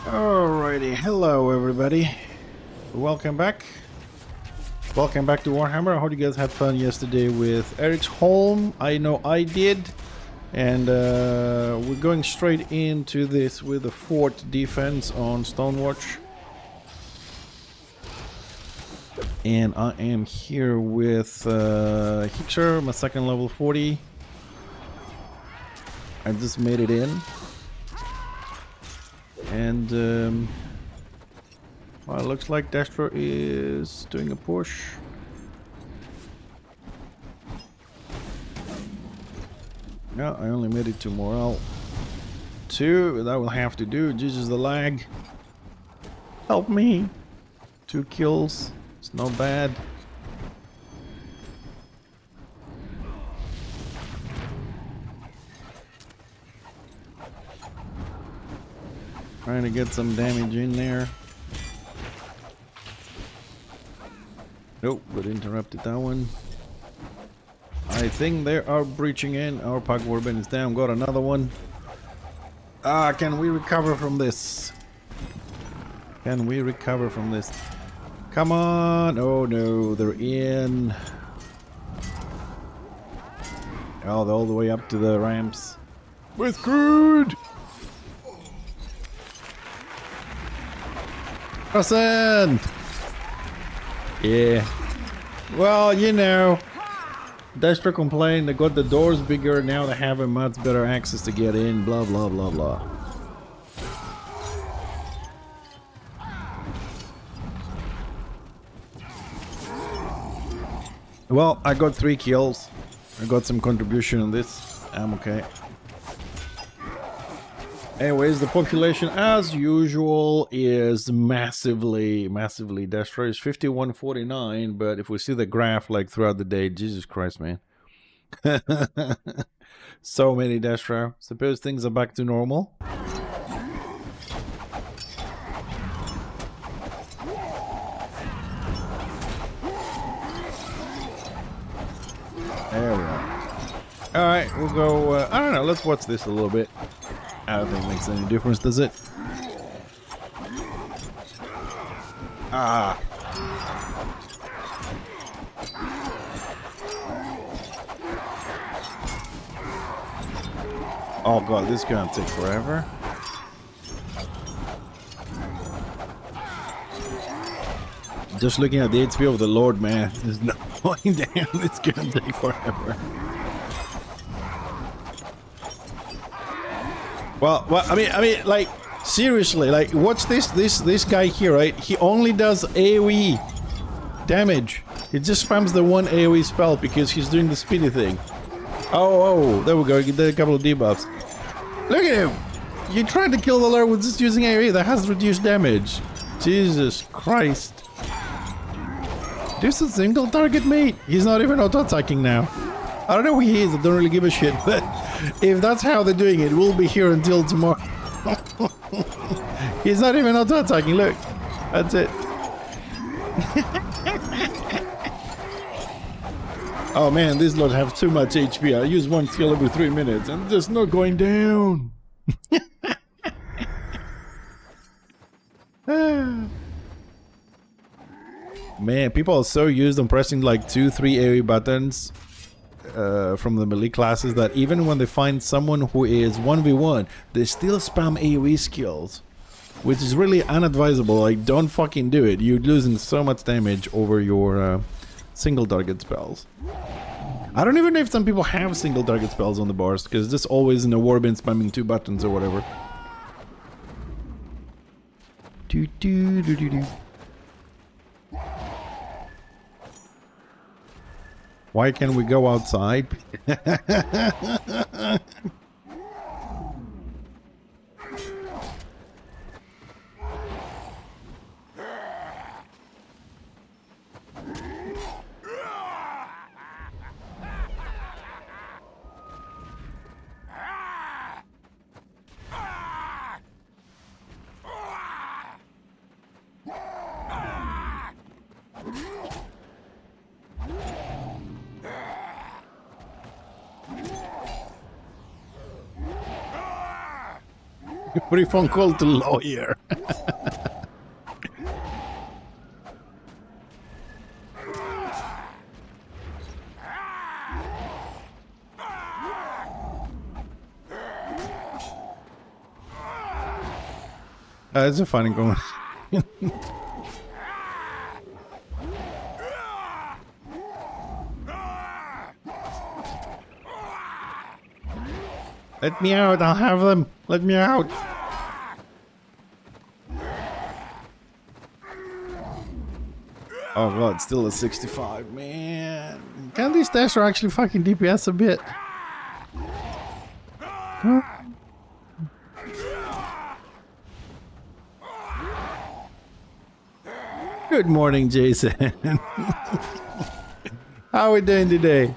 Alrighty, hello everybody. Welcome back. Welcome back to Warhammer. I hope you guys had fun yesterday with Eric's home. I know I did. And we're going straight into this with the fort defense on Stonewatch. And I am here with Hitcher, my second level 40. I just made it in. And well, it looks like Destro is doing a push. No, I only made it to morale 2. That will have to do. Jesus, the lag. Help me. 2 kills. It's not bad. Trying to get some damage in there. Nope, but interrupted that one. I think they are breaching in. Our Pack Warband is down. Got another one. Ah, can we recover from this? Can we recover from this? Come on! Oh no, they're in. Oh, they're all the way up to the ramps. We're screwed! Listen! Yeah. Well, you know, Destro complained they got the doors bigger, now they have a much better access to get in, blah blah blah blah. Well, I got 3 kills. I got some contribution on this. I'm okay. Anyways, the population, as usual, is massively Destro is 5149, but if we see the graph like throughout the day, Jesus Christ, man. So many Destro. Suppose things are back to normal. There we go. Alright, we'll go, I don't know, let's watch this a little bit. I don't think it makes any difference, does it? Ah. Oh god, this is gonna take forever. Just looking at the HP of the Lord, man, there's no going down. It's gonna take forever. Well, I mean, like, seriously, like, watch this guy here, right? He only does AoE damage. He just spams the one AoE spell because he's doing the speedy thing. Oh, there we go. He did a couple of debuffs. Look at him! You tried to kill the Lord with just using AoE. That has reduced damage. Jesus Christ. Just a single target, mate. He's not even auto-attacking now. I don't know who he is. I don't really give a shit, but if that's how they're doing it, we'll be here until tomorrow. He's not even auto-attacking, look. That's it. Oh man, these lot have too much HP. I use one skill every 3 minutes and just not going down. Man, people are so used on pressing like 2-3 AoE buttons from the melee classes that even when they find someone who is 1v1, they still spam AoE skills, which is really unadvisable. Like, don't fucking do it. You're losing so much damage over your single target spells. I don't even know if some people have single target spells on the bars, because just always in a warband spamming 2 buttons or whatever. Do do do do do. Why can't we go outside? Free phone call to lawyer. It's a funny conversation. Let me out, I'll have them. Let me out. Oh god, still a 65, man. Can these stashes are actually fucking DPS a bit? Huh? Good morning, Jason. How are we doing today?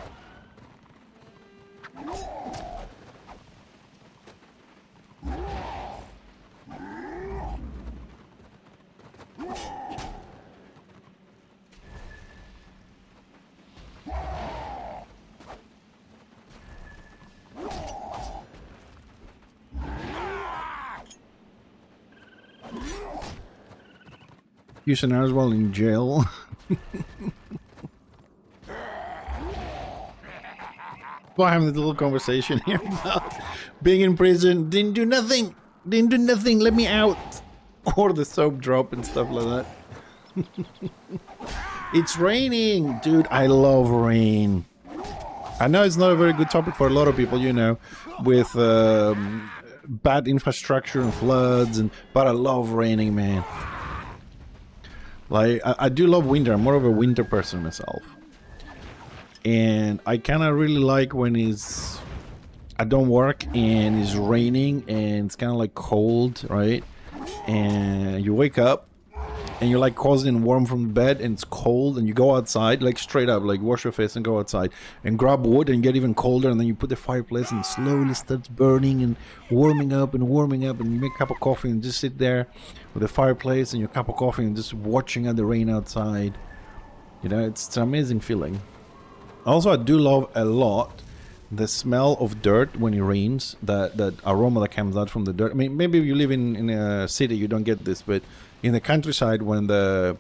Houston Oswald in jail. We're having a little conversation here about being in prison. Didn't do nothing. Didn't do nothing. Let me out. Or the soap drop and stuff like that. It's raining. Dude, I love rain. I know it's not a very good topic for a lot of people, you know, with bad infrastructure and floods, but I love raining, man. Like, I do love winter. I'm more of a winter person myself. And I kind of really like when I don't work and it's raining and it's kind of like cold, right? And you wake up and you're like cozy and warm from bed and it's cold and you go outside, like straight up, like wash your face and go outside and grab wood and get even colder, and then you put the fireplace and slowly starts burning and warming up and you make a cup of coffee and just sit there with the fireplace and your cup of coffee and just watching at the rain outside. You know, it's an amazing feeling. Also, I do love a lot the smell of dirt when it rains, that aroma that comes out from the dirt. I mean, maybe if you live in a city you don't get this, but in the countryside, when the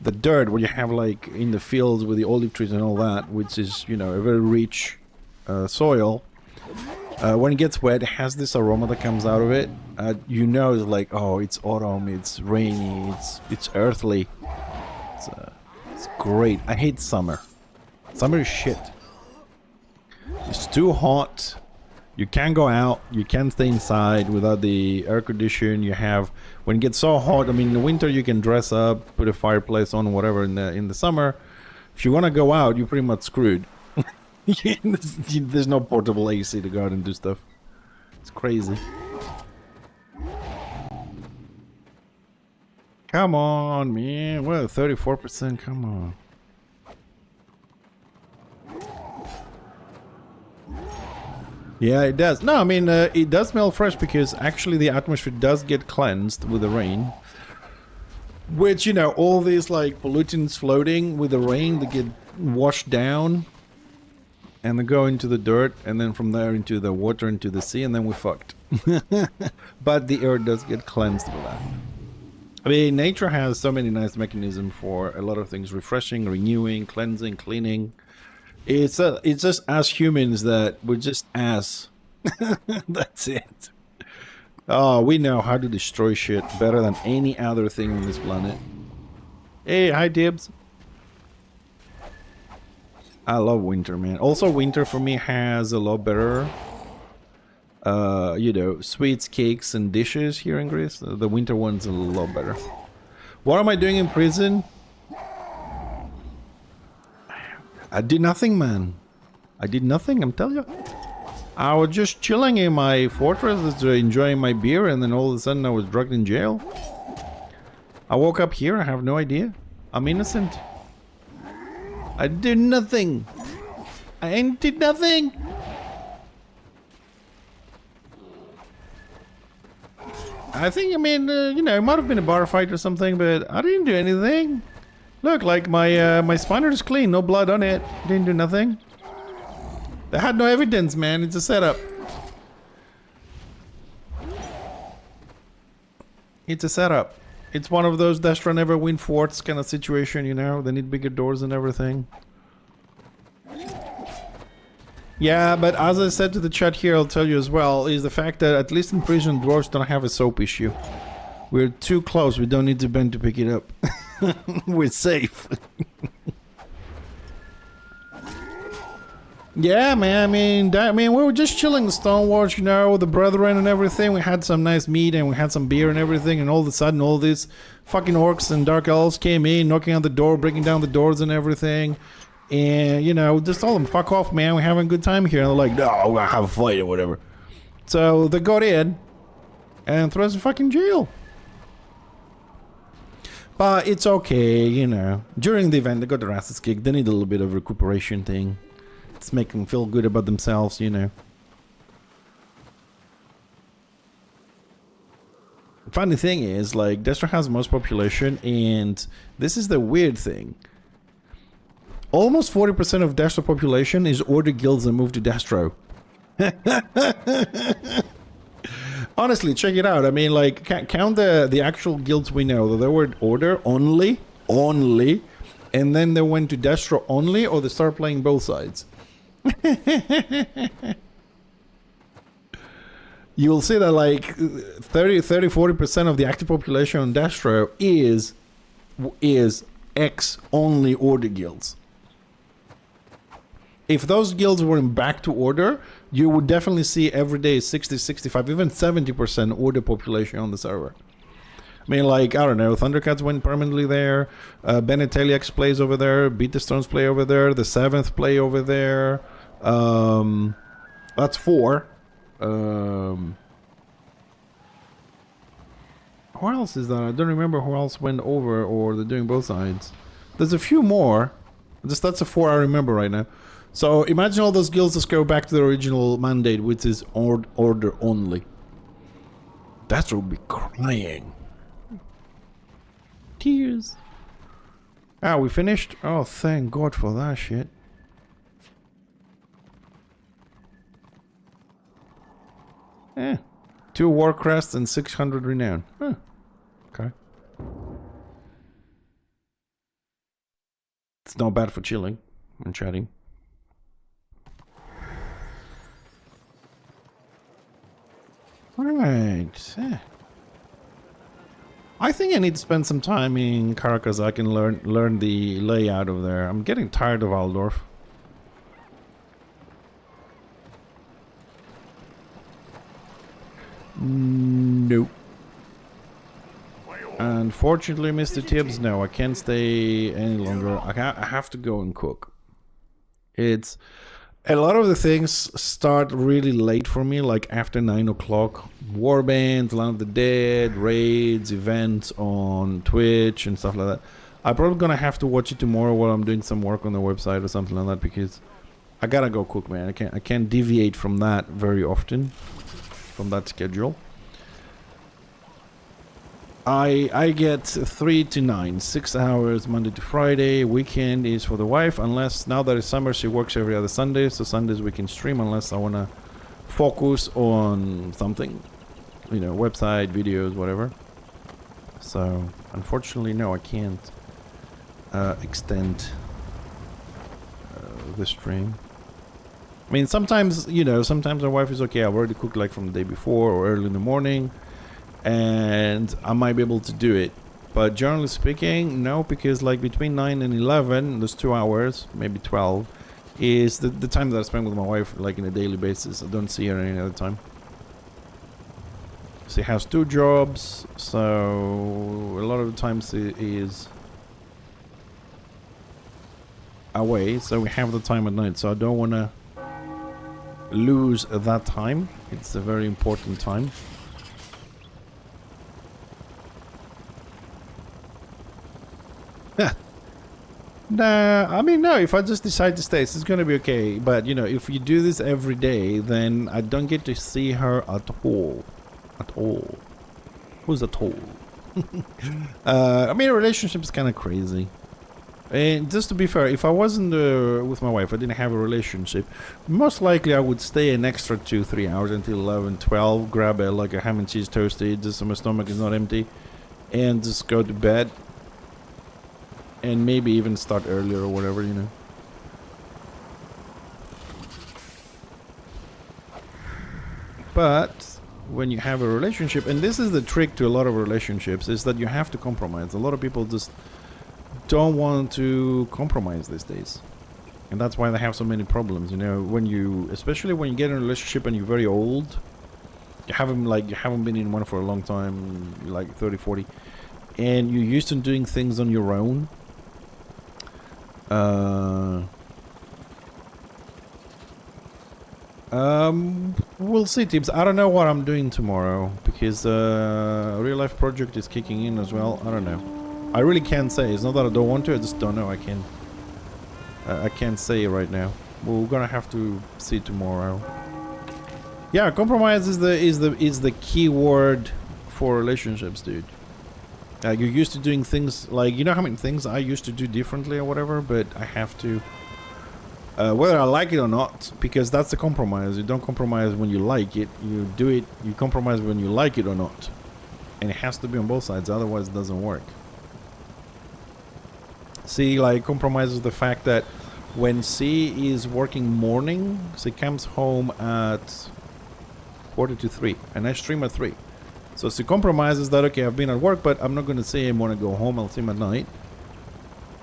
dirt, where you have like in the fields with the olive trees and all that, which is, you know, a very rich soil, when it gets wet, it has this aroma that comes out of it. You know, it's like, oh, it's autumn, it's rainy, it's earthly. It's great. I hate summer. Summer is shit. It's too hot. You can't go out. You can't stay inside without the air condition. You have, when it gets so hot, I mean, in the winter you can dress up, put a fireplace on, whatever. In the summer, if you want to go out, you're pretty much screwed. There's no portable AC to go out and do stuff. It's crazy. Come on, man. Well, 34%. Come on. Yeah, it does. No, I mean, it does smell fresh because actually the atmosphere does get cleansed with the rain. Which, you know, all these like pollutants floating with the rain, they get washed down and they go into the dirt, and then from there into the water, into the sea, and then we're fucked. But the air does get cleansed with that. I mean, nature has so many nice mechanisms for a lot of things: refreshing, renewing, cleansing, cleaning. It's just as humans that we're just ass. That's it. Oh, we know how to destroy shit better than any other thing on this planet. Hey, hi Dibs. I love winter, man. Also, winter for me has a lot better, you know, sweets, cakes, and dishes here in Greece. The winter one's a lot better. What am I doing in prison? I did nothing, man. I did nothing, I'm telling you. I was just chilling in my fortress, enjoying my beer, and then all of a sudden I was drugged in jail. I woke up here, I have no idea. I'm innocent. I did nothing. I ain't did nothing. I think, I mean, you know, it might have been a bar fight or something, but I didn't do anything. Look, like my spinner is clean, no blood on it. Didn't do nothing. They had no evidence, man. It's a setup. It's a setup. It's one of those Destra never win forts kind of situation, you know? They need bigger doors and everything. Yeah, but as I said to the chat here, I'll tell you as well, is the fact that at least in prison, dwarves don't have a soap issue. We're too close. We don't need to bend to pick it up. We're safe. Yeah, man. I mean, we were just chilling the Stonewatch, you know, the brethren and everything. We had some nice meat and we had some beer and everything. And all of a sudden, all these fucking orcs and dark elves came in, knocking on the door, breaking down the doors and everything. And, you know, just told them, fuck off, man. We're having a good time here. And they're like, no, we're gonna have a fight or whatever. So they got in and threw us in fucking jail. But it's okay, you know. During the event, they got their asses kicked. They need a little bit of recuperation thing. It's making them feel good about themselves, you know. Funny thing is, like, Destro has the most population, and this is the weird thing. Almost 40% of Destro population is order guilds that move to Destro. Honestly, check it out. I mean, like, count the actual guilds we know. They were order only, and then they went to Destro only, or they start playing both sides. You'll see that like 40% of the active population on Destro is X only order guilds. If those guilds were in back to order, you would definitely see every day 60, 65, even 70% order population on the server. I mean, like, I don't know, Thundercats went permanently there, Beneteliax plays over there, Beat the Stones play over there, the 7th play over there, that's 4. Who else is that? I don't remember who else went over, or they're doing both sides. There's a few more, just that's the 4 I remember right now. So imagine all those guilds just go back to the original mandate, which is order only. That would be crying. Tears. Ah, we finished? Oh, thank God for that shit. Eh. 2 war crests and 600 renown. Huh. Okay. It's not bad for chilling and chatting. Alright. I think I need to spend some time in Caracas. I can learn the layout of there. I'm getting tired of Aldorf. Nope. Unfortunately, Mr. Tibbs, no, I can't stay any longer. I have to go and cook. It's... A lot of the things start really late for me, like after 9 o'clock. Warbands, Land of the Dead, raids, events on Twitch and stuff like that. I'm probably gonna have to watch it tomorrow while I'm doing some work on the website or something like that, because I gotta go cook, man. I can't deviate from that very often, from that schedule. I get 3 to 9, 6 hours Monday to Friday. Weekend is for the wife, unless now that it's summer she works every other Sunday, so Sundays we can stream unless I want to focus on something, you know, website, videos, whatever. So unfortunately, no, I can't extend the stream. I mean, sometimes, you know, sometimes our wife is okay, I've already cooked like from the day before or early in the morning, and I might be able to do it. But generally speaking, no, because like between 9 and 11, those 2 hours, maybe 12, is the time that I spend with my wife, like in a daily basis. I don't see her any other time. She has 2 jobs, so a lot of the times it is away, so we have the time at night, so I don't want to lose that time. It's a very important time. Nah, I mean, no, if I just decide to stay, it's gonna be okay. But, you know, if you do this every day, then I don't get to see her at all. At all. Who's at all? I mean, a relationship is kind of crazy. And just to be fair, if I wasn't with my wife, I didn't have a relationship, most likely I would stay an extra 2-3 hours until 11, 12, grab like a ham and cheese toasty, just so my stomach is not empty, and just go to bed. And maybe even start earlier or whatever, you know. But when you have a relationship, and this is the trick to a lot of relationships, is that you have to compromise. A lot of people just don't want to compromise these days, and that's why they have so many problems, you know. When you, especially when you get in a relationship and you're very old, you haven't been in one for a long time, like 30-40, and you're used to doing things on your own. We'll see, tips. I don't know what I'm doing tomorrow because real life project is kicking in as well. I don't know. I really can't say. It's not that I don't want to. I just don't know. I can't say right now. We're gonna have to see tomorrow. Yeah, compromise is the key word for relationships, dude. You're used to doing things like, you know how many things I used to do differently or whatever, but I have to, whether I like it or not, because that's the compromise. You don't compromise when you like it. You do it. You compromise when you like it or not, and it has to be on both sides. Otherwise, it doesn't work. C, like, compromises the fact that when C is working morning, she comes home at 2:45, and I stream at 3. So she compromises that, okay, I've been at work, but I'm not going to see him when I go home. I'll see him at night.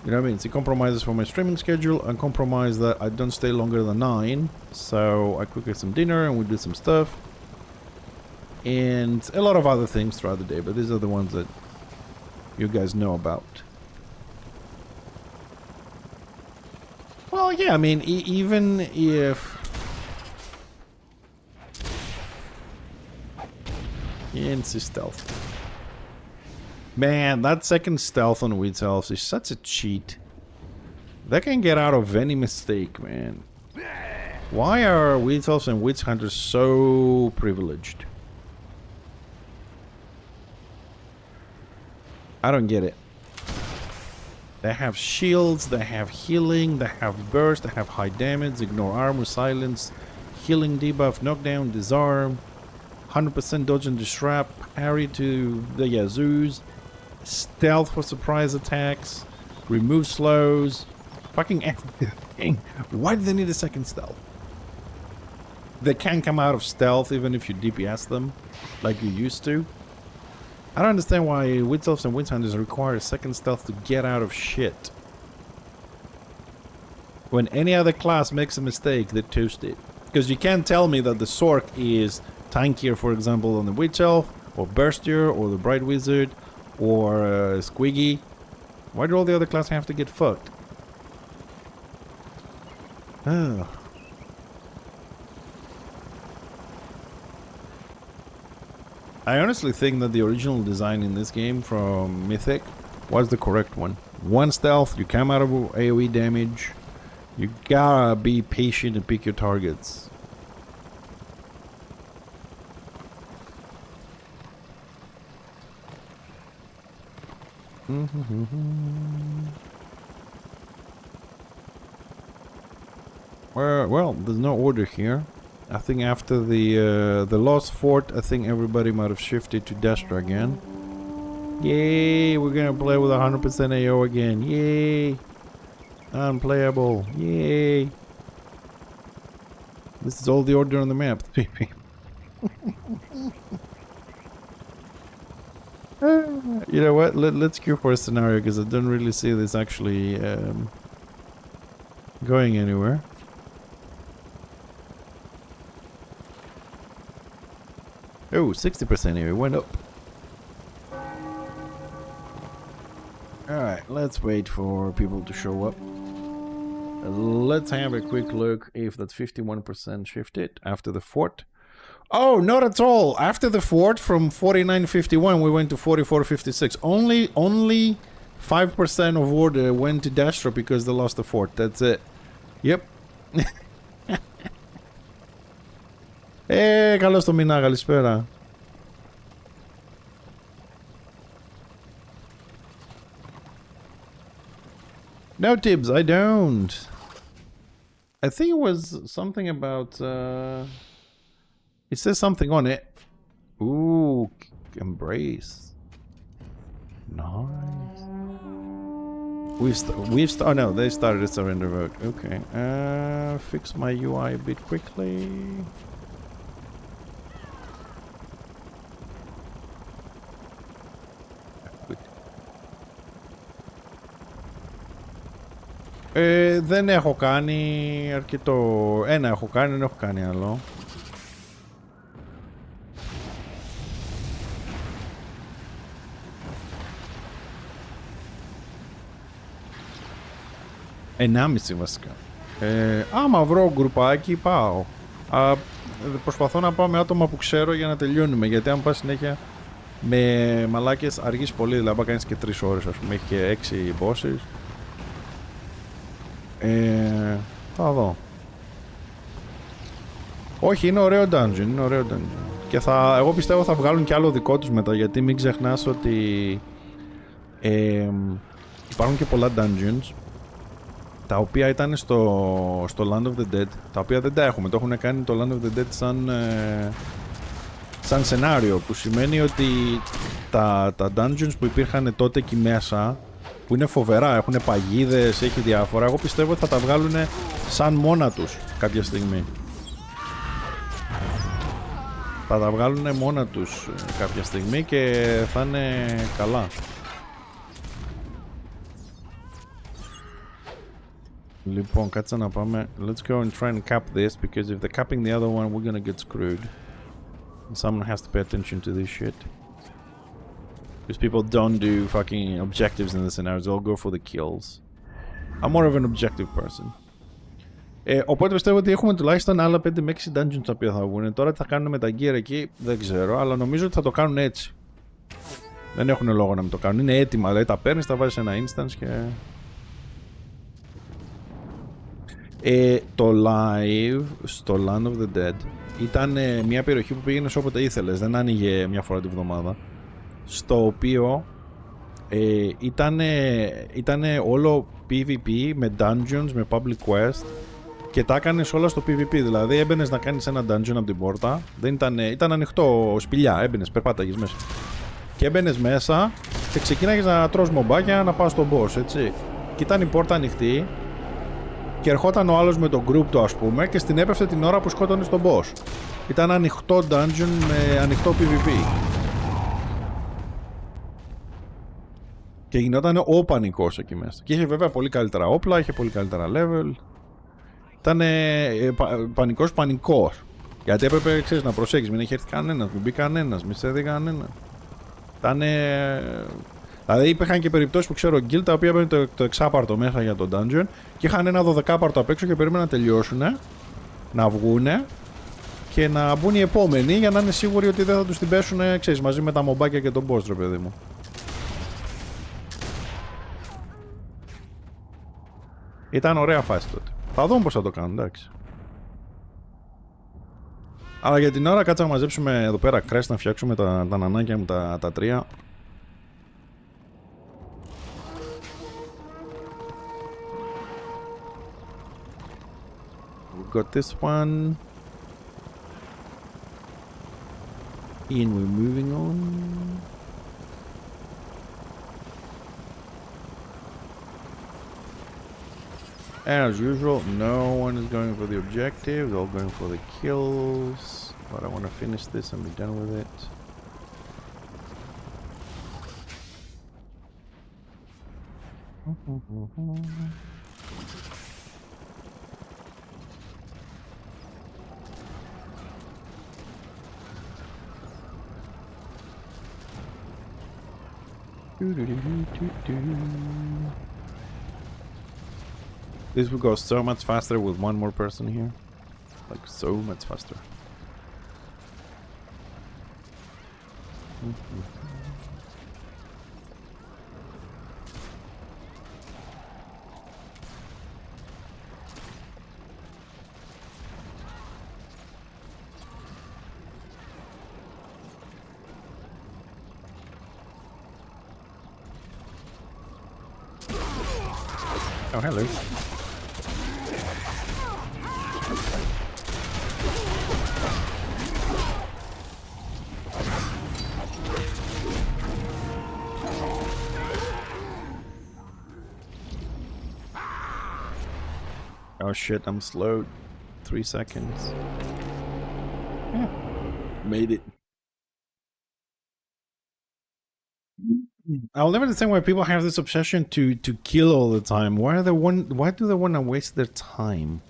You know what I mean? She compromises for my streaming schedule and compromise that I don't stay longer than 9. So I cook her some dinner and we do some stuff. And a lot of other things throughout the day, but these are the ones that you guys know about. Well, yeah, I mean, even if... Into stealth. Man, that second stealth on Witch Elves is such a cheat. They can get out of any mistake, man. Why are Witch Elves and Witch Hunters so privileged? I don't get it. They have shields, they have healing, they have burst, they have high damage, ignore armor, silence, healing debuff, knockdown, disarm, 100% dodge and disrupt, parry to the Yazoos, stealth for surprise attacks, remove slows, fucking everything. Why do they need a second stealth? They can't come out of stealth even if you DPS them like you used to. I don't understand why Witch Elves and Witch Hunters require a second stealth to get out of shit. When any other class makes a mistake, they toast it. Because you can't tell me that the Sork is tankier, for example, than the Witch Elf, or Burstier, or the Bright Wizard, or Squiggy. Why do all the other classes have to get fucked? Oh. I honestly think that the original design in this game from Mythic was the correct one. One stealth, you come out of AoE damage. You gotta be patient and pick your targets. Well, there's no order here. I think after the Lost Fort, I think everybody might have shifted to Destra again. Yay, we're gonna play with 100% AO again. Yay! Unplayable. Yay! This is all the order on the map, baby. You know what? Let's queue for a scenario because I don't really see this actually going anywhere. Oh, 60% here. It went up. Alright, let's wait for people to show up. Let's have a quick look if that 51% shifted after the fort. Oh, not at all. After the fort, from 49.51, we went to 44.56. Only 5% of order went to Destra because they lost the fort. That's it. Yep. Καλώς το μήνα, καλησπέρα. No, Tibbs, I don't. I think it was something about... It says something on it. Ooh, embrace. Nice. Oh no, they started a surrender vote. Okay. Fix my UI a bit quickly. Δεν έχω κάνει αρκετό. Ένα έχω κάνει, δεν έχω κάνει άλλο. Ενάμιση βασικά. Άμα βρω γκρουπάκι πάω. Προσπαθώ να πάω με άτομα που ξέρω για να τελειώνουμε. Γιατί αν πας συνέχεια με μαλάκες αργείς πολύ. Δηλαδή κάνεις και 3 ώρες ας πούμε. Έχει και 6 bosses. Θα δω. Όχι, είναι ωραίο dungeon. Είναι ωραίο dungeon. Και εγώ πιστεύω θα βγάλουν και άλλο δικό τους μετά. Γιατί μην ξεχνάς ότι υπάρχουν και πολλά dungeons τα οποία ήταν στο Land of the Dead, τα οποία δεν τα έχουμε. Το έχουν κάνει το Land of the Dead σαν σενάριο, που σημαίνει ότι τα dungeons που υπήρχαν τότε εκεί μέσα, που είναι φοβερά, έχουν παγίδες, έχει διάφορα, εγώ πιστεύω ότι θα τα βγάλουν σαν μόνα τους κάποια στιγμή. Θα τα βγάλουν μόνα τους κάποια στιγμή και θα είναι καλά. Λοιπόν, κάτσε να πάμε. Let's go and try and cap this, because if they're capping the other one, we're gonna get screwed. And someone has to pay attention to this shit. Because people don't do fucking objectives in the scenarios, they'll go for the kills. I'm more of an objective person. Οπότε πιστεύω ότι έχουμε τουλάχιστον άλλα 5 με 6 dungeons τα οποία θα βγουν. Τώρα τι θα κάνουν με τα gear εκεί δεν ξέρω, αλλά νομίζω ότι θα το κάνουν έτσι. Δεν έχουν λόγο να μην το κάνουν. Είναι έτοιμα, δηλαδή τα παίρνεις, τα βάζεις σε ένα instance και... το live στο Land of the Dead ήταν μια περιοχή που πήγαινες όποτε ήθελες, δεν άνοιγε μια φορά τη βδομάδα, στο οποίο ήταν όλο PvP με dungeons, με public quest, και τα έκανες όλα στο PvP. Δηλαδή έμπαινες να κάνεις ένα dungeon από την πόρτα, δεν ήταν ανοιχτό, σπηλιά, έμπαινες, περπάταγες μέσα και έμπαινες μέσα και ξεκίναγες να τρως μομπάκια να πας στον boss, έτσι, και ήταν η πόρτα ανοιχτή και ερχόταν ο άλλος με το group του, ας πούμε, και στην έπεφτε την ώρα που σκότωνε στον boss. Ήταν ανοιχτό dungeon με ανοιχτό PvP. Και γινόταν ο πανικός εκεί μέσα. Και είχε βέβαια πολύ καλύτερα όπλα, είχε πολύ καλύτερα level. Ήταν πανικός. Γιατί έπρεπε, ξέρεις, να προσέχεις, μην έχει έρθει κανένας, μην μπει κανένας, μην σε δει κανένας. Ήταν... Δηλαδή υπήρχαν και περιπτώσεις που ξέρω guild τα οποία παίρνουν το εξάπαρτο μέσα για το dungeon και είχαν ένα 12πάρτο απ' έξω και περίμεναν να τελειώσουν, να βγούνε και να μπουν οι επόμενοι για να είναι σίγουροι ότι δεν θα τους την πέσουν, ξέρεις, μαζί με τα μομπάκια και τον boss, ρε παιδί μου. Ήταν ωραία φάση τότε. Θα δούμε πώς θα το κάνουν, εντάξει. Αλλά για την ώρα κάτσα να μαζέψουμε εδώ πέρα crest, να φτιάξουμε τα νανάκια μου τα 3. Got this one, and we're moving on. As usual, no one is going for the objective, they're all going for the kills, but I want to finish this and be done with it. This will go so much faster with one more person here. Like, so much faster. Oh, hello. Oh shit, I'm slowed. 3 seconds. Yeah. Made it. I'll never understand why people have this obsession to kill all the time. Why do they want to waste their time?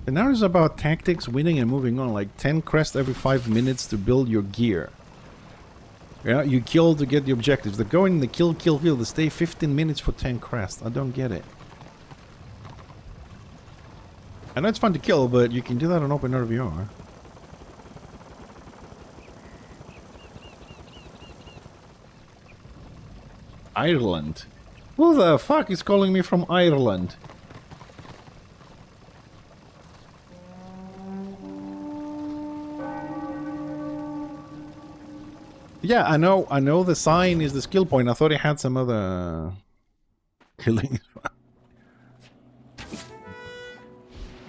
And now it's about tactics, winning and moving on. Like 10 crests every 5 minutes to build your gear. Yeah, you kill to get the objectives. They go in, they kill. They stay 15 minutes for 10 crests. I don't get it. I know it's fun to kill, but you can do that on open RVR. Ireland. Who the fuck is calling me from Ireland? Yeah, I know the sign is the skill point. I thought it had some other killing.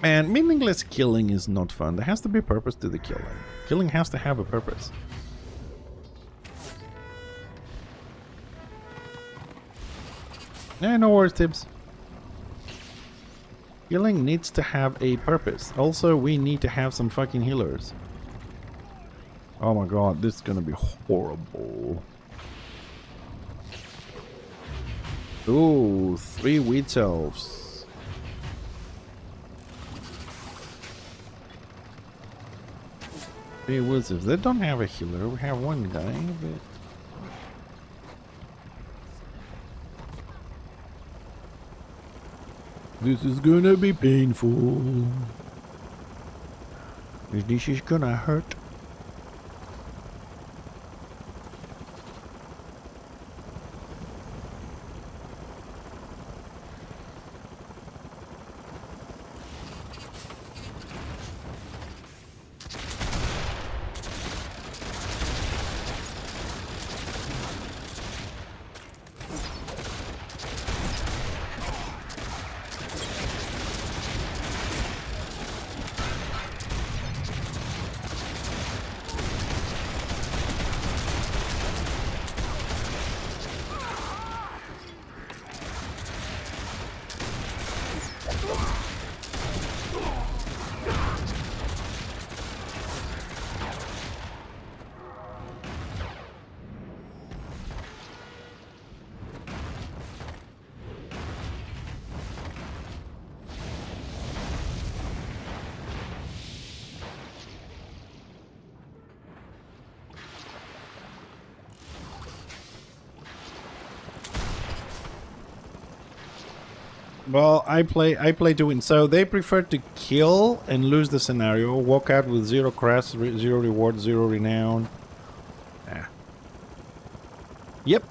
Man, meaningless killing is not fun. There has to be a purpose to the killing. Killing has to have a purpose. Yeah, no worries, Tibbs. Healing needs to have a purpose. Also, we need to have some fucking healers. Oh my god, this is gonna be horrible. Ooh, 3 wheat elves. Three wizards. They don't have a healer. We have one guy, but... This is gonna be painful. This is gonna hurt. Well, I play to win. So they prefer to kill and lose the scenario, walk out with 0 crests, 0 reward, 0 renown. Ah. Yep.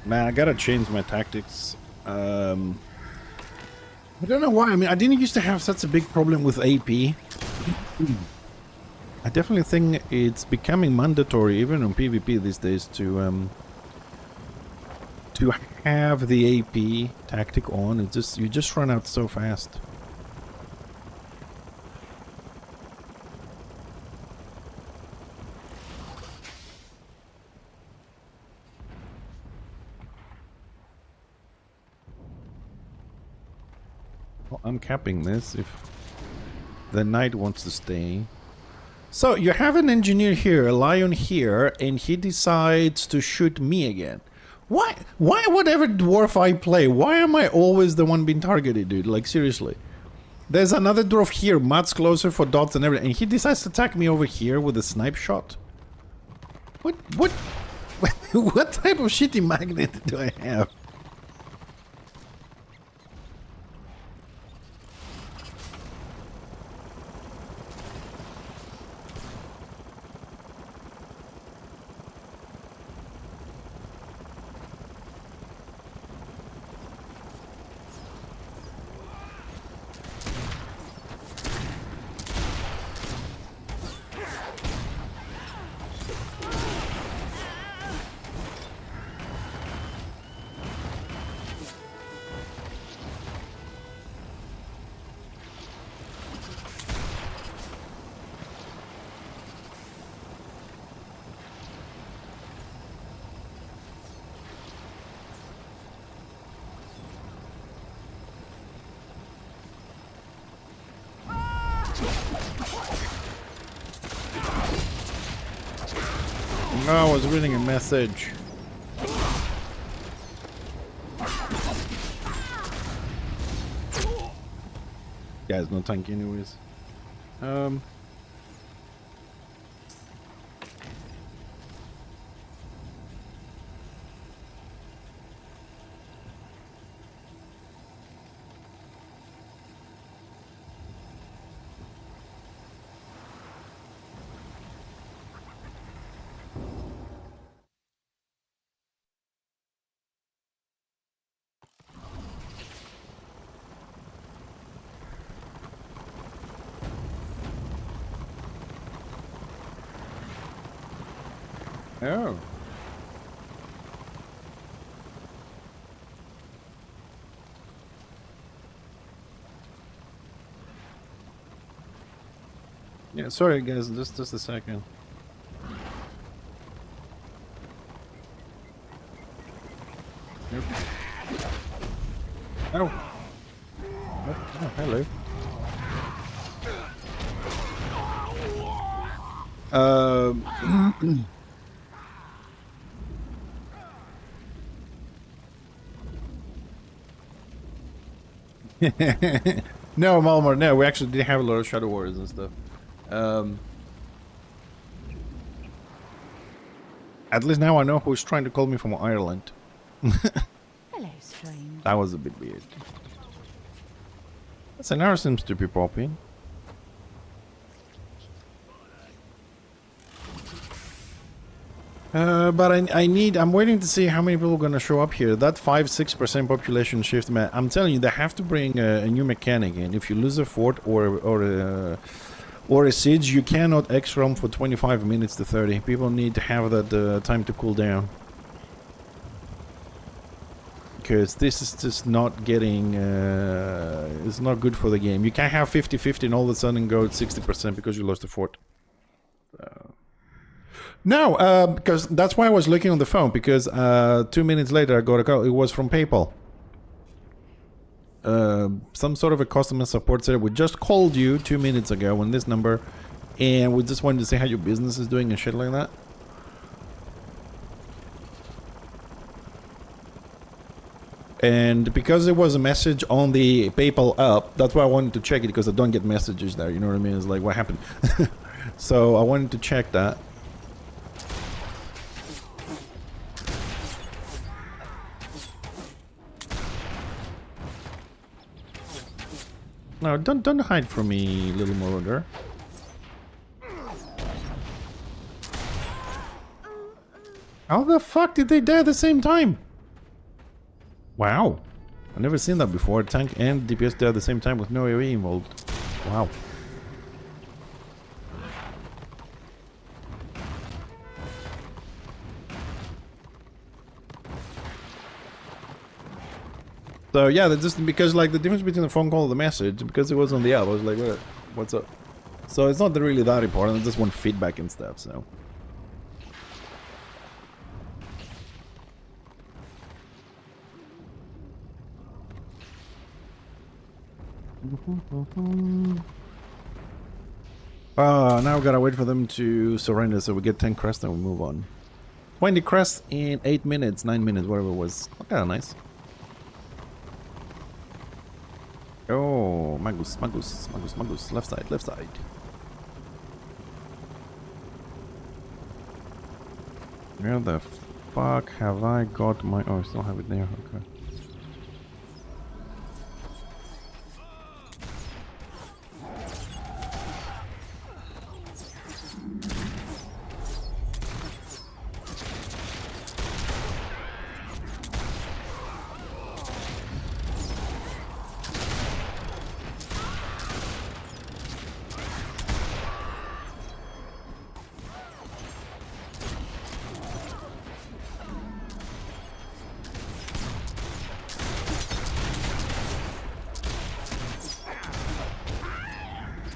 Man, I gotta change my tactics. I don't know why. I mean, I didn't used to have such a big problem with AP. I definitely think it's becoming mandatory, even on PvP these days, to have the AP tactic on. It's just you just run out so fast. I'm capping this if the knight wants to stay. So you have an engineer here, a lion here, and he decides to shoot me again. Why whatever dwarf I play, why am I always the one being targeted, dude? Like, seriously. There's another dwarf here, much closer for dots and everything, and he decides to attack me over here with a snipe shot. What what type of shitty magnet do I have? No, I was reading a message. Yeah, it's no tank anyways. Oh. Yeah, sorry guys, just a second. Nope. Oh. Oh, hello. No, Malmor, no, we actually did have a lot of Shadow Warriors and stuff. At least now I know who's trying to call me from Ireland. Hello, strange. That was a bit weird. That's an arrow seems to be popping. But I'm waiting to see how many people are gonna show up here. That 5-6% population shift, man. I'm telling you, they have to bring a new mechanic in. If you lose a fort or a siege, you cannot X-rom for 25 minutes to 30. People need to have that time to cool down. Because this is just not getting, it's not good for the game. You can't have 50-50 and all of a sudden go at 60% because you lost a fort. No, because that's why I was looking on the phone, because 2 minutes later I got a call. It was from PayPal. Some sort of a customer support said, we just called you 2 minutes ago on this number, and we just wanted to see how your business is doing and shit like that. And because it was a message on the PayPal app, that's why I wanted to check it, because I don't get messages there, you know what I mean? It's like, what happened? So I wanted to check that. No, don't hide from me, little marauder. How the fuck did they die at the same time? Wow. I've never seen that before. Tank and DPS die at the same time with no AoE involved. Wow. So yeah, that's just because like the difference between the phone call and the message, because it was on the app, I was like, what's up? So it's not really that important, I just want feedback and stuff, so. Now we gotta wait for them to surrender so we get 10 crests and we move on. 20 crests in 8 minutes, 9 minutes, whatever it was. Kinda nice. Oh, Magus, left side, left side. Where the fuck have I got my... Oh, I still have it there, okay.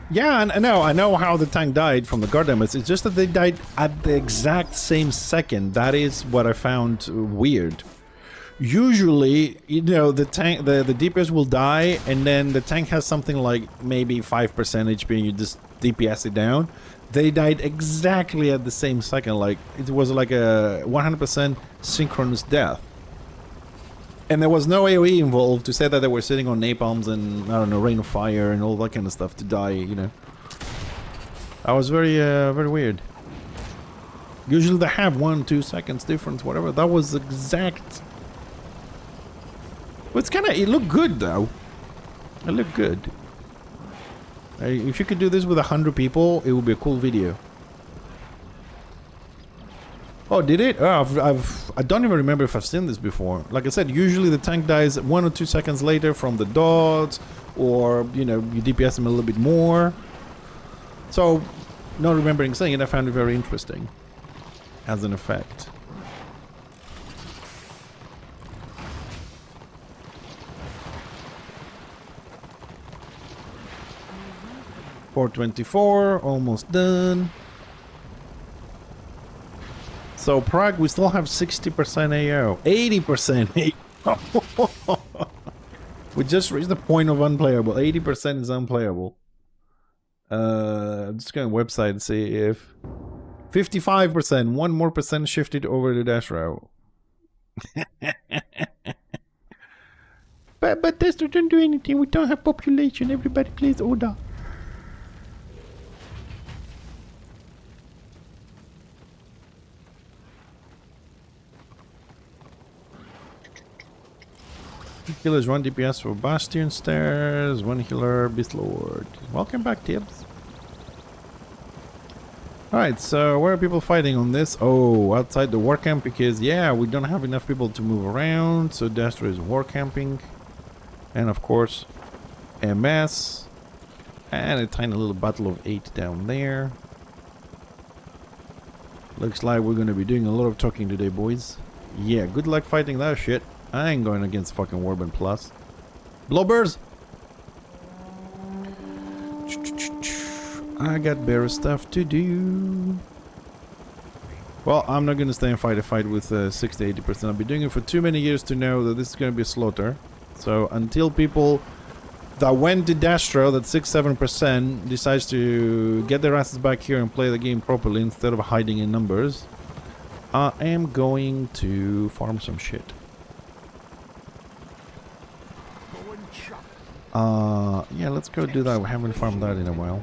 Yeah, I know how the tank died from the guard damage. It's just that they died at the exact same second. That is what I found weird. Usually, you know, the DPS will die, and then the tank has something like maybe 5% HP, and you just DPS it down. They died exactly at the same second. Like, it was like a 100% synchronous death. And there was no AoE involved to say that they were sitting on napalms and, I don't know, rain of fire and all that kind of stuff to die, you know. That was very, very weird. Usually they have 1-2 seconds difference, whatever. That was exact. But it's kind of, it looked good though. It looked good. If you could do this with 100 people, it would be a cool video. Oh, did it? Oh, I don't even remember if I've seen this before. Like I said, usually the tank dies 1 or 2 seconds later from the dots, or, you know, you DPS them a little bit more. So, not remembering saying it, I found it very interesting as an effect. .424, almost done. So Prague, we still have 60% AO, 80% AO. We just reached the point of unplayable. 80% is unplayable. I'm just going to website and see if 55%, 1 more percent shifted over to dash row. but this doesn't do anything. We don't have population. Everybody plays order. Healers 1 DPS for Bastion Stairs, 1 healer Beast Lord. Welcome back, Tibbs. Alright, so where are people fighting on this? Oh, outside the war camp, because yeah, we don't have enough people to move around, so Dastro is war camping. And of course, MS. And a tiny little battle of 8 down there. Looks like we're gonna be doing a lot of talking today, boys. Yeah, good luck fighting that shit. I ain't going against fucking Warband Plus. Blobbers! I got better stuff to do. Well, I'm not gonna stay and fight a fight with 60-80%. I've been doing it for too many years to know that this is gonna be a slaughter. So until people that went to Dastro, that 6-7%, decides to get their asses back here and play the game properly instead of hiding in numbers, I am going to farm some shit. Yeah, let's go do that. We haven't farmed that in a while.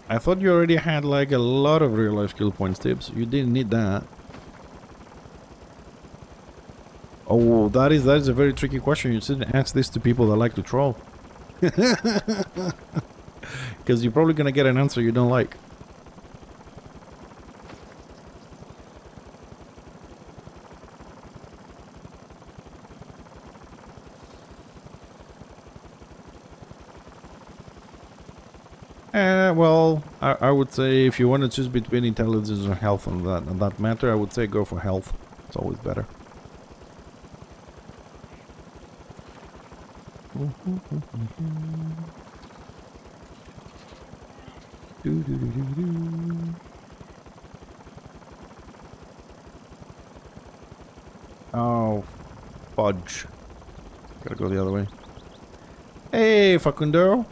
I thought you already had like a lot of real life skill points, Tips. You didn't need that. Oh, that is a very tricky question. You shouldn't ask this to people that like to troll. Because you're probably gonna get an answer you don't like. Well, I would say if you want to choose between intelligence or health on that matter, I would say go for health. It's always better. Oh, fudge. Gotta go the other way. Hey, Facundo.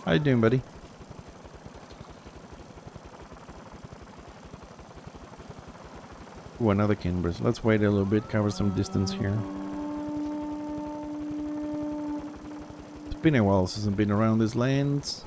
How you doing, buddy? Ooh, another Kinbers. Let's wait a little bit, cover some distance here. It's been a while since I've been around these lands.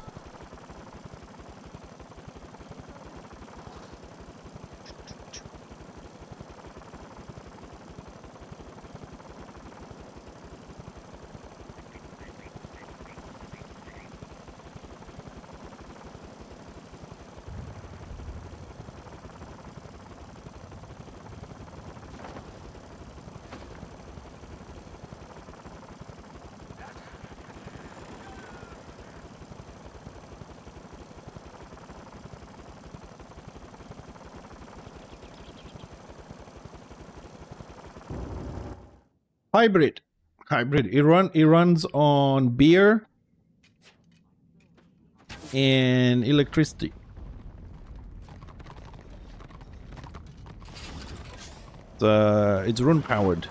Hybrid. Hybrid. It runs on beer and electricity. It's rune powered.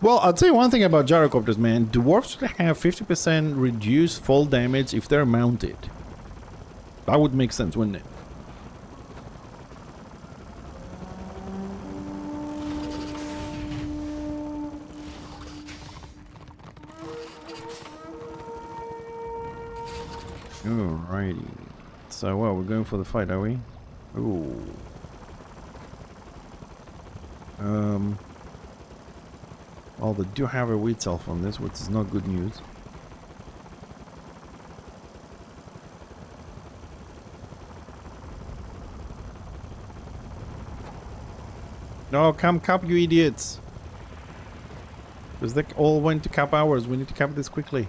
Well, I'll tell you one thing about gyrocopters, man. Dwarves should have 50% reduced fall damage if they're mounted. That would make sense, wouldn't it? Alrighty. So, well, we're going for the fight, are we? Ooh. Well, they do have a wheat elf on this, which is not good news. No, come cap, you idiots! Because they all went to cap ours. We need to cap this quickly.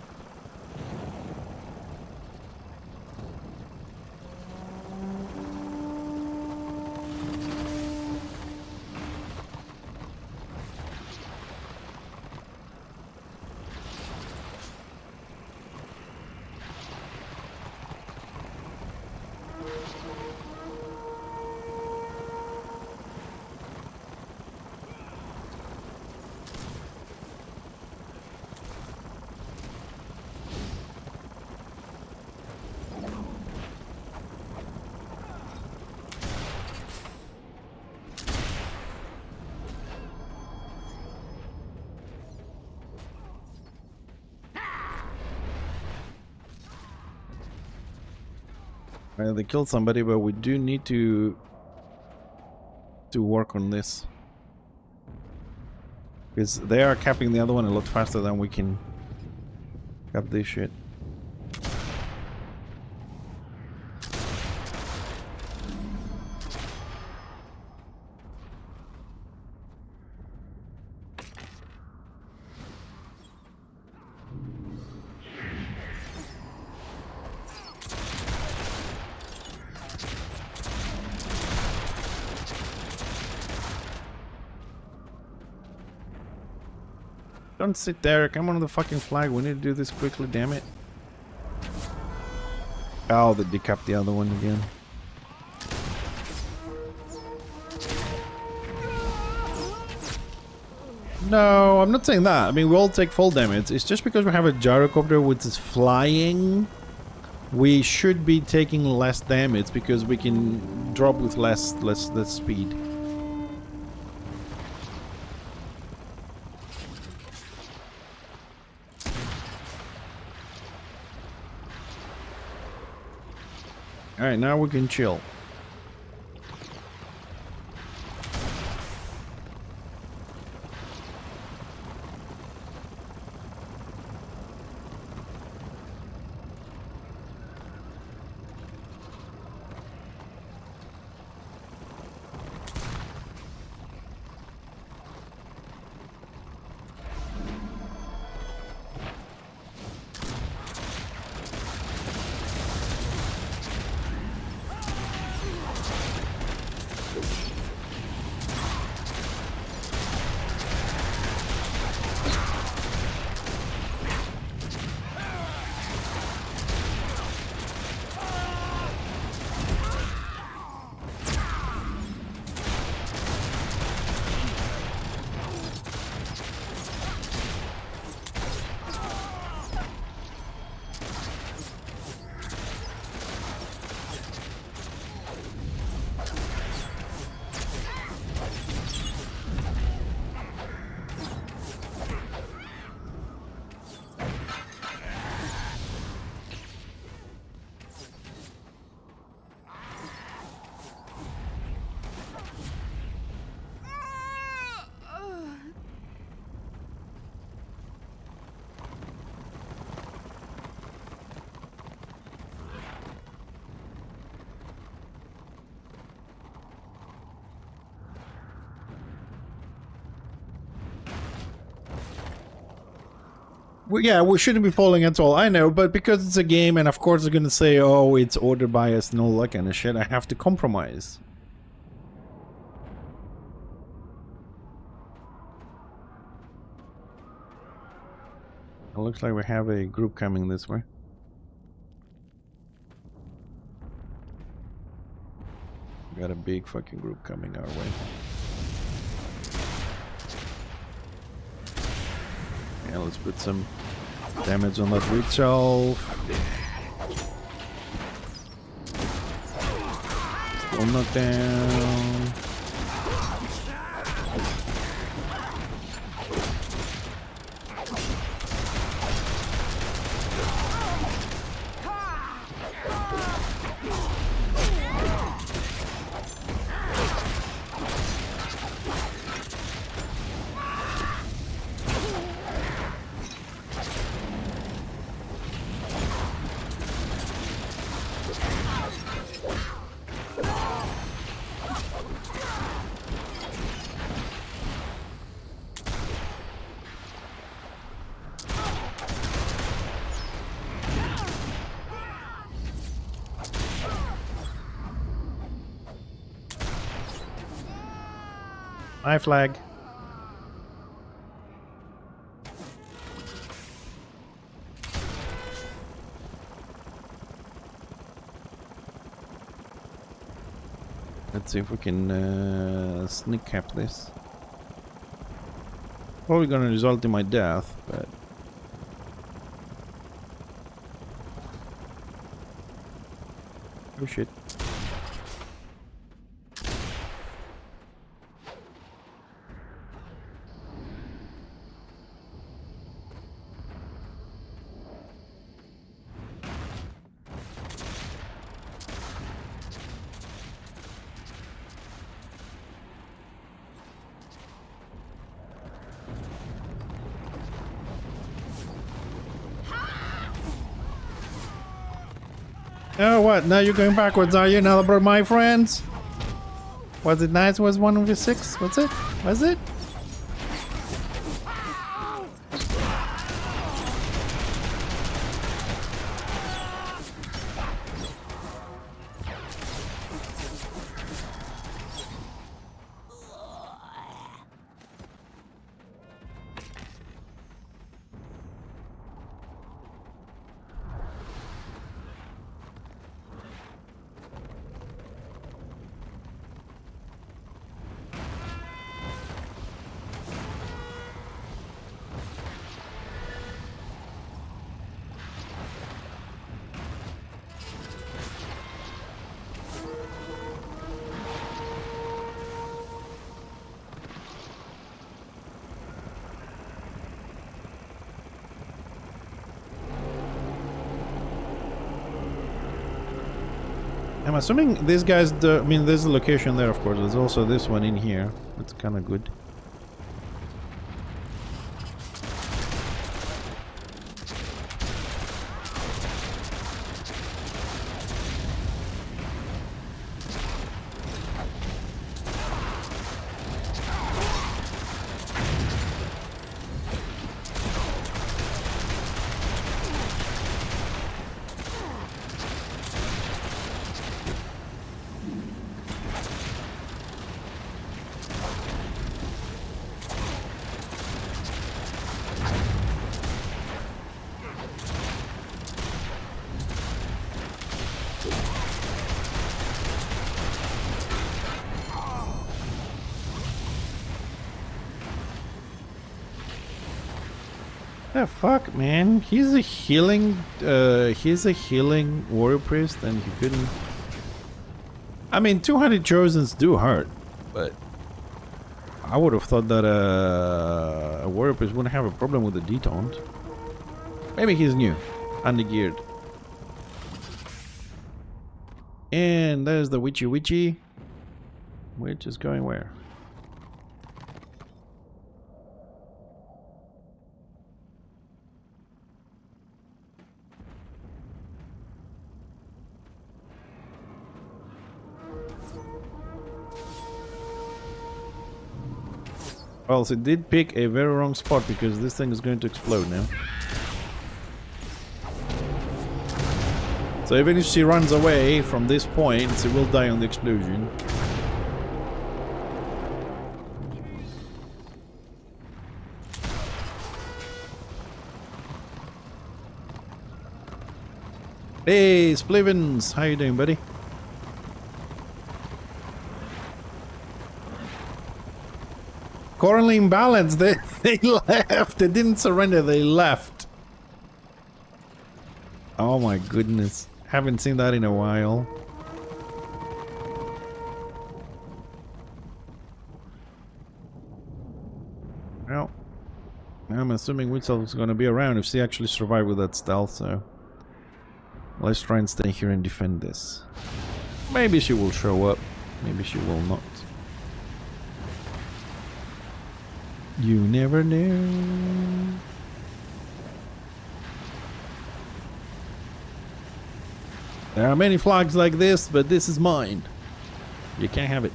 They killed somebody, but we do need to work on this. Because they are capping the other one a lot faster than we can cap this shit. Don't sit there, come on the fucking flag. We need to do this quickly, damn it. Oh, they decapped the other one again. No, I'm not saying that. I mean, we all take full damage. It's just because we have a gyrocopter which is flying, we should be taking less damage because we can drop with less speed. Alright, now we can chill. Well, yeah, we shouldn't be falling at all, I know, but because it's a game and of course they're gonna say, oh, it's order bias and all that kind of shit, I have to compromise. It looks like we have a group coming this way. Got a big fucking group coming our way. Yeah, let's put some damage on that weak shelf. Still not down. My flag. Let's see if we can sneak cap this. Probably gonna result in my death, but oh shit. Oh, what? Now you're going backwards, are you, now, bro, my friends? Was it nice? Was 1 of your 6? What's it? Was it? I'm assuming these guys, I mean, there's a location there, of course. There's also this one in here. That's kind of good. The fuck, man? He's a healing warrior priest, and he couldn't. I mean, 200 chosens do hurt, but I would have thought that a warrior priest wouldn't have a problem with the detaunt. Maybe he's new, under-geared. And there's the witchy, which is going where? Well, so it did pick a very wrong spot because this thing is going to explode now. So even if she runs away from this point, she will die on the explosion. Hey, Splivens! How you doing, buddy? Currently imbalanced. They left. They didn't surrender. They left. Oh my goodness. Haven't seen that in a while. Well, I'm assuming Witzel's going to be around if she actually survived with that stealth, so... Let's try and stay here and defend this. Maybe she will show up. Maybe she will not. You never know. There are many flags like this, but this is mine. You can't have it.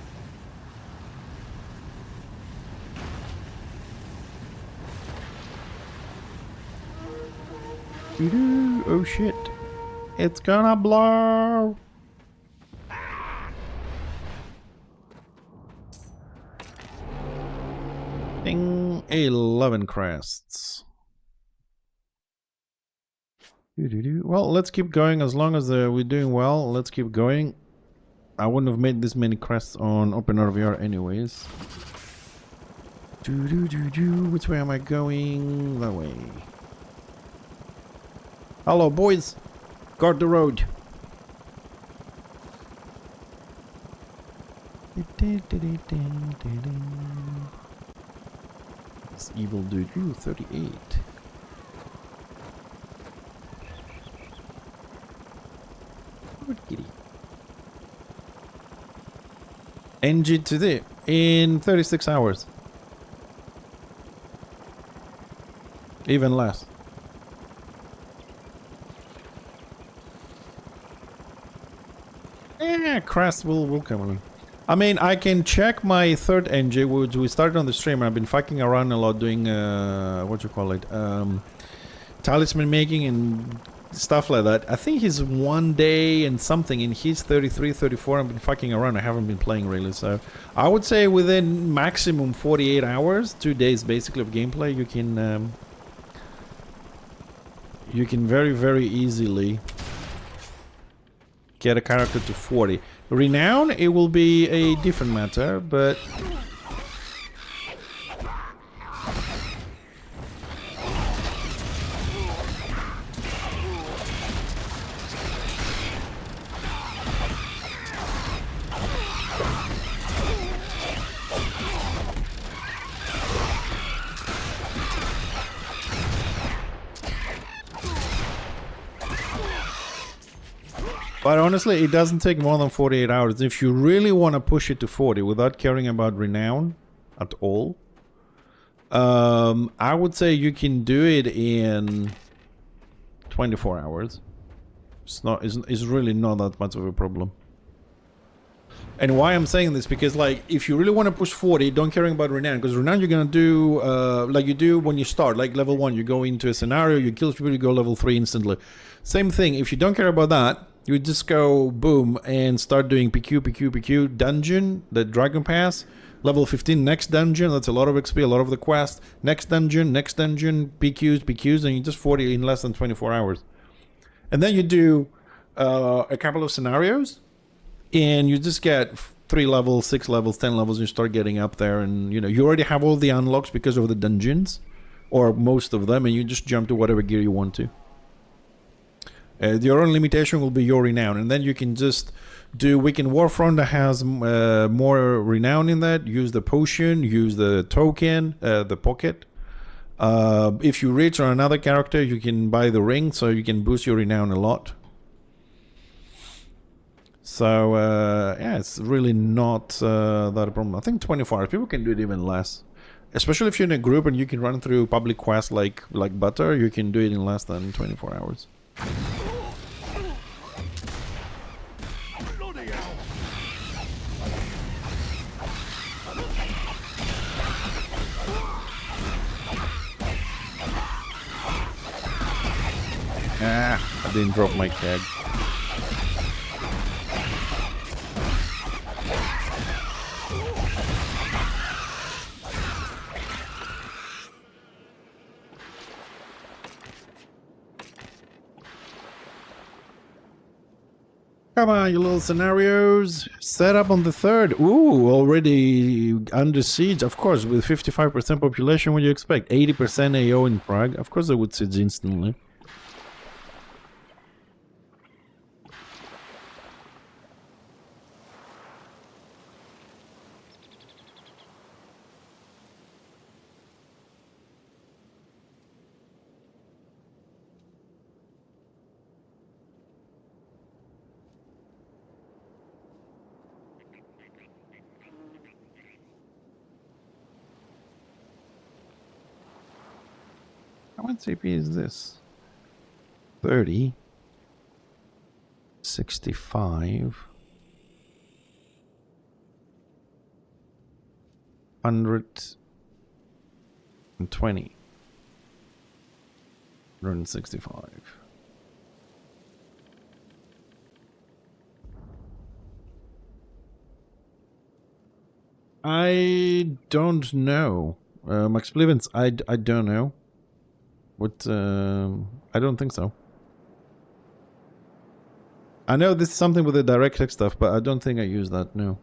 Oh shit. It's gonna blow. Ding. 11 crests. Well, let's keep going as long as we're doing well. Let's keep going. I wouldn't have made this many crests on Open RVR anyways. Which way am I going? That way. Hello, boys. Guard the road. This evil dude. Ooh, 38. Good kitty. NG today in 36 hours. Even less. Yeah, crest will come on. I mean, I can check my third NG, which we started on the stream. I've been fucking around a lot doing, what you call it, talisman making and stuff like that. I think he's 1 day and something, and he's 33, 34. I've been fucking around. I haven't been playing really, so I would say within maximum 48 hours, 2 days basically of gameplay, you can very, very easily get a character to 40. Renown, it will be a different matter, but... But honestly, it doesn't take more than 48 hours. If you really want to push it to 40 without caring about renown at all, I would say you can do it in 24 hours. It's really not that much of a problem. And why I'm saying this, because like, if you really want to push 40, don't caring about renown, because renown you're going to do like you do when you start, like level 1, you go into a scenario, you kill people, you go level 3 instantly. Same thing, if you don't care about that, you just go boom and start doing PQ dungeon, the dragon pass, level 15 next dungeon, that's a lot of XP, a lot of the quest, next dungeon, PQs, and you just 40 in less than 24 hours. And then you do a couple of scenarios, and you just get 3 levels, 6 levels, 10 levels, and you start getting up there, and you know, you already have all the unlocks because of the dungeons, or most of them, and you just jump to whatever gear you want to. Your only limitation will be your renown, and then you can just do Weekend Warfront that has more renown in that. Use the potion, use the token, the pocket. If you reach on another character, you can buy the ring, so you can boost your renown a lot. So yeah, it's really not that a problem. I think 24 hours. People can do it even less, especially if you're in a group and you can run through public quests like butter. You can do it in less than 24 hours. Ah, I didn't drop my keg. Come on, you little scenarios. Set up on the 3rd. Ooh, already under siege. Of course, with 55% population, what do you expect? 80% AO in Prague. Of course they would siege instantly. How much CP is this? 30. 65. 120. 165. I don't know. Max Plevens, I don't know. What, I don't think so. I know this is something with the DirectX stuff, but I don't think I use that, no.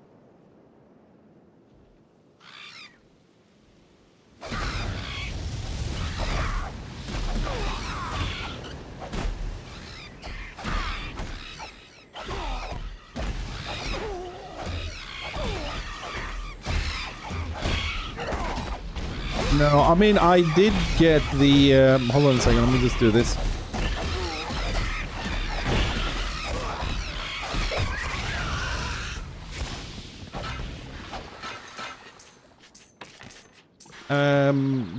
No, I mean, I did get the... hold on a second, let me just do this.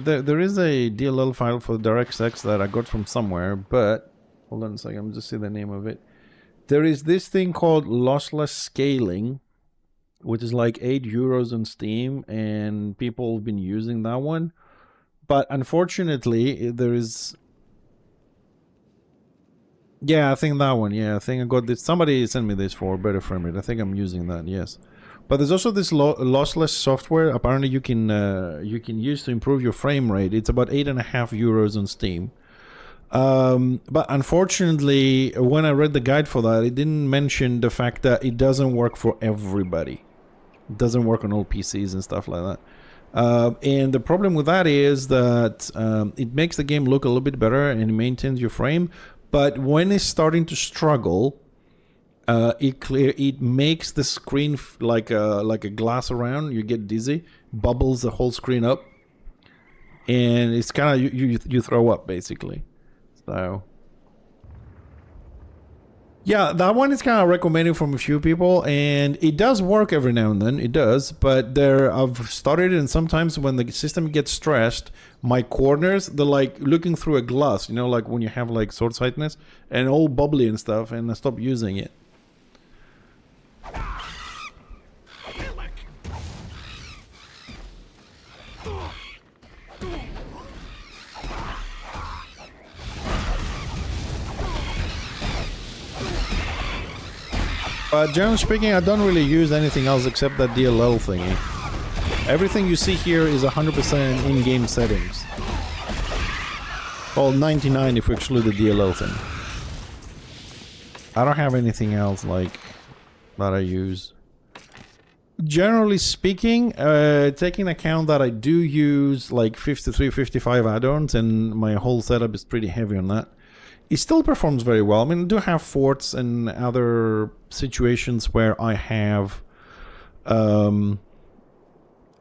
There is a DLL file for DirectX that I got from somewhere, but... Hold on a second, let me just see the name of it. There is this thing called lossless scaling, which is like €8 on Steam, and people have been using that one. But unfortunately, there is... Yeah, I think that one. Yeah, I think I got this. Somebody sent me this for better frame rate. I think I'm using that, yes. But there's also this lossless software apparently you can use to improve your frame rate. It's about €8.50 on Steam. But unfortunately, when I read the guide for that, it didn't mention the fact that it doesn't work for everybody. It doesn't work on all PCs and stuff like that. And the problem with that is that it makes the game look a little bit better and it maintains your frame. But when it's starting to struggle, it makes the screen like a glass around. You get dizzy, bubbles the whole screen up, and it's kind of you throw up basically. So yeah, that one is kind of recommended from a few people, and it does work every now and then. It does, but I've started it, and sometimes when the system gets stressed, my corners, they're like looking through a glass, you know, like when you have like sword sightness and all bubbly and stuff, and I stop using it. But generally speaking, I don't really use anything else except that DLL thingy. Everything you see here is 100% in-game settings. Well, 99 if we exclude the DLL thing. I don't have anything else like that I use. Generally speaking, taking account that I do use like 53, 55 add-ons, and my whole setup is pretty heavy on that. It still performs very well. I mean, I do have forts and other situations where I have,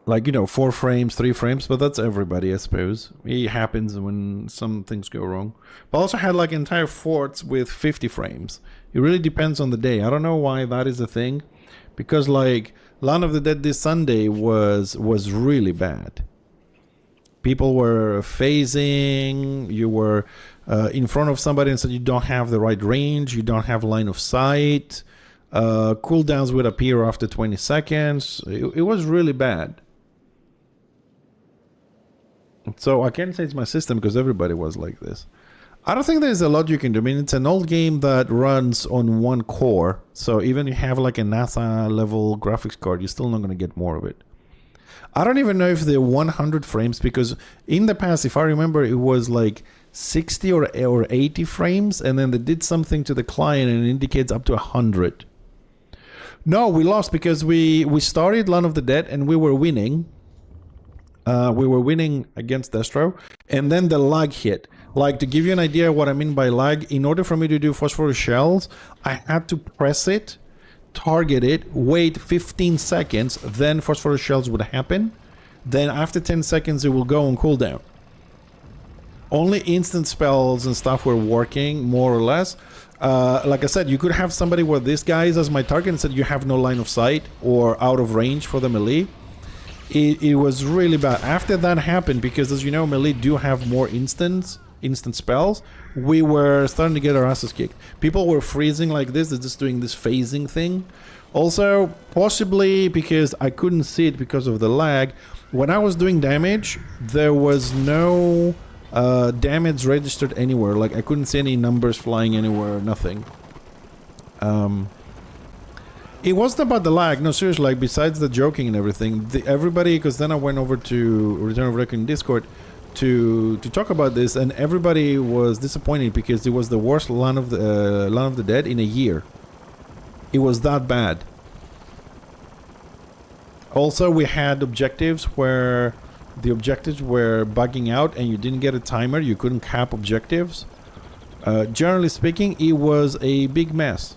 like, you know, 4 frames, 3 frames, but that's everybody, I suppose. It happens when some things go wrong. But I also had, like, entire forts with 50 frames. It really depends on the day. I don't know why that is a thing, because, like, Land of the Dead this Sunday was really bad. People were phasing, you were in front of somebody and said you don't have the right range, you don't have line of sight, cooldowns would appear after 20 seconds. It was really bad. So I can't say it's my system because everybody was like this. I don't think there's a lot you can do. I mean, it's an old game that runs on 1 core, so even if you have like a NASA level graphics card, you're still not going to get more of it. I don't even know if they're 100 frames, because in the past, if I remember, it was like 60 or 80 frames, and then they did something to the client and it indicates up to 100. No, we lost because we started Land of the Dead and we were winning. We were winning against Destro, and then the lag hit. Like, to give you an idea what I mean by lag, in order for me to do phosphorus shells, I had to press it, target it, wait 15 seconds, then phosphorus shells would happen. Then after 10 seconds, it will go on cooldown. Only instant spells and stuff were working, more or less. Like I said, you could have somebody where this guy is as my target and said you have no line of sight or out of range for the melee. It was really bad. After that happened, because as you know, melee do have more instant spells, we were starting to get our asses kicked. People were freezing like this, they're just doing this phasing thing. Also, possibly because I couldn't see it because of the lag, when I was doing damage, there was no damage registered anywhere. Like, I couldn't see any numbers flying anywhere, nothing. It wasn't about the lag, no, seriously, like, besides the joking and everything, everybody, because then I went over to Return of Reckoning Discord to talk about this, and everybody was disappointed because it was the worst Land of the Dead in a year. It was that bad. Also, we had objectives where the objectives were bugging out and you didn't get a timer, you couldn't cap objectives. Generally speaking, it was a big mess.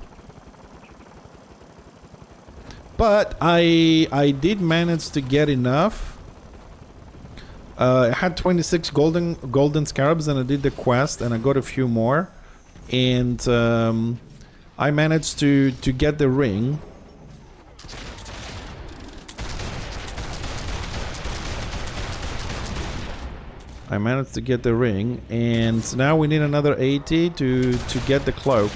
But I did manage to get enough. I had 26 golden scarabs and I did the quest and I got a few more. And I managed to get the ring. I managed to get the ring, and now we need another 80 to get the cloak.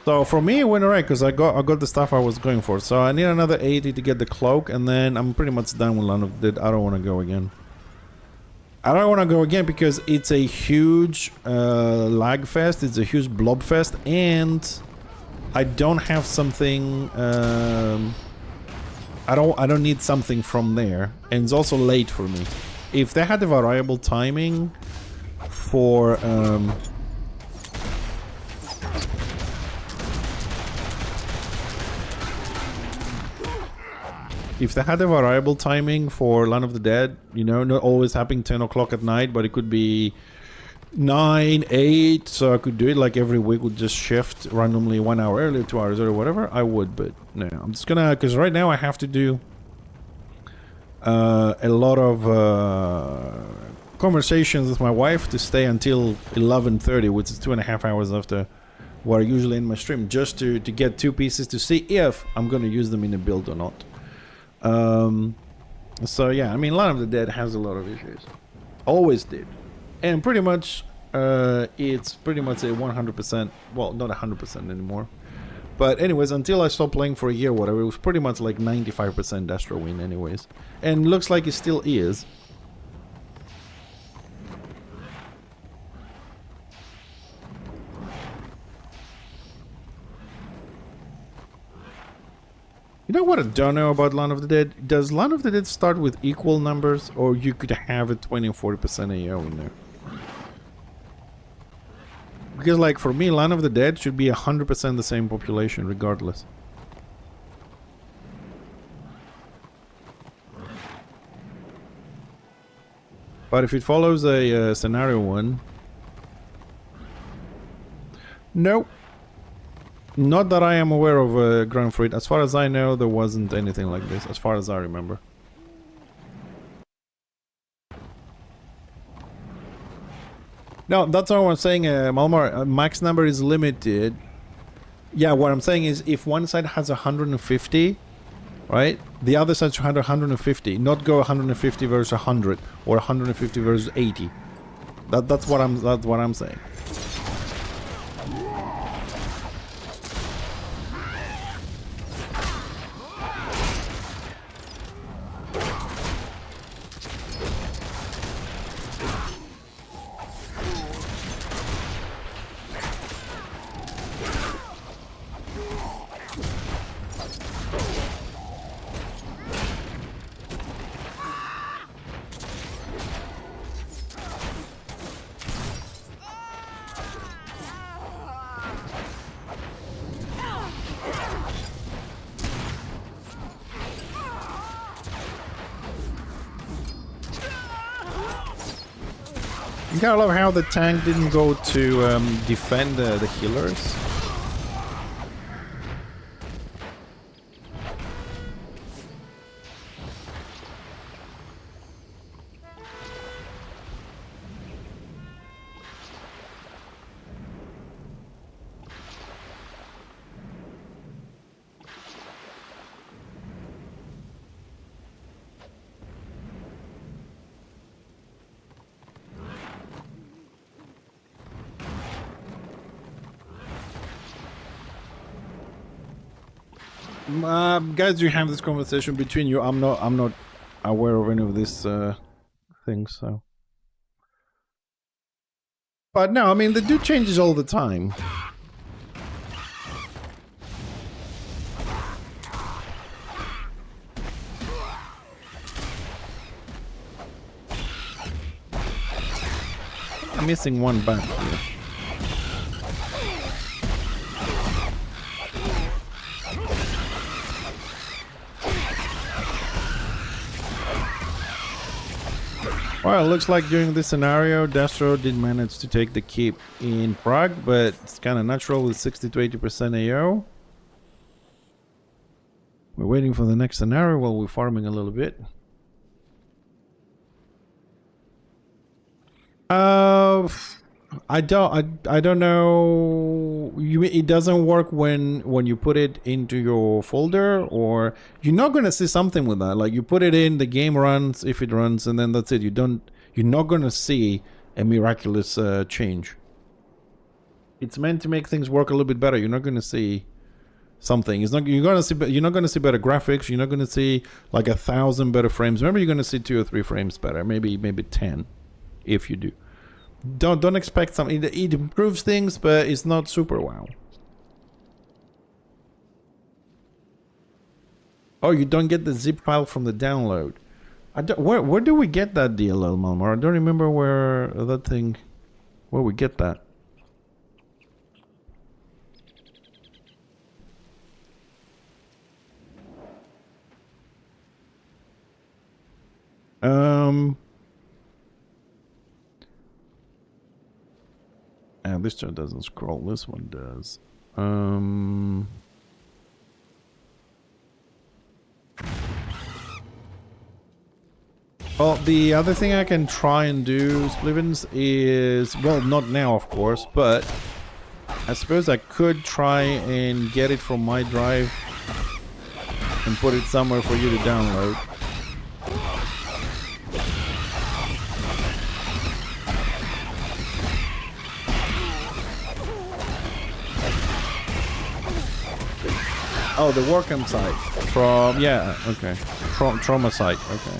So for me it went alright because I got the stuff I was going for. So I need another 80 to get the cloak, and then I'm pretty much done with Land of the Dead. I don't want to go again. I don't want to go again because it's a huge lag fest. It's a huge blob fest, and I don't have something. I don't need something from there, and it's also late for me. If they had a variable timing for if they had a variable timing for Land of the Dead, you know, not always happening 10 o'clock at night, but it could be 9, 8, so I could do it like every week, would just shift randomly 1 hour earlier, 2 hours earlier, whatever, I would, but no, I'm just gonna, because right now I have to do a lot of conversations with my wife to stay until 11:30, which is 2.5 hours after what I usually end my stream, just to get 2 pieces to see if I'm gonna use them in a build or not. So yeah, I mean, Land of the Dead has a lot of issues. Always did. And pretty much, it's pretty much a 100%, well, not 100% anymore. But anyways, until I stopped playing for a year or whatever, it was pretty much like 95% Destro win anyways. And looks like it still is. You know what I don't know about Land of the Dead? Does Land of the Dead start with equal numbers, or you could have a 20 or 40% AO in there? Because like for me, Land of the Dead should be 100% the same population regardless. But if it follows a scenario one... Nope. Not that I am aware of, Grand Fruit. As far as I know, there wasn't anything like this, as far as I remember. No, that's what I'm saying, Malmar. Max number is limited. Yeah, what I'm saying is if one side has 150, right? The other side should have 150, not go 150 versus 100 or 150 versus 80. That's what I'm saying. I love how the tank didn't go to defend the healers. Guys, you have this conversation between you. I'm not aware of any of these things. So, but no, I mean they do changes all the time. I'm missing one back here. Well, it looks like during this scenario, Destro did manage to take the keep in Prague, but it's kind of natural with 60 to 80% AO. We're waiting for the next scenario while we're farming a little bit. I don't know. It doesn't work when you put it into your folder, or you're not gonna see something with that. Like you put it in, the game runs if it runs, and then that's it. You're not gonna see a miraculous change. It's meant to make things work a little bit better. You're not gonna see something. You're not gonna see better graphics. You're not gonna see like 1,000 better frames. Remember, you're gonna see 2 or 3 frames better. Maybe 10, if you do. Don't expect something. It improves things, but it's not super wow. Oh, you don't get the zip file from the download. Where do we get that DLL, Malmar? I don't remember where we get that. This one doesn't scroll. This one does. Well, the other thing I can try and do, Splivens, is... Well, not now, of course, but... I suppose I could try and get it from my drive and put it somewhere for you to download. Oh, the Warhammer site from, yeah, okay, trauma site, okay.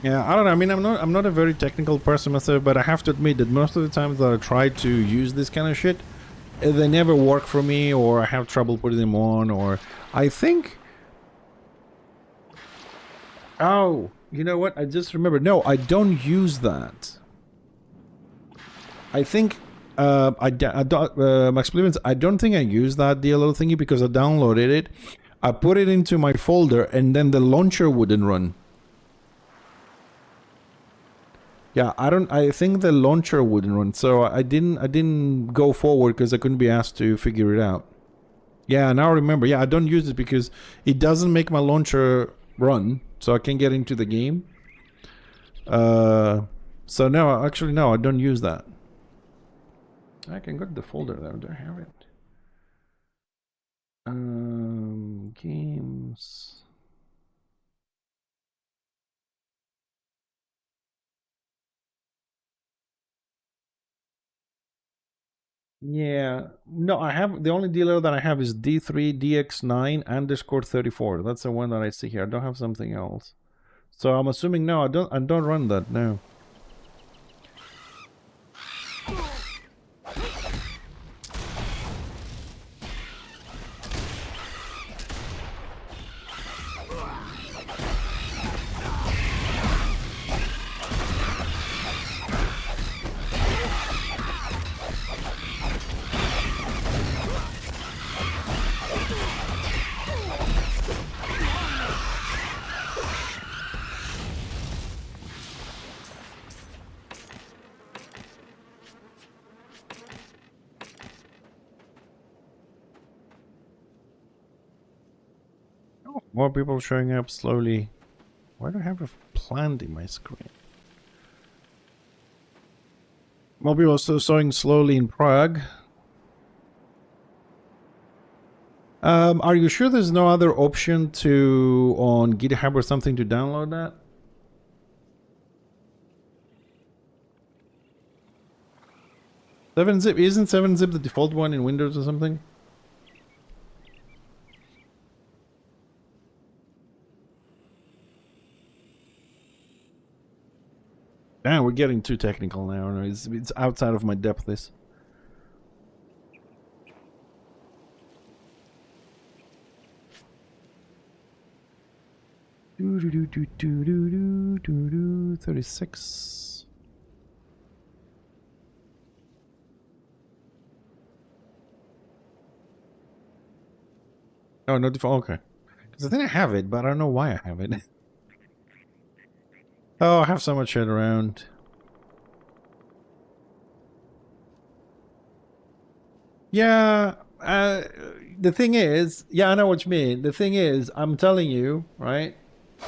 Yeah, I don't know. I mean, I'm not a very technical person myself, but I have to admit that most of the times that I try to use this kind of shit, they never work for me, or I have trouble putting them on, or I think. Oh. You know what? I just remembered. No, I don't use that. I think Max Plevens, I don't think I use that DLL thingy because I downloaded it. I put it into my folder, and then the launcher wouldn't run. Yeah, I think the launcher wouldn't run, so I didn't go forward because I couldn't be asked to figure it out. Yeah, now I remember. Yeah, I don't use it because it doesn't make my launcher run. So I can get into the game. So no, actually no, I don't use that. I can go to the folder there. Do I have it? Games. Yeah, no, I have the only dealer that I have is D3DX9_34. That's the one that I see here. I don't have something else. So I'm assuming no, I don't run that, no. Oh, more people showing up slowly. Why do I have a plant in my screen? More people are still showing slowly in Prague. Are you sure there's no other option to on GitHub or something to download that? Seven zip isn't 7-zip the default one in Windows or something? Damn, we're getting too technical now. It's outside of my depth. This. Do do do do do do do do 36. Oh, no default. Okay, because I think I have it, but I don't know why I have it. Oh, I have so much shit around. Yeah, the thing is, yeah, I know what you mean. The thing is, I'm telling you, right,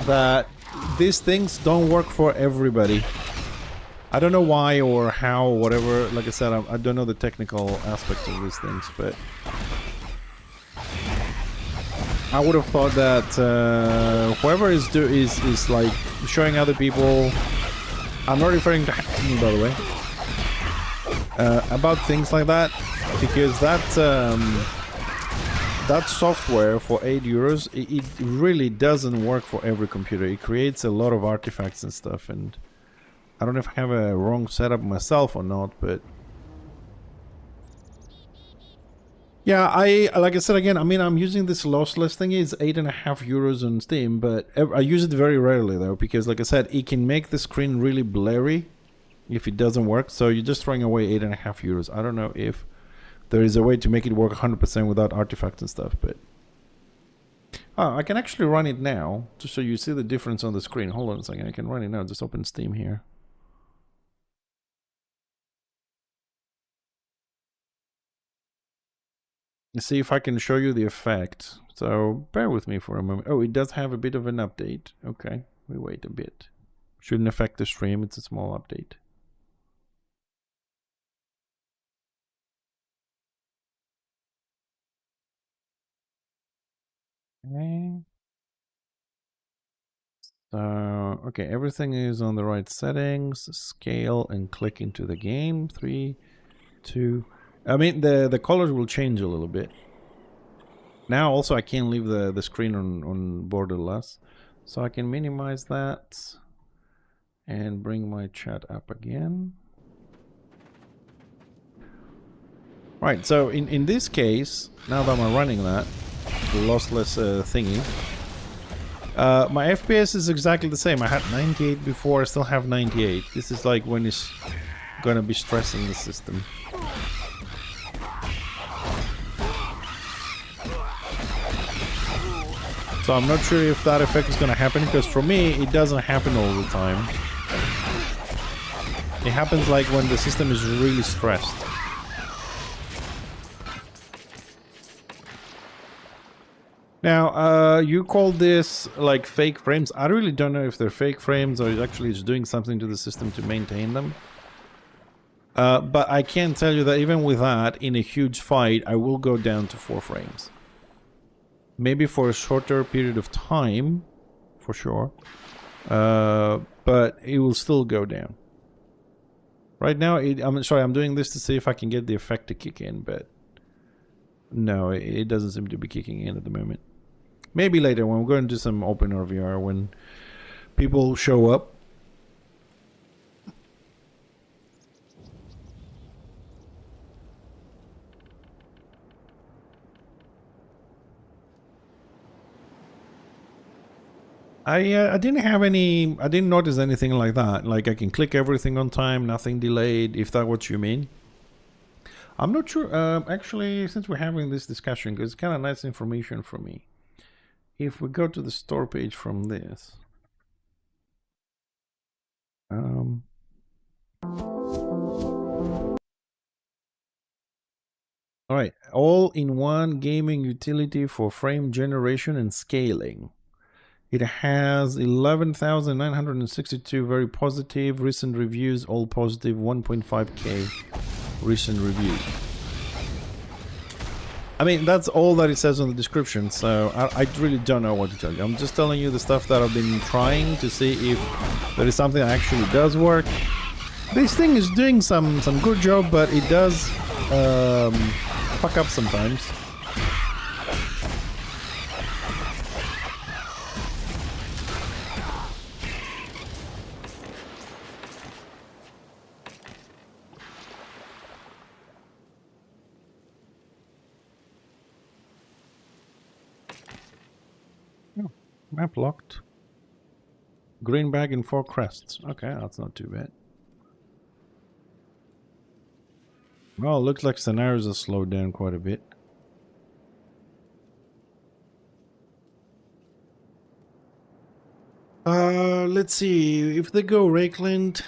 that these things don't work for everybody. I don't know why or how, or whatever. Like I said, I don't know the technical aspects of these things, but I would have thought that whoever is like showing other people. I'm not referring to me, by the way. About things like that, because that software for €8, it really doesn't work for every computer. It creates a lot of artifacts and stuff, and I don't know if I have a wrong setup myself or not, but yeah, like I said again, I mean, I'm using this lossless thing. It's €8.50 on Steam, but I use it very rarely though, because like I said, it can make the screen really blurry if it doesn't work. So you're just throwing away €8.50. I don't know if there is a way to make it work 100% without artifacts and stuff, but I can actually run it now just so you see the difference on the screen. Hold on a second, I can run it now. Just open Steam here. See if I can show you the effect. So bear with me for a moment. Oh, it does have a bit of an update. Okay, we wait a bit. Shouldn't affect the stream. It's a small update. Okay. So, okay, everything is on the right settings. Scale and click into the game. 3, 2. I mean, the colors will change a little bit. Now also I can't leave the screen on borderless. So I can minimize that and bring my chat up again. Right, so in this case, now that I'm running that lossless thingy, my FPS is exactly the same. I had 98 before, I still have 98. This is like when it's gonna be stressing the system. So I'm not sure if that effect is gonna happen, because for me it doesn't happen all the time. It happens like when the system is really stressed. Now, you call this like fake frames. I really don't know if they're fake frames or actually it's doing something to the system to maintain them. But I can tell you that even with that, in a huge fight, I will go down to 4 frames. Maybe for a shorter period of time, for sure. But it will still go down. Right now, I'm sorry, I'm doing this to see if I can get the effect to kick in, but no, it doesn't seem to be kicking in at the moment. Maybe later when we're going to do some open RVR, when people show up. I didn't have any, I didn't notice anything like that. Like I can click everything on time, nothing delayed, if that's what you mean. I'm not sure, actually, since we're having this discussion, because it's kind of nice information for me. If we go to the store page from this, um, All right, all-in-one gaming utility for frame generation and scaling. It has 11,962 very positive recent reviews, all positive, 1.5k recent reviews. I mean, that's all that it says on the description, so I really don't know what to tell you. I'm just telling you the stuff that I've been trying to see if there is something that actually does work. This thing is doing some good job, but it does fuck up sometimes. Oh, map locked. Green bag and 4 crests. Okay, that's not too bad. Well, it looks like scenarios are slowed down quite a bit. Let's see. If they go Rakeland,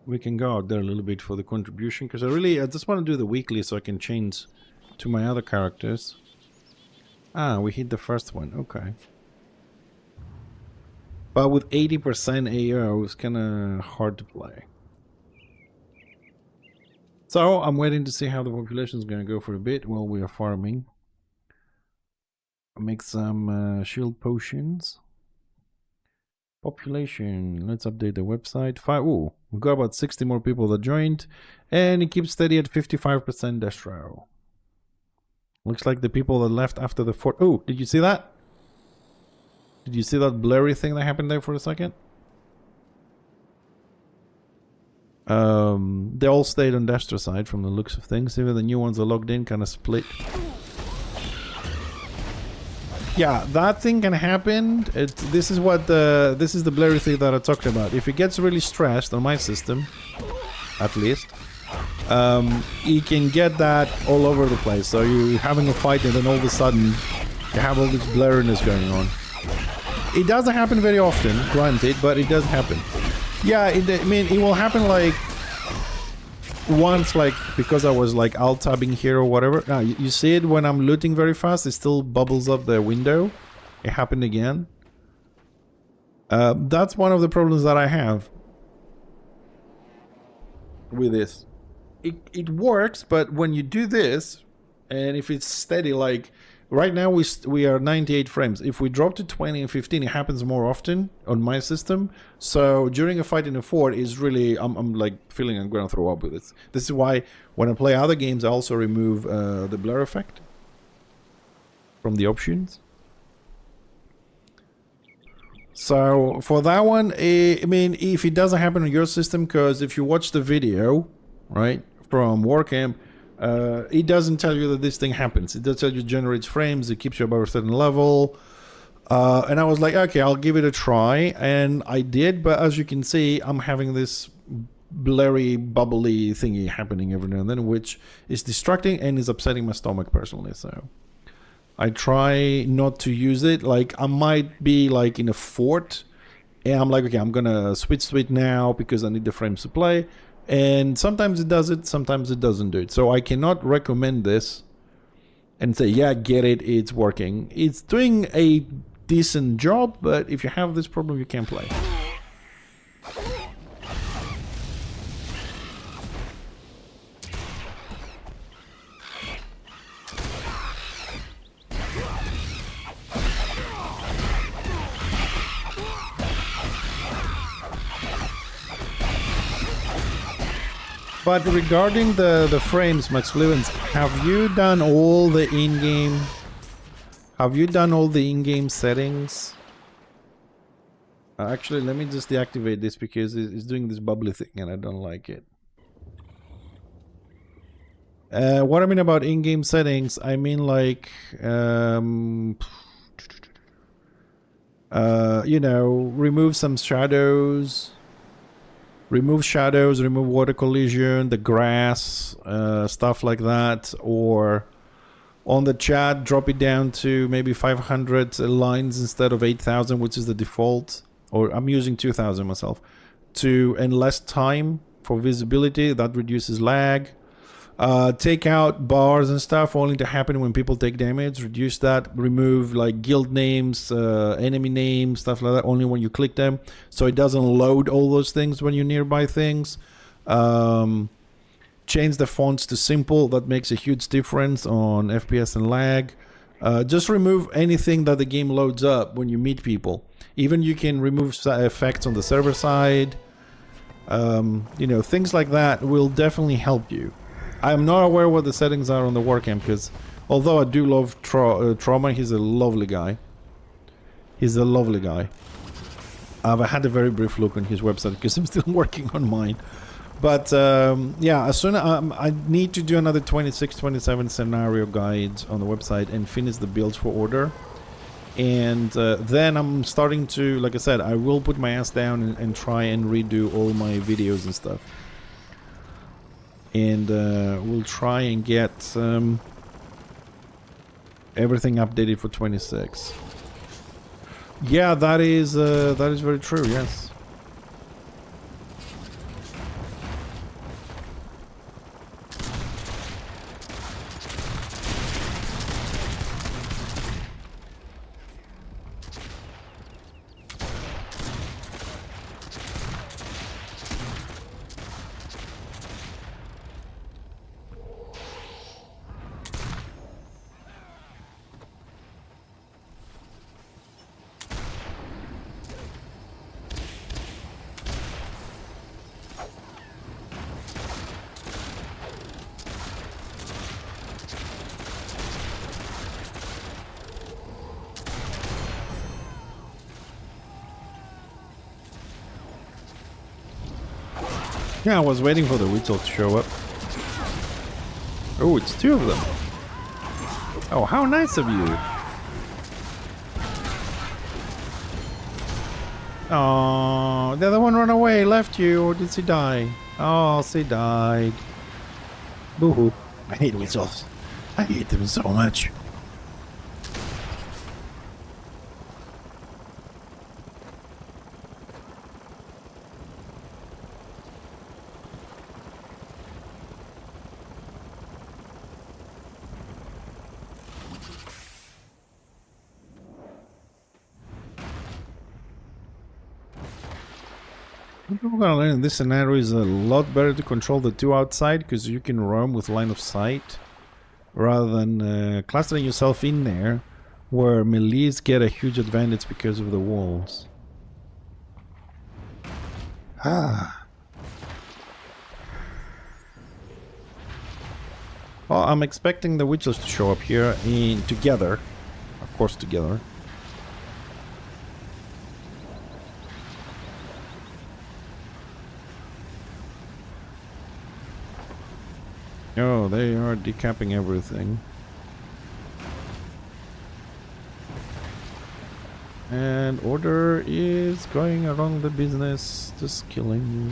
we can go out there a little bit for the contribution, because I just want to do the weekly so I can change to my other characters. Ah, we hit the first one. Okay. But with 80% AO, it's kind of hard to play. So, I'm waiting to see how the population is going to go for a bit while we are farming. I'll make some shield potions. Population. Let's update the website. Ooh, we've got about 60 more people that joined. And it keeps steady at 55% destro. Looks like the people that left after the fort... Oh, did you see that? Did you see that blurry thing that happened there for a second? They all stayed on Destro side from the looks of things. Even the new ones are logged in, kind of split. Yeah, that thing can happen. This is the blurry thing that I talked about. If it gets really stressed on my system, at least, you can get that all over the place. So you're having a fight and then all of a sudden you have all this blurriness going on. It doesn't happen very often, granted, but it does happen. Yeah, I mean, it will happen like once, like because I was like alt-tabbing here or whatever. Now, you see it when I'm looting very fast, it still bubbles up the window. It happened again. That's one of the problems that I have with this. It works, but when you do this, and if it's steady, like right now we are 98 frames. If we drop to 20 and 15, it happens more often on my system. So during a fight in a fort is really, I'm like feeling I'm gonna throw up with it. This is why when I play other games, I also remove the blur effect from the options. So for that one, I mean, if it doesn't happen on your system, because if you watch the video, right, from Warhammer, it doesn't tell you that this thing happens. It does tell you it generates frames, it keeps you above a certain level. And I was like, okay, I'll give it a try. And I did, but as you can see, I'm having this blurry, bubbly thingy happening every now and then, which is distracting and is upsetting my stomach personally. So I try not to use it. Like I might be like in a fort and I'm like, okay, I'm gonna switch to it now because I need the frames to play. And sometimes it does it, sometimes it doesn't do it. So I cannot recommend this and say, yeah, get it, it's working. It's doing a decent job, but if you have this problem, you can't play. But regarding the frames, Max Fluence, have you done all the in-game... Have you done all the in-game settings? Actually, let me just deactivate this because it's doing this bubbly thing and I don't like it. What I mean about in-game settings, I mean like... you know, remove some shadows... Remove shadows, remove water collision, the grass, stuff like that. Or on the chat, drop it down to maybe 500 lines instead of 8,000, which is the default. Or I'm using 2,000 myself. And less time for visibility, that reduces lag. Take out bars and stuff only to happen when people take damage. Reduce that. Remove like guild names, enemy names, stuff like that, only when you click them, so it doesn't load all those things when you're nearby things. Change the fonts to simple. That makes a huge difference on FPS and lag. Just remove anything that the game loads up when you meet people. Even you can remove effects on the server side. You know, things like that will definitely help you. I'm not aware what the settings are on the Warcamp, because although I do love Trauma, he's a lovely guy. He's a lovely guy. I've had a very brief look on his website because I'm still working on mine. But yeah, as soon as I need to do another 26, 27 scenario guides on the website and finish the builds for order. And then I'm starting to, like I said, I will put my ass down and try and redo all my videos and stuff. And we'll try and get everything updated for 26. Yeah, that is very true. Yes. Yeah, I was waiting for the Weasel to show up. Oh, it's two of them. Oh, how nice of you. Oh, the other one ran away, left you, or did she die? Oh, she died. Boo-hoo. I hate Weasels. I hate them so much. We're gonna learn in this scenario is a lot better to control the two outside, because you can roam with line of sight rather than clustering yourself in there, where melees get a huge advantage because of the walls. Ah. Well, I'm expecting the witches to show up here in together, of course together. Oh, they are decapping everything. And order is going around the business, just killing.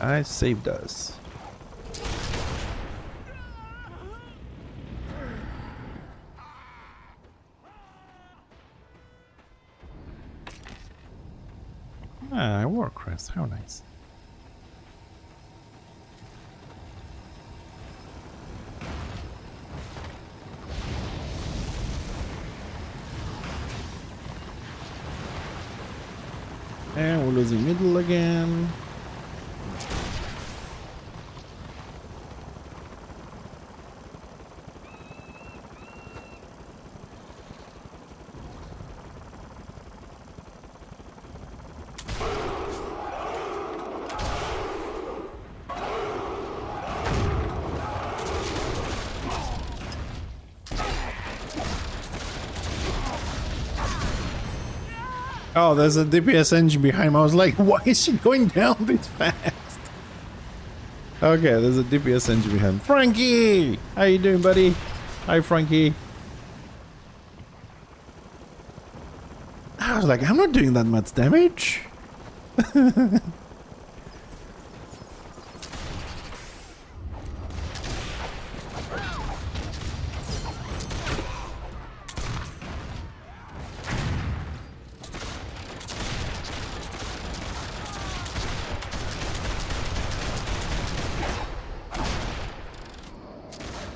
I saved us. Ah, Warcrest, how nice. And we're losing middle again. Oh, there's a DPS engine behind me. I was like, why is she going down this fast? Okay, there's a DPS engine behind. Frankie! How you doing, buddy? Hi, Frankie. I was like, I'm not doing that much damage.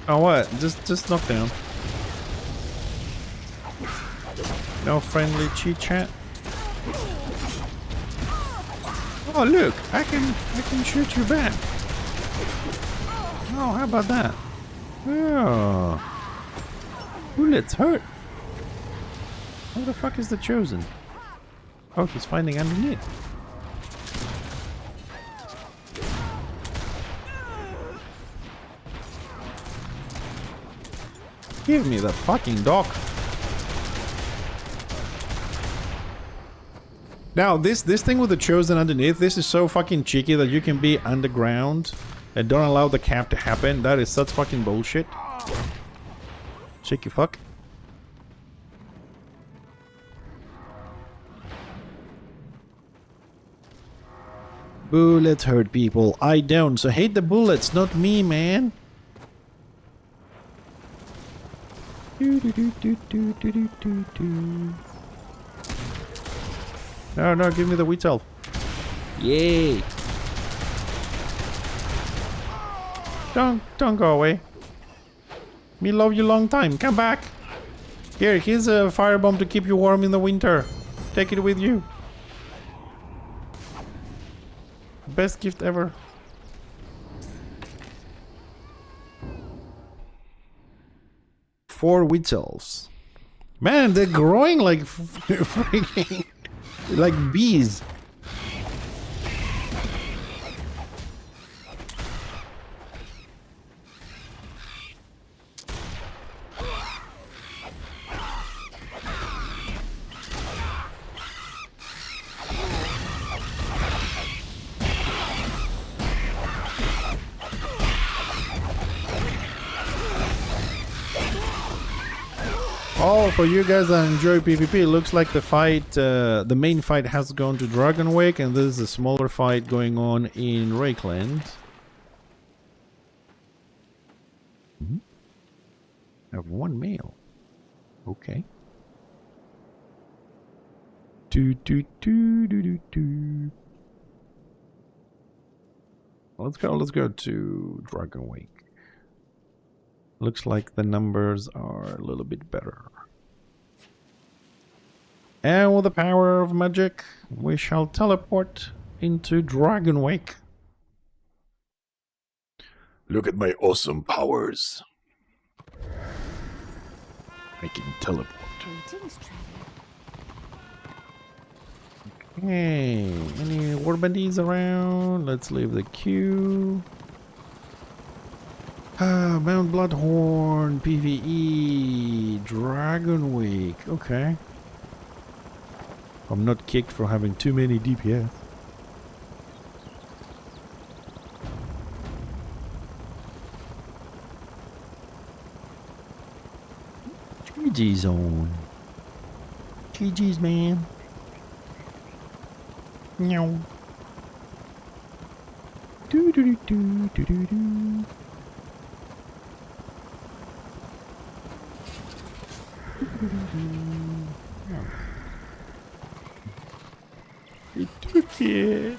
Oh, what? Just knock down. No friendly chit chat. Oh, look! I can shoot you back. Oh, how about that? Oh. Bullets hurt. Who the fuck is the Chosen? Oh, he's finding underneath. Give me the fucking dog. Now, this thing with the Chosen underneath, this is so fucking cheeky that you can be underground and don't allow the cap to happen. That is such fucking bullshit. Cheeky fuck. Bullets hurt people. I don't, so hate the bullets, not me, man. No, no, give me the wheat elf. Yay. Don't go away. Me love you long time. Come back. Here's a firebomb to keep you warm in the winter. Take it with you. Best gift ever. Four witch elves. Man, they're growing like freaking like bees. Oh, for you guys that enjoy PvP, it looks like the fight, the main fight has gone to Dragonwake, and this is a smaller fight going on in Rakeland. I have one male. Okay. Let's go to Dragonwake. Looks like the numbers are a little bit better. And with the power of magic, we shall teleport into Dragonwake. Look at my awesome powers. I can teleport. Greetings, traveler. Okay, any war bandies around? Let's leave the queue. Mount Bloodhorn, PvE, Dragonwake. Okay. I'm not kicked for having too many DPS. GG zone. GG's, man. Meow. Do do do do do do. He took it.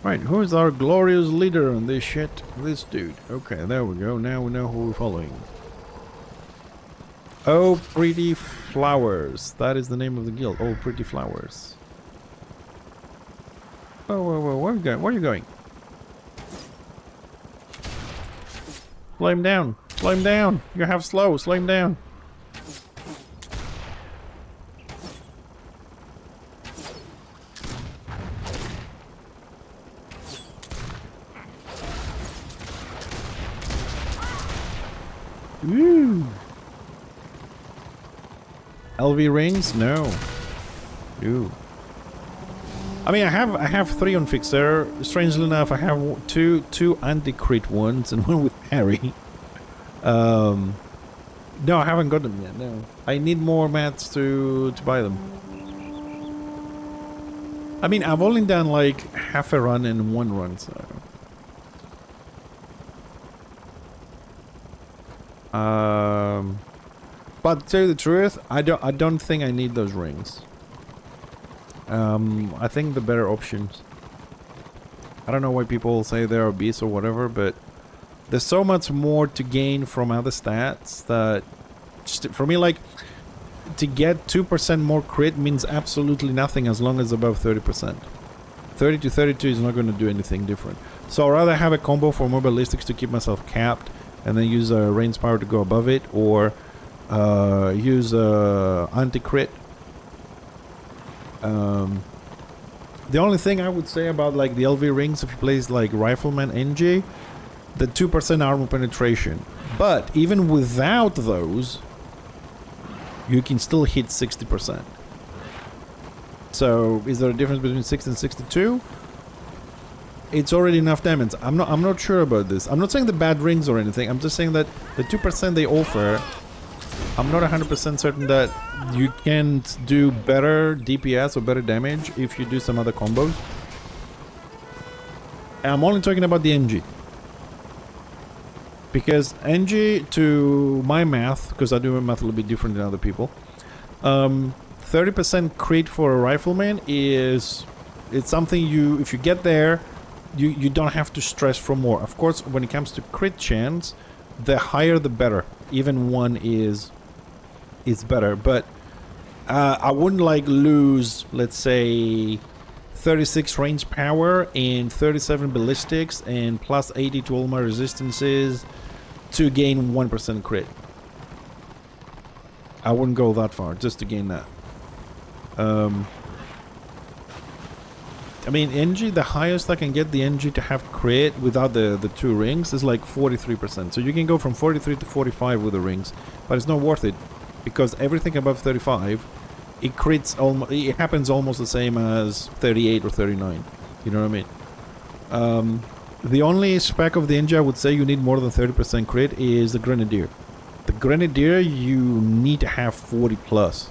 Right, who's our glorious leader on this shit? This dude. Okay, there we go. Now we know who we're following. Oh, Pretty Flowers. That is the name of the guild. Oh, Pretty Flowers. Oh, whoa, where are you going? Where are you going? Slow him down. Slow him down. You have slow. Slow him down. Woo. LV rings? No. Ooh. I mean, I have 3 on Fixer. Strangely enough, I have two anti-crit ones and one with Harry. No, I haven't got them yet. No, I need more mats to buy them. I mean, I've only done like half a run and 1 run, so. But to tell you the truth, I don't think I need those rings. I think the better options. I don't know why people say they're obese or whatever, but there's so much more to gain from other stats that, just for me, like, to get 2% more crit means absolutely nothing as long as above 30%. 30 to 32 is not going to do anything different. So I'd rather have a combo for more ballistics to keep myself capped, and then use range power to go above it, or use anti-crit. The only thing I would say about like the LV rings, if you play like Rifleman NG, the 2% armor penetration. But even without those, you can still hit 60%. So is there a difference between 6 and 62? It's already enough damage. I'm not sure about this. I'm not saying the bad rings or anything. I'm just saying that the 2% they offer, I'm not 100% certain that you can't do better DPS or better damage if you do some other combos. And I'm only talking about the NG. Because NG, to my math, because I do my math a little bit different than other people, 30% crit for a rifleman is, it's something you, if you get there, you don't have to stress for more. Of course, when it comes to crit chance, the higher the better. Even one is better, but I wouldn't like lose, let's say, 36 range power and 37 ballistics and plus 80 to all my resistances to gain 1% crit. I wouldn't go that far just to gain that. I mean, NG, the highest I can get the NG to have crit without the two rings is like 43%. So you can go from 43 to 45 with the rings, but it's not worth it because everything above 35, it crits almost. It happens almost the same as 38 or 39. You know what I mean? The only spec of the NG I would say you need more than 30% crit is the Grenadier. The Grenadier, you need to have 40 plus.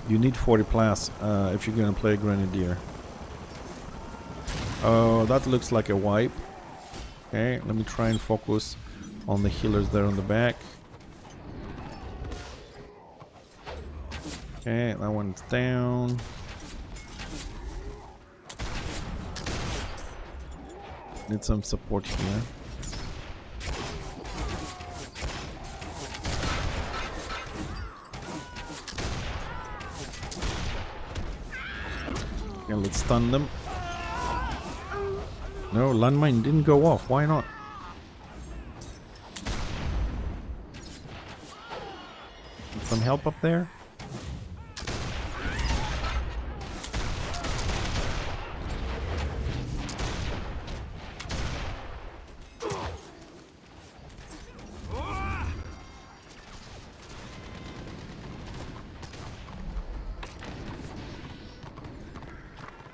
You need 40 plus if you're gonna play Grenadier. Oh, that looks like a wipe. Okay, let me try and focus on the healers there on the back. Okay, that one's down. Need some support here. Yeah, let's stun them. No, landmine didn't go off. Why not? Need some help up there?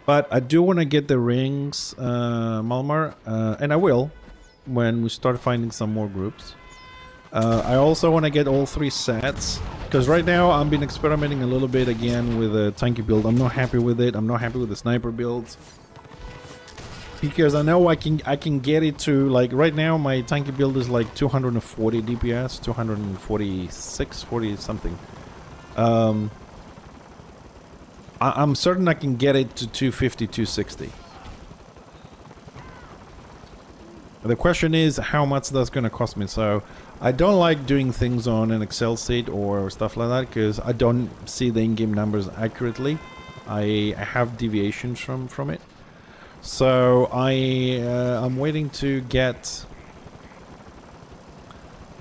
But I do want to get the rings, Malmar, and I will when we start finding some more groups. I also want to get all 3 sets, because right now I've been experimenting a little bit again with a tanky build. I'm not happy with it. I'm not happy with the sniper builds. Because I know I can get it to, like, right now my tanky build is like 240 DPS, 246, 40 something. I'm certain I can get it to 250, 260. The question is how much that's going to cost me. So I don't like doing things on an Excel sheet or stuff like that because I don't see the in-game numbers accurately. I have deviations from it. So I'm waiting to get...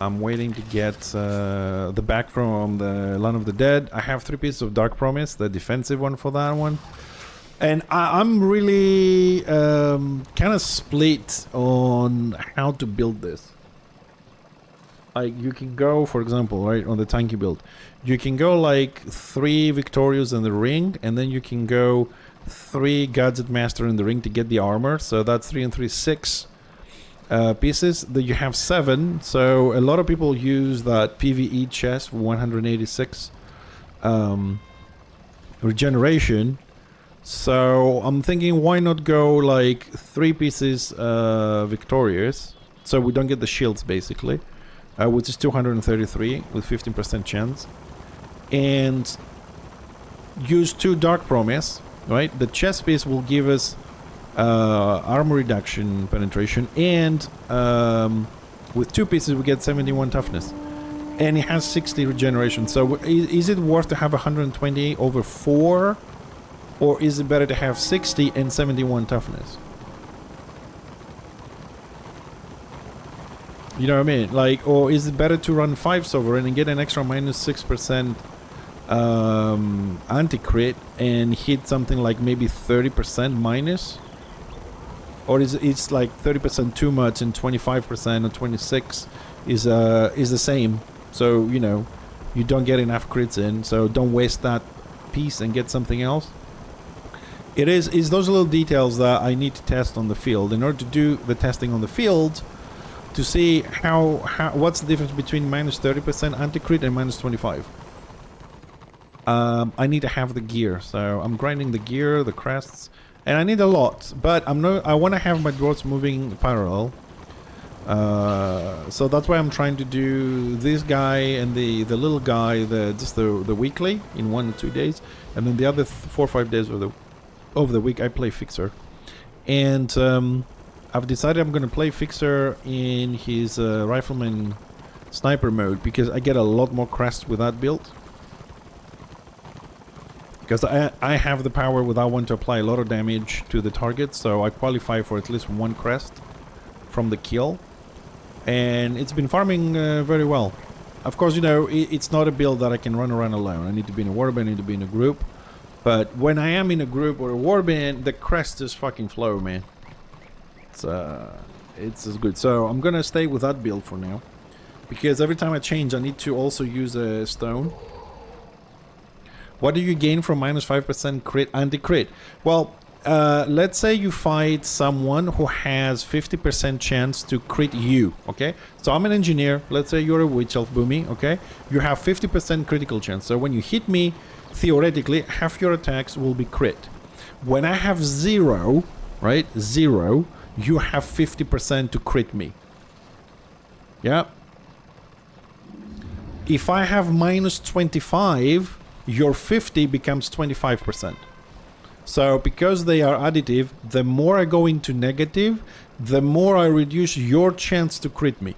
the back from the Land of the Dead. I have 3 pieces of Dark Promise, the defensive one for that one. And I'm really kind of split on how to build this. Like, you can go, for example, right, on the tanky build. You can go like 3 Victorious in the ring, and then you can go 3 Gadget Master in the ring to get the armor. So that's 3 and 3, 6. Pieces that you have 7, so a lot of people use that PvE chest for 186 regeneration. So I'm thinking, why not go like 3 pieces victorious, so we don't get the shields basically, which is 233 with 15% chance, and use 2 Dark Promise. Right, the chest piece will give us armor reduction penetration, and with 2 pieces we get 71 toughness. And it has 60 regeneration. So is it worth to have 120 over 4? Or is it better to have 60 and 71 toughness? You know what I mean? Like, or is it better to run 5 sovereign and get an extra minus 6% anti-crit and hit something like maybe 30% minus? Or is it's like 30% too much and 25% or 26 is the same? So, you know, you don't get enough crits in, so don't waste that piece and get something else. It's those little details that I need to test on the field. In order to do the testing on the field, to see what's the difference between minus 30% anti-crit and minus 25. I need to have the gear, so I'm grinding the gear, the crests, and I need a lot, but I want to have my dwarves moving parallel. So that's why I'm trying to do this guy and the little guy, just the weekly in 1 or 2 days, and then the other 4 or 5 days of the week I play Fixer. And I've decided I'm going to play Fixer in his Rifleman Sniper mode, because I get a lot more crests with that build. Because I have the power without wanting to apply a lot of damage to the target, so I qualify for at least 1 crest from the kill. And it's been farming very well. Of course, you know, it's not a build that I can run around alone. I need to be in a warband, I need to be in a group. But when I am in a group or a warband, the crest just fucking flow, man. It's as good. So I'm gonna stay with that build for now, because every time I change I need to also use a stone. What do you gain from minus 5% crit anti-crit? Well, let's say you fight someone who has 50% chance to crit you, okay? So I'm an engineer, let's say you're a witch elf boomy, okay? You have 50% critical chance, so when you hit me, theoretically, half your attacks will be crit. When I have 0, right, 0, you have 50% to crit me. Yeah. If I have minus 25, your 50 becomes 25%. So because they are additive, the more I go into negative, the more I reduce your chance to crit me.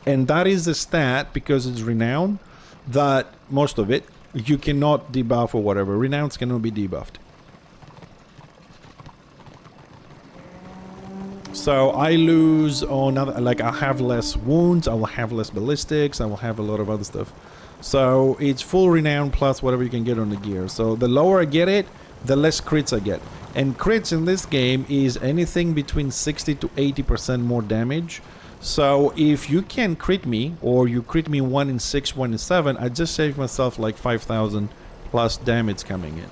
And that is a stat, because it's renown, that most of it you cannot debuff or whatever. Renowns cannot be debuffed. So I lose on other, like I'll have less wounds, I will have less ballistics, I will have a lot of other stuff. So it's full renown plus whatever you can get on the gear. So the lower I get it, the less crits I get. And crits in this game is anything between 60 to 80% more damage. So if you can crit me, or you crit me 1 in 6, 1 in 7, I just saved myself like 5,000 plus damage coming in.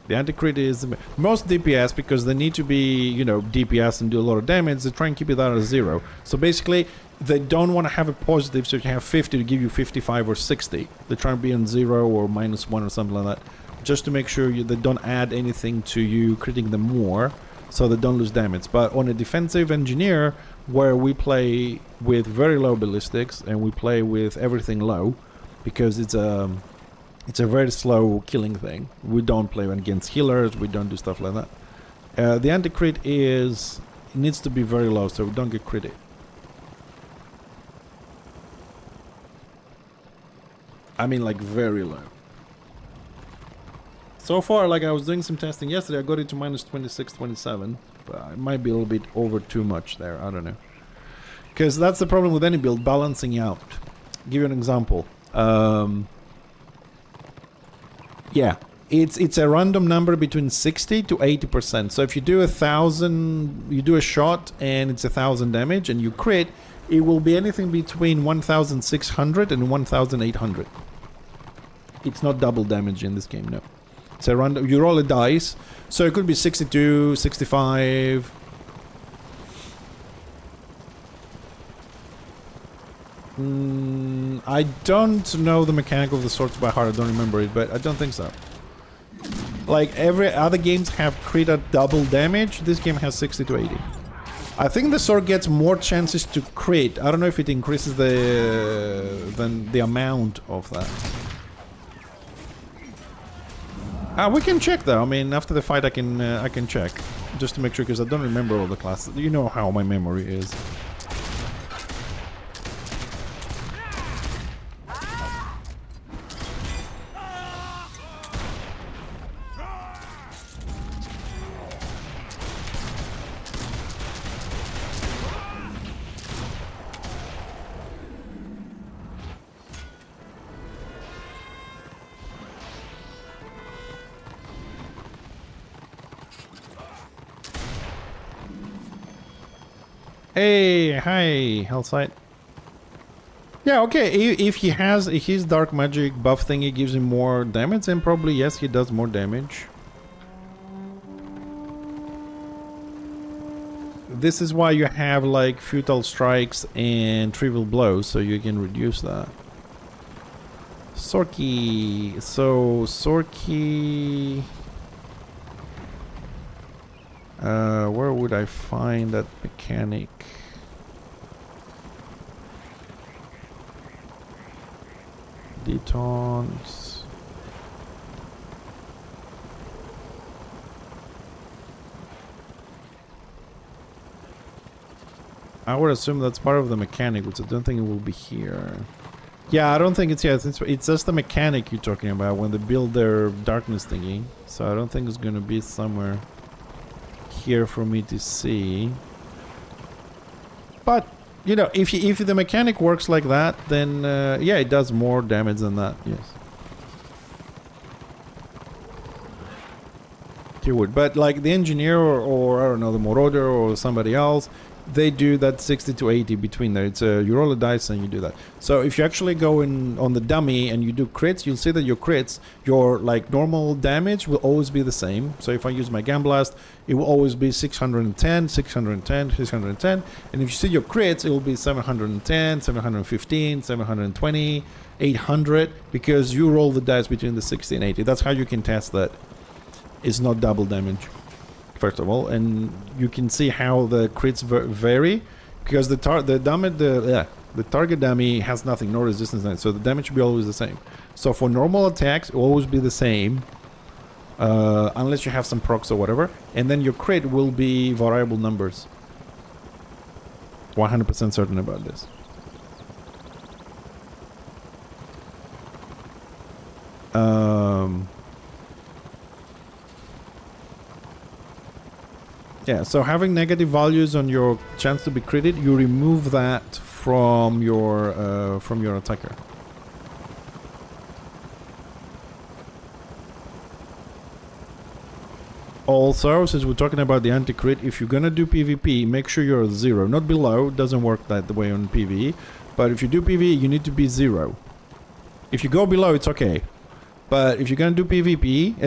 The anti-crit is most DPS, because they need to be, you know, DPS and do a lot of damage. They try and keep it out at 0. So basically, they don't want to have a positive, so if you have 50 to give you 55 or 60. They try and be on 0 or minus 1 or something like that, just to make sure they don't add anything to you critting them more, so they don't lose damage. But on a defensive engineer, where we play with very low ballistics and we play with everything low, because it's a very slow killing thing. We don't play against healers, we don't do stuff like that. The anti-crit needs to be very low, so we don't get critted. I mean, like, very low. So far, like, I was doing some testing yesterday, I got it to minus 26, 27. But it might be a little bit over too much there, I don't know. Because that's the problem with any build, balancing out. I'll give you an example. Yeah, it's a random number between 60 to 80%. So if you do 1,000, you do a shot and it's 1,000 damage and you crit, it will be anything between 1,600 and 1,800. It's not double damage in this game, no. It's a random, you roll a dice, so it could be 62, 65. I don't know the mechanic of the swords by heart, I don't remember it, but I don't think so. Like, every other games have crit at double damage, this game has 60 to 80. I think the sword gets more chances to crit. I don't know if it increases the amount of that. We can check though. I mean, after the fight, I can check just to make sure because I don't remember all the classes. You know how my memory is. Hey, hi, Hellsight. Yeah, okay, if he has his dark magic buff thingy gives him more damage, then probably yes, he does more damage. This is why you have like futile strikes and trivial blows, so you can reduce that. Sorky, so Sorky... where would I find that mechanic? Detons. I would assume that's part of the mechanic, which I don't think it will be here. Yeah, I don't think it's here. It's just the mechanic you're talking about when they build their darkness thingy. So I don't think it's gonna be somewhere here for me to see. But you know, if the mechanic works like that, then yeah, it does more damage than that. Yes, it would. But like the engineer or I don't know, the marauder or somebody else, they do that 60 to 80 between there. It's you roll a dice and you do that. So if you actually go in on the dummy and you do crits, you'll see that your crits, your like normal damage will always be the same. So if I use my Gun Blast, it will always be 610, 610, 610. And if you see your crits, it will be 710, 715, 720, 800, because you roll the dice between the 60 and 80. That's how you can test that it's not double damage. First of all, and you can see how the crits vary because the target dummy has nothing, no resistance, so the damage will be always the same. So for normal attacks, it will always be the same, unless you have some procs or whatever, and then your crit will be variable numbers. 100% certain about this. Yeah, so having negative values on your chance to be critted, you remove that from your attacker. Also, since we're talking about the anti-crit, if you're gonna do PvP, make sure you're at 0. Not below, doesn't work that way on PvE. But if you do PvE, you need to be 0. If you go below, it's okay. But if you're gonna do PvE,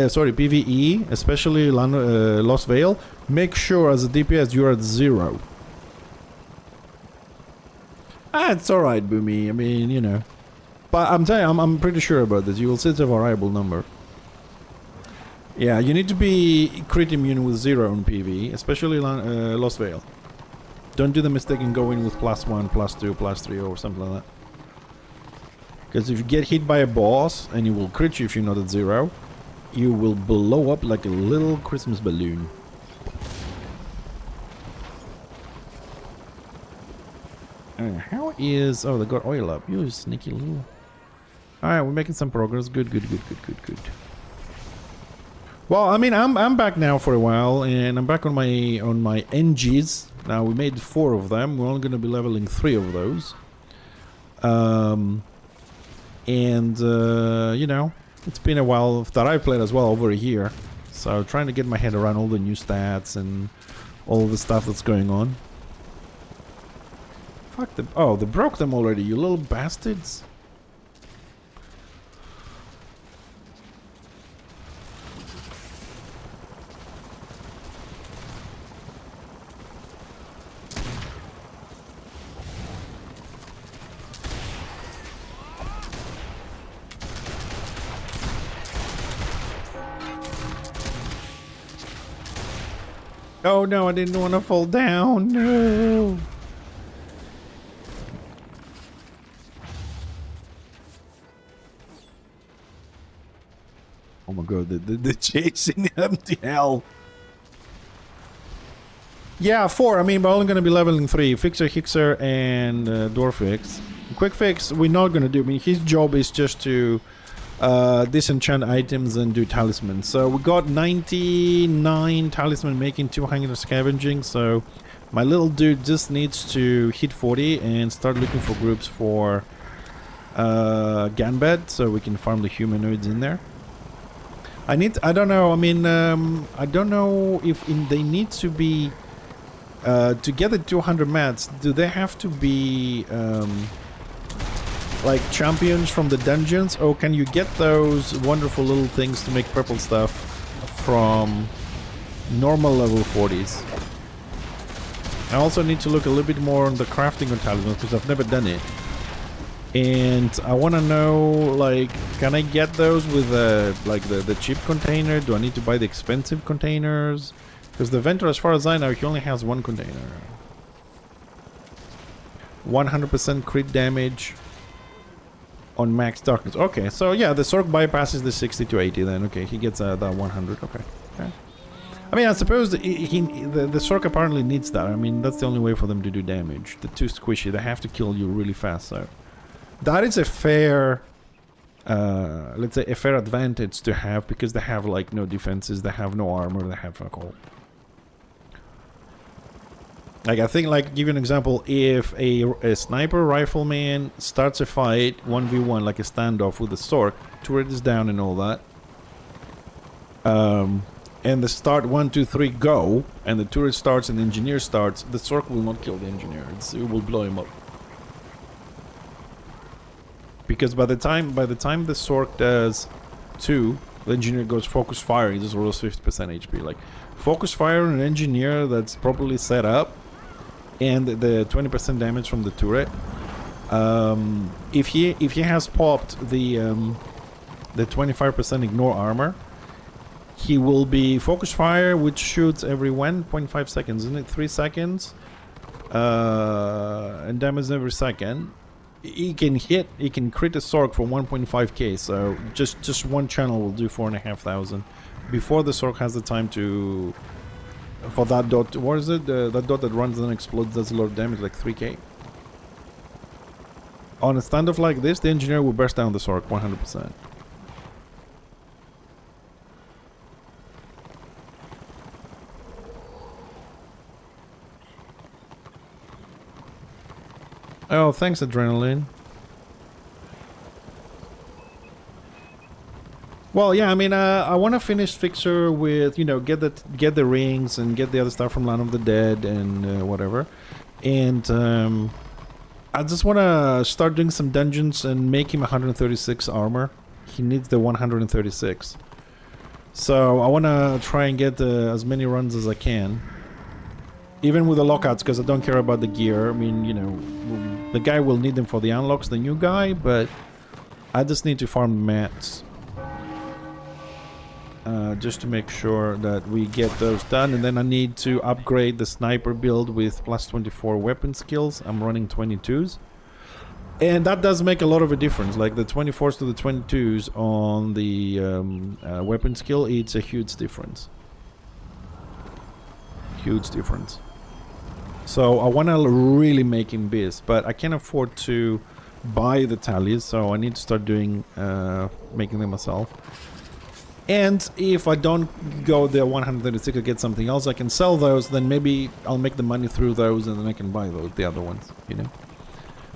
especially Lost Veil, make sure as a DPS you're at 0. It's alright, Boomy. I mean, you know. But I'm telling you, I'm pretty sure about this. You will see it's a variable number. Yeah, you need to be crit immune with 0 on PvE, especially Lost Veil. Don't do the mistake in going with +1, +2, +3 or something like that. Because if you get hit by a boss and it will crit you if you're not at 0, you will blow up like a little Christmas balloon. How is... Oh, they got oil up. You sneaky little... Alright, we're making some progress. Good. Well, I mean, I'm back now for a while, and I'm back on my NGs. Now, we made 4 of them. We're only going to be leveling 3 of those. You know, it's been a while that I've played as well, over a year. So trying to get my head around all the new stats and all the stuff that's going on. Fuck them. Oh, they broke them already, you little bastards. Oh no, I didn't want to fall down. No. Oh my god, the chasing empty hell. Yeah, 4. I mean, we're only going to be leveling 3. Fixer, Hixer, and Door Fix. Quick Fix, we're not going to do. I mean, his job is just to disenchant items and do talismans. So we got 99 talisman making 200 scavenging. So my little dude just needs to hit 40 and start looking for groups for Ganbed, so we can farm the humanoids in there. I don't know, I mean, I don't know if they need to be, to get the 200 mats, do they have to be, like champions from the dungeons, or can you get those wonderful little things to make purple stuff from normal level 40s? I also need to look a little bit more on the crafting of talismans because I've never done it. And I want to know, like, can I get those with like the cheap container? Do I need to buy the expensive containers? Because the Venture, as far as I know, he only has one container. 100% crit damage on max darkness. Okay, so yeah, the Sork bypasses the 60 to 80 then. Okay, he gets that 100. Okay. I mean, I suppose the Sork apparently needs that. I mean, that's the only way for them to do damage. They're too squishy. They have to kill you really fast, so... That is a fair, let's say, a fair advantage to have, because they have, like, no defenses, they have no armor, they have fuck all. Like, I think, like, give you an example, if a sniper rifleman starts a fight, 1v1, like a standoff with a sword, turret is down and all that, and the start 1, 2, 3 go, and the turret starts and the engineer starts, the sword will not kill the engineer, it will blow him up. Because by the time the Sork does 2, the engineer goes focus fire, he just rolls 50% HP. Like, focus fire on an engineer that's properly set up, and the 20% damage from the turret. If he has popped the 25% ignore armor, he will be focus fire, which shoots every 1.5 seconds, isn't it? 3 seconds, and damage every second. He can crit a Sork for 1.5k, so just one channel will do 4,500 before the Sork has the time to, for that dot, what is it, that dot that runs and explodes does a lot of damage, like 3k. On a standoff like this, the engineer will burst down the Sork 100%. Oh, thanks, Adrenaline. Well, yeah, I mean, I want to finish Fixer with, you know, get the rings and get the other stuff from Land of the Dead and whatever. And I just want to start doing some dungeons and make him 136 armor. He needs the 136. So I want to try and get as many runs as I can. Even with the lockouts, because I don't care about the gear. I mean, you know, the guy will need them for the unlocks, the new guy, but I just need to farm mats. Just to make sure that we get those done. And then I need to upgrade the sniper build with plus 24 weapon skills. I'm running 22s. And that does make a lot of a difference. Like the 24s to the 22s on the weapon skill, it's a huge difference. Huge difference. So I want to really make him biz, but I can't afford to buy the tallies, so I need to start doing making them myself. And if I don't go the 136 or get something else, I can sell those, then maybe I'll make the money through those and then I can buy those, the other ones, you know.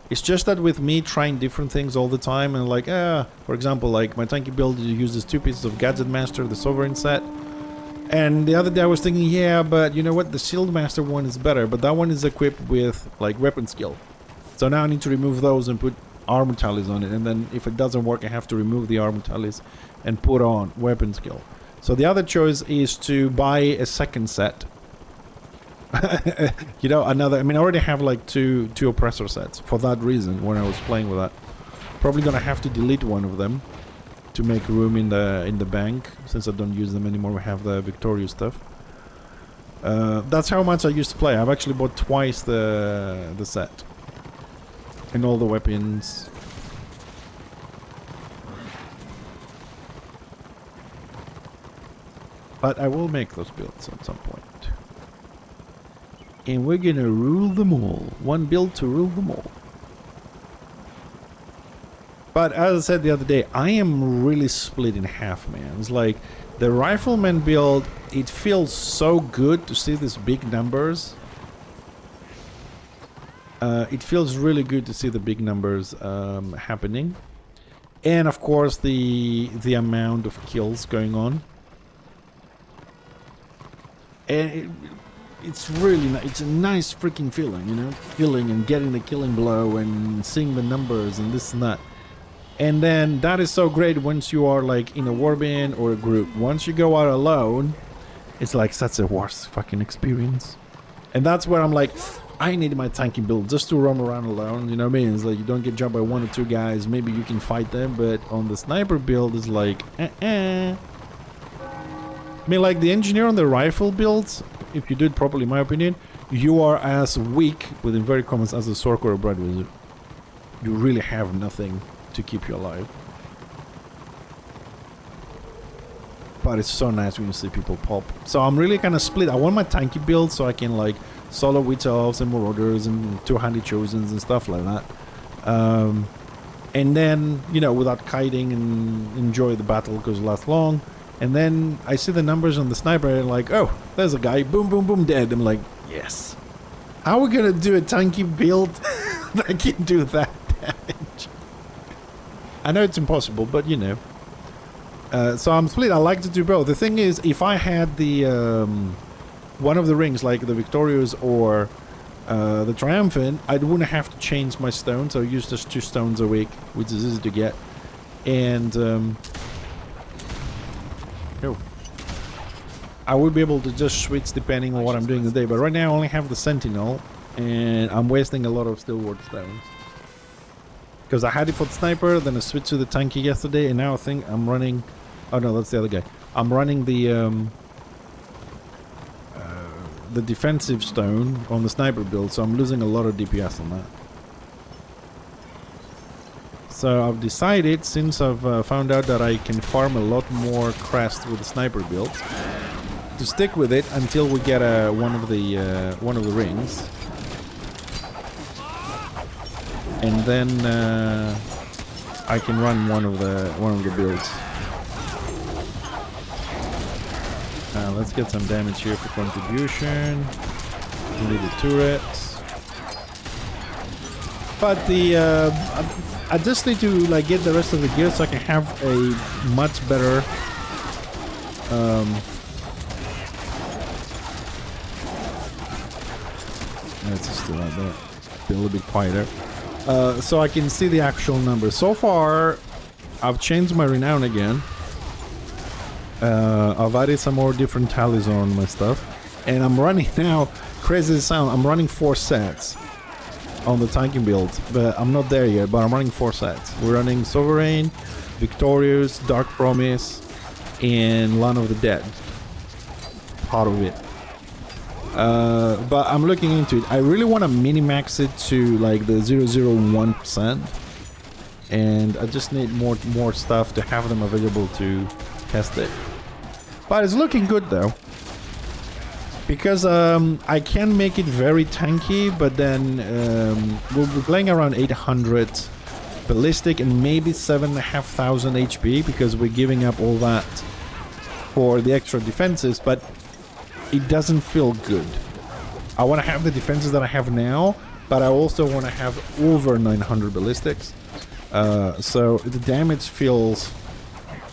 It's just that with me trying different things all the time, and like, for example, like my tanky build uses 2 pieces of Gadget Master, the Sovereign set. And the other day I was thinking, yeah, but you know what, the Shield Master one is better, but that one is equipped with like weapon skill. So now I need to remove those and put armor tallies on it, and then if it doesn't work I have to remove the armor tallies and put on weapon skill. So the other choice is to buy a second set. You know, another, I mean, I already have like two oppressor sets for that reason when I was playing with that. Probably gonna have to delete one of them to make room in the bank, since I don't use them anymore. We have the Victorious stuff. That's how much I used to play. I've actually bought twice the set and all the weapons. But I will make those builds at some point. And we're gonna rule them all. One build to rule them all. But as I said the other day, I am really split in half, man. It's like the rifleman build, it feels so good to see these big numbers. It feels really good to see the big numbers happening. And of course the amount of kills going on. And it's really it's a nice freaking feeling, you know, killing and getting the killing blow and seeing the numbers and this and that. And then that is so great once you are like in a warband or a group. Once you go out alone, it's like such a worse fucking experience. And that's where I'm like, I need my tanky build just to roam around alone, you know what I mean? It's like you don't get jumped by 1 or 2 guys, maybe you can fight them, but on the sniper build it's like, I mean, like the engineer on the rifle builds, if you do it properly, in my opinion, you are as weak, with inverted commas, as a Sork or a Bread Wizard. You really have nothing to keep you alive. But it's so nice when you see people pop. So I'm really kind of split. I want my tanky build so I can like solo witch elves and marauders and 2 handy chosens and stuff like that. And then, you know, without kiting and enjoy the battle because it lasts long. And then I see the numbers on the sniper and like, oh, there's a guy, boom, boom, boom, dead. I'm like, yes. How are we gonna do a tanky build that can do that damage? I know it's impossible, but you know. So I'm split. I like to do both. The thing is, if I had the one of the rings, like the Victorious or the Triumphant, I wouldn't have to change my stones. I use just 2 stones a week, which is easy to get. And I would be able to just switch depending on what I'm doing today. But right now I only have the Sentinel, and I'm wasting a lot of Stillward stones. Because I had it for the sniper, then I switched to the tanky yesterday, and now I think I'm running... Oh no, that's the other guy. I'm running the defensive stone on the sniper build, so I'm losing a lot of DPS on that. So I've decided, since I've found out that I can farm a lot more crest with the sniper build, to stick with it until we get one of the rings. And then I can run one of the builds. Let's get some damage here for contribution. Leave the turrets. But I just need to like get the rest of the gear so I can have a much better let's just do like that. Be a little bit quieter. So I can see the actual numbers. So far, I've changed my renown again. I've added some more different tallies on my stuff. And I'm running now, crazy sound, I'm running 4 sets on the tanking build. But I'm not there yet, but I'm running 4 sets. We're running Sovereign, Victorious, Dark Promise, and Land of the Dead. Part of it. But I'm looking into it. I really want to mini-max it to like the 0.01%. And I just need more stuff to have them available to test it. But it's looking good though. Because I can make it very tanky, but then we'll be playing around 800 ballistic and maybe 7,500 HP because we're giving up all that for the extra defenses, but it doesn't feel good. I want to have the defenses that I have now, but I also want to have over 900 ballistics. So the damage feels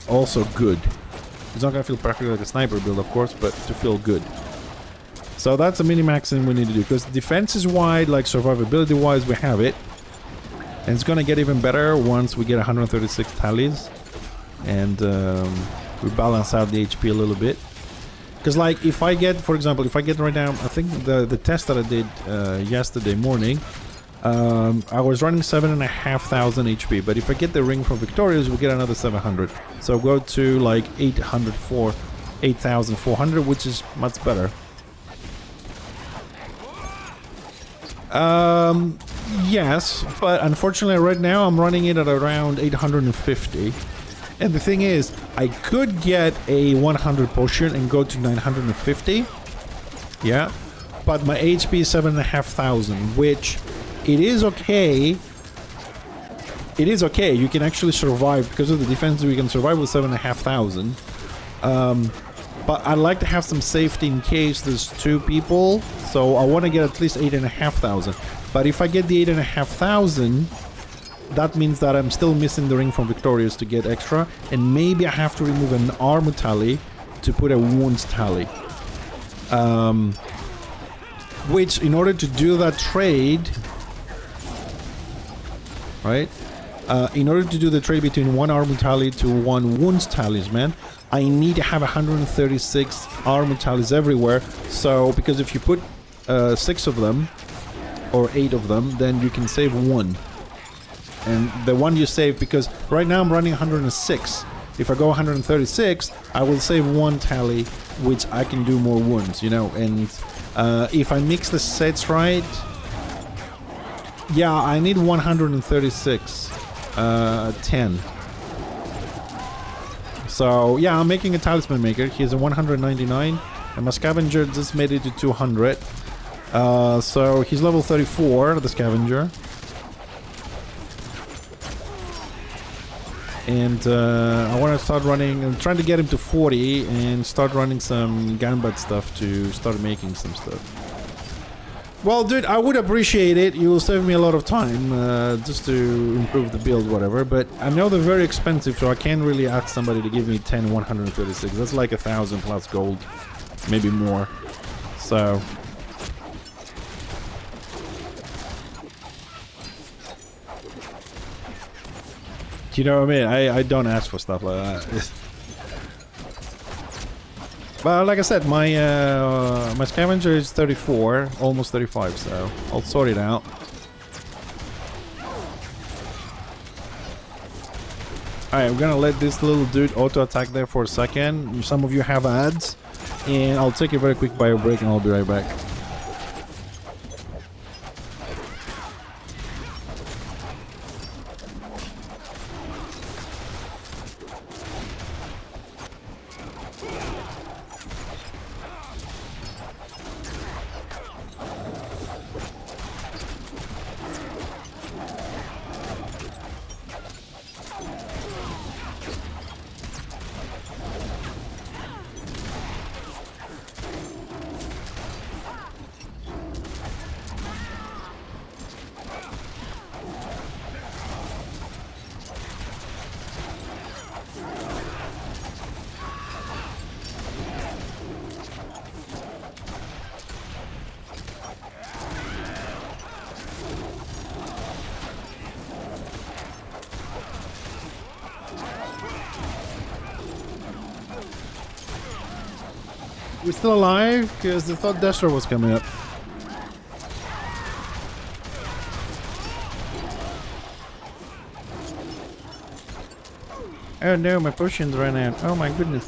also good. It's not going to feel perfectly like a sniper build, of course, but to feel good. So that's a mini-maxing we need to do, because defenses-wise, like survivability-wise, we have it. And it's going to get even better once we get 136 tallies. And we balance out the HP a little bit. Because, like, if I get, for example, if I get right now, I think the test that I did yesterday morning, I was running 7,500 HP. But if I get the ring from Victorious, we get another 700. So go to, like, 8,400, which is much better. Yes, but unfortunately right now I'm running it at around 850. And the thing is, I could get a 100 potion and go to 950. Yeah. But my HP is 7,500, which it is okay. It is okay. You can actually survive because of the defense. We can survive with 7,500. But I'd like to have some safety in case there's 2 people. So I want to get at least 8,500. But if I get the 8,500, that means that I'm still missing the ring from Victorious to get extra. And maybe I have to remove an armor tally to put a wounds tally. Which, in order to do that trade, right? In order to do the trade between 1 armor tally to 1 wounds talisman, I need to have 136 armor tallies everywhere. So, because if you put 6 of them, or 8 of them, then you can save 1. And the one you save, because right now I'm running 106. If I go 136, I will save 1 tally, which I can do more wounds, you know. And if I mix the sets right, yeah, I need 136, 10. So yeah, I'm making a talisman maker. He's a 199, and my scavenger just made it to 200. So he's level 34, the scavenger. And I want to start running. I'm trying to get him to 40 and start running some gunbutt stuff to start making some stuff. Well, dude, I would appreciate it. You will save me a lot of time just to improve the build, whatever. But I know they're very expensive, so I can't really ask somebody to give me 10 136. That's like 1,000 plus gold, maybe more. So. You know what I mean? I don't ask for stuff like that. But like I said, my my scavenger is 34, almost 35, so I'll sort it out. Alright, I'm gonna let this little dude auto-attack there for a second. Some of you have ads, and I'll take a very quick bio break and I'll be right back. We're still alive because I thought Destra was coming up. Oh no, my potions ran out. Oh my goodness.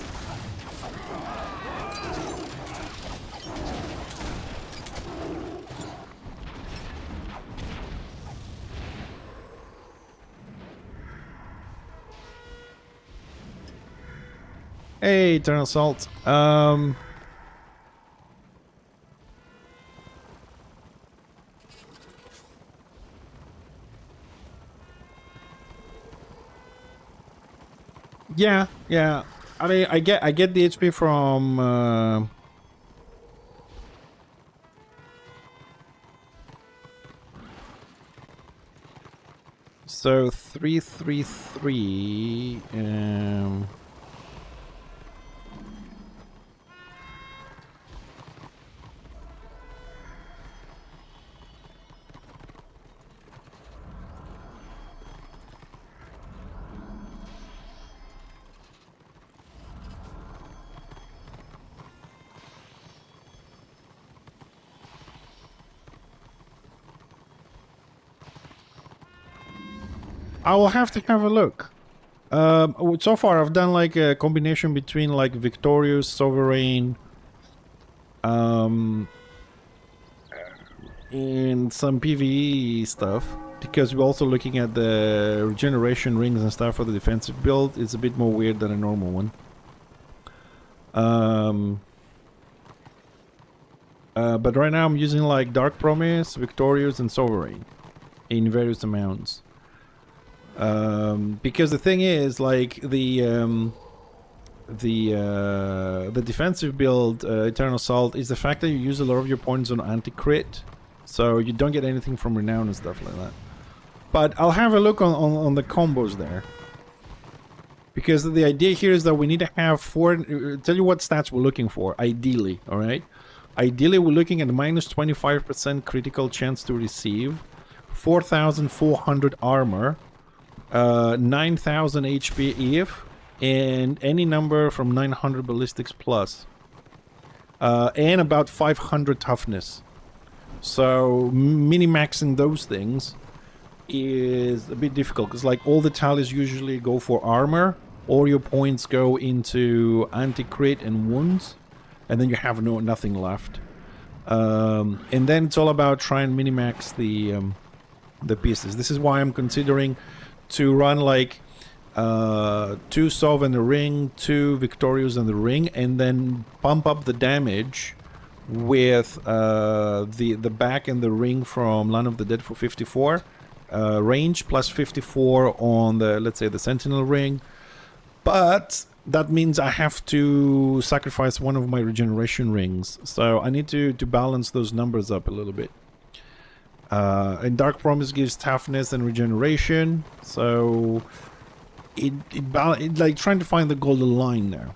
Hey, Eternal Salt. Yeah. I mean, I get the HP from so 333 I will have to have a look. So far I've done like a combination between like Victorious, Sovereign, and some PvE stuff because we're also looking at the regeneration rings and stuff for the defensive build. It's a bit more weird than a normal one. But right now I'm using like Dark Promise, Victorious, and Sovereign in various amounts. Because the thing is, like the defensive build, Eternal Assault, is the fact that you use a lot of your points on anti-crit, so you don't get anything from renown and stuff like that. But I'll have a look on the combos there. Because the idea here is that we need to have tell you what stats we're looking for, ideally, alright? Ideally, we're looking at minus 25% critical chance to receive, 4,400 armor, 9,000 HP if, and any number from 900 ballistics plus, and about 500 toughness. So mini-maxing those things is a bit difficult, because like all the tallies usually go for armor, all your points go into anti-crit and wounds, and then you have nothing left. And then it's all about trying to mini-max the pieces. This is why I'm considering to run like 2 Sov in the ring, 2 Victorious in the ring, and then pump up the damage with the back and the ring from Land of the Dead for 54 range, plus 54 on the, let's say, the Sentinel ring. But that means I have to sacrifice one of my regeneration rings, so I need to balance those numbers up a little bit. And Dark Promise gives toughness and regeneration, so it like trying to find the golden line there.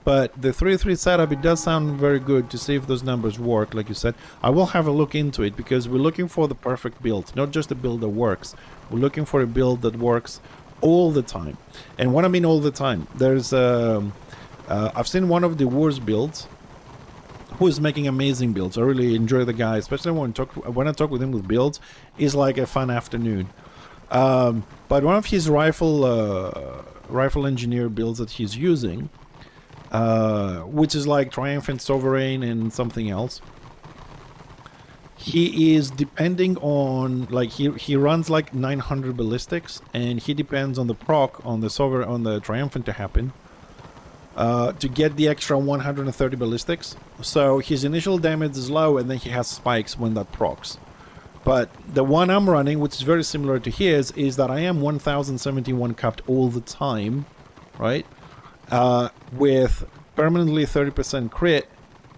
But the 3-3 setup, it does sound very good to see if those numbers work, like you said. I will have a look into it, because we're looking for the perfect build, not just a build that works. We're looking for a build that works all the time. And what I mean all the time, there's I've seen one of the worst builds who is making amazing builds. I really enjoy the guy, especially when I talk with him with builds. It's like a fun afternoon. But one of his rifle engineer builds that he's using, which is like Triumphant Sovereign and something else, he is depending on, like, he runs like 900 ballistics, and he depends on the proc on the Triumphant to happen to get the extra 130 ballistics. So his initial damage is low, and then he has spikes when that procs. But the one I'm running, which is very similar to his, is that I am 1071 capped all the time, right? With permanently 30% crit,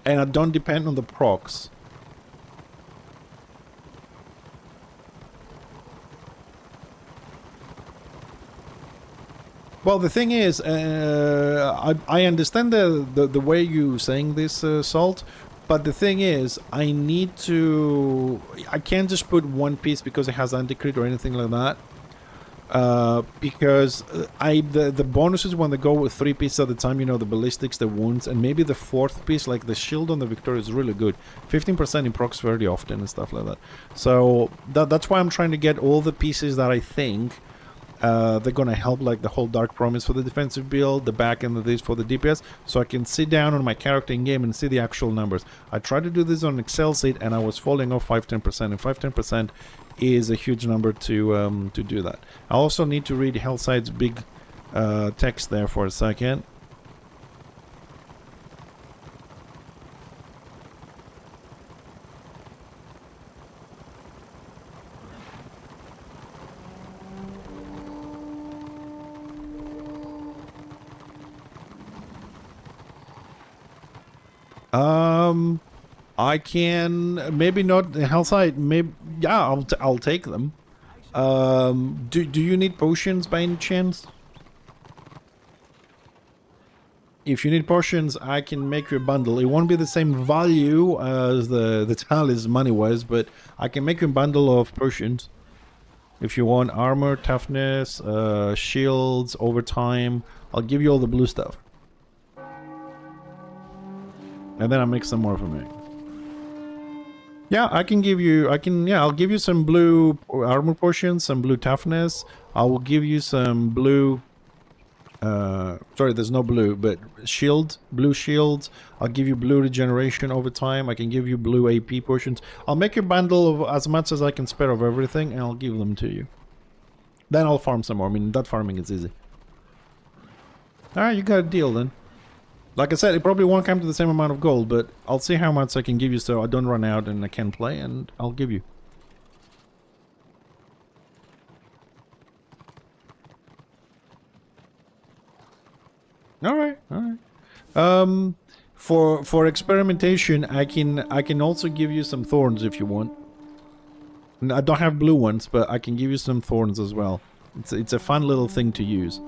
and I don't depend on the procs. Well, the thing is, I understand the way you're saying this, Salt, but the thing is, I can't just put one piece because it has anti-crit or anything like that. Because the bonuses when they go with 3 pieces at the time, you know, the ballistics, the wounds, and maybe the 4th piece, like the shield on the Victoria, is really good. 15% in procs very often and stuff like that. So that's why I'm trying to get all the pieces that I think they're gonna help, like the whole Dark Promise for the defensive build, the back end of this for the DPS, so I can sit down on my character in game and see the actual numbers. I tried to do this on Excel sheet and I was falling off 5-10%, and 5-10% is a huge number to do that. I also need to read Hellside's big text there for a second. I can maybe not Hellside. Maybe yeah. I'll take them. Do you need potions by any chance? If you need potions, I can make you a bundle. It won't be the same value as the tallies money-wise, but I can make you a bundle of potions. If you want armor, toughness, shields, overtime, I'll give you all the blue stuff. And then I'll make some more for me. Yeah, I'll give you some blue armor potions, some blue toughness. I will give you some blue Sorry, there's no blue, but shield, blue shields. I'll give you blue regeneration over time. I can give you blue AP potions. I'll make a bundle of as much as I can spare of everything, and I'll give them to you. Then I'll farm some more. I mean, that farming is easy. Alright, you got a deal then. Like I said, it probably won't come to the same amount of gold, but I'll see how much I can give you so I don't run out and I can play, and I'll give you. Alright, alright. For experimentation, I can also give you some thorns if you want. I don't have blue ones, but I can give you some thorns as well. It's a fun little thing to use.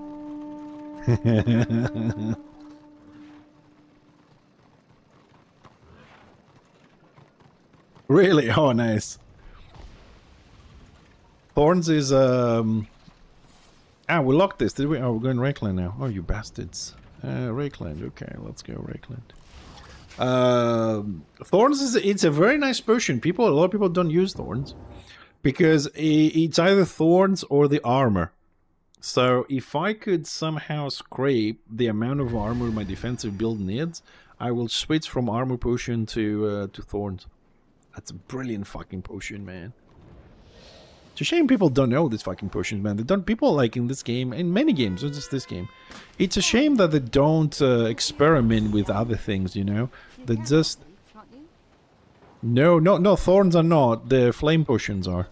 Really? Oh, nice. Thorns is we locked this, did we? Oh, we're going Rakeland now. Oh, you bastards. Rakeland, okay, let's go Rakeland. Thorns it's a very nice potion. A lot of people don't use thorns because it's either thorns or the armor. So if I could somehow scrape the amount of armor my defensive build needs, I will switch from armor potion to thorns. That's a brilliant fucking potion, man. It's a shame people don't know this fucking potions, man. They don't. People like in this game, in many games, not just this game. It's a shame that they don't experiment with other things, you know. They just. No, thorns are not. The flame potions are.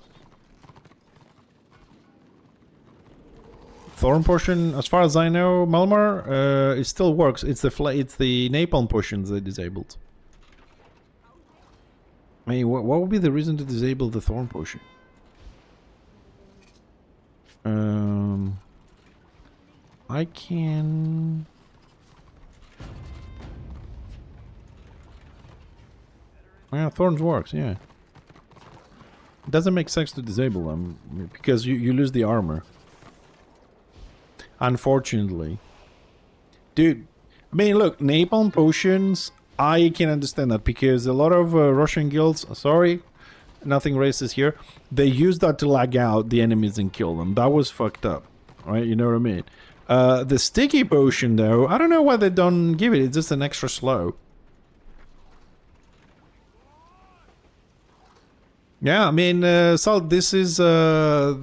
Thorn potion, as far as I know, Malmar, it still works. It's the napalm potions they disabled. I mean, what would be the reason to disable the thorn potion? I can... Yeah, thorns works, yeah. It doesn't make sense to disable them, because you lose the armor. Unfortunately. Dude, I mean, look, napalm potions, I can understand that, because a lot of Russian guilds, sorry, nothing racist here, they use that to lag out the enemies and kill them. That was fucked up, right? You know what I mean? The sticky potion, though, I don't know why they don't give it. It's just an extra slow. Yeah, I mean, Salt, this is that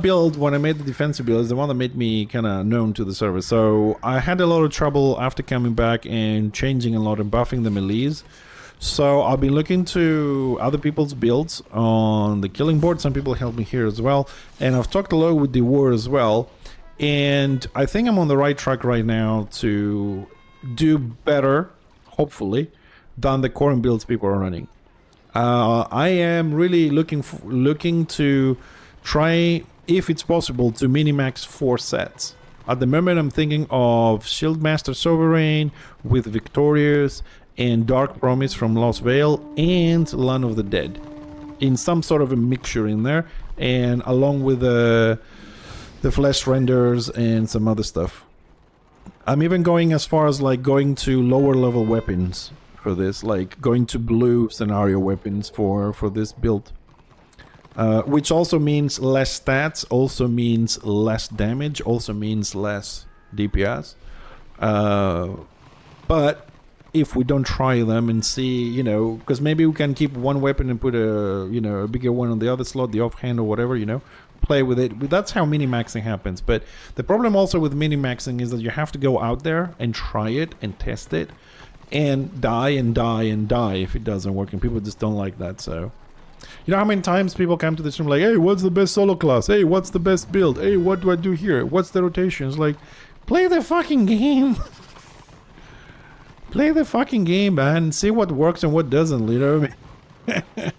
build, when I made the defensive build, is the one that made me kind of known to the server. So I had a lot of trouble after coming back and changing a lot and buffing the melees. So I'll be looking to other people's builds on the killing board. Some people helped me here as well. And I've talked a lot with the war as well. And I think I'm on the right track right now to do better, hopefully, than the current builds people are running. I am really looking to try, if it's possible, to minimax 4 sets. At the moment, I'm thinking of Shieldmaster Sovereign with Victorious and Dark Promise from Lost Vale and Land of the Dead, in some sort of a mixture in there, and along with the Flesh Renders and some other stuff. I'm even going as far as like going to lower level weapons for this, like going to blue scenario weapons for this build, which also means less stats, also means less damage, also means less DPS, but if we don't try them and see, you know, because maybe we can keep one weapon and put a, you know, a bigger one on the other slot, the offhand or whatever, you know, play with it. That's how mini-maxing happens. But the problem also with mini-maxing is that you have to go out there and try it and test it and die and die and die if it doesn't work, and people just don't like that. So you know how many times people come to this room like, hey, what's the best solo class? Hey, what's the best build? Hey, what do I do here? What's the rotations? Like, play the fucking game. Play the fucking game, man. See what works and what doesn't, you know what I mean?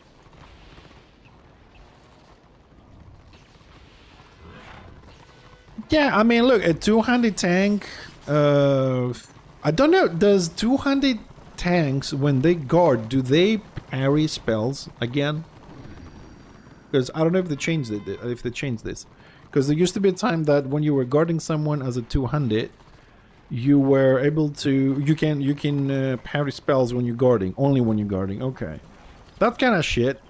Yeah, I mean, look, a 200 tank, I don't know, does 200 tanks, when they guard, do they parry spells again? Because I don't know if they changed it, this. Because there used to be a time that when you were guarding someone as a 200, you were able to, you can parry spells when you're guarding, only when you're guarding. Okay, that's kind of shit.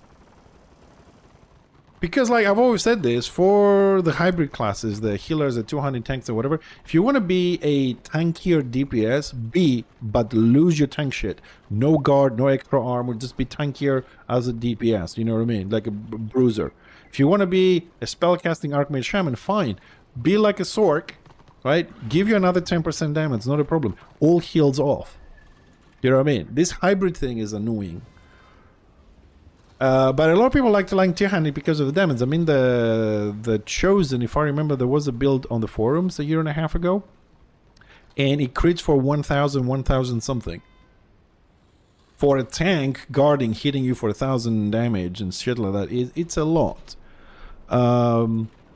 Because, like, I've always said this, for the hybrid classes, the healers, the 200 tanks or whatever, if you want to be a tankier DPS, but lose your tank shit. No guard, no extra armor, just be tankier as a DPS, you know what I mean? Like a bruiser. If you want to be a spellcasting Archmage Shaman, fine. Be like a Sork, right? Give you another 10% damage, not a problem. All heals off. You know what I mean? This hybrid thing is annoying. But a lot of people like to like two-handed because of the damage. I mean, the Chosen, if I remember, there was a build on the forums a year and a half ago. And it crits for 1,000 something. For a tank guarding, hitting you for 1,000 damage and shit like that, it's a lot.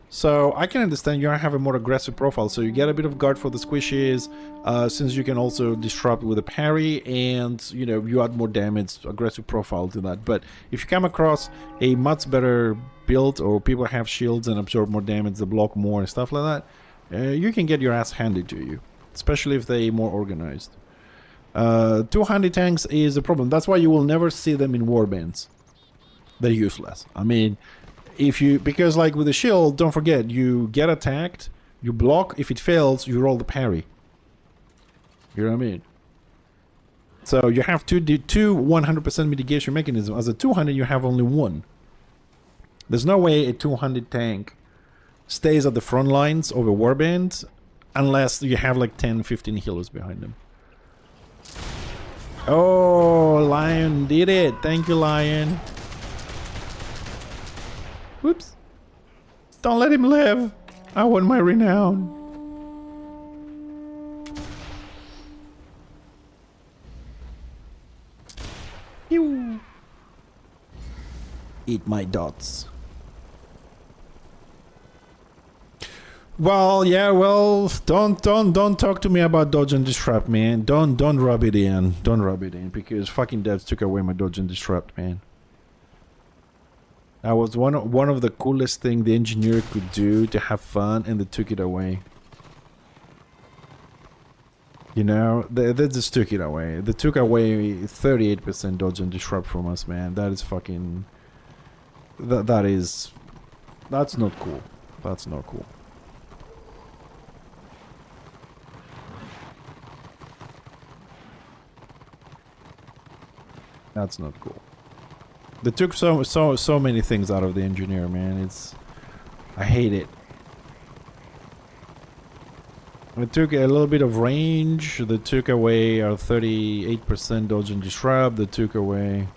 So I can understand you have a more aggressive profile, so you get a bit of guard for the squishes, since you can also disrupt with a parry, and you know, you add more damage, aggressive profile to that. But if you come across a much better build, or people have shields and absorb more damage, they block more and stuff like that, you can get your ass handed to you, especially if they're more organized. 200 tanks is a problem. That's why you will never see them in warbands. They're useless. I mean, because like with the shield, don't forget, you get attacked, you block, if it fails, you roll the parry. You know what I mean? So you have two 100% mitigation mechanisms. As a 200, you have only one. There's no way a 200 tank stays at the front lines of a warband unless you have like 10, 15 healers behind them. Oh, Lion did it. Thank you, Lion. Whoops. Don't let him live. I want my renown. Ew. Eat my dots. Well, yeah, well, don't talk to me about dodge and disrupt, man. Don't rub it in. Don't rub it in, because fucking devs took away my dodge and disrupt, man. That was one of the coolest thing the engineer could do to have fun, and they took it away. You know, they just took it away. They took away 38% dodge and disrupt from us, man. That is fucking... That's not cool. That's not cool. That's not cool. They took so many things out of the engineer, man. I hate it. They took a little bit of range. They took away our 38% dodge and disrupt. They took away...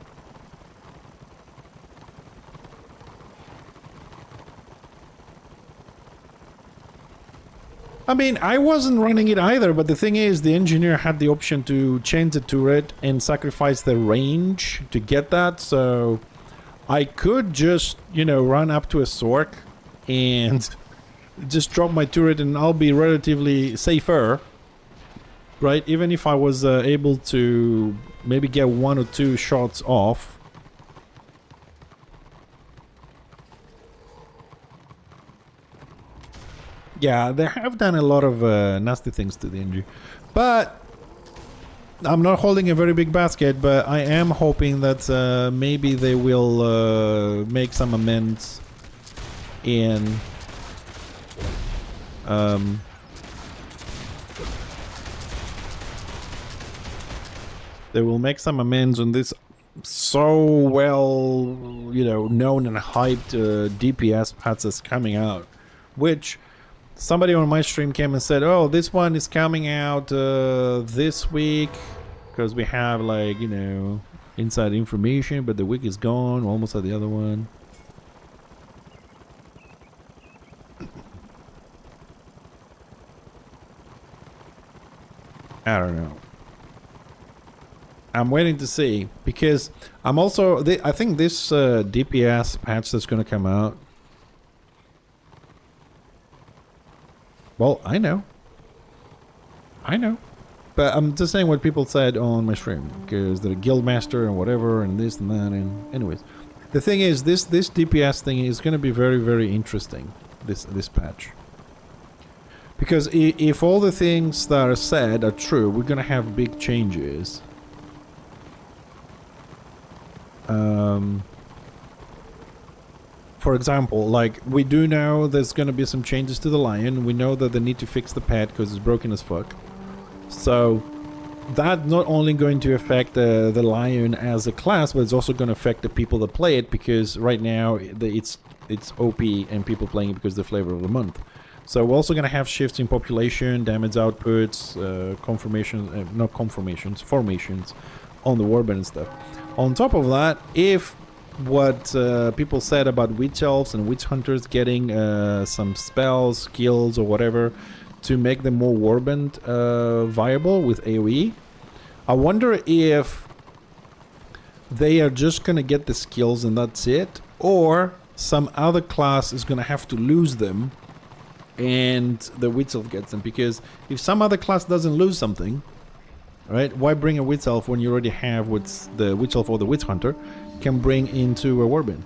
I mean, I wasn't running it either, but the thing is, the engineer had the option to change the turret and sacrifice the range to get that, so I could just, you know, run up to a Sork and just drop my turret and I'll be relatively safer, right? Even if I was able to maybe get 1 or 2 shots off. Yeah, they have done a lot of nasty things to the engine. But I'm not holding a very big basket, but I am hoping that maybe they will make some amends in they will make some amends on this so well, you know, known and hyped DPS patch that's coming out, which somebody on my stream came and said, oh, this one is coming out this week, because we have, like, you know, inside information, but the week is gone, almost like the other one. I don't know. I'm waiting to see, because I'm also... I think this DPS patch that's going to come out... Well, I know. But I'm just saying what people said on my stream, because the Guildmaster and whatever and this and that, and anyways. The thing is, this DPS thing is going to be very, very interesting, this patch. Because if all the things that are said are true, we're going to have big changes. For example, like, we do know there's gonna be some changes to the Lion. We know that they need to fix the pet because it's broken as fuck. So that's not only going to affect the Lion as a class, but it's also going to affect the people that play it, because right now it's OP and people playing it because the flavor of the month. So we're also going to have shifts in population, damage outputs, formations on the warband and stuff. On top of that, if what people said about witch elves and witch hunters getting some spells, skills, or whatever to make them more warband viable with AoE, I wonder if they are just gonna get the skills and that's it, or some other class is gonna have to lose them and the witch elf gets them. Because if some other class doesn't lose something, right, why bring a witch elf when you already have what's the witch elf or the witch hunter can bring into a warband?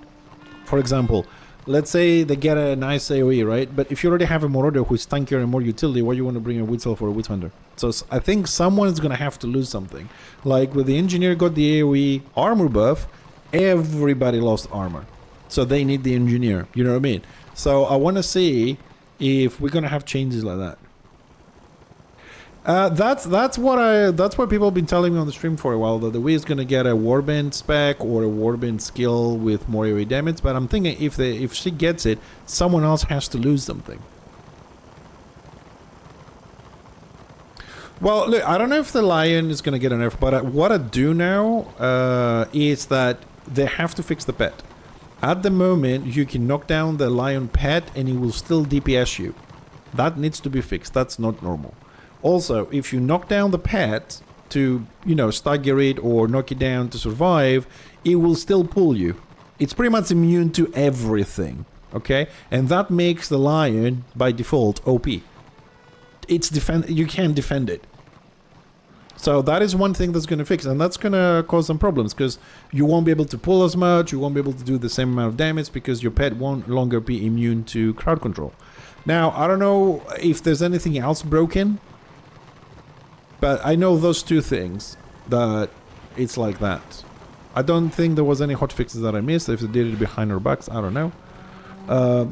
For example, let's say they get a nice AoE, right? But if you already have a Marauder who's tankier and more utility, why you want to bring a Witch Elf or a Witch Hunter? So I think someone is going to have to lose something. Like with the Engineer got the AoE armor buff, everybody lost armor. So they need the Engineer, you know what I mean? So I want to see if we're going to have changes like that. That's what people have been telling me on the stream for a while, that the Wii is gonna get a warband spec or a warband skill with more AoE damage. But I'm thinking if she gets it, someone else has to lose something. Well, look, I don't know if the Lion is gonna get an nerf, but what I do know is that they have to fix the pet. At the moment, you can knock down the Lion pet and it will still DPS you. That needs to be fixed. That's not normal. Also, if you knock down the pet to, you know, stagger it or knock it down to survive, it will still pull you. It's pretty much immune to everything, okay? And that makes the Lion, by default, OP. You can't defend it. So that is one thing that's going to fix, and that's going to cause some problems, because you won't be able to pull as much, you won't be able to do the same amount of damage, because your pet won't longer be immune to crowd control. Now, I don't know if there's anything else broken, but I know those two things, that it's like that. I don't think there was any hotfixes that I missed. If they did it behind our backs, I don't know.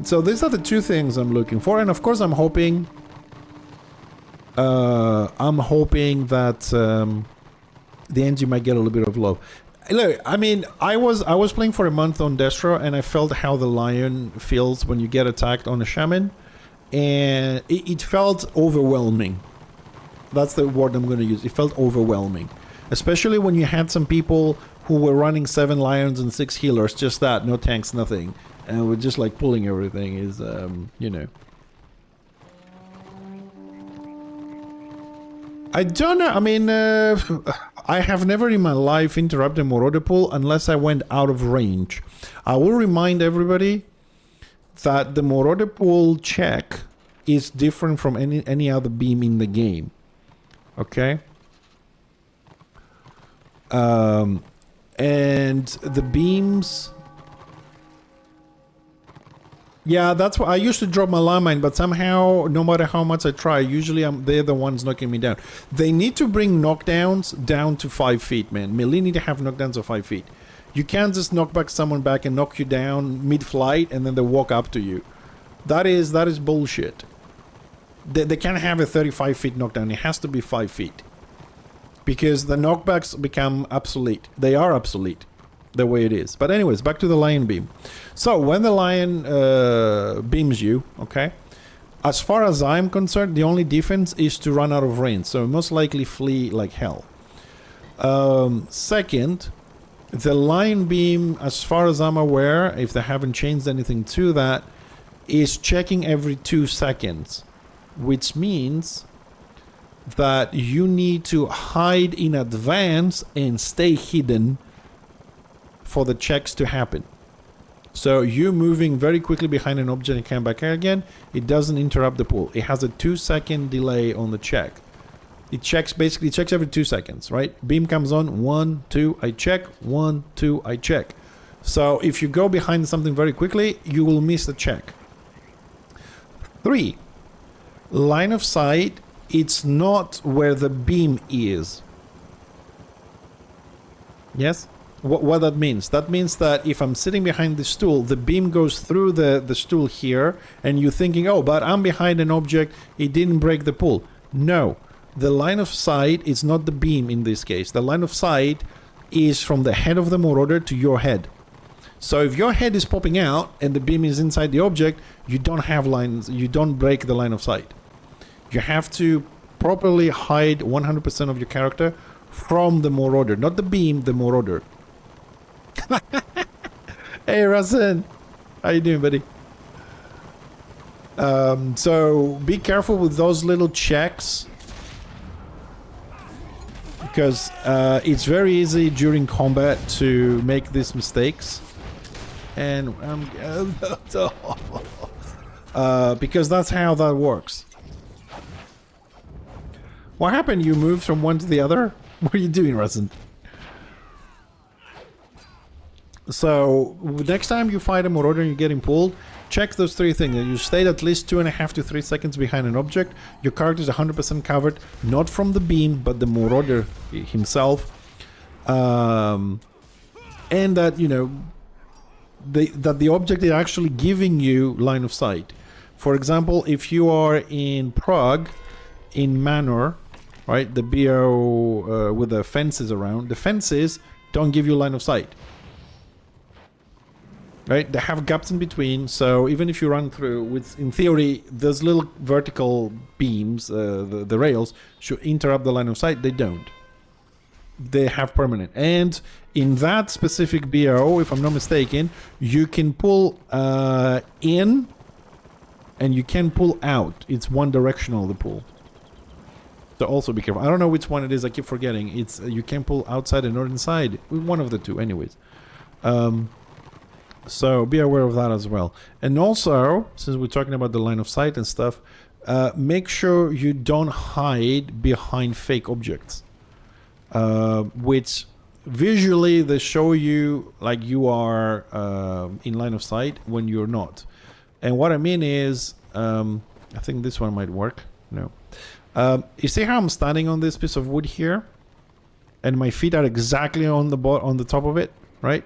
So these are the two things I'm looking for, and of course I'm hoping that the engine might get a little bit of love. Look, I mean, I was playing for a month on Destro, and I felt how the Lion feels when you get attacked on a Shaman, and it felt overwhelming. That's the word I'm going to use. It felt overwhelming. Especially when you had some people who were running 7 Lions and 6 healers, just that, no tanks, nothing. And we're just like pulling everything is, you know. I don't know. I mean, I have never in my life interrupted a Marauder pull unless I went out of range. I will remind everybody that the Marauder pull check is different from any other beam in the game. Okay, and the beams, yeah, that's why I used to drop my landmine, but somehow, no matter how much I try, usually they're the ones knocking me down. They need to bring knockdowns down to 5 feet, man. Melee need to have knockdowns of 5 feet. You can't just knock back someone back and knock you down mid-flight and then they walk up to you. That is bullshit. They can't have a 35 feet knockdown. It has to be 5 feet. Because the knockbacks become obsolete. They are obsolete the way it is. But anyways, back to the Lion beam. So when the Lion beams you, okay, as far as I'm concerned, the only defense is to run out of range. So most likely flee like hell. Second, the Lion beam, as far as I'm aware, if they haven't changed anything to that, is checking every 2 seconds. Which means that you need to hide in advance and stay hidden for the checks to happen. So you're moving very quickly behind an object and come back again. It doesn't interrupt the pull. It has a 2-second delay on the check. It checks every 2 seconds, right? Beam comes on, 1, 2, I check, 1, 2, I check. So if you go behind something very quickly, you will miss the check. 3. Line of sight, it's not where the beam is. Yes? What that means? That means that if I'm sitting behind the stool, the beam goes through the stool here, and you're thinking, oh, but I'm behind an object, it didn't break the pull. No, the line of sight is not the beam in this case. The line of sight is from the head of the marauder to your head. So if your head is popping out and the beam is inside the object, you don't have lines, you don't break the line of sight. You have to properly hide 100% of your character from the marauder, not the beam, the marauder. Hey Rasen, how you doing, buddy? So be careful with those little checks, because it's very easy during combat to make these mistakes, and because that's how that works. What happened? You moved from one to the other? What are you doing, Rasen? So next time you fight a marauder and you're getting pulled, check those three things. You stayed at least 2.5 to 3 seconds behind an object. Your character is 100% covered, not from the beam, but the marauder himself. And that, you know, that the object is actually giving you line of sight. For example, if you are in Prague, in Manor, right, the BO with the fences around, the fences don't give you line of sight. Right, they have gaps in between, so even if you run through with, in theory, those little vertical beams, the rails, should interrupt the line of sight. They don't. They have permanent. And in that specific BO, if I'm not mistaken, you can pull in and you can pull out. It's one directional, the pull. So also be careful. I don't know which one it is, I keep forgetting. It's you can pull outside and not inside. One of the two, anyways. So be aware of that as well. And also, since we're talking about the line of sight and stuff, make sure you don't hide behind fake objects, which visually they show you like you are in line of sight when you're not. And what I mean is, I think this one might work. No. You see how I'm standing on this piece of wood here? And my feet are exactly on the top of it, right?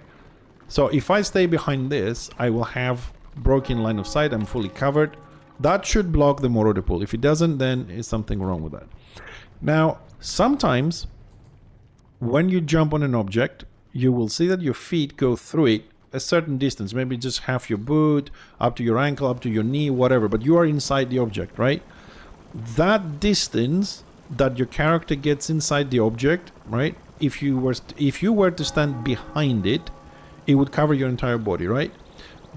So if I stay behind this, I will have broken line of sight. I'm fully covered. That should block the marauder pull. If it doesn't, then there's something wrong with that. Now, sometimes when you jump on an object, you will see that your feet go through it a certain distance, maybe just half your boot, up to your ankle, up to your knee, whatever, but you are inside the object, right? That distance that your character gets inside the object, right? If you were to stand behind it, it would cover your entire body, right?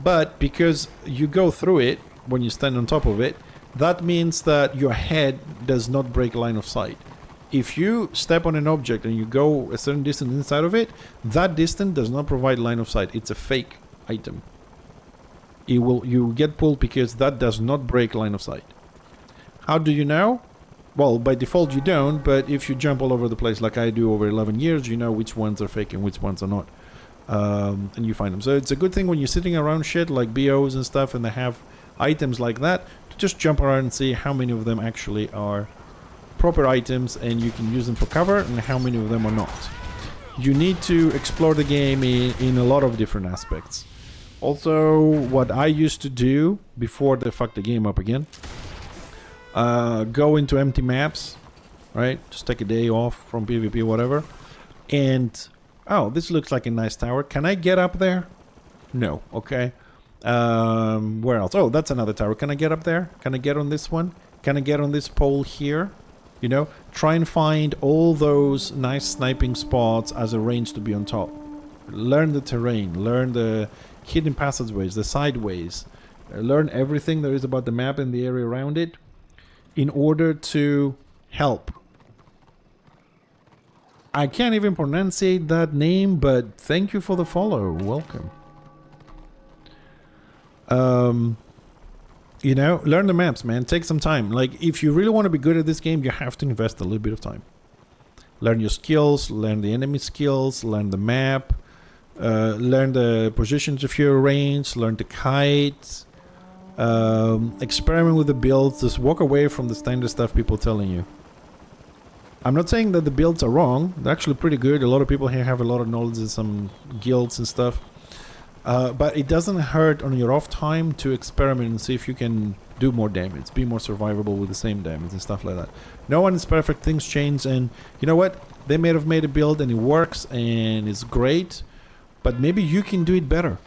But because you go through it when you stand on top of it, that means that your head does not break line of sight. If you step on an object and you go a certain distance inside of it, that distance does not provide line of sight. It's a fake item. You get pulled because that does not break line of sight. How do you know? Well, by default you don't, but if you jump all over the place like I do over 11 years, you know which ones are fake and which ones are not. And you find them. So it's a good thing when you're sitting around shit like BOs and stuff and they have items like that to just jump around and see how many of them actually are proper items and you can use them for cover and how many of them are not. You need to explore the game in a lot of different aspects. Also, what I used to do before they fucked the game up again, go into empty maps, right? Just take a day off from PvP, whatever, and oh, this looks like a nice tower. Can I get up there? No. Okay. Where else? Oh, that's another tower. Can I get up there? Can I get on this one? Can I get on this pole here? You know, try and find all those nice sniping spots as a range to be on top. Learn the terrain. Learn the hidden passageways, the sideways. Learn everything there is about the map and the area around it in order to help. I can't even pronunciate that name, but thank you for the follow. Welcome. You know, learn the maps, man. Take some time. Like, if you really want to be good at this game, you have to invest a little bit of time. Learn your skills, learn the enemy skills, learn the map, learn the positions of your range, learn the kite, experiment with the builds. Just walk away from the standard stuff people telling you. I'm not saying that the builds are wrong. They're actually pretty good. A lot of people here have a lot of knowledge in some guilds and stuff. But it doesn't hurt on your off time to experiment and see if you can do more damage, be more survivable with the same damage and stuff like that. No one is perfect. Things change, and you know what? They may have made a build and it works and it's great, but maybe you can do it better.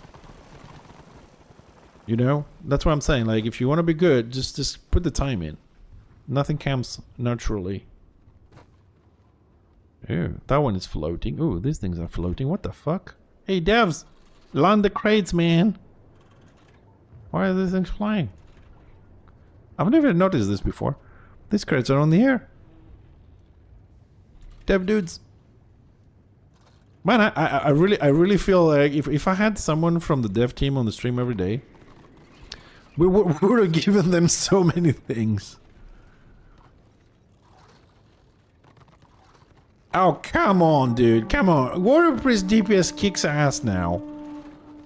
You know? That's what I'm saying. Like, if you want to be good, just put the time in. Nothing comes naturally. Ew, that one is floating. Ooh, these things are floating. What the fuck? Hey, devs! Land the crates, man! Why are these things flying? I've never noticed this before. These crates are on the air. Dev dudes. Man, I really feel like if I had someone from the dev team on the stream every day, we would have given them so many things. Oh, come on, dude. Come on. Warrior Priest DPS kicks ass now.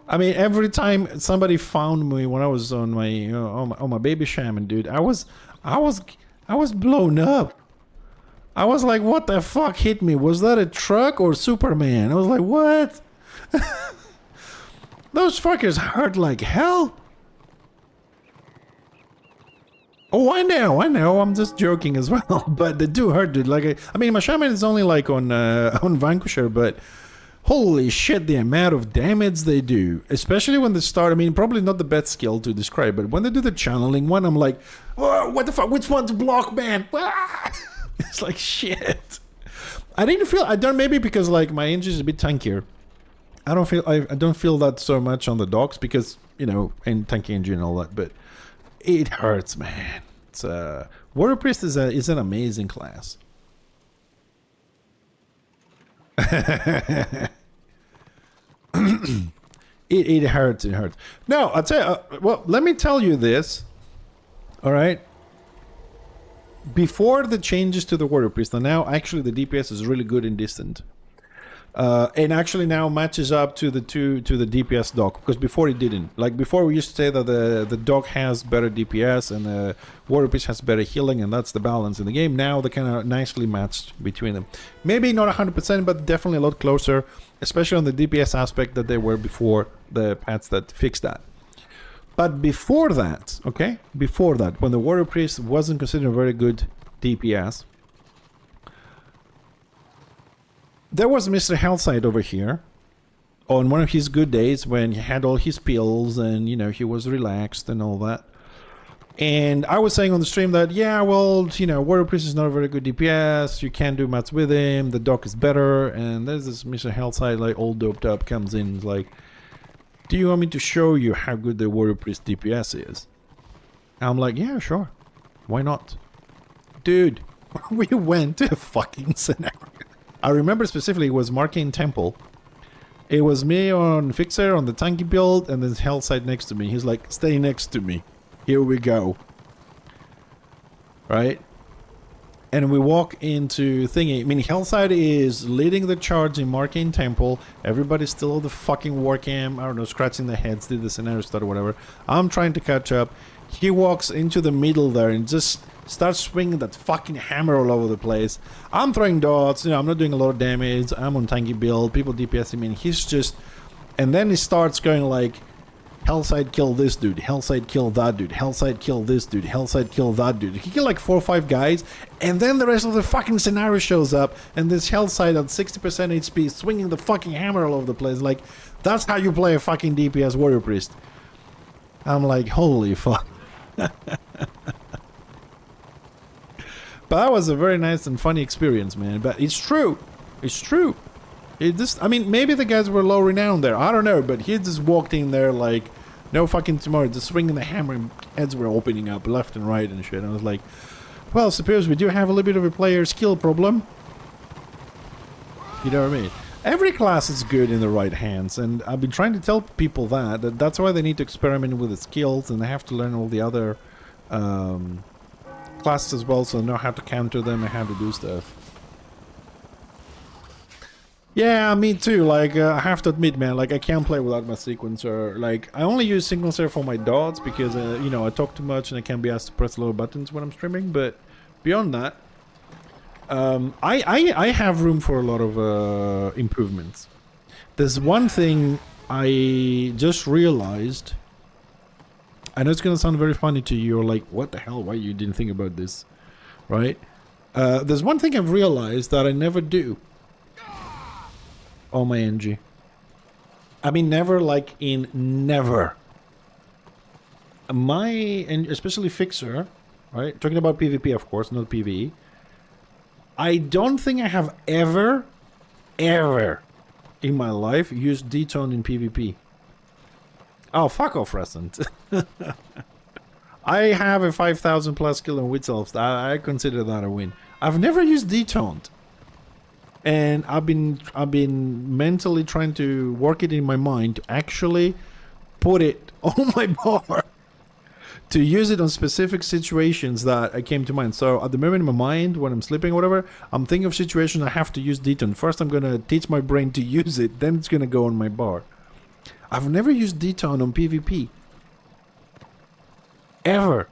I mean, every time somebody found me when I was on my on my baby shaman, dude, I was blown up. I was like, what the fuck hit me? Was that a truck or Superman? I was like, what? Those fuckers hurt like hell. Oh, I know. I'm just joking as well, but they do hurt, dude. Like, I mean, my shaman is only like on Vanquisher, but holy shit, the amount of damage they do, especially when they start. I mean, probably not the best skill to describe, but when they do the channeling one, I'm like, oh, what the fuck? Which one to block, man? It's like shit. I didn't feel. I don't. Maybe because like my engine is a bit tankier. I don't feel that so much on the docks because and tanky engine and all that, but it hurts, man. It's Warrior Priest is an amazing class. it hurts. It hurts. No, I'll tell you. Well, let me tell you this. All right. Before the changes to the Warrior Priest, and now actually the DPS is really good in distant. And actually now matches up to the DPS dock, because before it didn't. Like before we used to say that the dock has better DPS and the Warrior Priest has better healing, and that's the balance in the game. Now they kind of nicely matched between them. Maybe not 100%, but definitely a lot closer, especially on the DPS aspect that they were before the patch that fixed that. But before that, okay, before that, when the Warrior Priest wasn't considered a very good DPS, there was Mr. Hellside over here on one of his good days when he had all his pills and, he was relaxed and all that. And I was saying on the stream that, yeah, well, Warrior Priest is not a very good DPS. You can't do much with him. The dock is better. And there's this Mr. Hellside, like, all doped up, comes in, like, do you want me to show you how good the Warrior Priest DPS is? I'm like, yeah, sure. Why not? Dude, we went to a fucking scenario. I remember specifically it was Marcane Temple. It was me on Fixer on the tanky build, and then Hellside next to me. He's like, stay next to me. Here we go. Right? And we walk into thingy. I mean, Hellside is leading the charge in Marcane Temple. Everybody's still on the fucking war cam. I don't know, scratching their heads, did the scenario start or whatever. I'm trying to catch up. He walks into the middle there and just starts swinging that fucking hammer all over the place. I'm throwing dots, I'm not doing a lot of damage. I'm on tanky build. People DPSing me, and he's just... And then he starts going like, Hellside kill this dude, Hellside kill that dude, Hellside kill this dude, Hellside kill that dude. He killed like 4 or 5 guys, and then the rest of the fucking scenario shows up, and this Hellside at 60% HP swinging the fucking hammer all over the place. Like, that's how you play a fucking DPS Warrior Priest. I'm like, holy fuck. But that was a very nice and funny experience, man. But it's true. It's true. It just, I mean, maybe the guys were low renowned there. I don't know, but he just walked in there like, no fucking tomorrow, just swinging the hammer, and heads were opening up left and right and shit. And I was like, well, suppose we do have a little bit of a player skill problem. You know what I mean? Every class is good in the right hands, and I've been trying to tell people that's why they need to experiment with the skills, and they have to learn all the other classes as well, so they know how to counter them and how to do stuff. Yeah, me too. Like, I have to admit, man, like, I can't play without my sequencer. Like, I only use sequencer for my dots because, I talk too much and I can't be asked to press lower buttons when I'm streaming. But beyond that, I have room for a lot of improvements. There's one thing I just realized. I know it's gonna sound very funny to you. You're like, what the hell? Why you didn't think about this, right? There's one thing I've realized that I never do on my NG. I mean, never, like in never. And especially Fixer, right? Talking about PvP, of course, not PvE. I don't think I have ever in my life used detone in PvP. Oh, fuck off, Resent. I have a 5,000 plus kill on Witch Elves. I consider that a win. I've never used detoned. And I've been mentally trying to work it in my mind to actually put it on my bar. To use it on specific situations that I came to mind. So at the moment in my mind, when I'm sleeping or whatever, I'm thinking of situations I have to use detone. First I'm gonna teach my brain to use it, then it's gonna go on my bar. I've never used detone on PvP. Ever.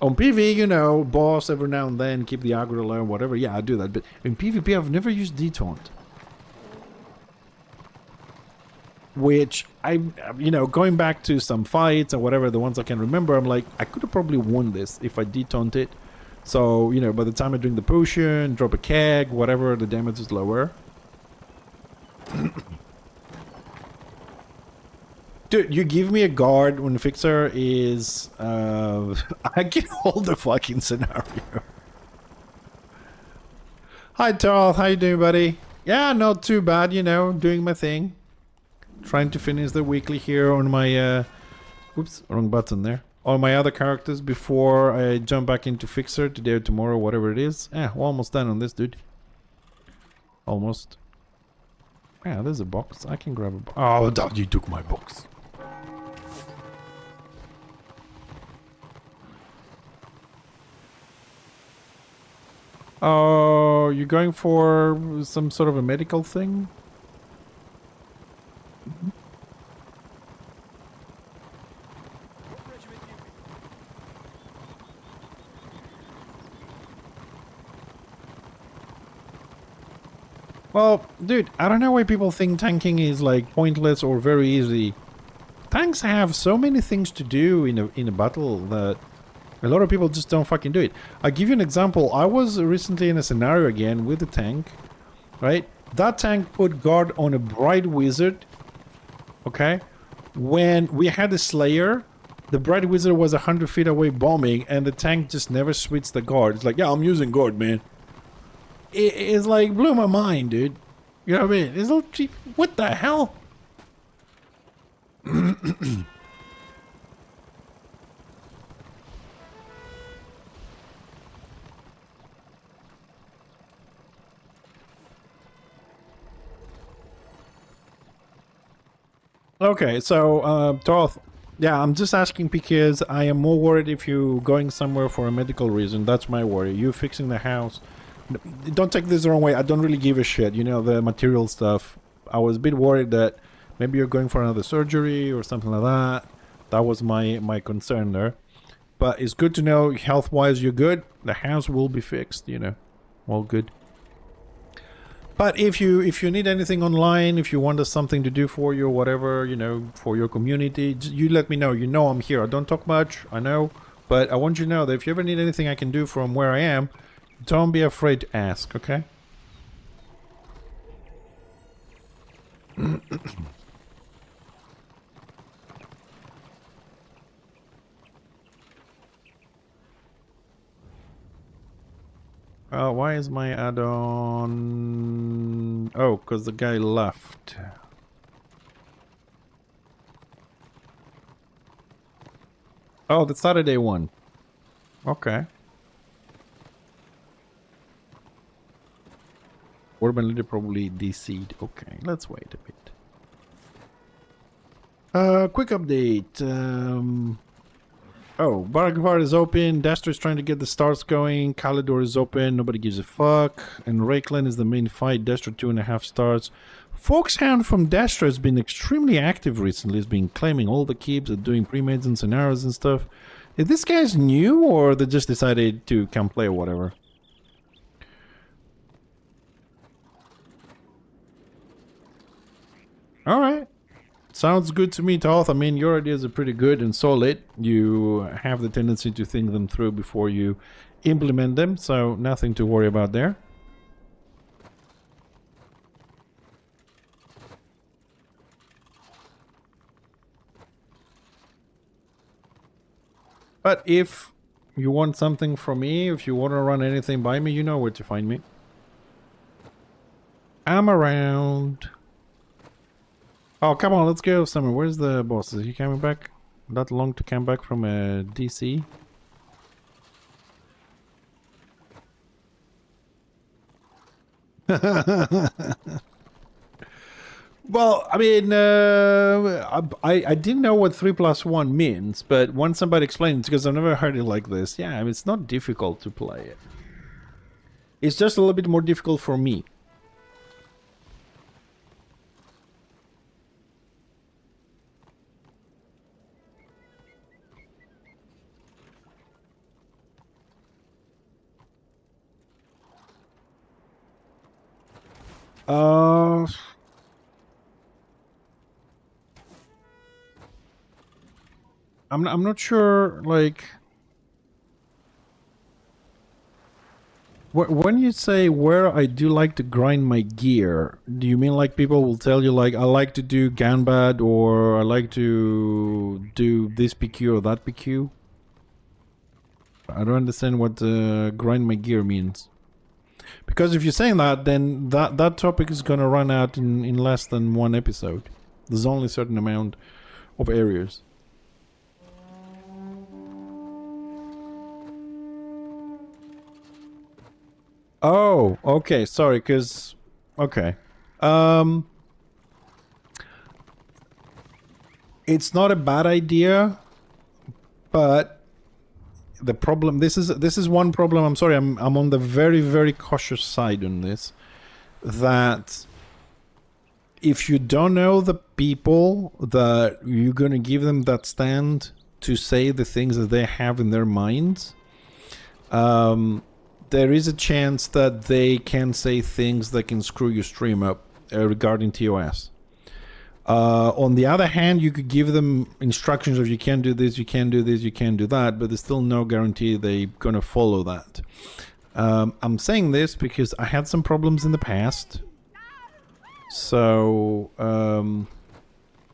On PvE, you know, boss every now and then, keep the aggro low, whatever. Yeah, I do that. But in PvP, I've never used detoned. Which, you know, going back to some fights or whatever, the ones I can remember, I'm like, I could have probably won this if I detoned it. So, you know, by the time I drink the potion, drop a keg, whatever, the damage is lower. Dude, you give me a guard when Fixer is... I can hold the fucking scenario. Hi, Tarth. How you doing, buddy? Yeah, not too bad, you know, doing my thing. Trying to finish the weekly here on my... Oops, wrong button there. On my other characters before I jump back into Fixer today or tomorrow, whatever it is. Yeah, we're almost done on this, dude. Almost. Yeah, there's a box. I can grab a box. Oh, you took my box. Oh, you're going for some sort of a medical thing? Well, dude, I don't know why people think tanking is like pointless or very easy. Tanks have so many things to do in a battle that a lot of people just don't fucking do it. I'll give you an example. I was recently in a scenario again with a tank, right? That tank put guard on a Bright Wizard, okay? When we had a Slayer, the Bright Wizard was 100 feet away bombing, and the tank just never switched the guard. It's like, yeah, I'm using guard, man. It's like, blew my mind, dude. You know what I mean? It's a little cheap. What the hell? Okay, so, Toth, yeah, I'm just asking because I am more worried if you're going somewhere for a medical reason. That's my worry. You fixing the house. Don't take this the wrong way. I don't really give a shit, you know, the material stuff. I was a bit worried that maybe you're going for another surgery or something like that. That was my concern there. But it's good to know health-wise you're good. The house will be fixed, you know. All good. But if you need anything online, if you want us something to do for you or whatever, you know, for your community, you let me know. You know I'm here. I don't talk much, I know. But I want you to know that if you ever need anything I can do from where I am, don't be afraid to ask, okay? Why is my add-on... Oh, because the guy left. Oh, the Saturday one. Okay. Urban leader probably DC'd. Okay, let's wait a bit. Quick update. Oh, Baragvar is open. Dastro is trying to get the stars going. Kalidor is open. Nobody gives a fuck. And Raiklen is the main fight. Dastro 2.5 stars. Foxhound from Dastro has been extremely active recently. He's been claiming all the keeps and doing pre-mades and scenarios and stuff. Is this guy's new or they just decided to come play or whatever? Alright. Sounds good to me, Toth. I mean, your ideas are pretty good and solid. You have the tendency to think them through before you implement them, so nothing to worry about there. But if you want something from me, if you want to run anything by me, you know where to find me. I'm around. Oh, come on, let's go somewhere. Where's the boss? Is he coming back? That long to come back from DC? Well, I mean, I didn't know what 3+1 means, but once somebody explained it, because I've never heard it like this, yeah, I mean, it's not difficult to play it. It's just a little bit more difficult for me. I'm not sure, like... When you say where I do like to grind my gear, do you mean like people will tell you like I like to do Ganbad or I like to do this PQ or that PQ? I don't understand what grind my gear means. Because if you're saying that, then that topic is gonna run out in less than one episode. There's only a certain amount of areas. Oh, okay, sorry, because... Okay. It's not a bad idea, but the problem... This is one problem, I'm sorry, I'm on the very, very cautious side on this. That if you don't know the people that you're going to give them that stand to say the things that they have in their minds... there is a chance that they can say things that can screw your stream up regarding TOS. On the other hand, you could give them instructions of you can't do this, you can't do this, you can't do that, but there's still no guarantee they're going to follow that. I'm saying this because I had some problems in the past. So,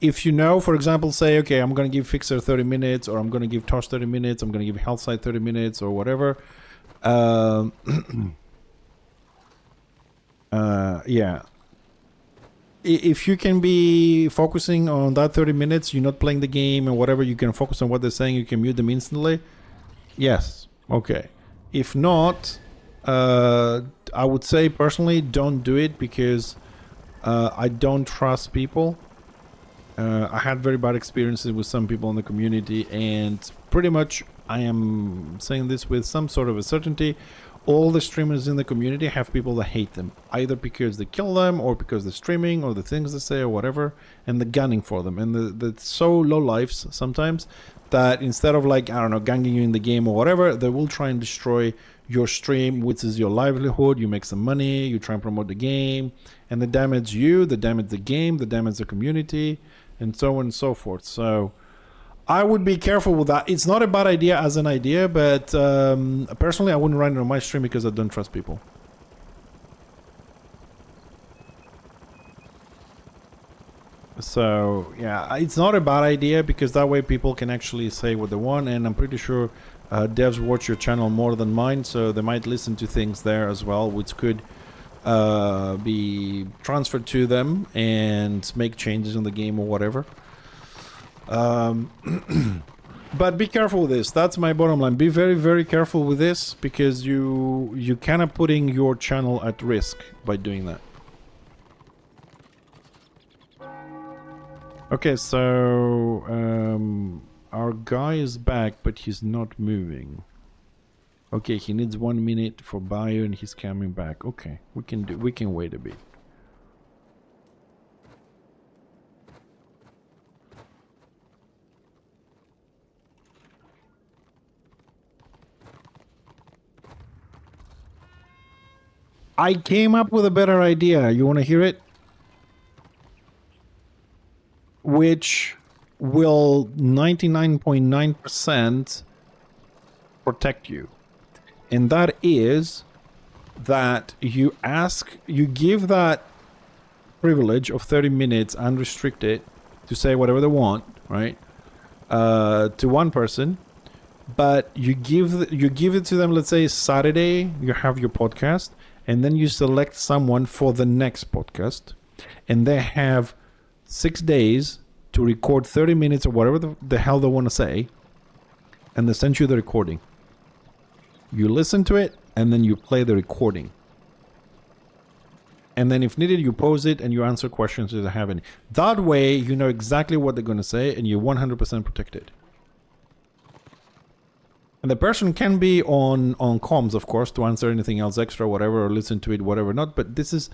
if you know, for example, say, okay, I'm going to give Fixer 30 minutes, or I'm going to give Tosh 30 minutes, I'm going to give Healthside 30 minutes, or whatever. Yeah. If you can be focusing on that 30 minutes, you're not playing the game and whatever, you can focus on what they're saying, you can mute them instantly. Yes. Okay. If not, I would say personally, don't do it because I don't trust people. I had very bad experiences with some people in the community, and pretty much I am saying this with some sort of a certainty. All the streamers in the community have people that hate them, either because they kill them or because they're streaming or the things they say or whatever, and they're gunning for them. And they're so low lives sometimes that instead of like, I don't know, ganging you in the game or whatever, they will try and destroy your stream, which is your livelihood. You make some money, you try and promote the game, and they damage you, they damage the game, they damage the community, and so on and so forth. So I would be careful with that. It's not a bad idea as an idea, but personally I wouldn't run it on my stream because I don't trust people. So yeah, it's not a bad idea because that way people can actually say what they want, and I'm pretty sure devs watch your channel more than mine, so they might listen to things there as well, which could be transferred to them and make changes in the game or whatever. But be careful with this. That's my bottom line. Be very, very careful with this because you kind of putting your channel at risk by doing that. Okay, so our guy is back, but he's not moving. Okay, he needs 1 minute for bio and he's coming back. Okay, we can wait a bit. I came up with a better idea. You want to hear it? which will 99.9% protect you. And that is that you give that privilege of 30 minutes unrestricted to say whatever they want, right? To one person, but you give it to them. Let's say Saturday you have your podcast, and then you select someone for the next podcast, and they have 6 days to record 30 minutes or whatever the hell they want to say, and they send you the recording. You listen to it, and then you play the recording. And then if needed, you pause it and you answer questions if they have any. That way, you know exactly what they're going to say, and you're 100% protected. And the person can be on comms, of course, to answer anything else extra, whatever, or listen to it, whatever not. But this is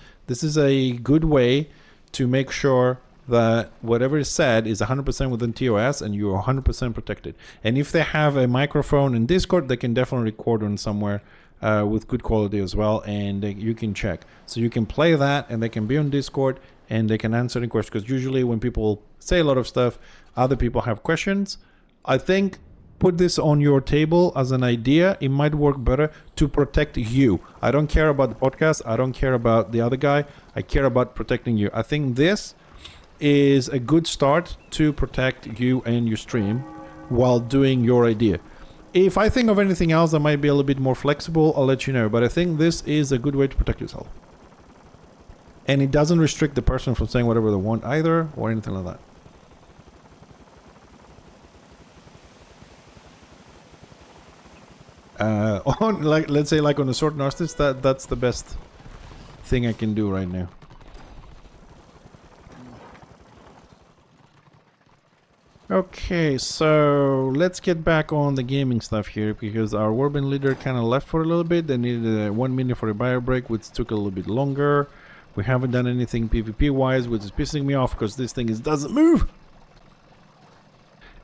a good way to make sure that whatever is said is 100% within TOS, and you're 100% protected. And if they have a microphone in Discord, they can definitely record on somewhere with good quality as well, and you can check. So you can play that, and they can be on Discord, and they can answer any questions. Because usually when people say a lot of stuff, other people have questions. I think put this on your table as an idea. It might work better to protect you. I don't care about the podcast. I don't care about the other guy. I care about protecting you. I think this is a good start to protect you and your stream while doing your idea. If I think of anything else that might be a little bit more flexible, I'll let you know. But I think this is a good way to protect yourself. And it doesn't restrict the person from saying whatever they want either, or anything like that. Let's say like on a sword narcissist, that's the best thing I can do right now. Okay, so let's get back on the gaming stuff here, because our Warband leader kind of left for a little bit. They needed 1 minute for a bio break, which took a little bit longer. We haven't done anything PvP wise, which is pissing me off because this thing doesn't move.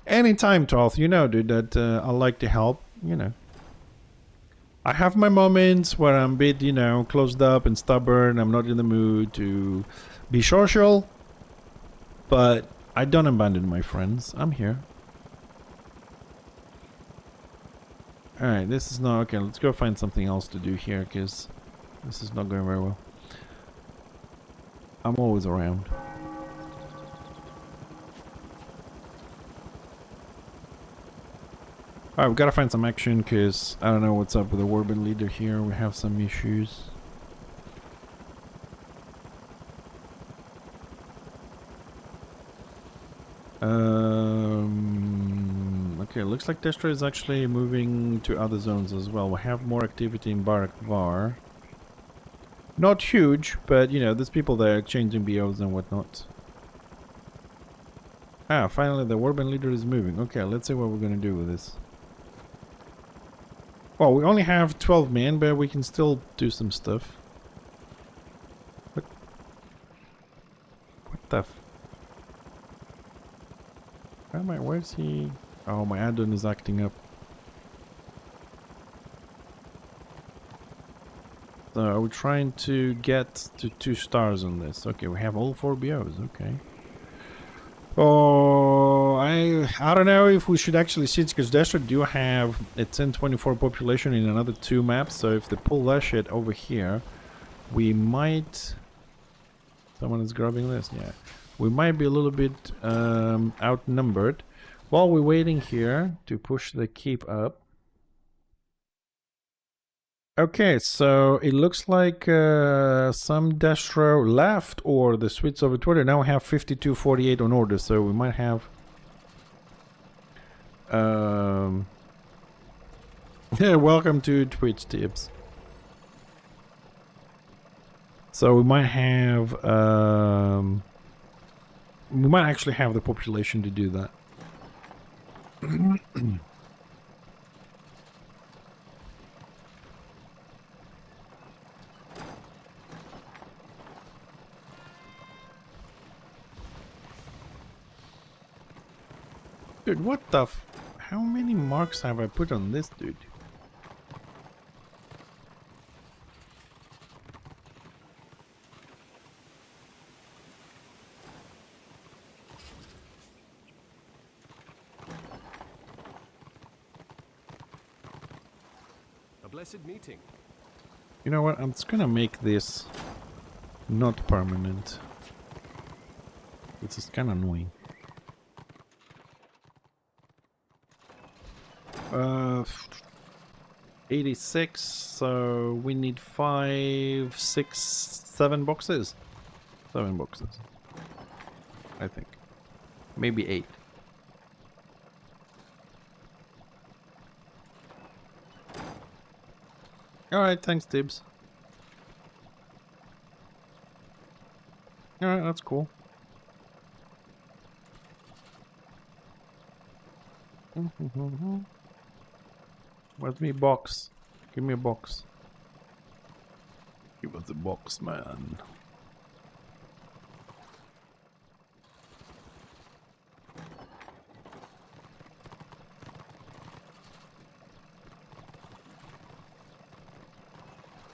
Anytime, Toth, you know, dude, that I like to help, you know. I have my moments where I'm a bit, you know, closed up and stubborn. I'm not in the mood to be social, but I don't abandon my friends. I'm here. Alright, this is not... Okay, let's go find something else to do here, because this is not going very well. I'm always around. Alright, we've got to find some action, because I don't know what's up with the Warband leader here. We have some issues. Okay, looks like Destroy is actually moving to other zones as well. We have more activity in Barak Var. Not huge, but you know, there's people there exchanging BOs and whatnot. Ah, finally the Warband leader is moving. Okay, let's see what we're gonna do with this. Well, we only have 12 men, but we can still do some stuff. What the f... Where's he? Oh, my add-on is acting up. So are we trying to get to 2 stars on this? Okay, we have all 4 BOs, okay. Oh, I don't know if we should actually see it, because Destroy do have a 1024 population in another 2 maps, so if they pull that shit over here, we might... Someone is grabbing this, yeah. We might be a little bit outnumbered. While we're waiting here to push the keep up. Okay, so it looks like some Destro left, or the switch over Twitter. Now we have 5248 on order, so we might have... Yeah, welcome to Twitch tips. So we might have... we might actually have the population to do that. Dude, what the f... How many marks have I put on this dude? blessed meeting. You know what? I'm just gonna make this not permanent. This is kind of annoying. 86, so we need 5, 6, 7 boxes. 7 boxes. I think. Maybe 8. Alright, thanks, Tibbs. Alright, that's cool. Where's me box? Give me a box. Give us a box, man.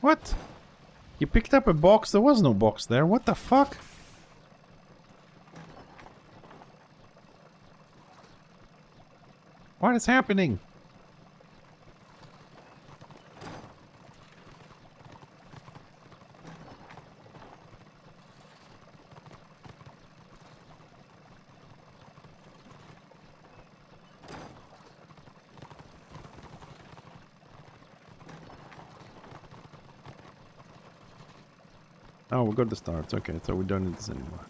What? You picked up a box? There was no box there. What the fuck? What is happening? Oh, we got the starts. Okay, so we don't need this anymore.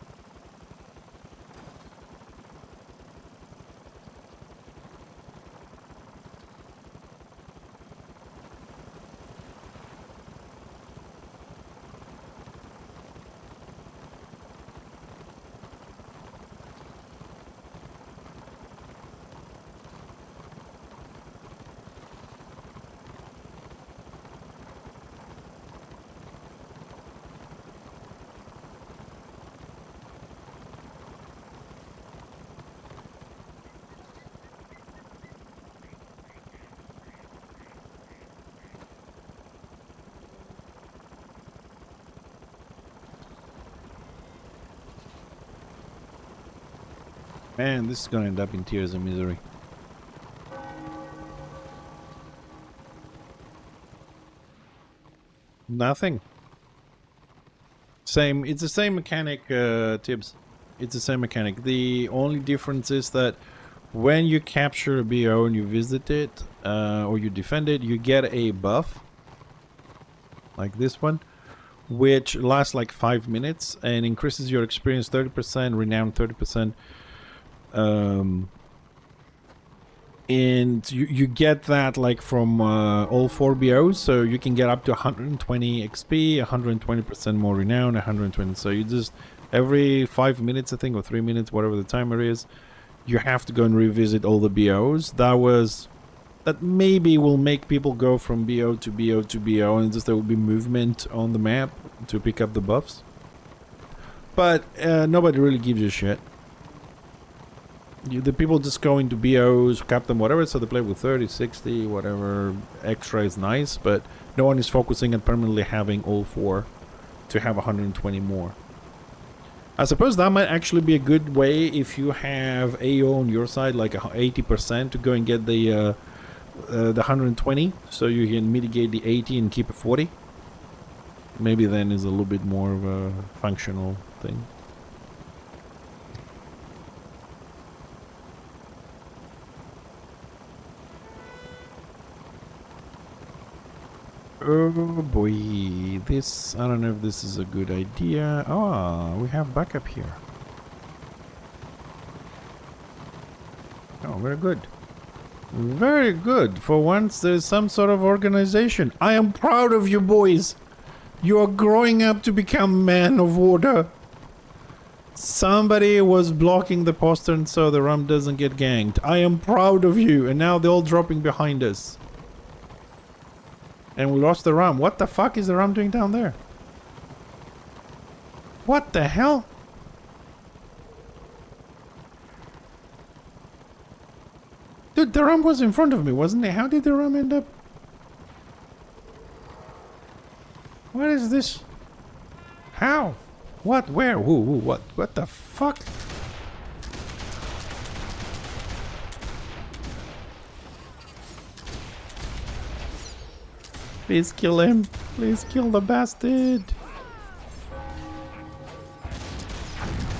Man, this is gonna end up in tears of misery. Nothing. Same, it's the same mechanic, Tibbs. It's the same mechanic. The only difference is that when you capture a BO and you visit it, or you defend it, you get a buff. Like this one. Which lasts like 5 minutes and increases your experience 30%, renown 30%. And you get that like from all 4 BOs, so you can get up to 120 XP, 120% more renown, 120. So you just every 5 minutes, I think, or 3 minutes, whatever the timer is, you have to go and revisit all the BOs. That maybe will make people go from BO to BO to BO, and just there will be movement on the map to pick up the buffs. But nobody really gives a shit. The people just go into BOs, cap them, whatever, so they play with 30, 60, whatever extra is nice, but no one is focusing on permanently having all 4 to have 120 more. I suppose that might actually be a good way if you have AO on your side, like 80%, to go and get the 120, so you can mitigate the 80 and keep it 40. Maybe then is a little bit more of a functional thing. Oh boy, this, I don't know if this is a good idea. Oh, we have backup here. Oh, very good. Very good. For once there's some sort of organization. I am proud of you boys. You are growing up to become men of order. Somebody was blocking the poster and so the rum doesn't get ganged. I am proud of you. And now they're all dropping behind us. And we lost the rum. What the fuck is the rum doing down there? What the hell? Dude, the rum was in front of me, wasn't it? How did the rum end up? What is this? How? What? Where? Who? What? What the fuck? Please kill him. Please kill the bastard.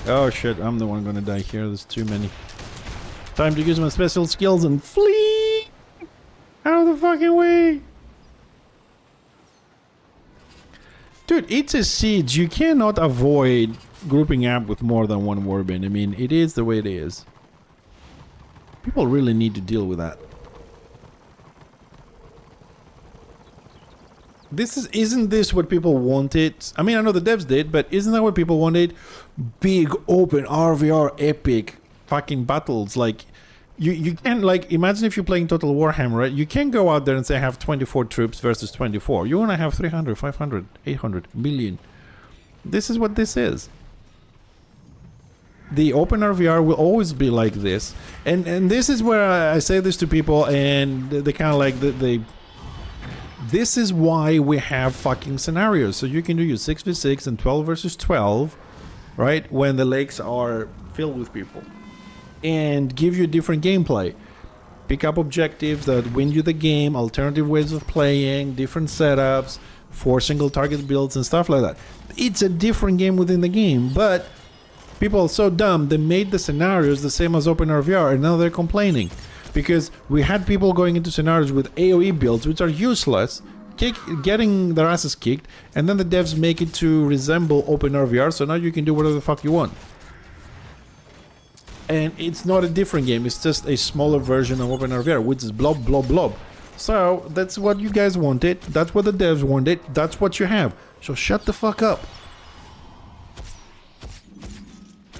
Oh shit, I'm the one gonna die here. There's too many. Time to use my special skills and flee out of the fucking way. Dude, it's a siege. You cannot avoid grouping up with more than one warband. I mean, it is the way it is. People really need to deal with that. Isn't this what people wanted? I mean, I know the devs did, but isn't that what people wanted? Big open RVR epic fucking battles. Like, you can't, like, imagine if you're playing Total Warhammer, right? You can't go out there and say I have 24 troops versus 24. You want to have 300, 500, 800, million. This is what this is. The open RVR will always be like this. And this is where I say this to people and they kind of like, this is why we have fucking scenarios. So you can do your 6v6 and 12 versus 12, right? When the lakes are filled with people. And give you different gameplay. Pick up objectives that win you the game, alternative ways of playing, different setups, 4 single target builds and stuff like that. It's a different game within the game, but people are so dumb, they made the scenarios the same as OpenRVR and now they're complaining. Because we had people going into scenarios with AoE builds, which are useless, getting their asses kicked, and then the devs make it to resemble OpenRVR, so now you can do whatever the fuck you want. And it's not a different game, it's just a smaller version of OpenRVR, which is blob, blob, blob. So, that's what you guys wanted, that's what the devs wanted, that's what you have. So shut the fuck up.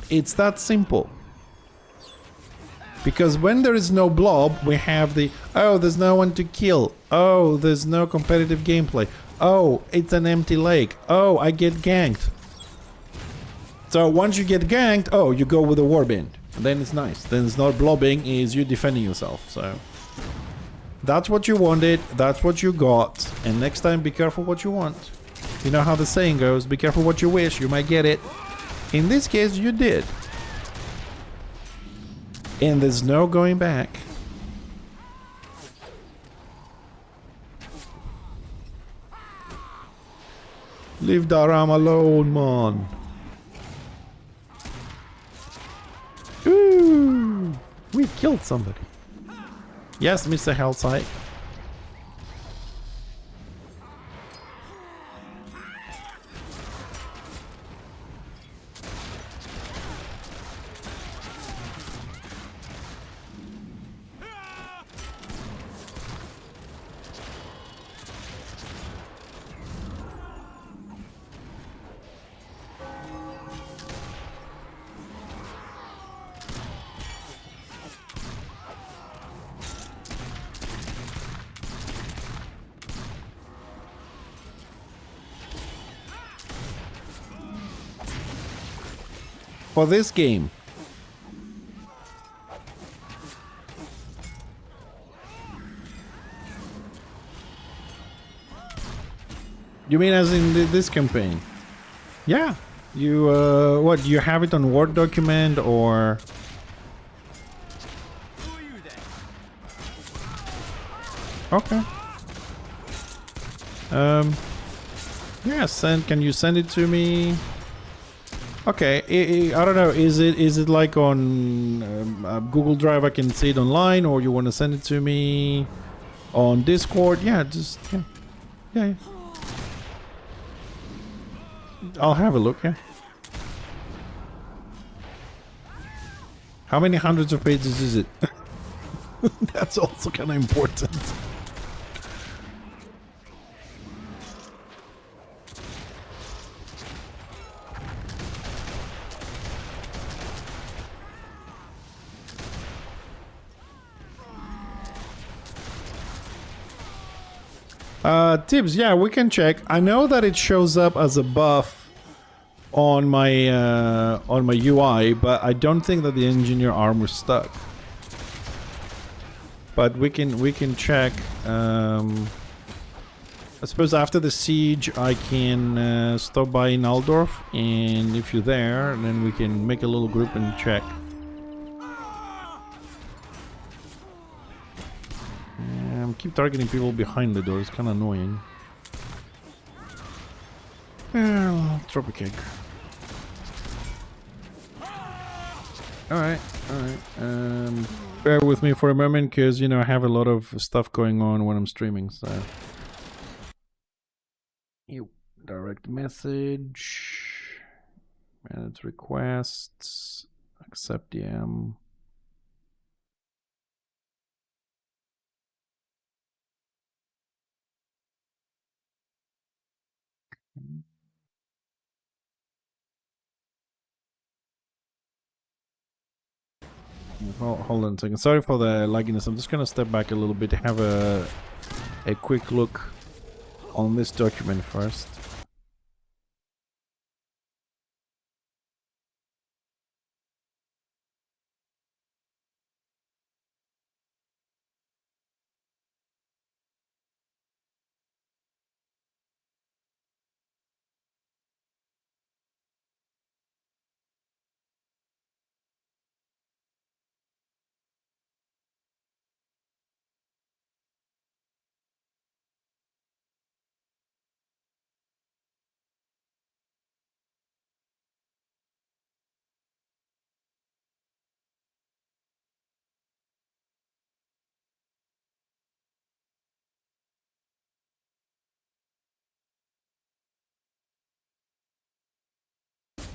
It's that simple. Because when there is no blob, we have the, oh, there's no one to kill. Oh, there's no competitive gameplay. Oh, it's an empty lake. Oh, I get ganked. So once you get ganked, oh, you go with a warband. Then it's nice. Then it's not blobbing, it's you defending yourself. So that's what you wanted, that's what you got. And next time, be careful what you want. You know how the saying goes, be careful what you wish, you might get it. In this case, you did. And there's no going back. Leave Daram alone, man. Ooh, we killed somebody. Yes, Mr. Hellside. For this game. You mean as in this campaign? Yeah. You, what, do you have it on Word document or... Okay. Yeah, can you send it to me? Okay, I don't know, is it like on Google Drive I can see it online, or you want to send it to me on Discord? Yeah, just, yeah. I'll have a look, yeah. How many hundreds of pages is it? That's also kind of important. Tips, yeah, we can check. I know that it shows up as a buff on my UI, but I don't think that the engineer armor stuck. But we can check. I suppose after the siege, I can stop by in Aldorf, and if you're there, then we can make a little group and check. Keep targeting people behind the door, it's kind of annoying. Drop a cake. Alright, alright. Bear with me for a moment, because, you know, I have a lot of stuff going on when I'm streaming, so... You direct message... Manage requests... Accept DM... Hold on a second. Sorry for the lagginess. I'm just gonna step back a little bit to have a quick look on this document first.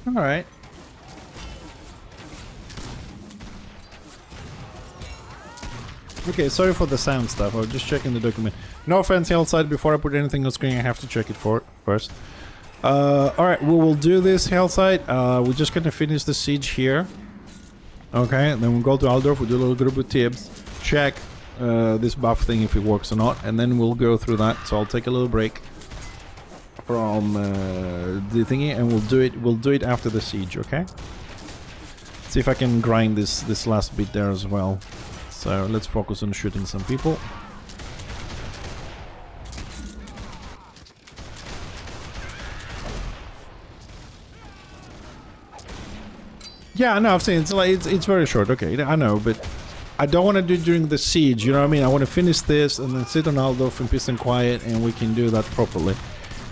Alright. Okay, sorry for the sound stuff. I was just checking the document. No offense, outside. Before I put anything on screen, I have to check it first. Alright, we will do this, Hellside. We're just gonna finish the siege here. Okay, and then we'll go to Aldorf, we'll do a little group with Tibbs, check this buff thing if it works or not, and then we'll go through that. So I'll take a little break from the thingy, and we'll do it after the siege, okay? See if I can grind this last bit there as well. So let's focus on shooting some people. Yeah, no, I've seen it's very short. Okay, I know, but I don't want to do it during the siege. You know what I mean? I want to finish this and then sit on Aldorf in peace and quiet, and we can do that properly.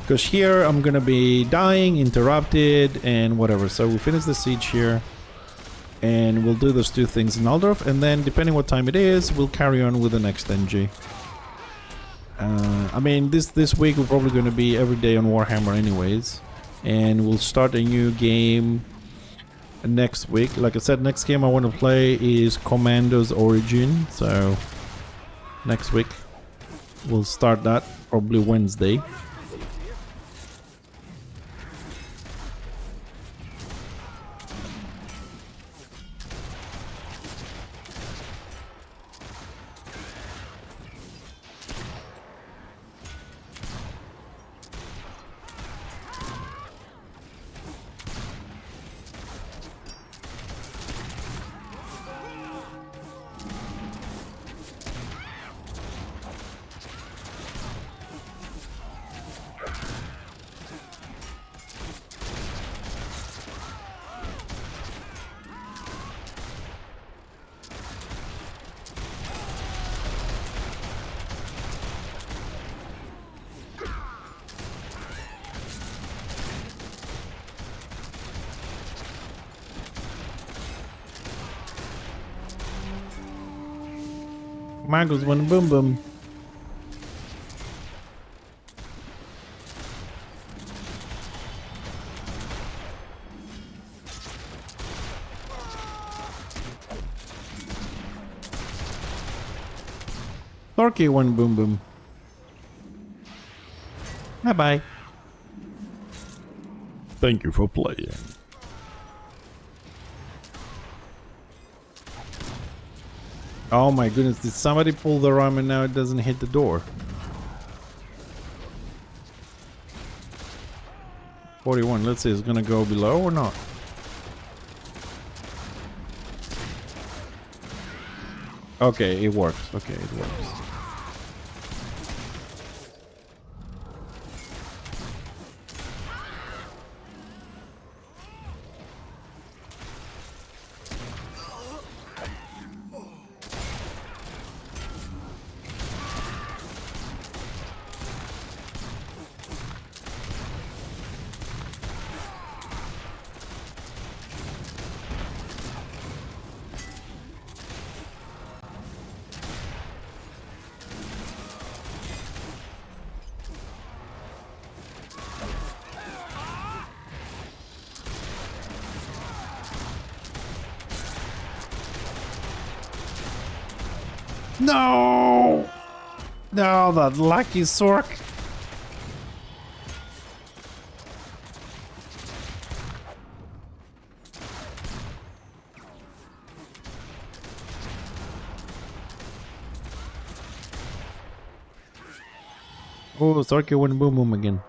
Because here I'm gonna be dying, interrupted, and whatever. So we'll finish the siege here, and we'll do those two things in Aldorf, and then depending what time it is, we'll carry on with the next NG. I mean, this week we're probably gonna be every day on Warhammer anyways, and we'll start a new game next week. Like I said, next game I want to play is Commando's Origin, so next week we'll start that, probably Wednesday. Magos one boom boom. Torquay one boom boom. Bye bye. Thank you for playing. Oh my goodness, did somebody pull the ram and now it doesn't hit the door? 41, let's see, it's gonna go below or not? Okay, it works. Okay, it works. No! No, that lucky Sork. Oh, Sorky went boom boom again.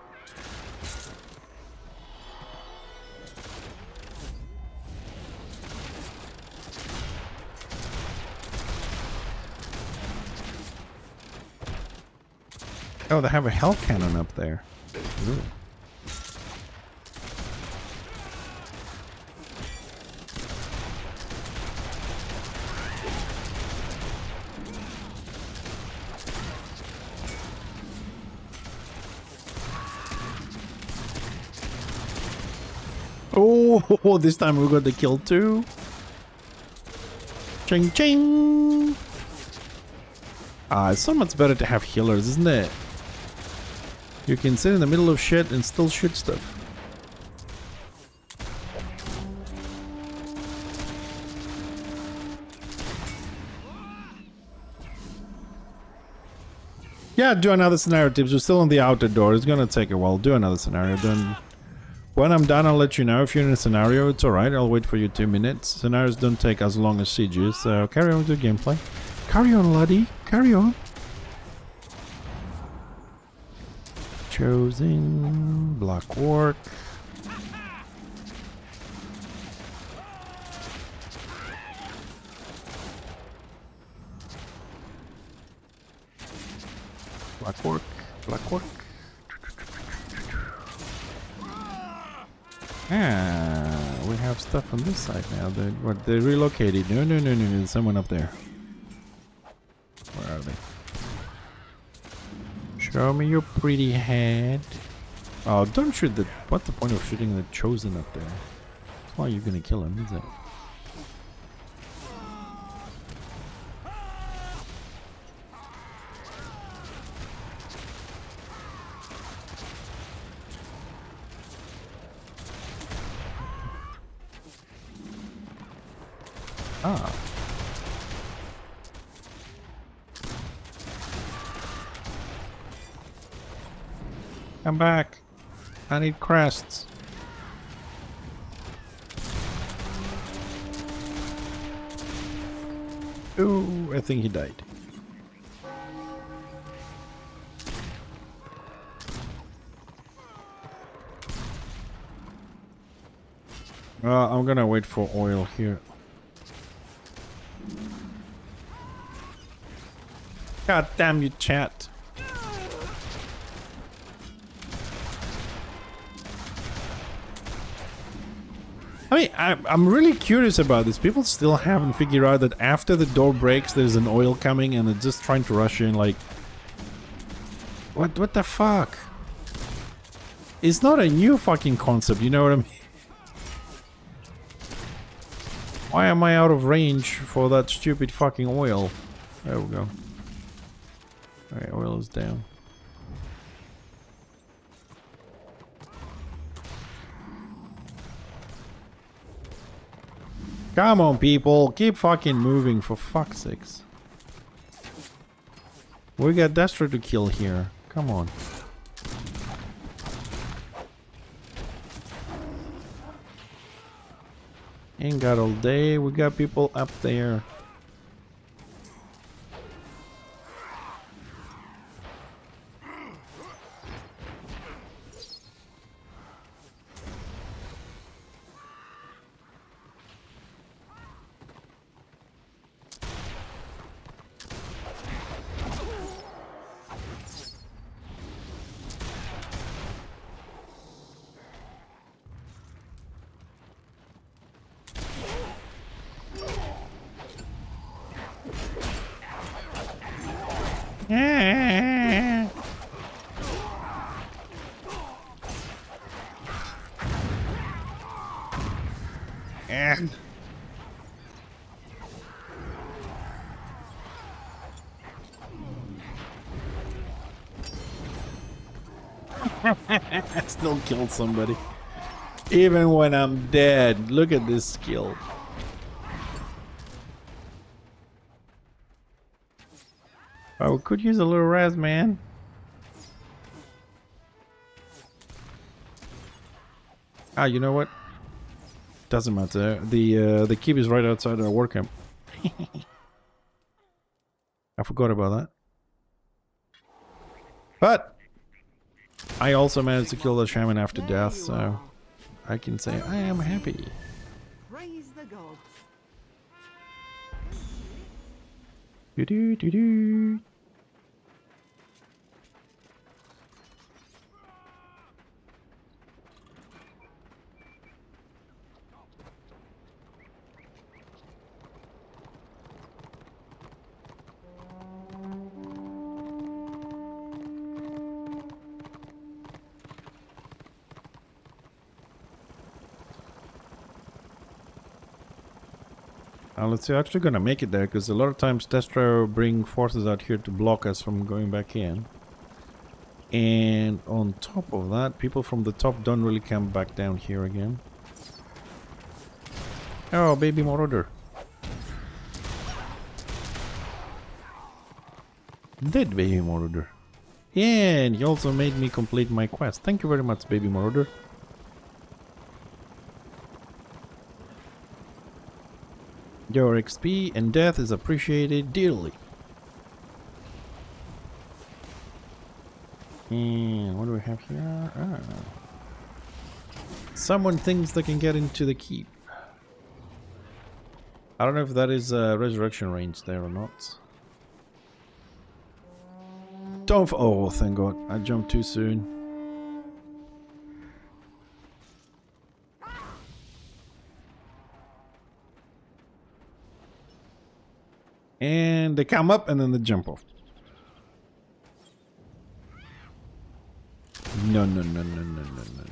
Oh, they have a hell cannon up there. Ooh. Oh, this time we got the kill too. Ching ching. Ah, it's so much better to have healers, isn't it? You can sit in the middle of shit and still shoot stuff. Yeah, do another scenario tips. We're still on the outer door. It's gonna take a while. Do another scenario. Then when I'm done, I'll let you know. If you're in a scenario, it's alright. I'll wait for you 2 minutes. Scenarios don't take as long as sieges, so carry on with the gameplay. Carry on, laddie. Carry on. Chosen. Block work. Black work. Black work. Ah, we have stuff on this side now. They relocated. No, there's someone up there. Where are they? Show me your pretty head. Oh, don't shoot the... What's the point of shooting the Chosen up there? That's why you're gonna kill him, is it? Ah. Come back. I need crests. Ooh, I think he died. I'm gonna wait for oil here. God damn you, chat. I mean, I'm really curious about this. People still haven't figured out that after the door breaks, there's an oil coming and it's just trying to rush in, like... What the fuck? It's not a new fucking concept, you know what I mean? Why am I out of range for that stupid fucking oil? There we go. Alright, oil is down. Come on, people. Keep fucking moving, for fuck's sakes. We got Destro to kill here. Come on. Ain't got all day. We got people up there. I still killed somebody. Even when I'm dead. Look at this skill. Oh, we could use a little res, man. Ah, you know what? Doesn't matter. The keep is right outside our work camp. I forgot about that. But I also managed to kill the shaman after death, so I can say I am happy. Praise the gods. Do do do do. Let's see, actually gonna make it there, because a lot of times Destro bring forces out here to block us from going back in. And on top of that, people from the top don't really come back down here again. Oh, baby Marauder. Dead baby Marauder. Yeah, and he also made me complete my quest. Thank you very much, baby Marauder. Your XP and death is appreciated dearly. And what do we have here? Ah. Someone thinks they can get into the keep. I don't know if that is resurrection range there or not. Don't. Oh, thank God. I jumped too soon. And they come up and then they jump off. No, no, no, no, no, no, no, no.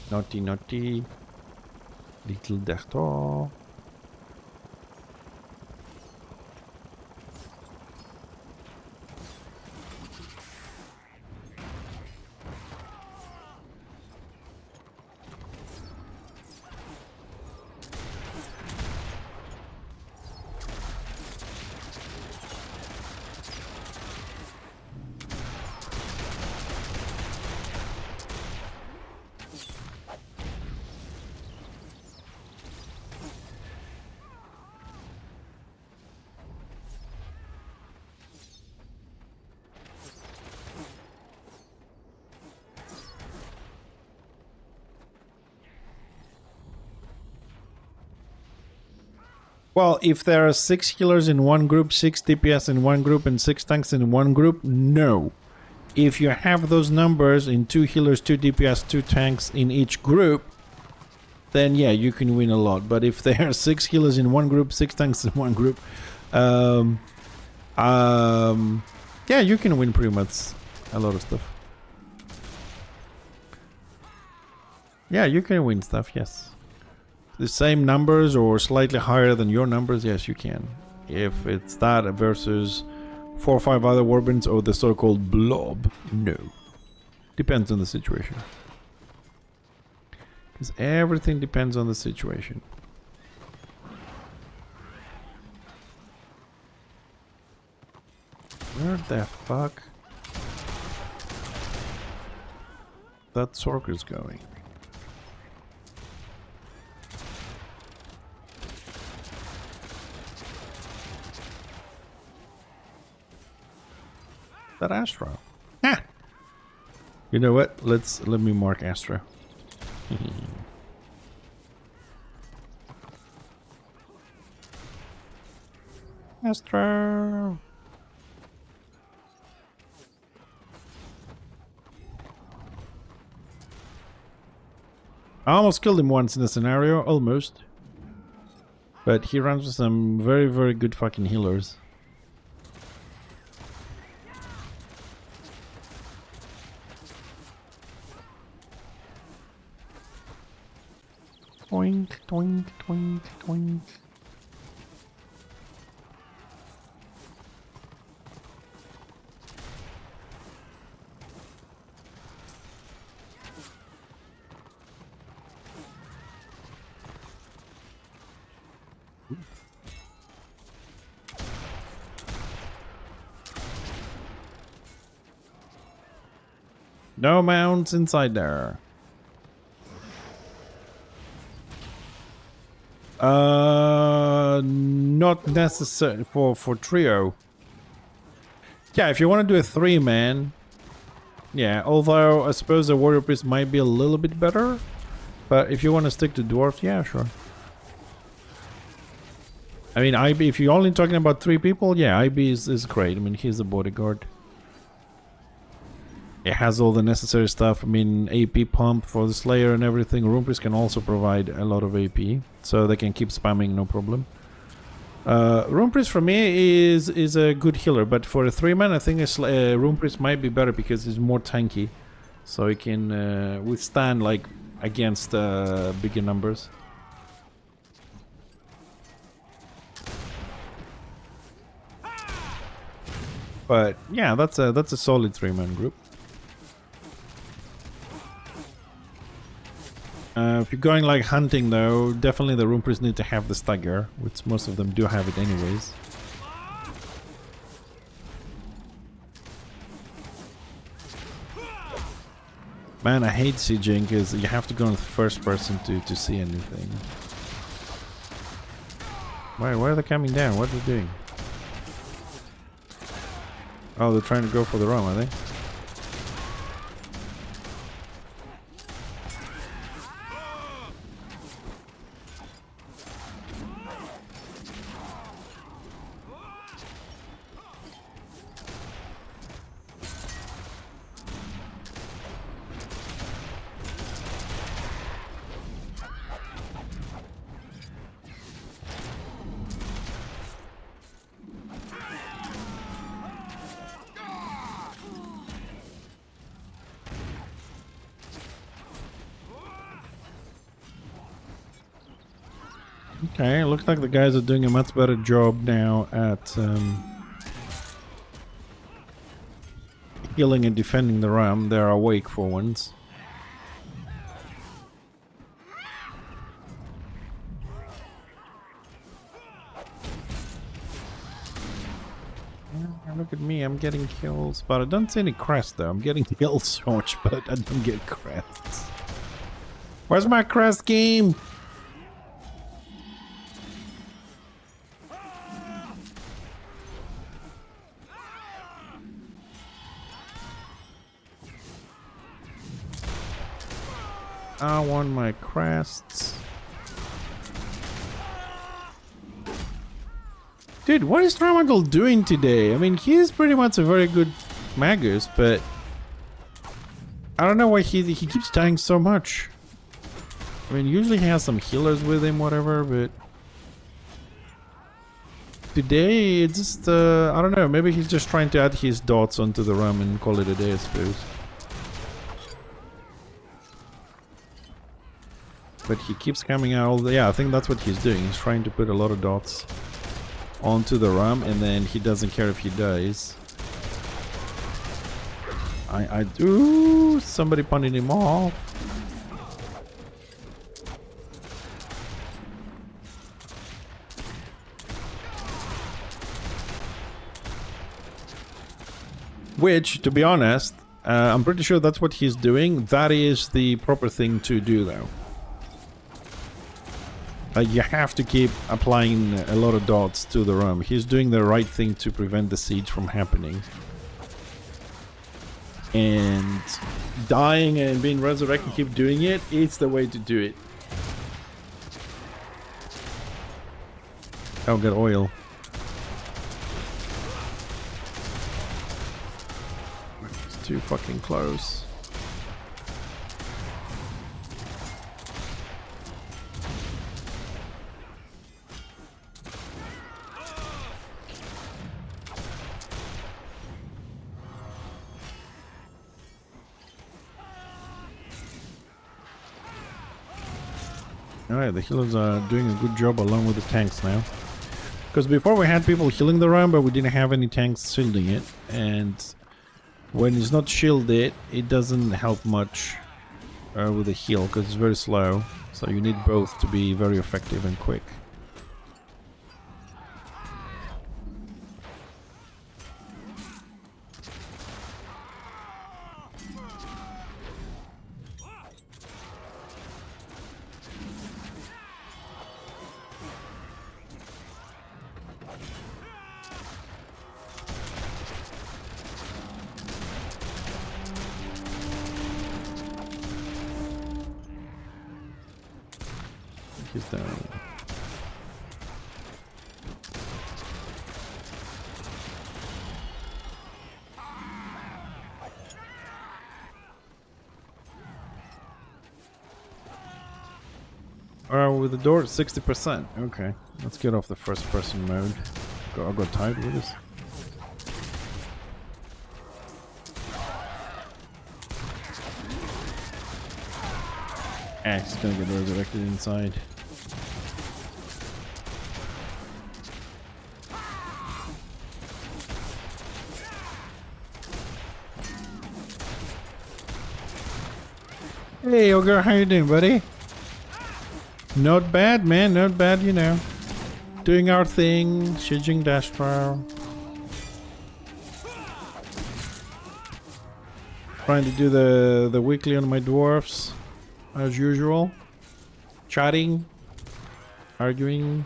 Naughty, naughty. Little Dertor. Well, if there are 6 healers in one group, 6 DPS in one group, and 6 tanks in one group, no. If you have those numbers in 2 healers, 2 DPS, 2 tanks in each group, then yeah, you can win a lot. But if there are 6 healers in one group, 6 tanks in one group, yeah, you can win pretty much a lot of stuff. Yeah, you can win stuff, yes. The same numbers or slightly higher than your numbers, yes, you can. If it's that versus 4 or 5 other warbands or the so-called blob, no. Depends on the situation. Because everything depends on the situation. Where the fuck that Sorcer's going? That Astro. Ah! You know what? Let me mark Astro. Astro. I almost killed him once in a scenario, almost. But he runs with some very, very good fucking healers. Twink, twink, twink, twink. No mounts inside there. Not necessary for trio. Yeah, if you want to do a 3-man, yeah. Although I suppose the warrior priest might be a little bit better, but if you want to stick to dwarf, yeah, sure. I mean, IB. If you're only talking about 3 people, yeah, IB is great. I mean, he's a bodyguard. It has all the necessary stuff. I mean, AP pump for the Slayer and everything. Rune Priest can also provide a lot of AP, so they can keep spamming, no problem. Rune Priest for me is a good healer, but for a 3-man, I think Rune Priest might be better because he's more tanky, so he can withstand like against bigger numbers. But yeah, that's a solid 3-man group. If you're going like hunting though, definitely the Rune Priests need to have the stagger, which most of them do have it anyways. Man, I hate sieging because you have to go in the first person to see anything. Why are they coming down? What are they doing? Oh, they're trying to go for the Rome, are they? Okay, looks like the guys are doing a much better job now at healing and defending the ram. They're awake for once. Look at me, I'm getting kills, but I don't see any crests though. I'm getting kills so much, but I don't get crests. Where's my crest game? I want my crests. Dude, what is Tramadol doing today? I mean, he's pretty much a very good Magus, but I don't know why he keeps dying so much. I mean, usually he has some healers with him, whatever, but today it's just, I don't know, maybe he's just trying to add his dots onto the ram and call it a day, I suppose. But he keeps coming out all the... Yeah, I think that's what he's doing. He's trying to put a lot of dots onto the ram, and then he doesn't care if he dies. I do... Somebody punted him off. Which, to be honest, I'm pretty sure that's what he's doing. That is the proper thing to do, though. You have to keep applying a lot of dots to the ram. He's doing the right thing to prevent the siege from happening. And dying and being resurrected, keep doing it, it's the way to do it. I'll get oil. It's too fucking close. Alright, the healers are doing a good job along with the tanks now. Because before we had people healing the ram, but we didn't have any tanks shielding it. And when it's not shielded, it doesn't help much with the heal, because it's very slow. So you need both to be very effective and quick. he's done. With the door, 60%. Okay, let's get off the first person mode. I got tired with this. He's gonna get resurrected inside. Hey, Ogre, how you doing, buddy? Not bad, man. Not bad, you know. Doing our thing. Shijing dash trial. Trying to do the weekly on my dwarfs. As usual. Chatting. Arguing.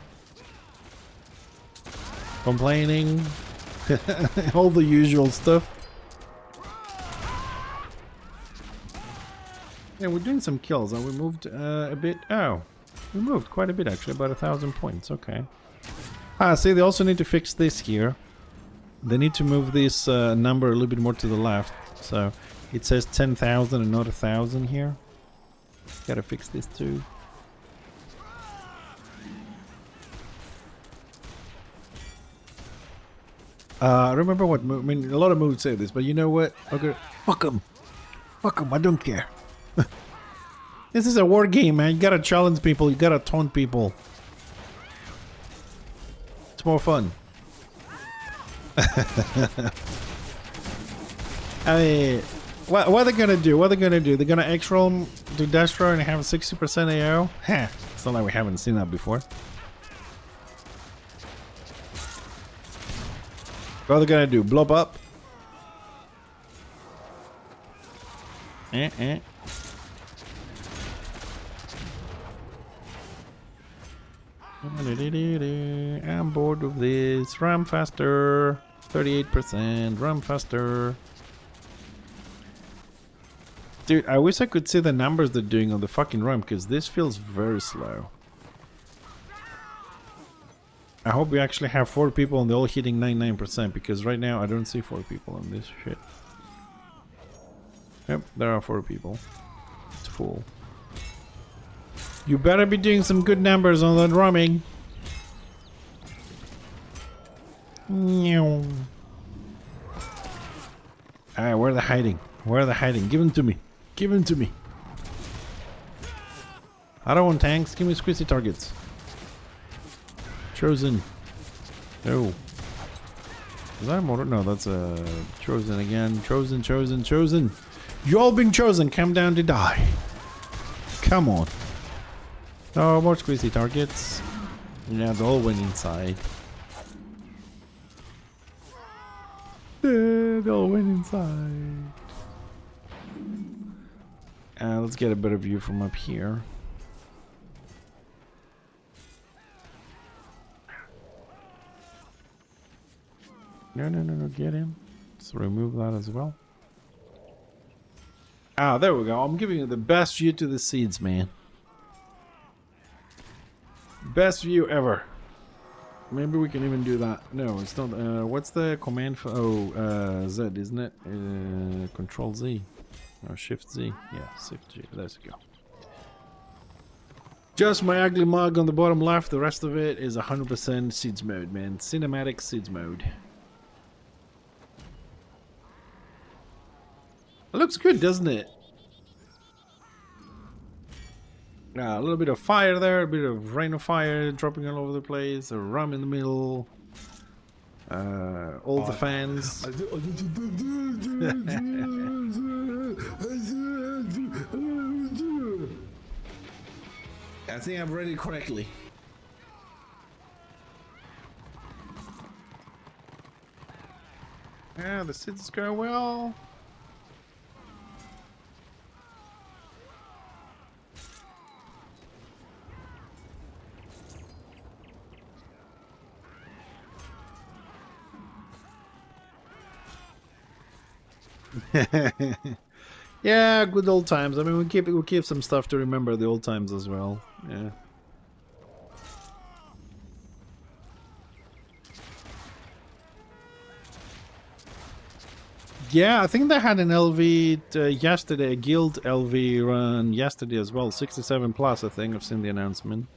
Complaining. All the usual stuff. Yeah, we're doing some kills and we moved a bit. Oh. We moved quite a bit actually, about 1,000 points, okay. See, they also need to fix this here. They need to move this number a little bit more to the left. So it says 10,000 and not 1,000 here. Gotta fix this too. Remember what, I mean, a lot of moves say this, but you know what? Okay, fuck them. Fuck them, I don't care. This is a war game, man. You gotta challenge people. You gotta taunt people. It's more fun. I mean, what are they gonna do? What are they gonna do? They're gonna X-roll to Destro and have 60% AO? Heh. It's not like we haven't seen that before. What are they gonna do? Blob up? I'm bored of this. Ram faster. 38%. Ram faster. Dude, I wish I could see the numbers they're doing on the fucking ram, because this feels very slow. I hope we actually have 4 people and they're all hitting 99%, because right now I don't see 4 people on this shit. Yep, there are 4 people. It's full. You better be doing some good numbers on that roaming. Alright, where are they hiding? Where are they hiding? Give them to me. Give them to me. I don't want tanks. Give me squishy targets. Chosen. No. Is that a motor? No, that's a chosen again. Chosen, chosen, chosen. You all been chosen. Come down to die. Come on. No more squeezy targets. Yeah, they all went inside. They all went inside. Let's get a better view from up here. No, get him. Let's remove that as well. Ah, there we go. I'm giving you the best view to the seeds, man. Best view ever. Maybe we can even do that. No, it's not. What's the command for? Oh, Z, isn't it? Control Z. Or Shift Z. Yeah, Shift G. Let's go. Just my ugly mug on the bottom left. The rest of it is 100% seeds mode, man. Cinematic seeds mode. It looks good, doesn't it? A little bit of fire there, a bit of rain of fire dropping all over the place, a rum in the middle, all the fans. I think I've read it correctly. Yeah, the seeds go well. Yeah, good old times. I mean, we keep some stuff to remember the old times as well. Yeah. Yeah, I think they had an LV yesterday, a guild LV run yesterday as well. 67 plus, I think. I've seen the announcement.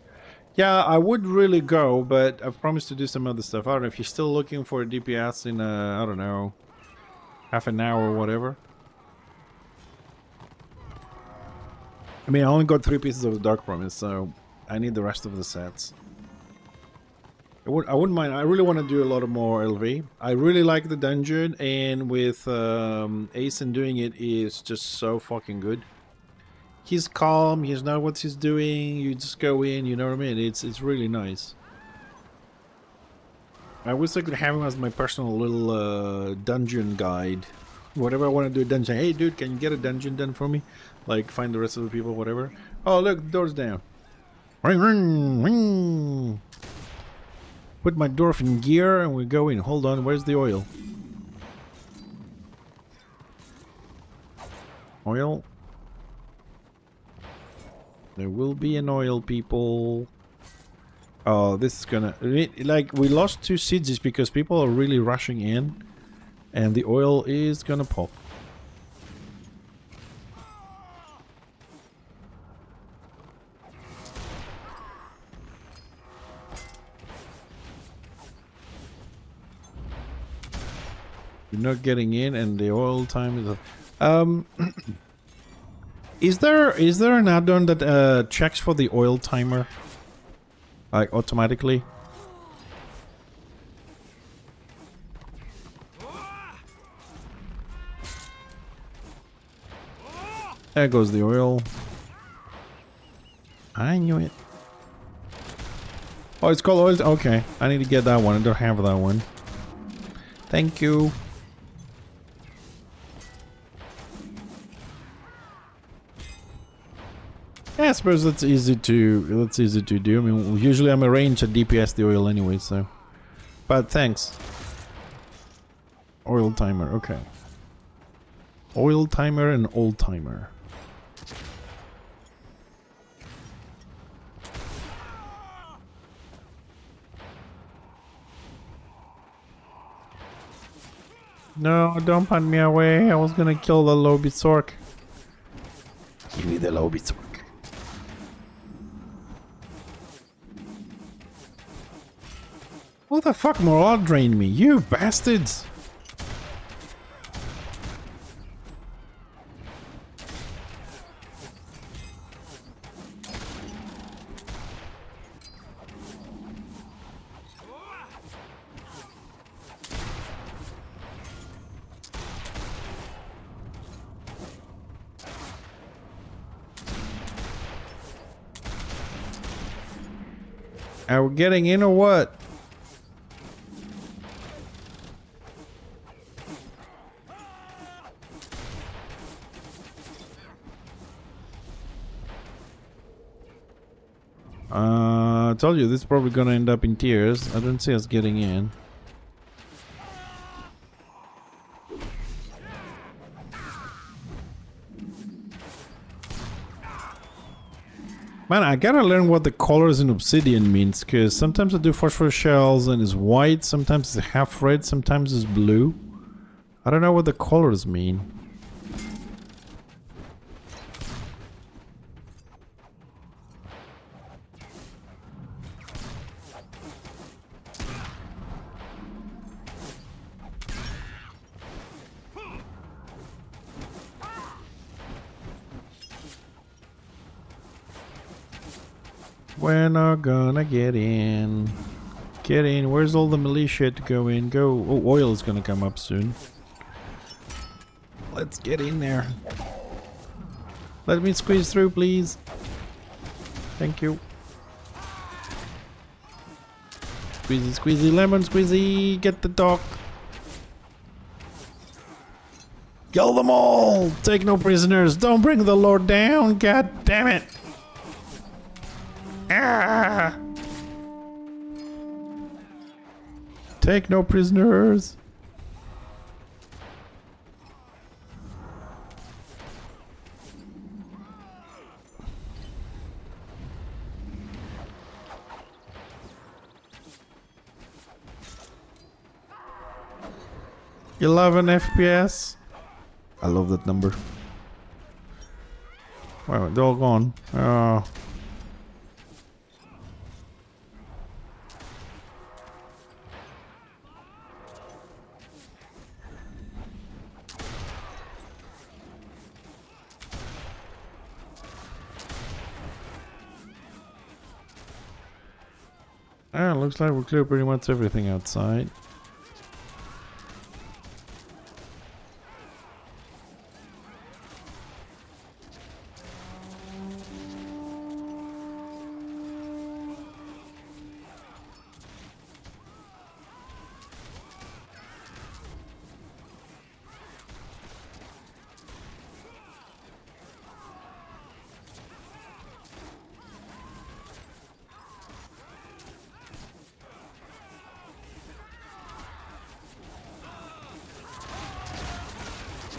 Yeah, I would really go, but I've promised to do some other stuff. I don't know if you're still looking for a DPS in, I don't know, half an hour or whatever. I mean, I only got 3 pieces of the Dark Promise, so I need the rest of the sets. I wouldn't mind. I really want to do a lot of more LV. I really like the dungeon, and with Asen doing it is just so fucking good. He's calm. He knows what he's doing. You just go in. You know what I mean? It's really nice. I wish I could have him as my personal little dungeon guide. Whatever I want to do a dungeon. Hey, dude, can you get a dungeon done for me? Like find the rest of the people, whatever. Oh, look, the door's down. Ring, ring, ring. Put my dwarf in gear and we go in. Hold on, where's the oil? Oil. There will be an oil, people. Oh, this is gonna... Like, we lost 2 sieges because people are really rushing in. And the oil is gonna pop. You're not getting in, and the oil time is is there an add-on that checks for the oil timer, like automatically? There goes the oil. I knew it. Oh, it's called oil. Okay, I need to get that one. I don't have that one. Thank you. Yeah, I suppose that's easy to do. I mean, usually I'm arranged at DPS the oil anyway, so. But thanks. Oil timer, okay. Oil timer and old timer. No, don't punt me away. I was gonna kill the Lobitsork. Give me the Lobitsork. What the fuck, morale drained me, you bastards! Are we getting in or what? I told you this is probably gonna end up in tears. I don't see us getting in. Man, I gotta learn what the colors in Obsidian means, because sometimes I do phosphorus shells and it's white, sometimes it's half red, sometimes it's blue. I don't know what the colors mean. We're not gonna get in. Get in. Where's all the militia to go in? Go. Oh, oil is gonna come up soon. Let's get in there. Let me squeeze through, please. Thank you. Squeezy, squeezy, lemon squeezy. Get the dock. Kill them all. Take no prisoners. Don't bring the Lord down. God damn it. Ah! Take no prisoners. $11 FPS. I love that number. Wow, they're all gone. Looks like we cleared pretty much everything outside.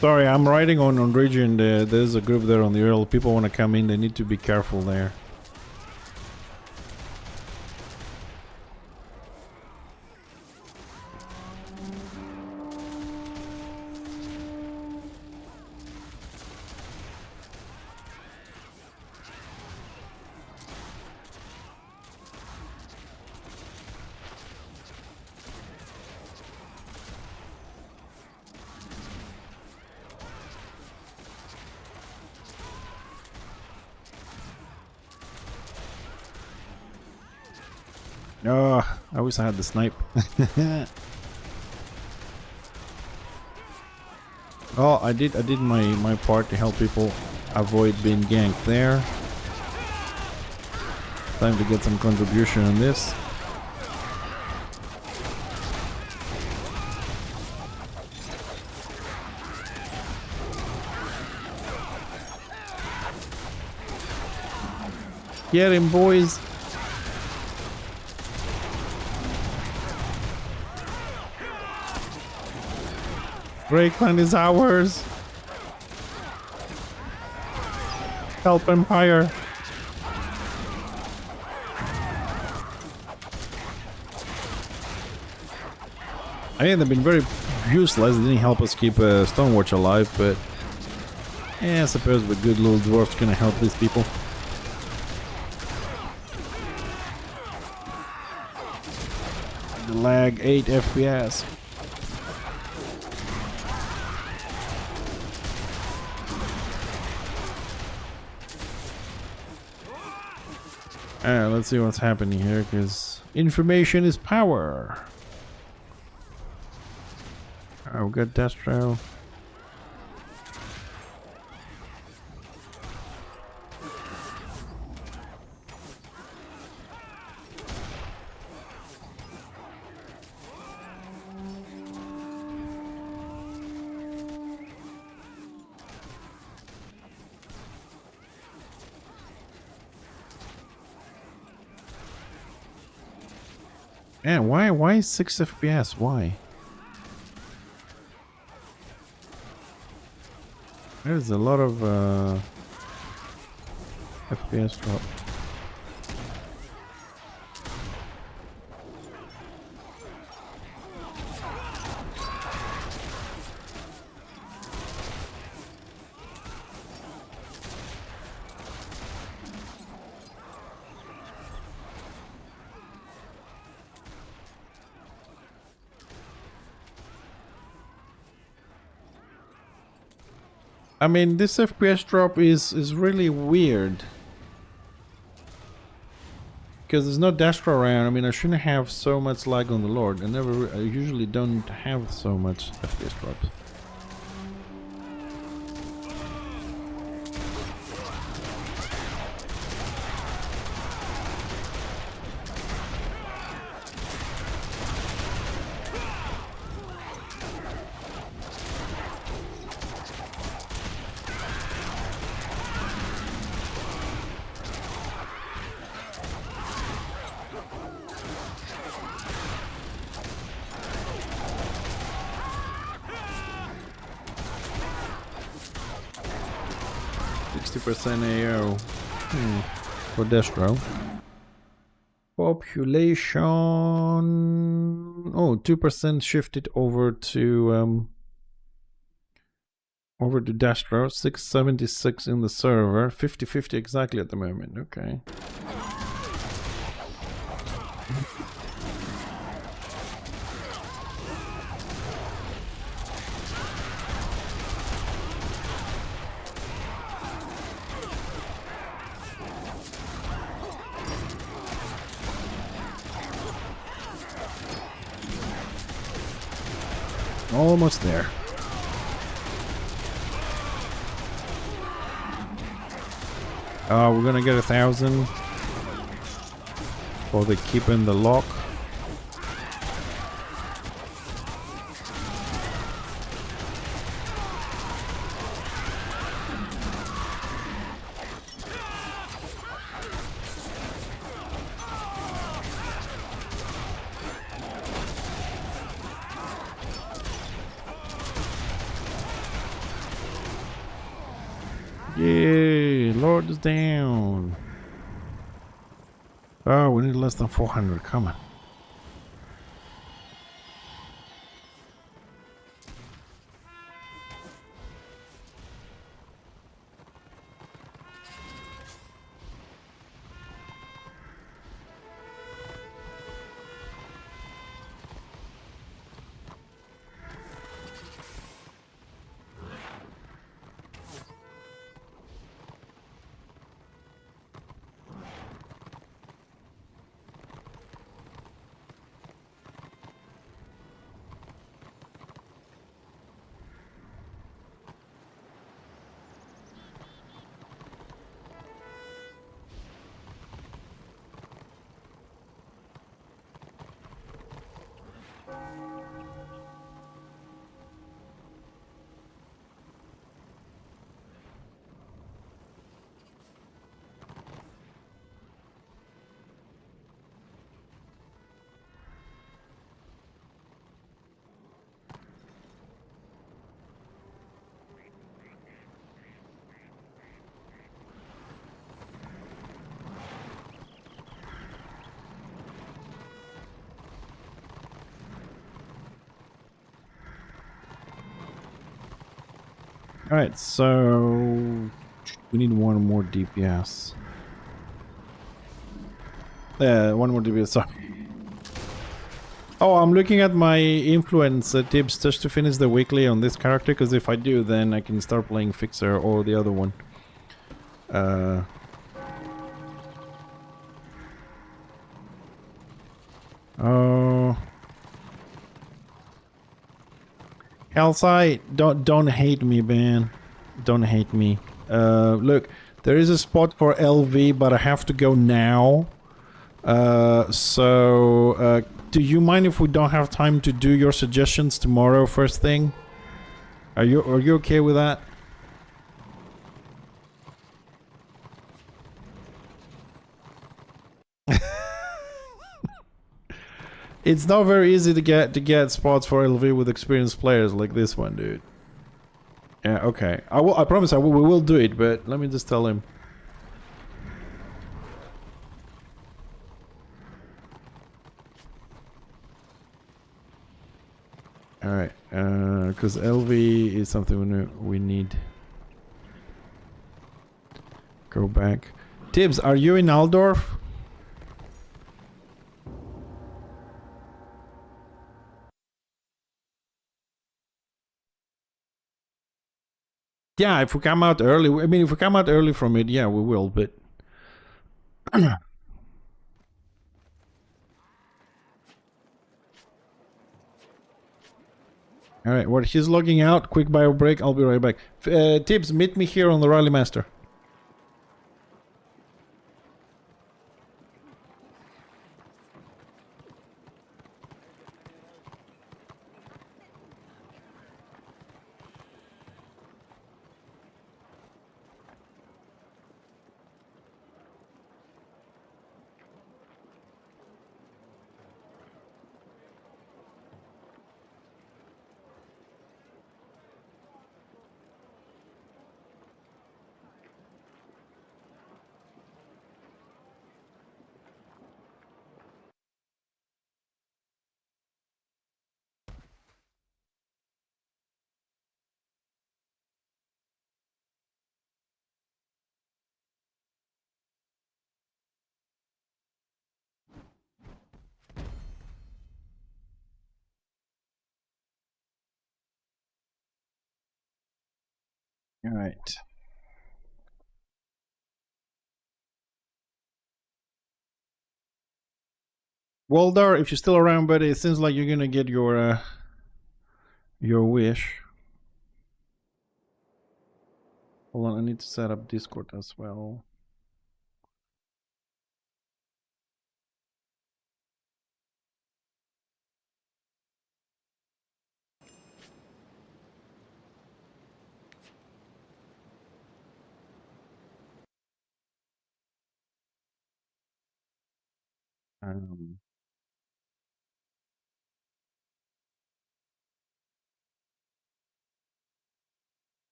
Sorry, I'm riding on region. There's a group there on the Earl. People want to come in. They need to be careful there. Oh, I wish I had the snipe. Oh, I did my part to help people avoid being ganked there. Time to get some contribution on this. Get him, boys. Breakland is ours. Help Empire. I think they've been very useless. They didn't help us keep Stonewatch alive, but yeah, I suppose the good little dwarf's gonna help these people. The lag 8 FPS. Let's see what's happening here, because information is power. Oh, we got Destro. Yeah, why 6 FPS? Why? There's a lot of FPS drop. I mean, this FPS drop is really weird. Because there's no Destro around. I mean, I shouldn't have so much lag on the Lord. I usually don't have so much FPS drops. % AO for Destro. Population. Oh, 2% shifted over to over to Dastro. 676 in the server. 50-50 exactly at the moment. Okay. Almost there. We're gonna get 1,000 for the keeping the lock. Yay, Lord is down. Oh, we need less than 400. Come on. Alright, so we need one more DPS. One more DPS, sorry. Oh, I'm looking at my influence tips just to finish the weekly on this character, because if I do, then I can start playing Fixer or the other one. Oh... Hellside, don't hate me, man. Don't hate me. Look, there is a spot for LV, but I have to go now. Do you mind if we don't have time to do your suggestions tomorrow first thing? Are you okay with that? It's not very easy to get spots for LV with experienced players like this one, dude. Yeah, okay. I promise we will do it, but let me just tell him. Alright, because LV is something we need. Go back. Tibbs, are you in Aldorf? Yeah, if we come out early, I mean, if we come out early from it, yeah, we will, but... Alright, well, he's logging out. Quick bio break, I'll be right back. Tibbs, meet me here on the Rally Master. All right. Waldar, if you're still around, buddy, it seems like you're gonna get your wish. Hold on, I need to set up Discord as well.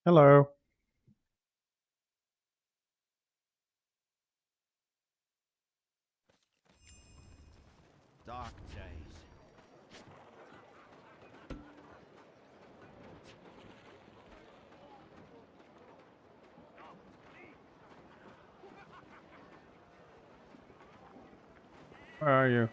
Hello. Dark days. Where are you?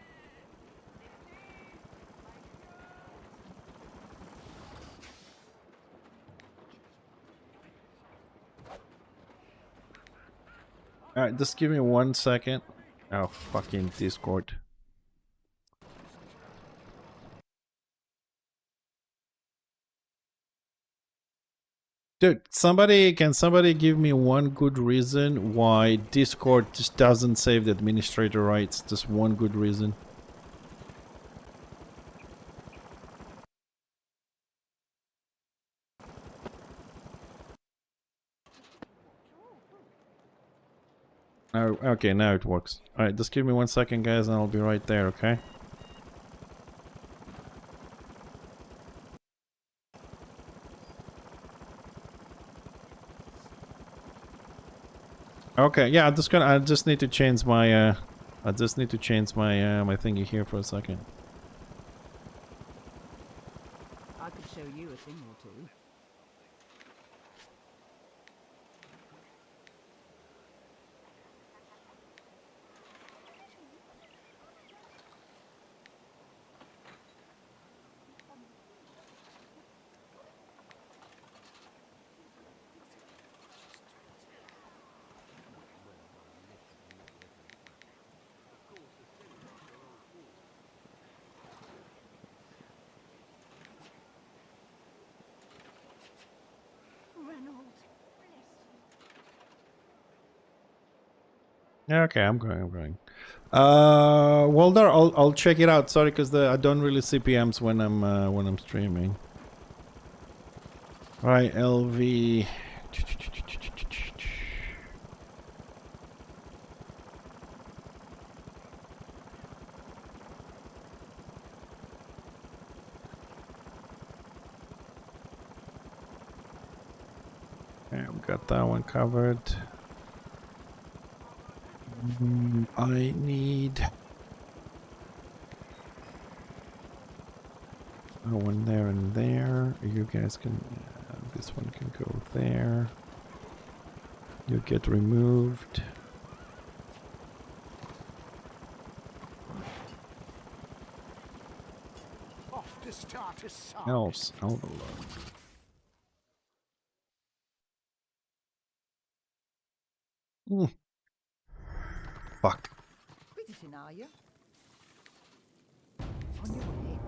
Alright, just give me 1 second. Oh, fucking Discord. Dude, can somebody give me one good reason why Discord just doesn't save the administrator rights? Just one good reason. Oh, okay, now it works. Alright, just give me 1 second, guys, and I'll be right there, okay? Okay, yeah, I just need to change my, my thingy here for a second. I could show you a thing or two. Yeah, okay, I'm going. Waldar, I'll check it out. Sorry, because I don't really see PMs when I'm streaming. All right, LV. Okay, we got that one covered. I need one there and there. You guys can. This one can go there. You get removed. Off to start a song. Elves, Overlord. Fuck. Visiting, are you? On your way.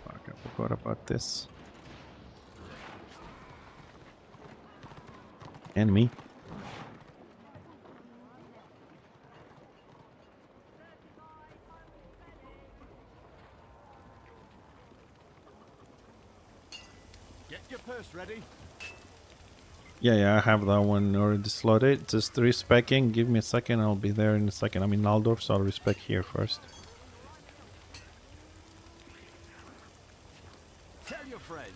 Fuck, I forgot about this. Enemy. Get your purse ready. Yeah, I have that one already slotted. Just respecking. Give me a second. I'll be there in a second. I'm in Naldorf, so I'll respec here first. Tell your friends.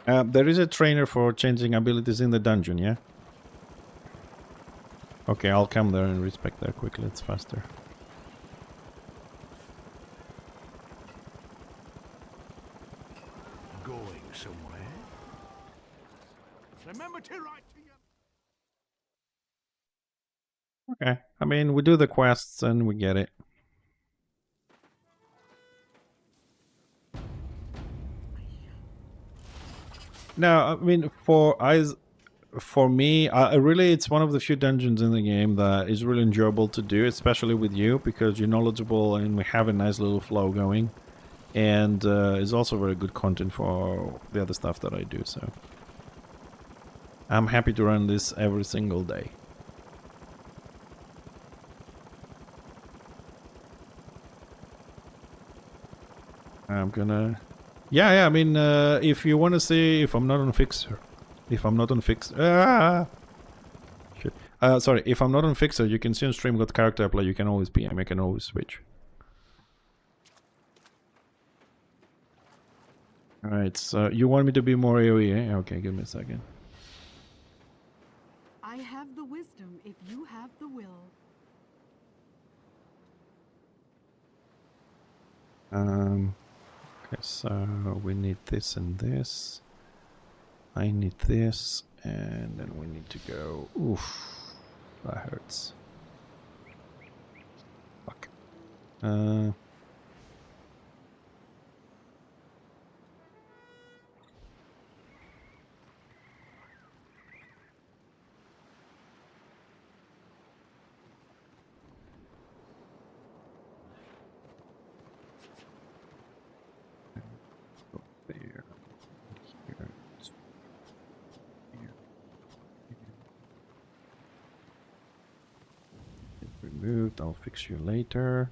There is a trainer for changing abilities in the dungeon, yeah? Okay, I'll come there and respect there quickly, it's faster. Going somewhere? Remember to write to your... Okay, I mean, we do the quests and we get it. No, I mean, for me, really, it's one of the few dungeons in the game that is really enjoyable to do, especially with you, because you're knowledgeable and we have a nice little flow going. And it's also very good content for the other stuff that I do, so... I'm happy to run this every single day. I'm gonna... Yeah, I mean, if you want to see if I'm not on Fixer... If I'm not on Fixer... Ah! Shit. Sorry, if I'm not on Fixer, you can see on stream what character I play. You can always PM, I can always switch. Alright, so you want me to be more AoE, eh? Okay, give me a second. I have the wisdom if you have the will. Okay, so we need this and this. I need this, and then we need to go... Oof, that hurts. Fuck. There. Here. Here. Get removed. I'll fix you later.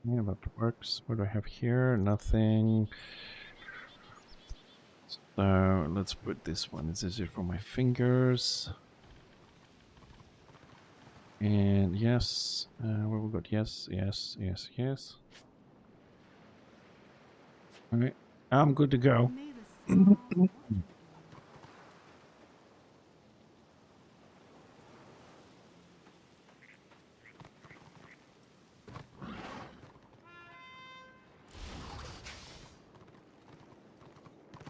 Yeah, that works. What do I have here? Nothing. So let's put this one. It's easier for my fingers. And yes, what we got? Yes, yes, yes, yes. All right, I'm good to go.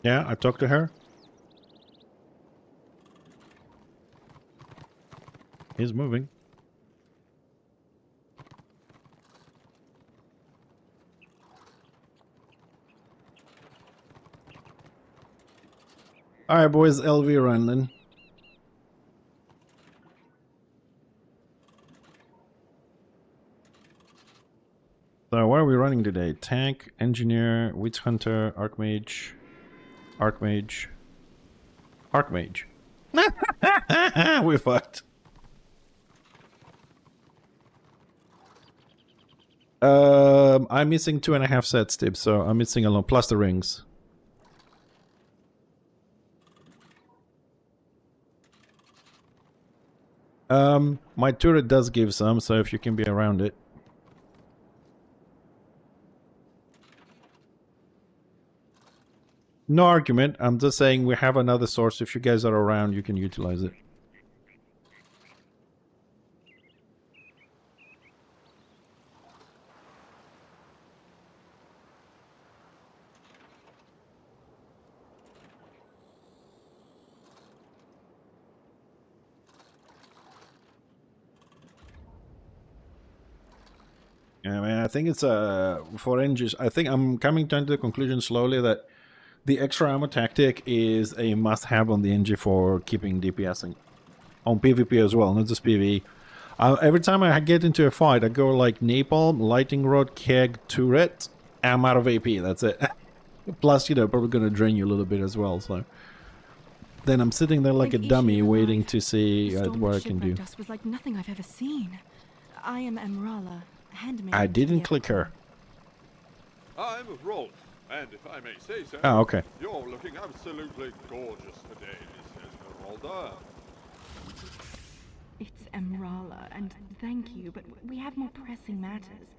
Yeah, I talked to her. He's moving. Alright, boys, LV run then. So, what are we running today? Tank, Engineer, Witch Hunter, Archmage, Archmage, Archmage. We're fucked. I'm missing 2.5 sets, Tib, so I'm missing a lot, plus the rings. My turret does give some, so if you can be around it. No argument, I'm just saying we have another source. If you guys are around, you can utilize it. Yeah, man, I think it's for engines. I think I'm coming down to the conclusion slowly that the extra ammo tactic is a must-have on the NG for keeping DPSing. On PvP as well, not just PvE. Every time I get into a fight, I go like Napalm, Lightning Rod, Keg, Turret. I'm out of AP, that's it. Plus, you know, probably gonna drain you a little bit as well, so... Then I'm sitting there like a dummy waiting to see what I can do. Dust was like nothing I've ever seen. I am Emerala, handmaid. I didn't click her. I'm Rolf, and if I may say so, Oh, okay. you're looking absolutely gorgeous today, Mrs. Meralda. It's Emrala, and thank you, but we have more pressing matters.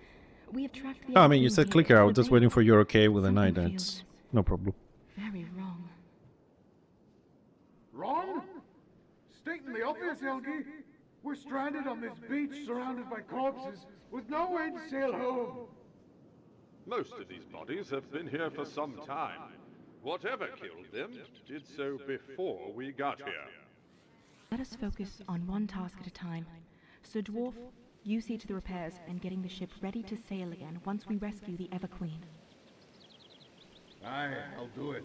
We have tracked the... Oh, I mean, you said Everqueen clicker. here, I was and just they- waiting for your okay with the night. something That's feels no problem. very wrong. Wrong? Stating the obvious, Helgi. We're stranded on this beach surrounded by corpses with no way to sail home. Most of these bodies have been here for some time. Whatever killed them did so before we got here. Let us focus on one task at a time. Sir Dwarf, you see to the repairs and getting the ship ready to sail again once we rescue the Everqueen. Aye, I'll do it.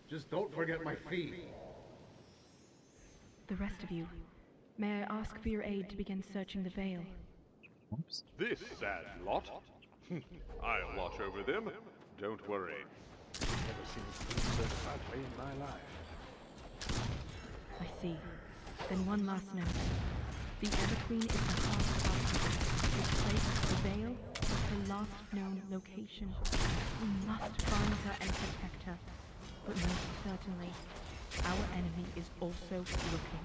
Just don't forget my fee. The rest of you, may I ask for your aid to begin searching the Vale? This sad lot? I'll watch over them. Don't worry. Never seen a food so badly in my life. I see. Then one last note. The Everqueen is the heart of our people. This place, the Vale, is her last known location. We must find her and protect her. But most certainly, our enemy is also looking.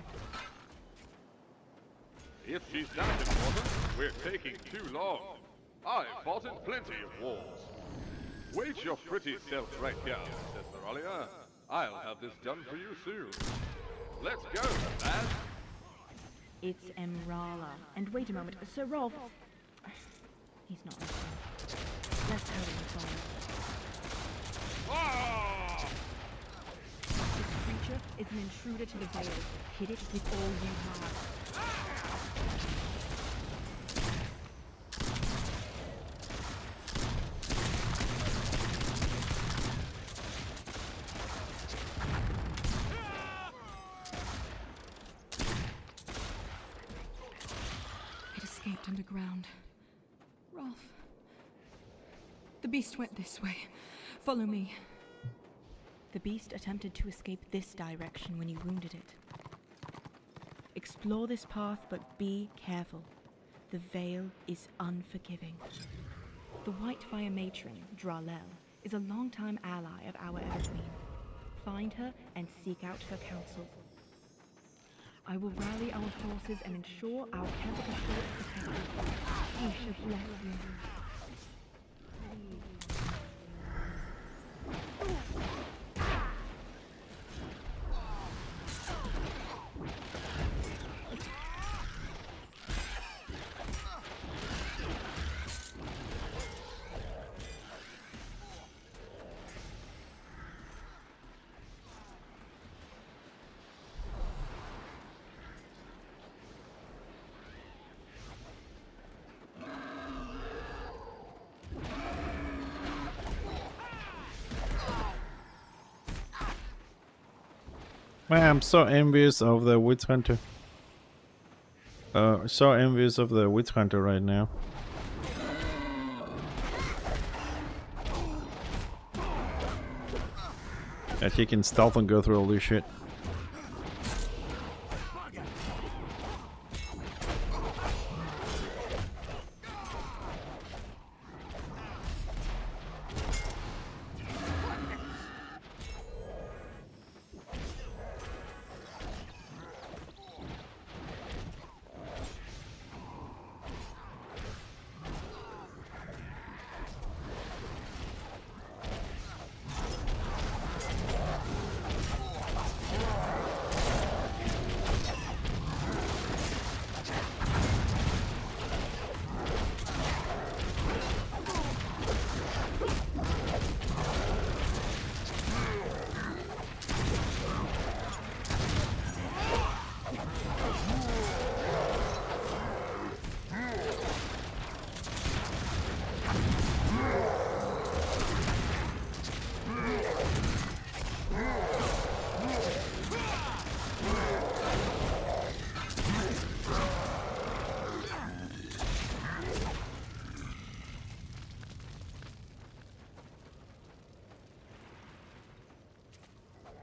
If she's that important, we're taking too long. I've fought in plenty of wars. Wait your pretty self right here, Princess Meralia. I'll have this done for you soon. Let's go, lad. It's Emrala. And wait a moment, Sir Rolf. He's not listening. Let's hurry and follow. Ah! This creature is an intruder to the Vale. Hit it with all you have. It escaped underground. Rolf. The beast went this way. Follow me. The beast attempted to escape this direction when you wounded it. Explore this path, but be careful. The Vale is unforgiving. The Whitefire matron, Dralel, is a longtime ally of our Everqueen. Find her and seek out her counsel. I will rally our forces and ensure our capital is protected. We shall bless you. Man, I'm so envious of the Witch Hunter. So envious of the Witch Hunter right now. That he can stealth and go through all this shit.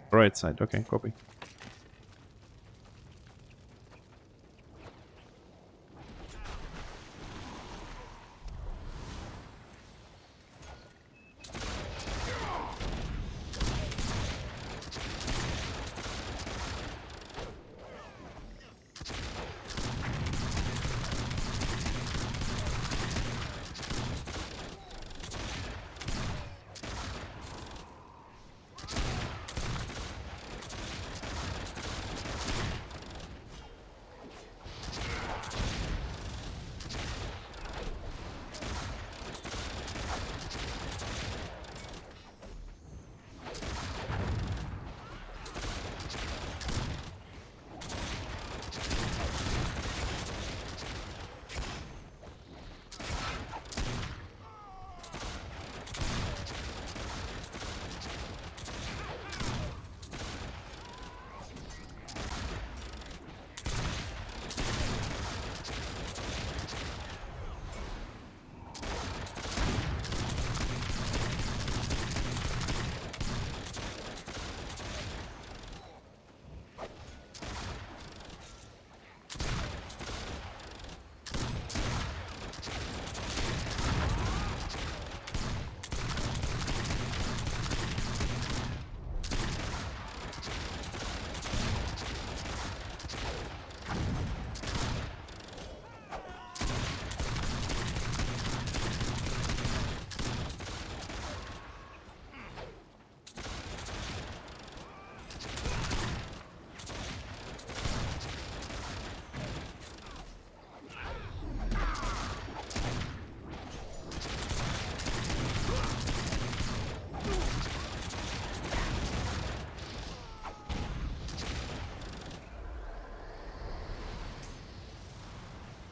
Right side, okay, copy.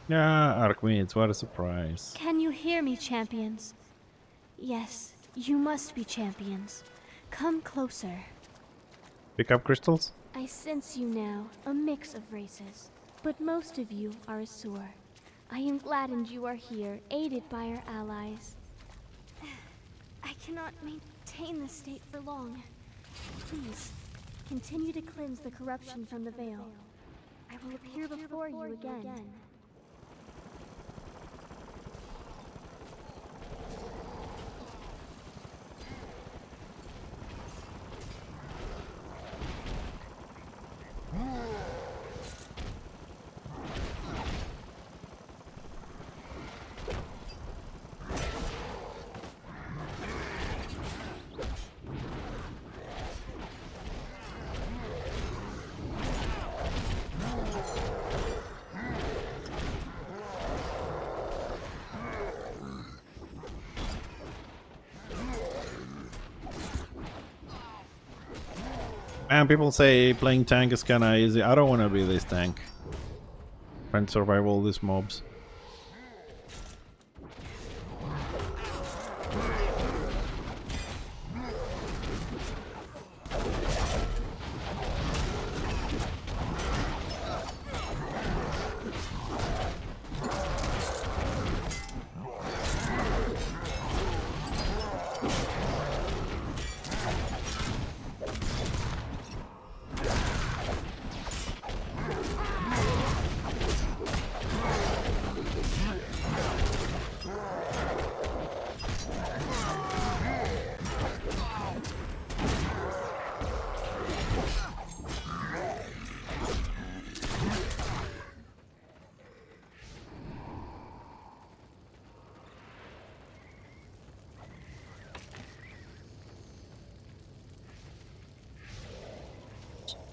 Yeah, Archmages, what a surprise. Can you hear me, champions? Yes, you must be champions. Come closer. Pick up crystals? I sense you now, a mix of races. But most of you are Asur. I am gladdened you are here, aided by our allies. I cannot maintain this state for long. Please, continue to cleanse the corruption from the veil. I will appear before you again. Man, people say playing tank is kinda easy. I don't wanna be this tank. Trying to survive all these mobs.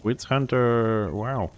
Witch Hunter, wow.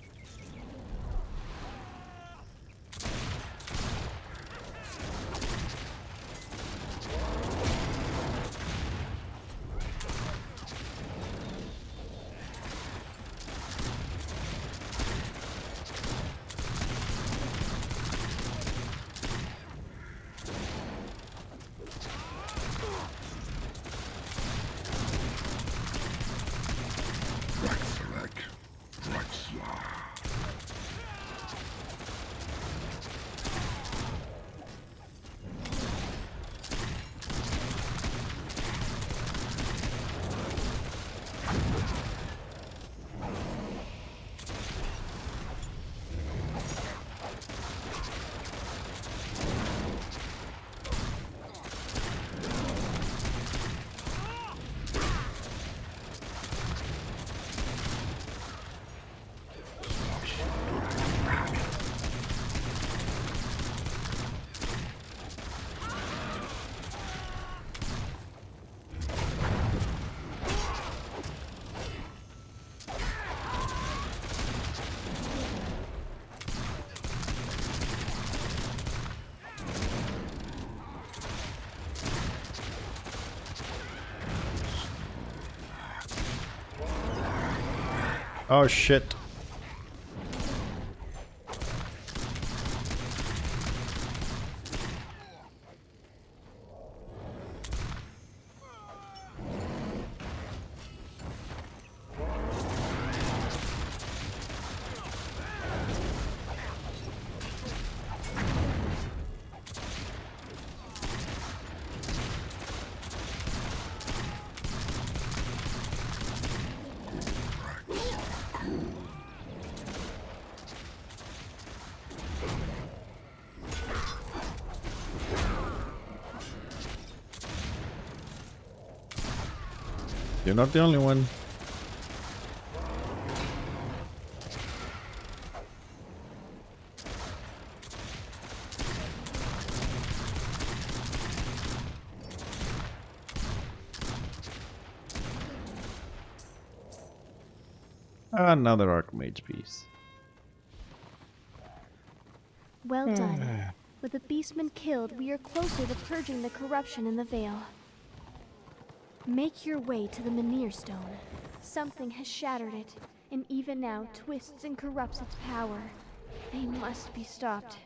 Oh shit. You're not the only one. Another Archmage piece. Well done. With the beastmen killed, we are closer to purging the corruption in the Vale. Make your way to the Menhir Stone. Something has shattered it, and even now twists and corrupts its power. They must be stopped.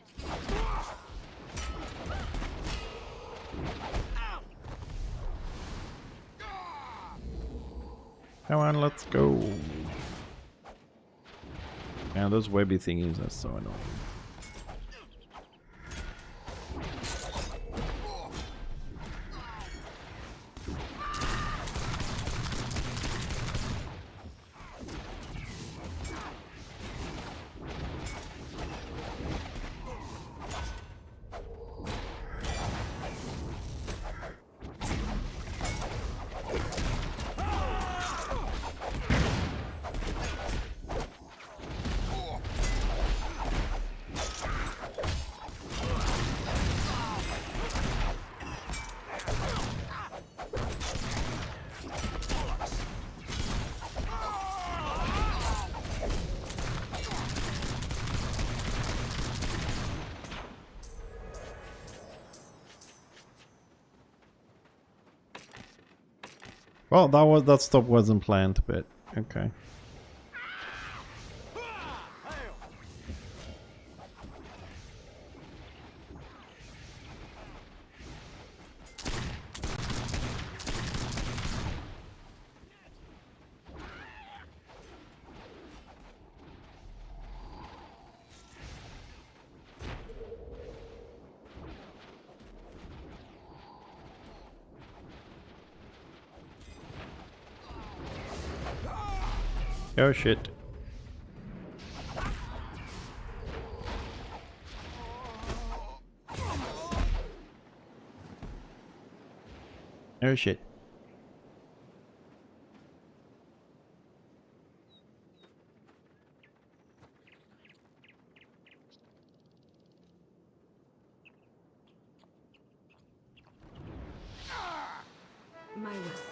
Come on, let's go. Yeah, those webby thingies are so annoying. Well, that stop wasn't planned, but okay. Oh shit. Oh shit. My welcome.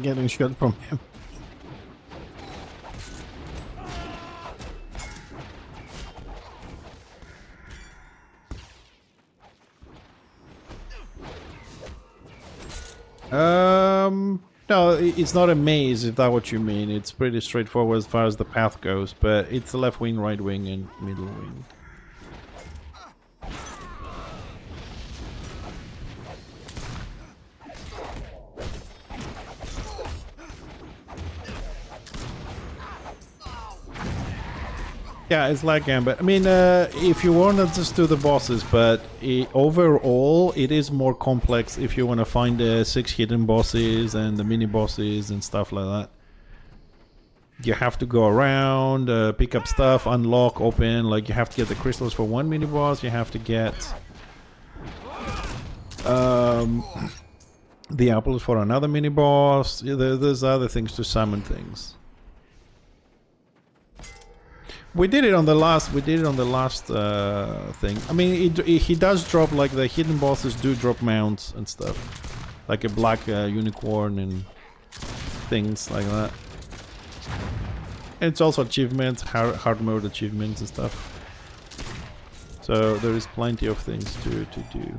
Getting shot from him. No, it's not a maze, if that's what you mean. It's pretty straightforward as far as the path goes, but it's left wing, right wing, and middle wing. Yeah, it's like Gambit. I mean, if you want to just do the bosses, but overall, it is more complex if you want to find the 6 hidden bosses and the mini bosses and stuff like that. You have to go around, pick up stuff, unlock, open. Like, you have to get the crystals for one mini boss. You have to get the apples for another mini boss. There's other things to summon things. We did it on the last. Thing. I mean, he does drop, like, the hidden bosses do drop mounts and stuff, like a black unicorn and things like that. It's also achievements, hard mode achievements and stuff. So there is plenty of things to do.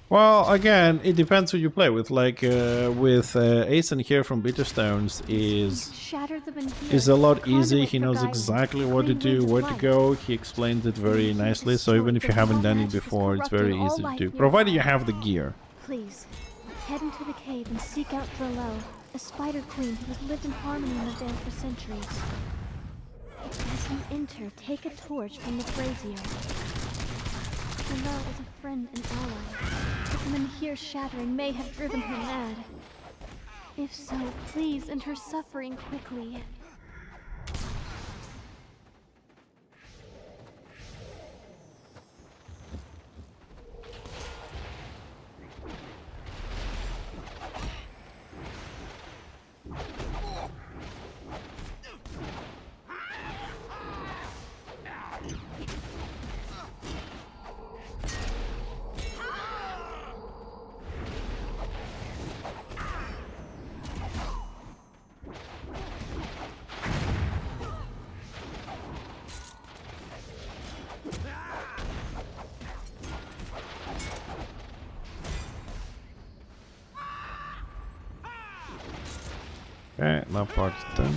Well, again, it depends who you play with. Like, with Asen here from Bitterstones is a lot easy. He knows exactly what to do, where to go. He explains it very nicely, so even if you haven't done it before, it's very easy to do, provided you have the gear. Please, head into the cave and seek out Dralel, a spider queen who has lived in harmony in the Vale for centuries. As you enter, take a torch from the brazier. Dralel is a friend and ally. The woman here shattering may have driven her mad. If so, please end her suffering quickly. Okay, that part's done.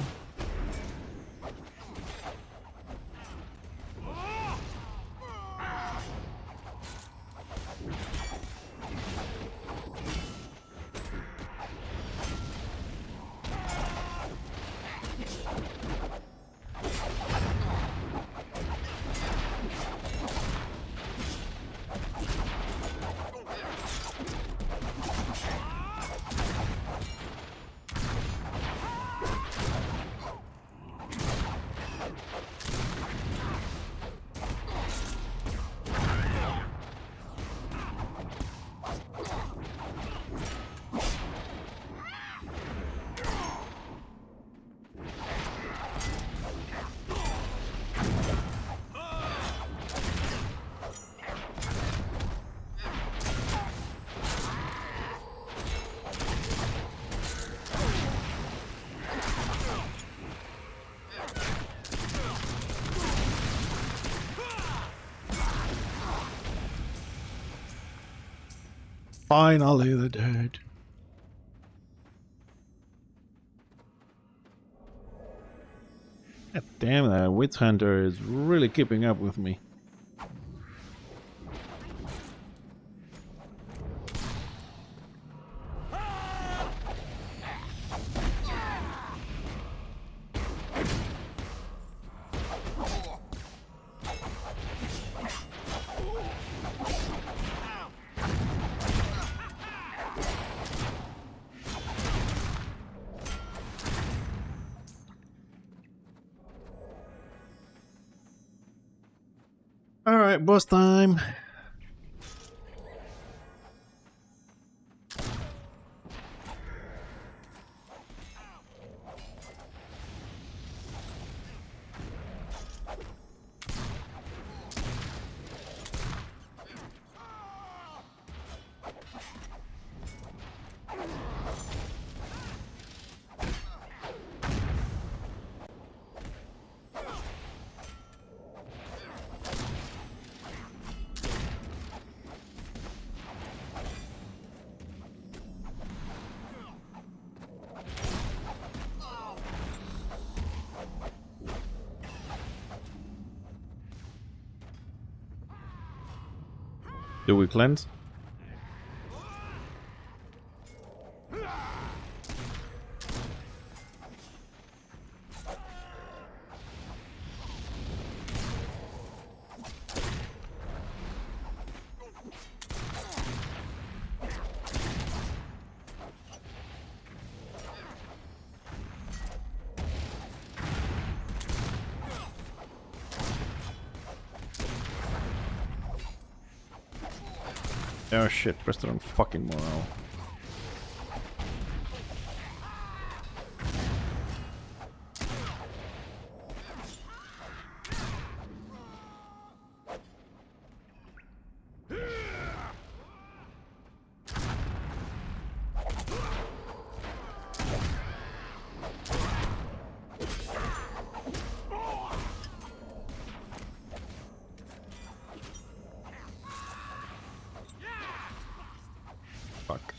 Finally, the dead. God damn, that Witch Hunter is really keeping up with me. Alright, boss time. Do we cleanse? Oh shit, pressed it on fucking morale. Fuck.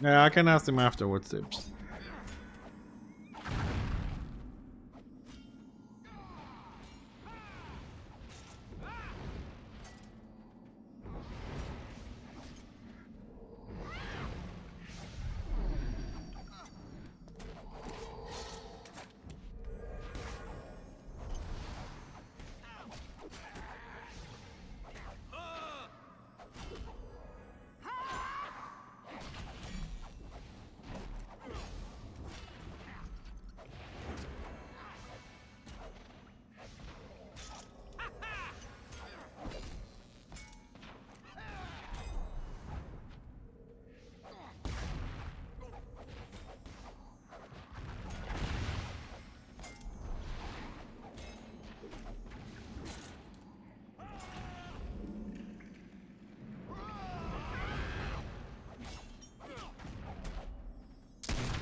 Yeah, I can ask him afterwards, Tips.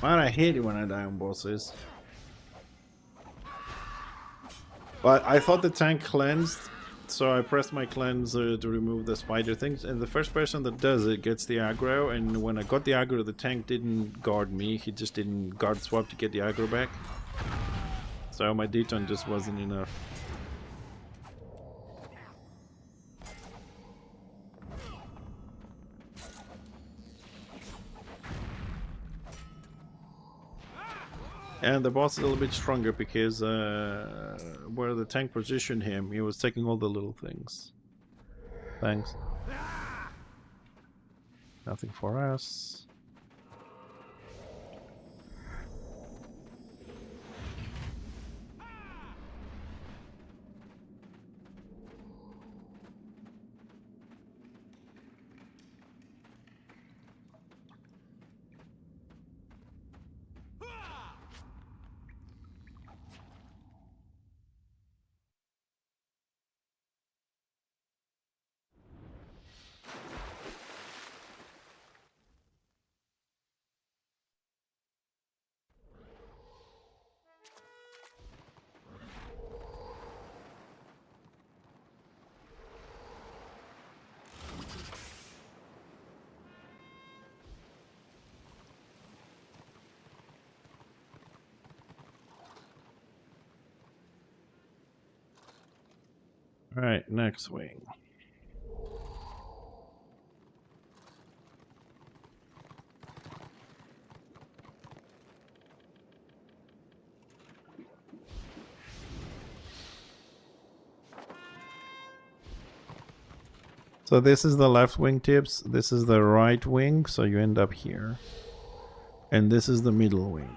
Man, I hate it when I die on bosses. But I thought the tank cleansed, so I pressed my cleanse to remove the spider things, and the first person that does it gets the aggro, and when I got the aggro, the tank didn't guard me, he just didn't guard swap to get the aggro back. So my deton just wasn't enough. And the boss is a little bit stronger because where the tank positioned him, he was taking all the little things. Thanks. Nothing for us. Alright, next wing. So this is the left wing tips, this is the right wing, so you end up here. And this is the middle wing.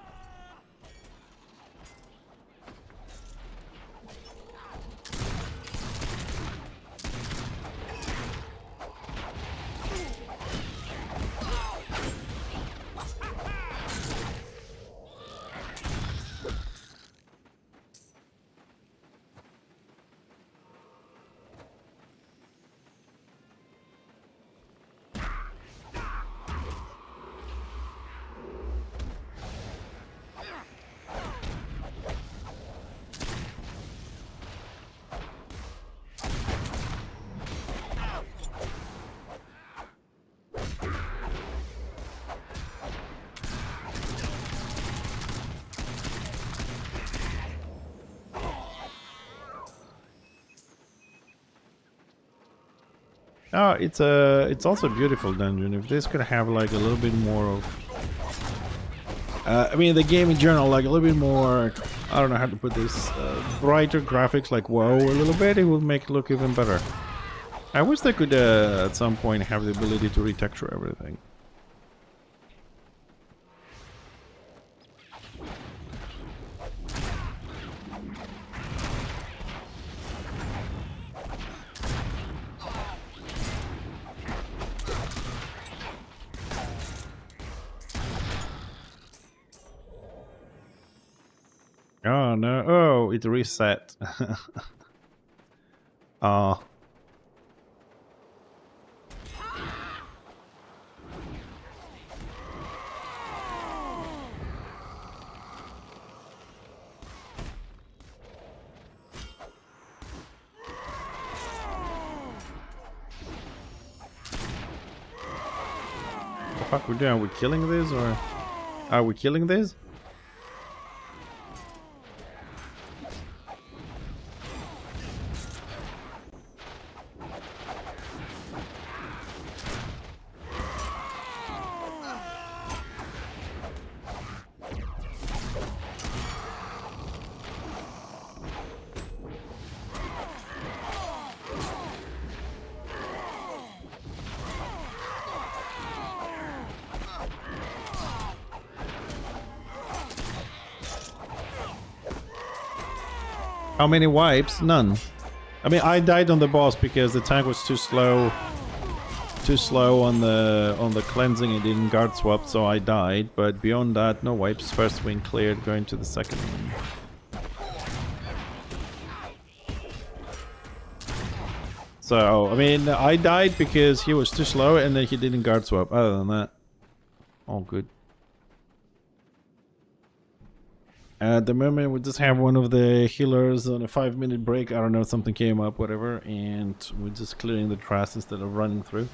Oh, it's also a beautiful dungeon. If this could have like a little bit more of, I mean, the game in general, like a little bit more, I don't know how to put this, brighter graphics, like WoW a little bit, it would make it look even better. I wish they could at some point have the ability to retexture everything. Oh no, oh, it reset. Oh. What the fuck we doing? Are we killing this or are we killing this? How many wipes? None. I mean, I died on the boss because the tank was too slow on the cleansing. It didn't guard swap, so I died. But beyond that, no wipes. First wing cleared, going to the second one. So, I mean, I died because he was too slow and then he didn't guard swap. Other than that, all good. At the moment, we just have one of the healers on a 5-minute break. I don't know, something came up, whatever, and we're just clearing the trash instead of running through.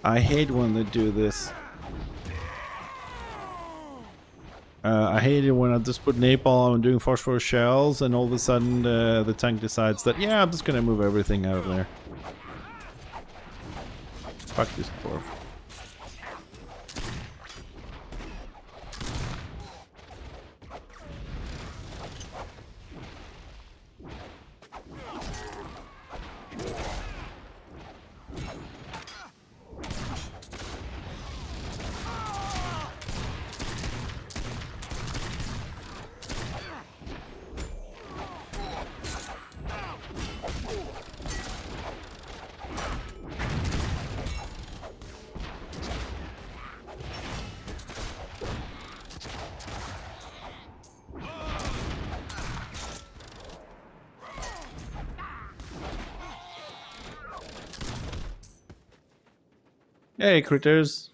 I hate when they do this. I hate it when I just put napalm and doing phosphorus shells and all of a sudden the tank decides that, yeah, I'm just gonna move everything out of there. Fuck this dwarf. Hey, critters.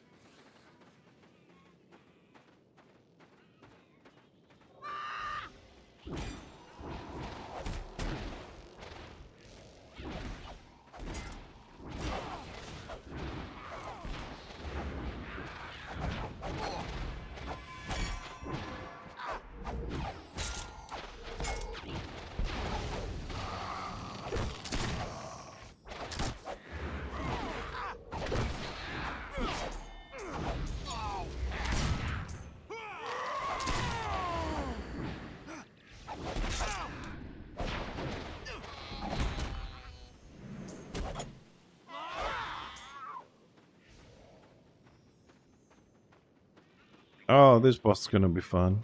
Oh, this boss is gonna be fun.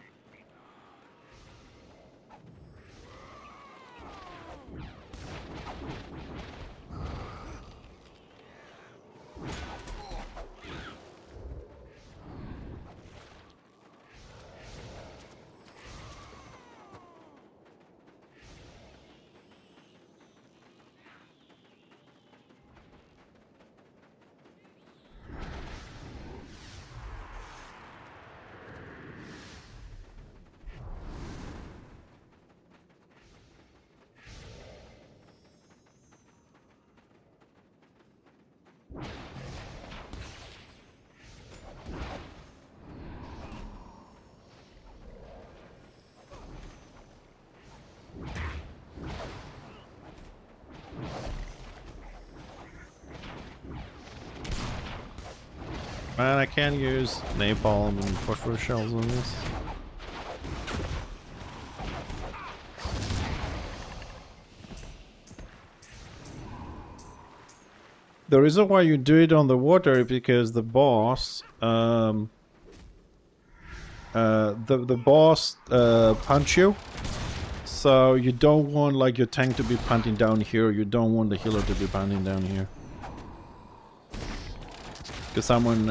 Man, I can't use napalm and phosphorus shells on this. The reason why you do it on the water is because the boss, the boss punch you, so you don't want like your tank to be punting down here. You don't want the healer to be punting down here, because someone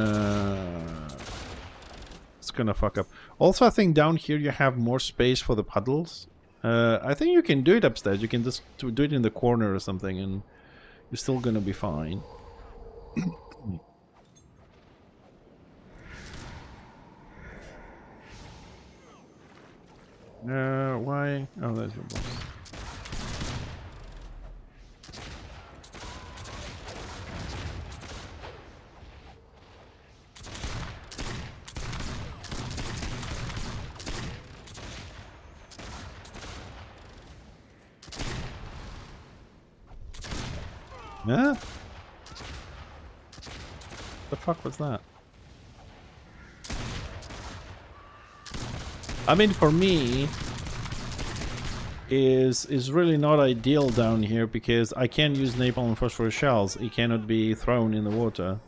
it's gonna fuck up. Also, I think down here you have more space for the puddles. I think you can do it upstairs. You can just do it in the corner or something, and you're still gonna be fine. Why? Oh, there's your boss. Yeah? The fuck was that? I mean, for me, is really not ideal down here because I can't use napalm and phosphorus shells. It cannot be thrown in the water,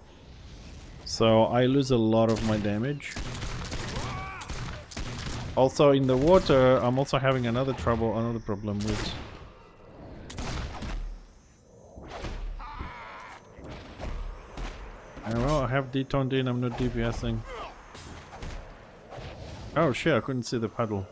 so I lose a lot of my damage. Also, in the water, I'm also having another problem with. Well, I have detoned in. I'm not DPSing. Oh shit! I couldn't see the puddle.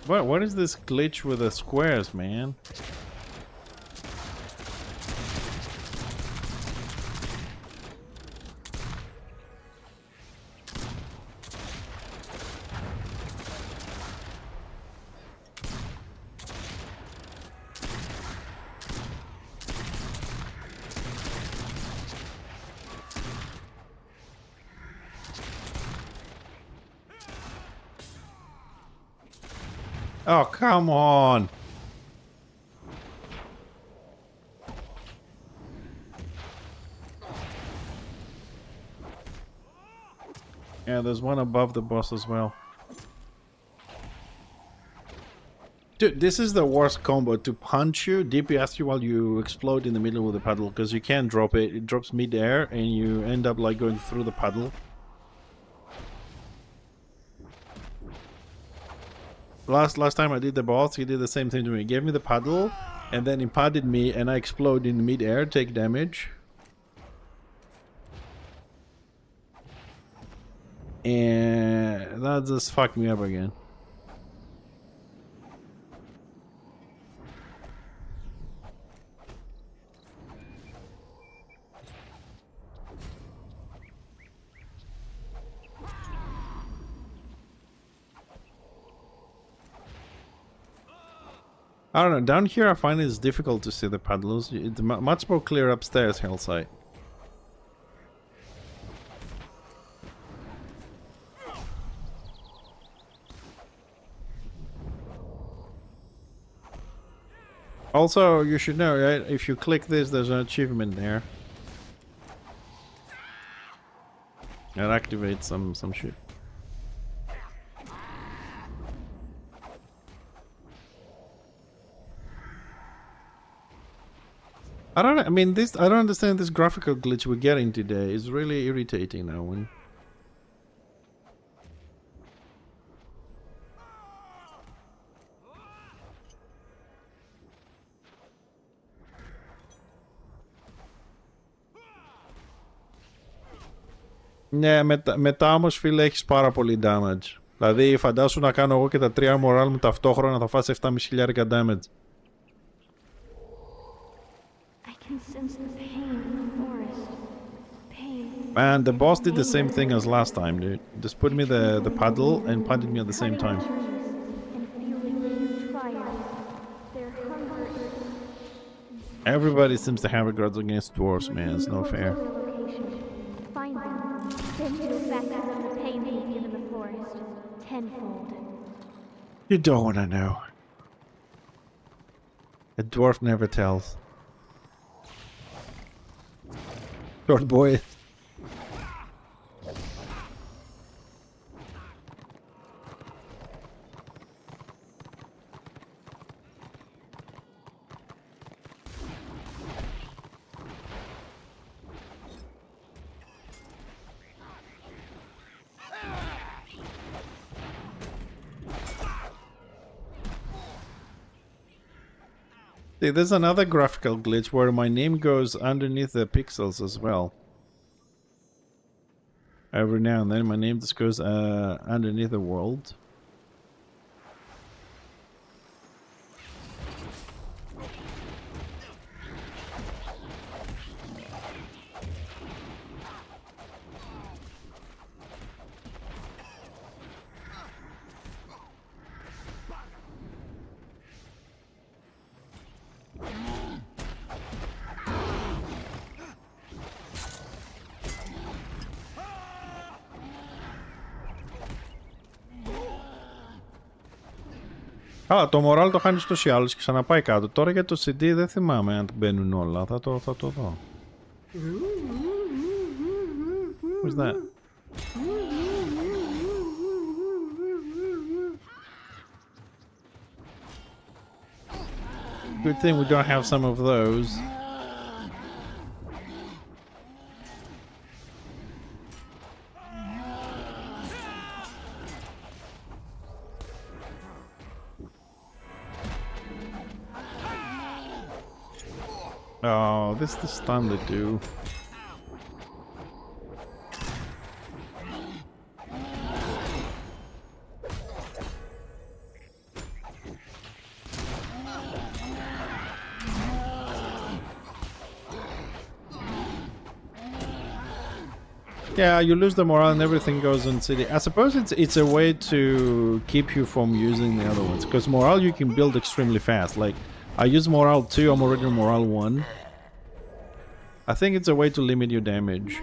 What is this glitch with the squares, man? Oh, come on! Yeah, there's one above the boss as well. Dude, this is the worst combo, to punch you, DPS you while you explode in the middle with the puddle, because you can't drop it. It drops mid-air and you end up like going through the puddle. Last time I did the boss, he did the same thing to me. He gave me the puddle, and then he padded me, and I explode in mid-air, take damage. And that just fucked me up again. I don't know, down here I find it's difficult to see the puddles. It's much more clear upstairs, Hellside. Also, you should know, right? If you click this, there's an achievement there. It activates some shit. I don't understand this graphical glitch we're getting today. It's really irritating now. Ναι, μετά όμως φίλε έχεις πάρα πολύ damage. Δηλαδή φαντάσου να κάνω εγώ και τα 3 moral μου ταυτόχρονα, θα φας 7.500 damage. Man, the boss did the same thing as last time, dude. Just put me the paddle and punted me at the same time. Everybody seems to have a grudge against dwarves, man. It's no fair. You don't want to know. A dwarf never tells. Short boy. See, there's another graphical glitch where my name goes underneath the pixels as well. Every now and then my name just goes underneath the world. Α, το moral το χάνεις ούτως ή άλλως και ξαναπάει κάτω. Τώρα για το CD δεν θυμάμαι αν μπαίνουν όλα. Θα το δω. What's that? Good thing we don't have some of those. Oh, this is the stun they do. Yeah, you lose the morale and everything goes on city. I suppose it's a way to keep you from using the other ones, because morale you can build extremely fast. Like, I use morale 2, I'm already on morale 1. I think it's a way to limit your damage.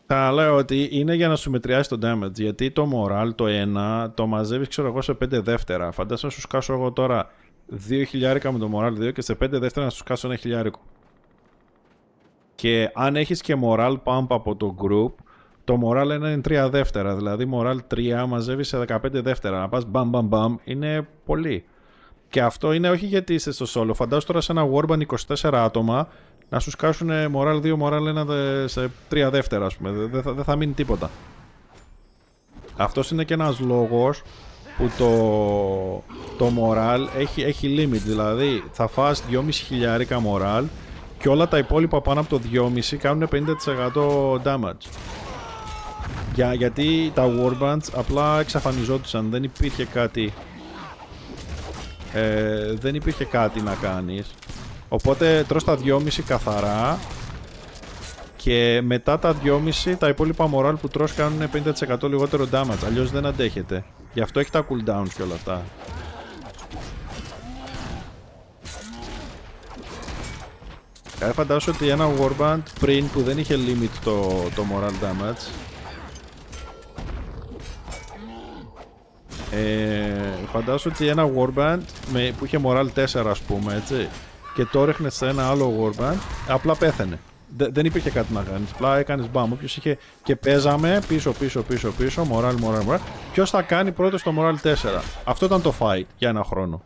Θα λέω ότι είναι για να σου μετριάσει το damage, γιατί το moral το 1 το μαζεύεις ξέρω εγώ σε 5 δεύτερα. Φαντάσου να σου σκάσω εγώ τώρα 2.000 με το moral 2 και σε 5 δεύτερα να σου σκάσω 1.000. Και αν έχεις και moral pump από το group, το moral 1 είναι 3 δεύτερα, δηλαδή moral 3 μαζεύεις σε 15 δεύτερα. Να πας μπαμ μπαμ μπαμ, είναι πολύ. Και αυτό είναι όχι γιατί είσαι στο solo. Φαντάσου τώρα σε ένα warband 24 άτομα να σου σκάσουν moral 2, moral 1 σε 3 δεύτερα, ας πούμε. Δεν θα μείνει τίποτα. Αυτός είναι και ένας λόγος που το moral έχει limit, δηλαδή θα φας 2.500 moral και όλα τα υπόλοιπα πάνω από το 2.500 κάνουν 50% damage. Γιατί τα warbands απλά εξαφανιζόντουσαν, δεν υπήρχε κάτι να κάνεις, οπότε τρως τα 2.500 καθαρά και μετά τα 2.500 τα υπόλοιπα moral που τρως κάνουν 50% λιγότερο damage, αλλιώς δεν αντέχετε. Γι' αυτό έχει τα cooldowns και όλα αυτά. Φαντάσου ότι ένα warband πριν που δεν είχε limit το moral damage, φαντάσου ότι ένα warband που είχε moral 4 ας πούμε, έτσι, και το ρίχνε σε ένα άλλο warband, απλά πέθαινε. Δεν υπήρχε κάτι να κάνεις, απλά έκανες μπαμ. Όποιος είχε και παίζαμε πίσω, moral. Ποιος θα κάνει πρώτος το moral 4. Αυτό ήταν το fight για ένα χρόνο.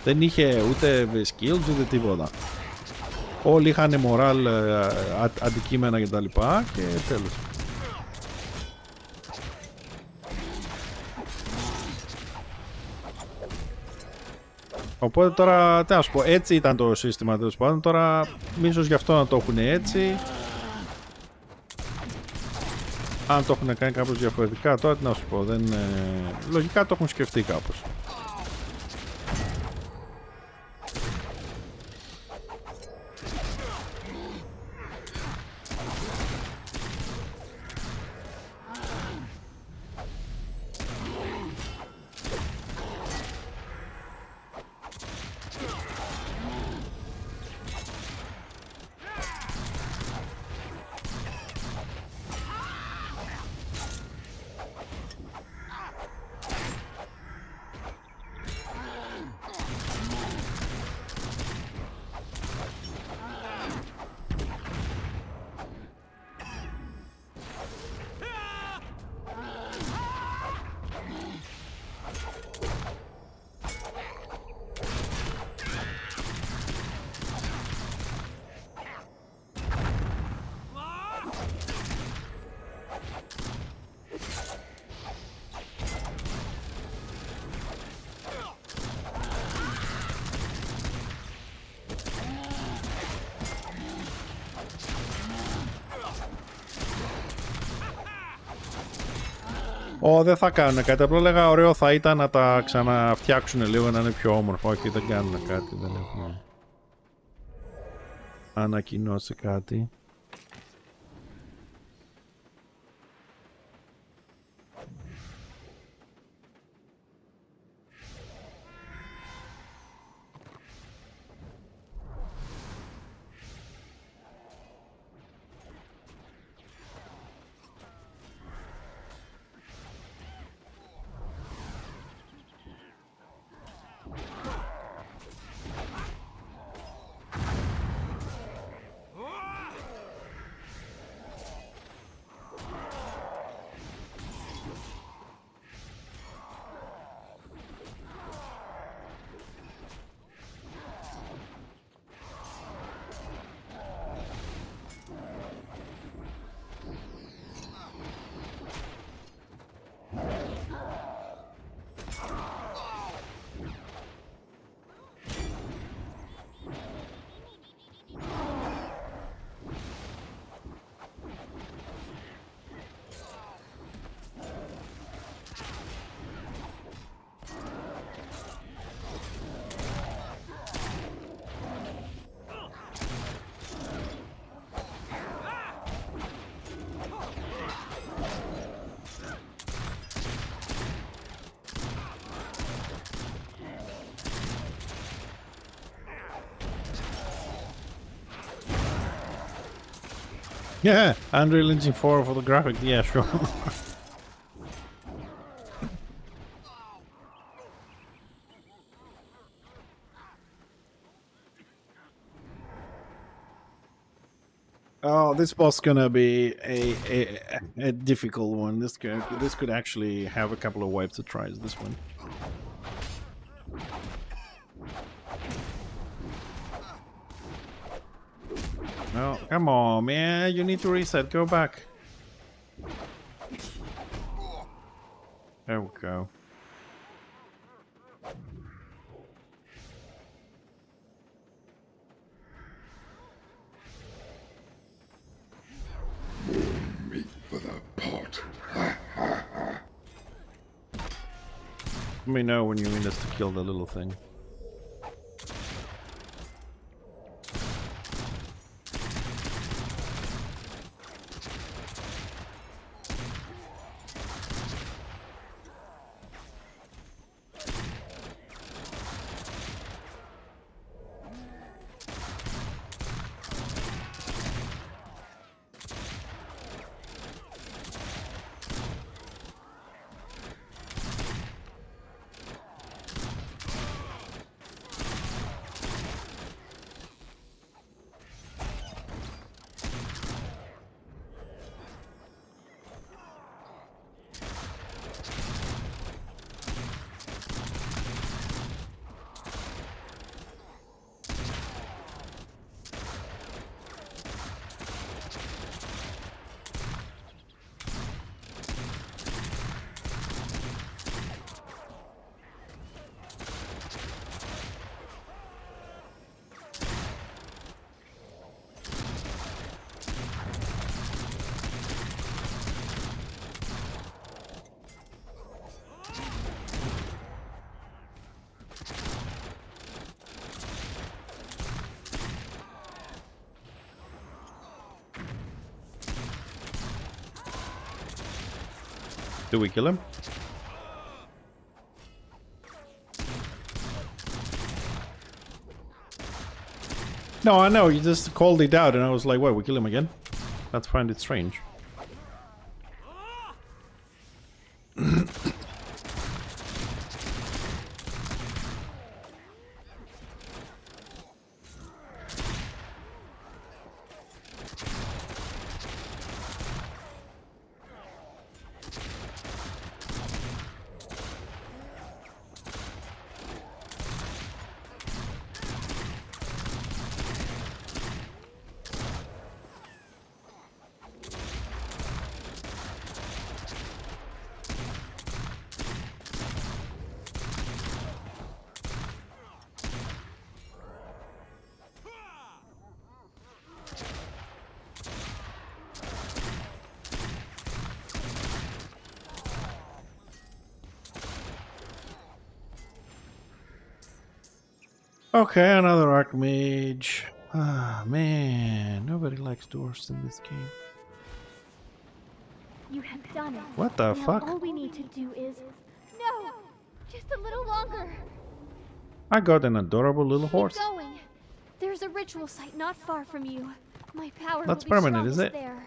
Δεν είχε ούτε skills ούτε τίποτα. Όλοι είχαν moral αντικείμενα κτλ. Και τέλος. Οπότε τώρα, τι να σου πω, έτσι ήταν το σύστημα τέλος πάντων. Τώρα, ίσως γι' αυτό να το έχουν έτσι. Αν το έχουν κάνει κάπως διαφορετικά, τώρα τι να σου πω, λογικά το έχουν σκεφτεί κάπως. Δεν θα κάνουν κάτι. Απλά λέγα ωραίο θα ήταν να τα ξαναφτιάξουν λίγο, να είναι πιο όμορφο. Όχι, δεν κάνουν κάτι. Δεν έχουν ανακοινώσει κάτι. Yeah, Unreal Engine 4 for the graphic, yeah, sure. Oh, this boss gonna be a difficult one. This could actually have a couple of wipes to try this one. No, come on, man. You need to reset. Go back. There we go. Let me know when you need us to kill the little thing. Do we kill him? No, I know, you just called it out and I was like, what, we kill him again? That's find it strange. Okay, another Archmage. Ah, man. Nobody likes dwarves in this game. You have done it. What the Now fuck? all we need to do is... No! Just a little longer! I got an adorable little horse. Keep going! There's a ritual site not far from you. My power That's will be permanent, is strongest it? there.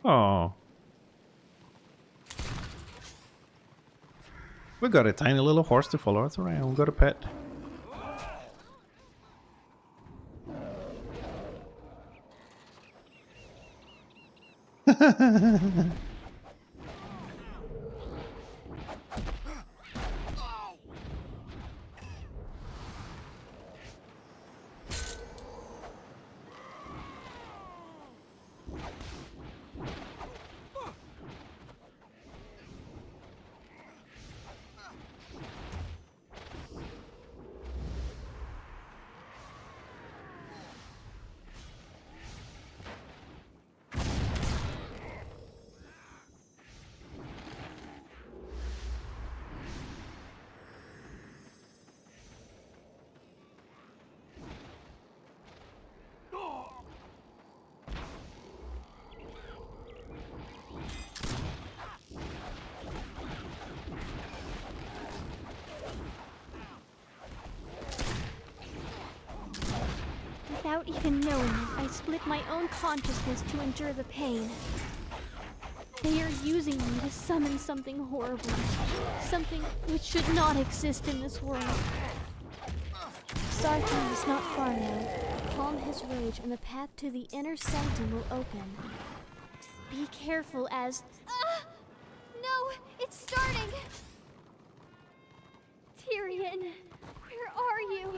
Oh. We got a tiny little horse to follow us around. We got a pet. Without even knowing it, I split my own consciousness to endure the pain. They are using me to summon something horrible. Something which should not exist in this world. Sartan is not far now. Calm his rage and the path to the inner sanctum will open. Be careful as... Ah! No! It's starting! Tyrion, where are you?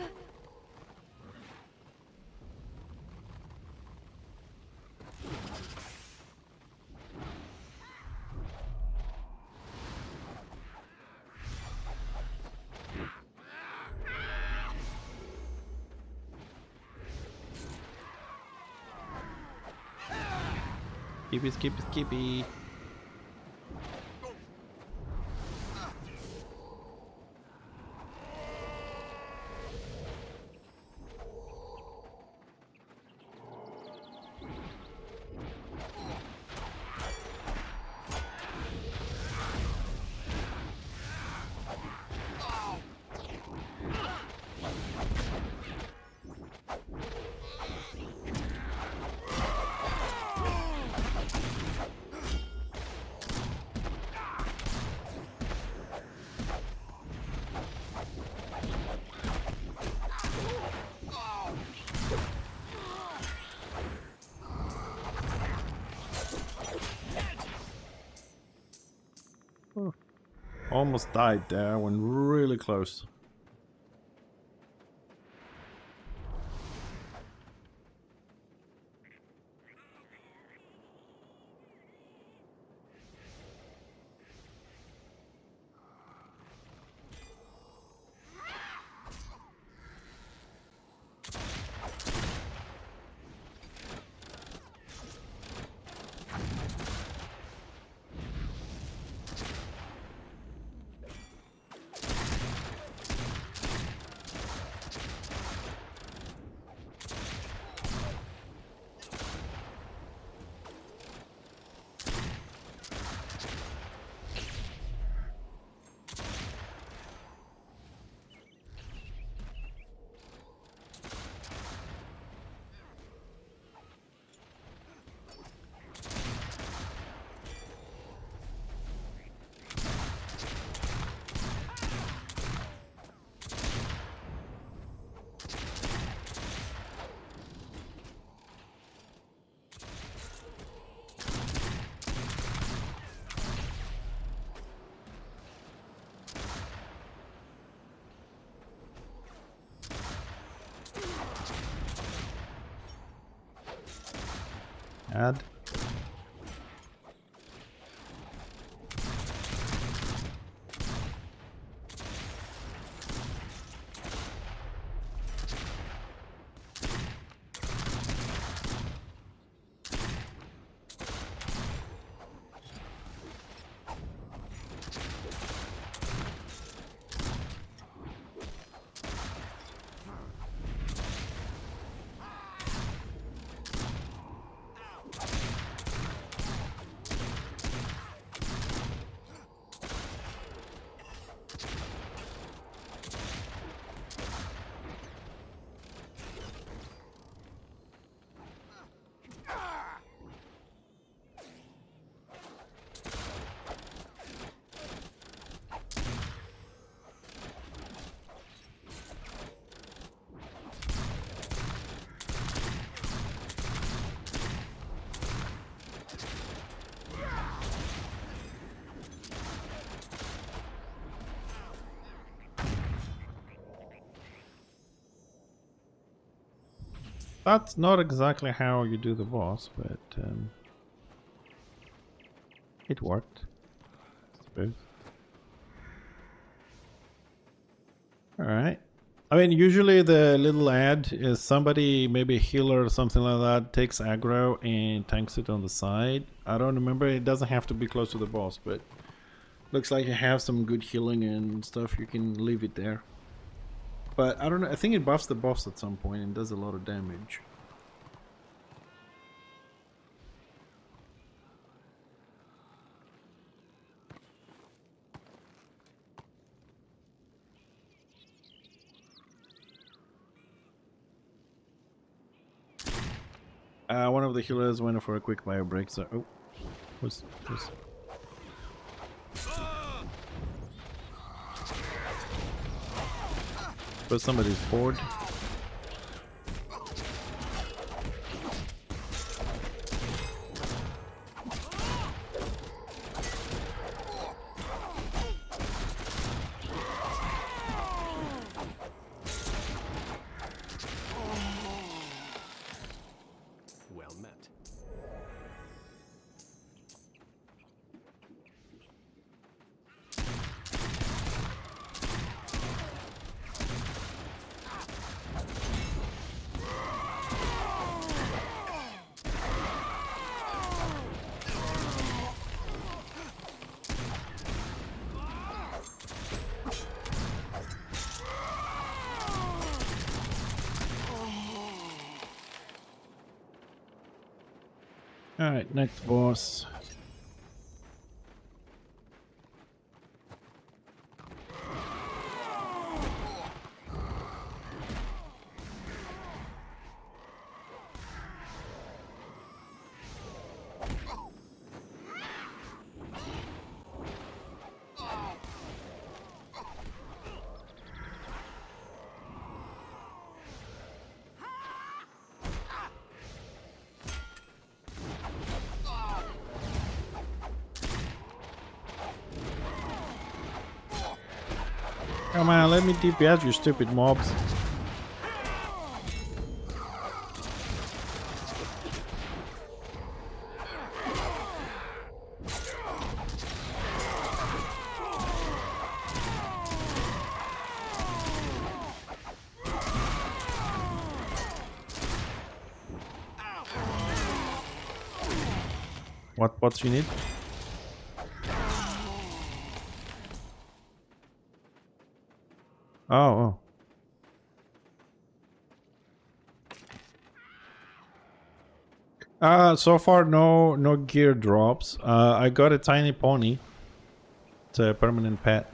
Skippy, skippy, skippy. Almost died there, went really close. Add. That's not exactly how you do the boss, but it worked, I suppose. Alright. I mean, usually the little ad is somebody, maybe a healer or something like that, takes aggro and tanks it on the side. I don't remember, it doesn't have to be close to the boss, but looks like you have some good healing and stuff, you can leave it there. But I don't know, I think it buffs the boss at some point and does a lot of damage. One of the healers went for a quick bio break, so... Oh, what's... But somebody's bored. Well met. Alright, next boss. Come on, let me DPS, you stupid mobs. What you need? Oh. So far no gear drops. I got a tiny pony. It's a permanent pet.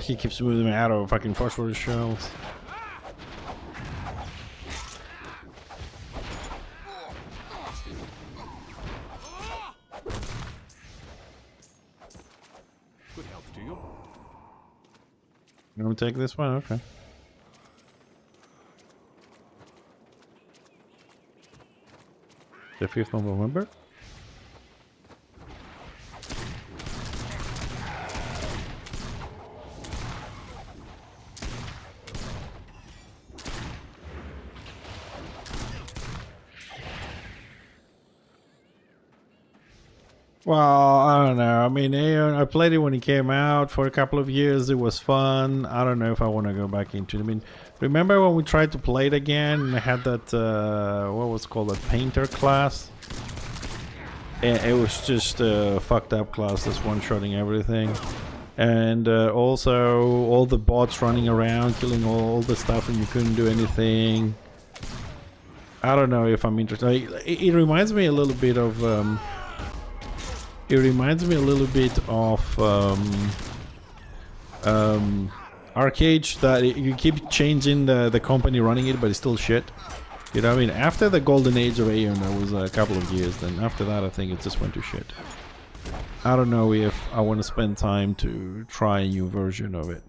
He keeps moving me out of fucking phosphorus shells. Good health to you. You want to take this one? Okay. The 5th of November? Well, I don't know. I mean, Aeon, I played it when it came out for a couple of years. It was fun. I don't know if I want to go back into it. I mean, remember when we tried to play it again and I had that, what was it called, a painter class? It was just a fucked up class that's one-shotting everything. And also all the bots running around, killing all the stuff and you couldn't do anything. I don't know if I'm interested. It reminds me a little bit of... It reminds me a little bit of Arcade, that you keep changing the company running it, but it's still shit. You know what I mean? After the golden age of Aeon, that was a couple of years. Then after that, I think it just went to shit. I don't know if I want to spend time to try a new version of it.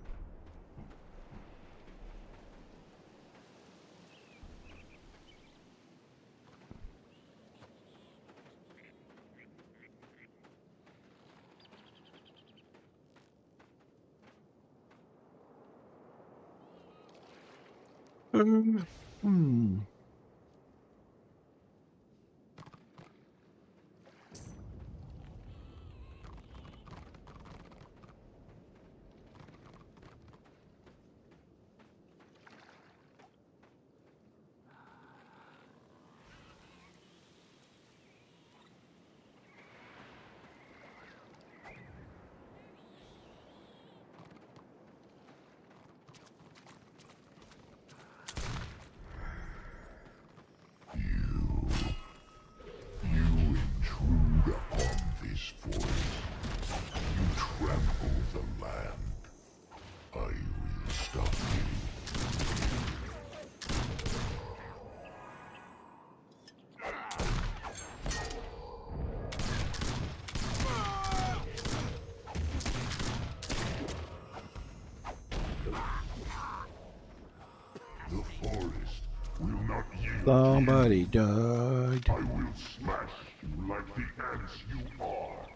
Somebody died. I will smash you like the ants you are.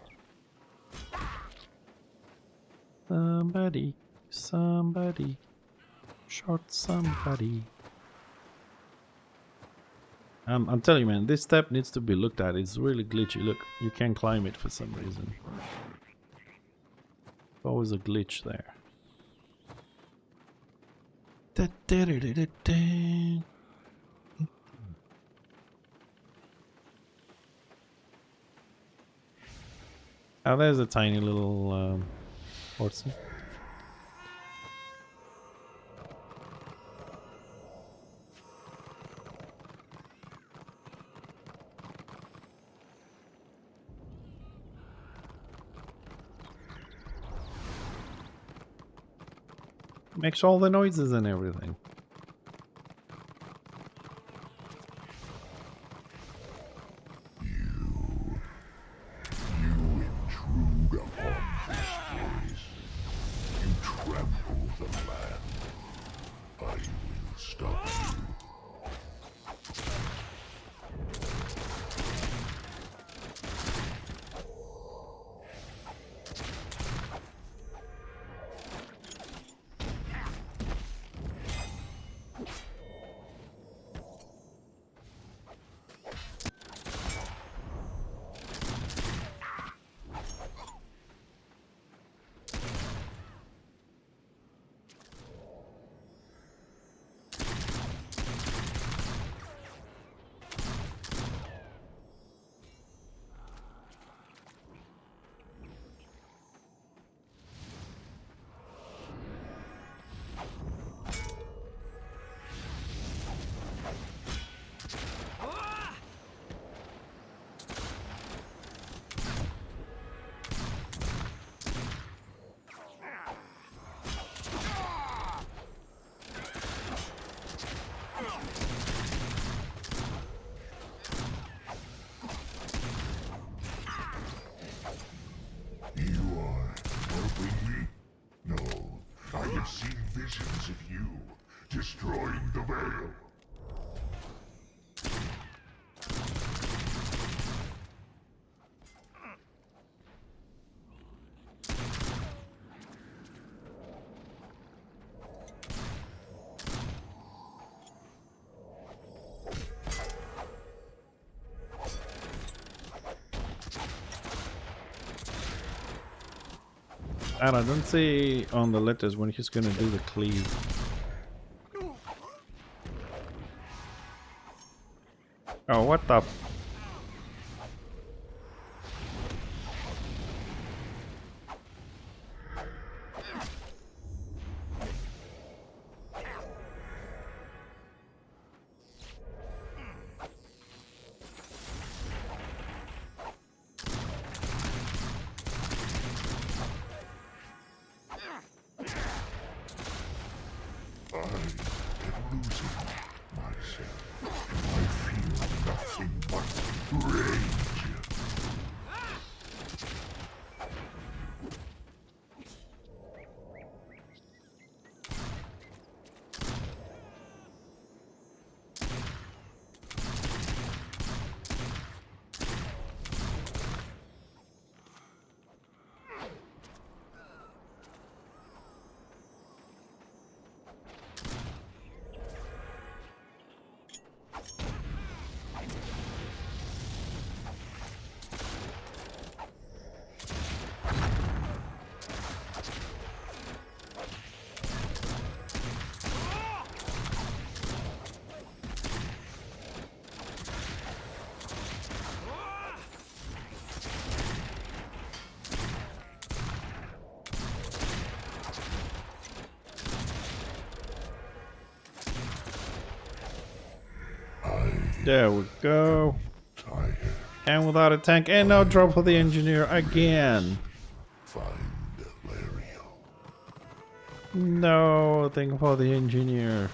Somebody shot somebody. I'm telling you, man, this step needs to be looked at. It's really glitchy. Look, you can't climb it for some reason. Always a glitch there. Oh, there's a tiny little horsey. Makes all the noises and everything. You stop you. You are helping me? No, I have seen visions of you destroying the veil. And I don't see on the letters when he's gonna do the cleave. Oh, what the? I am losing myself. I feel nothing but rage. There we go. Tired. And without a tank, and no drop for the engineer again. Find Lario. No thing for the engineer.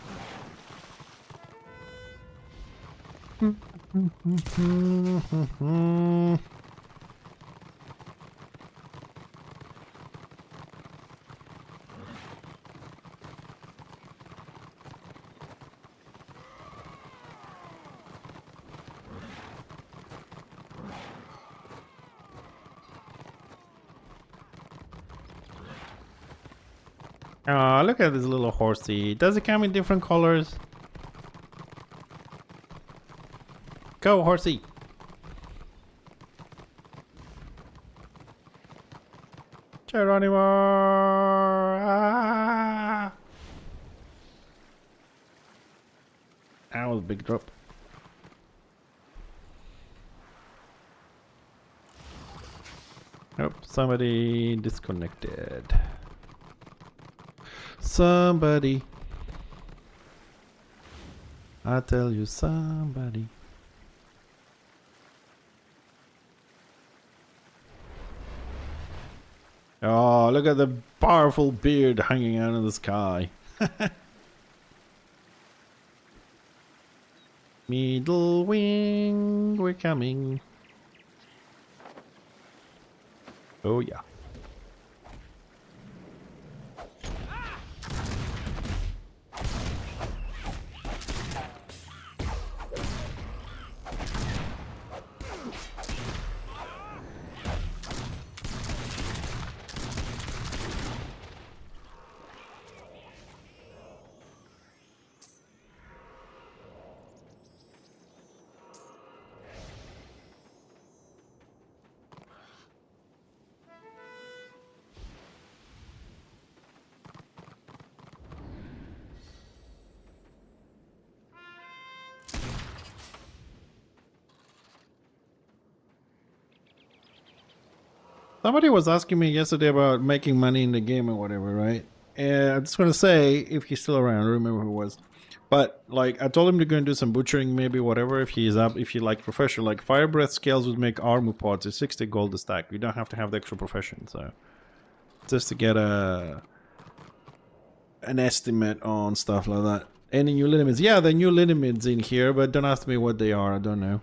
Oh, look at this little horsey. Does it come in different colors? Go, horsey. Geronimo! Ah! That was a big drop. Oh, somebody disconnected. Somebody. I tell you, somebody. Oh, look at the powerful beard hanging out in the sky. Middle wing, we're coming. Oh yeah. Somebody was asking me yesterday about making money in the game or whatever, right? And I just want to say, if he's still around, I don't remember who it was. But, like, I told him to go and do some butchering, maybe, whatever, if he's up, if he, like, professional. Like, fire breath scales would make armor parts. It's 60 gold a stack. You don't have to have the extra profession, so... Just to get an estimate on stuff like that. Any new liniments? Yeah, the new liniments in here, but don't ask me what they are. I don't know.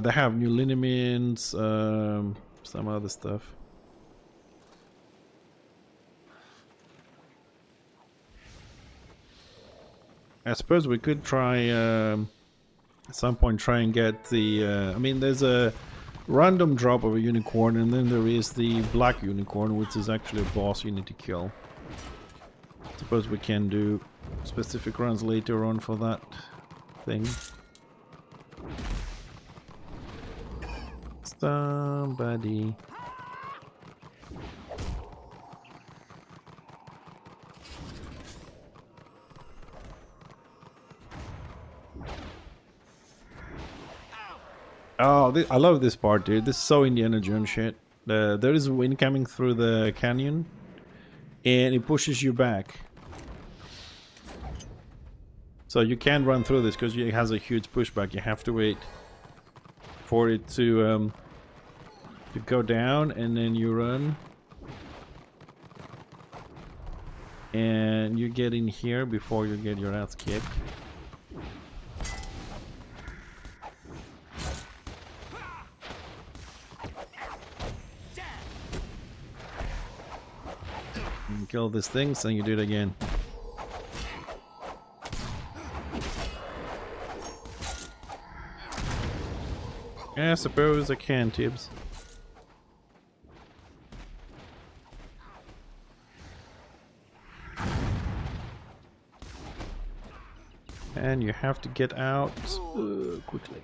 They have new liniments, some other stuff. I suppose we could try at some point try and get the. I mean, there's a random drop of a unicorn, and then there is the black unicorn, which is actually a boss you need to kill. Suppose we can do specific runs later on for that thing. Somebody. Oh, I love this part, dude. This is so Indiana Jones shit. There is wind coming through the canyon, and it pushes you back. So you can't run through this because it has a huge pushback. You have to wait for it to go down, and then you run. And you get in here before you get your ass kicked. And kill these things, and you do it again. I suppose I can, Tibbs. And you have to get out quickly.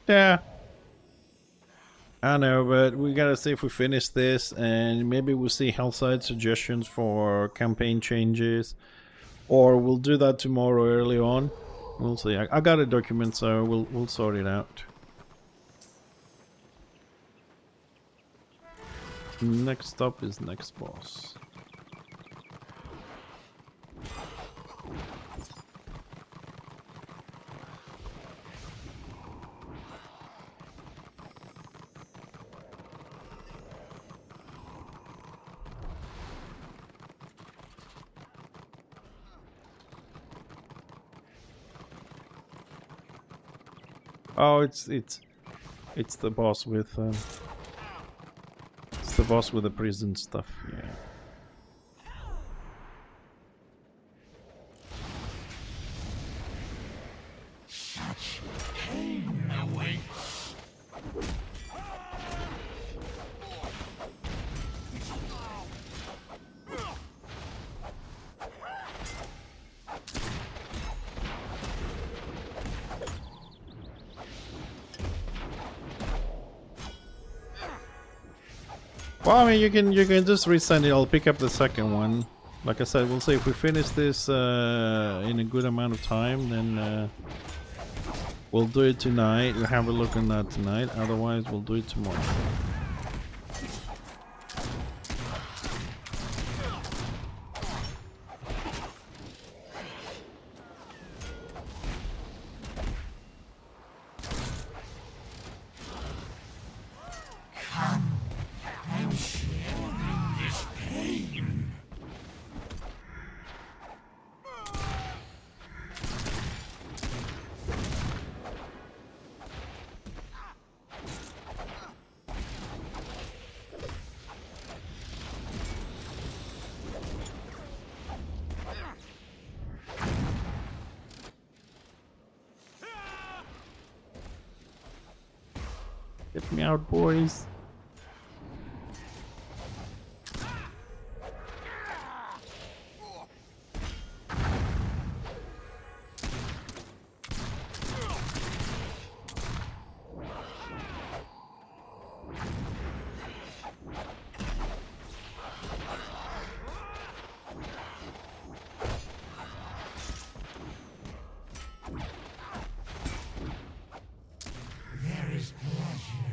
Yeah. I know, but we gotta see if we finish this, and maybe we'll see Hellside suggestions for campaign changes, or we'll do that tomorrow early on. We'll see. I got a document, so we'll sort it out. Next stop is next boss. Oh, it's the boss with it's the boss with the prison stuff. Yeah. Such pain awaits. Well, I mean, you can just resend it. I'll pick up the second one. Like I said, we'll see if we finish this in a good amount of time. Then we'll do it tonight. We'll have a look on that tonight. Otherwise, we'll do it tomorrow. Get me out, boys.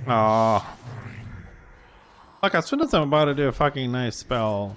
Oh. Like, as soon as I'm about to do a fucking nice spell.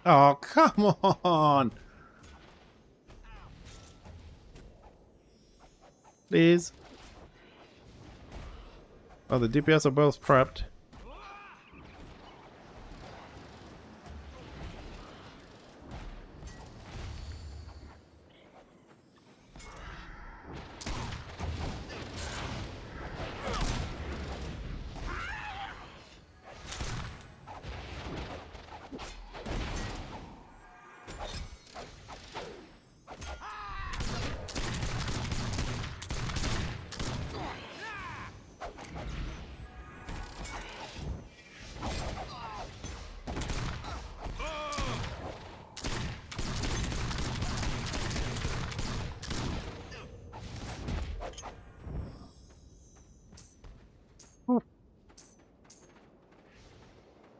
Oh, come on! Please. Oh, the DPS are both prepped.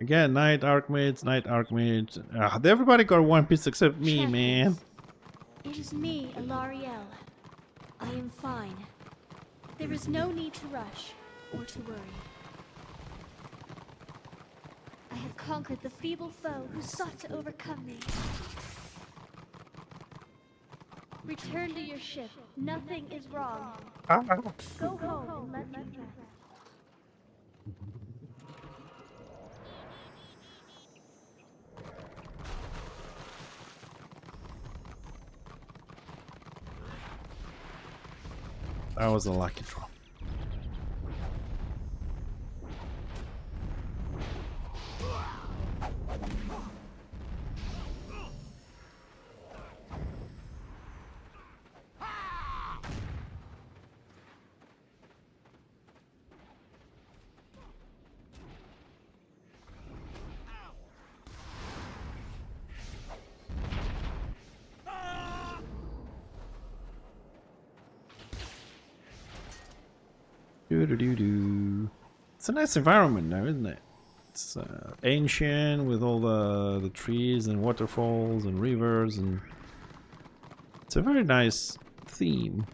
Again, Knight Archmages, Knight Archmages. Everybody got one piece except me, man. It is me, Alarielle. I am fine. There is no need to rush or to worry. I have conquered the feeble foe who sought to overcome me. Return to your ship. Nothing is wrong. Go home and let me rest. That was a lucky draw. Doo-doo-doo-doo. It's a nice environment now, isn't it? It's ancient with all the trees and waterfalls and rivers, and it's a very nice theme.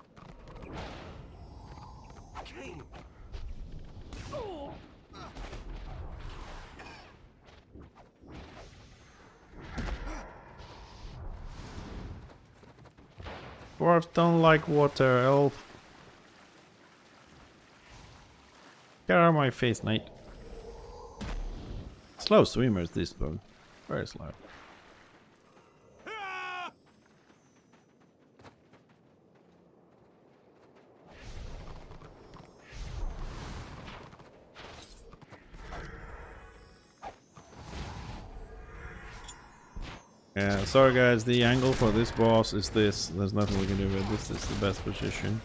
Dwarves don't like water, elf. Get out of my face, knight. Slow swimmers, this bug. Very slow. Yeah, sorry guys, the angle for this boss is this. There's nothing we can do with this. It's the best position.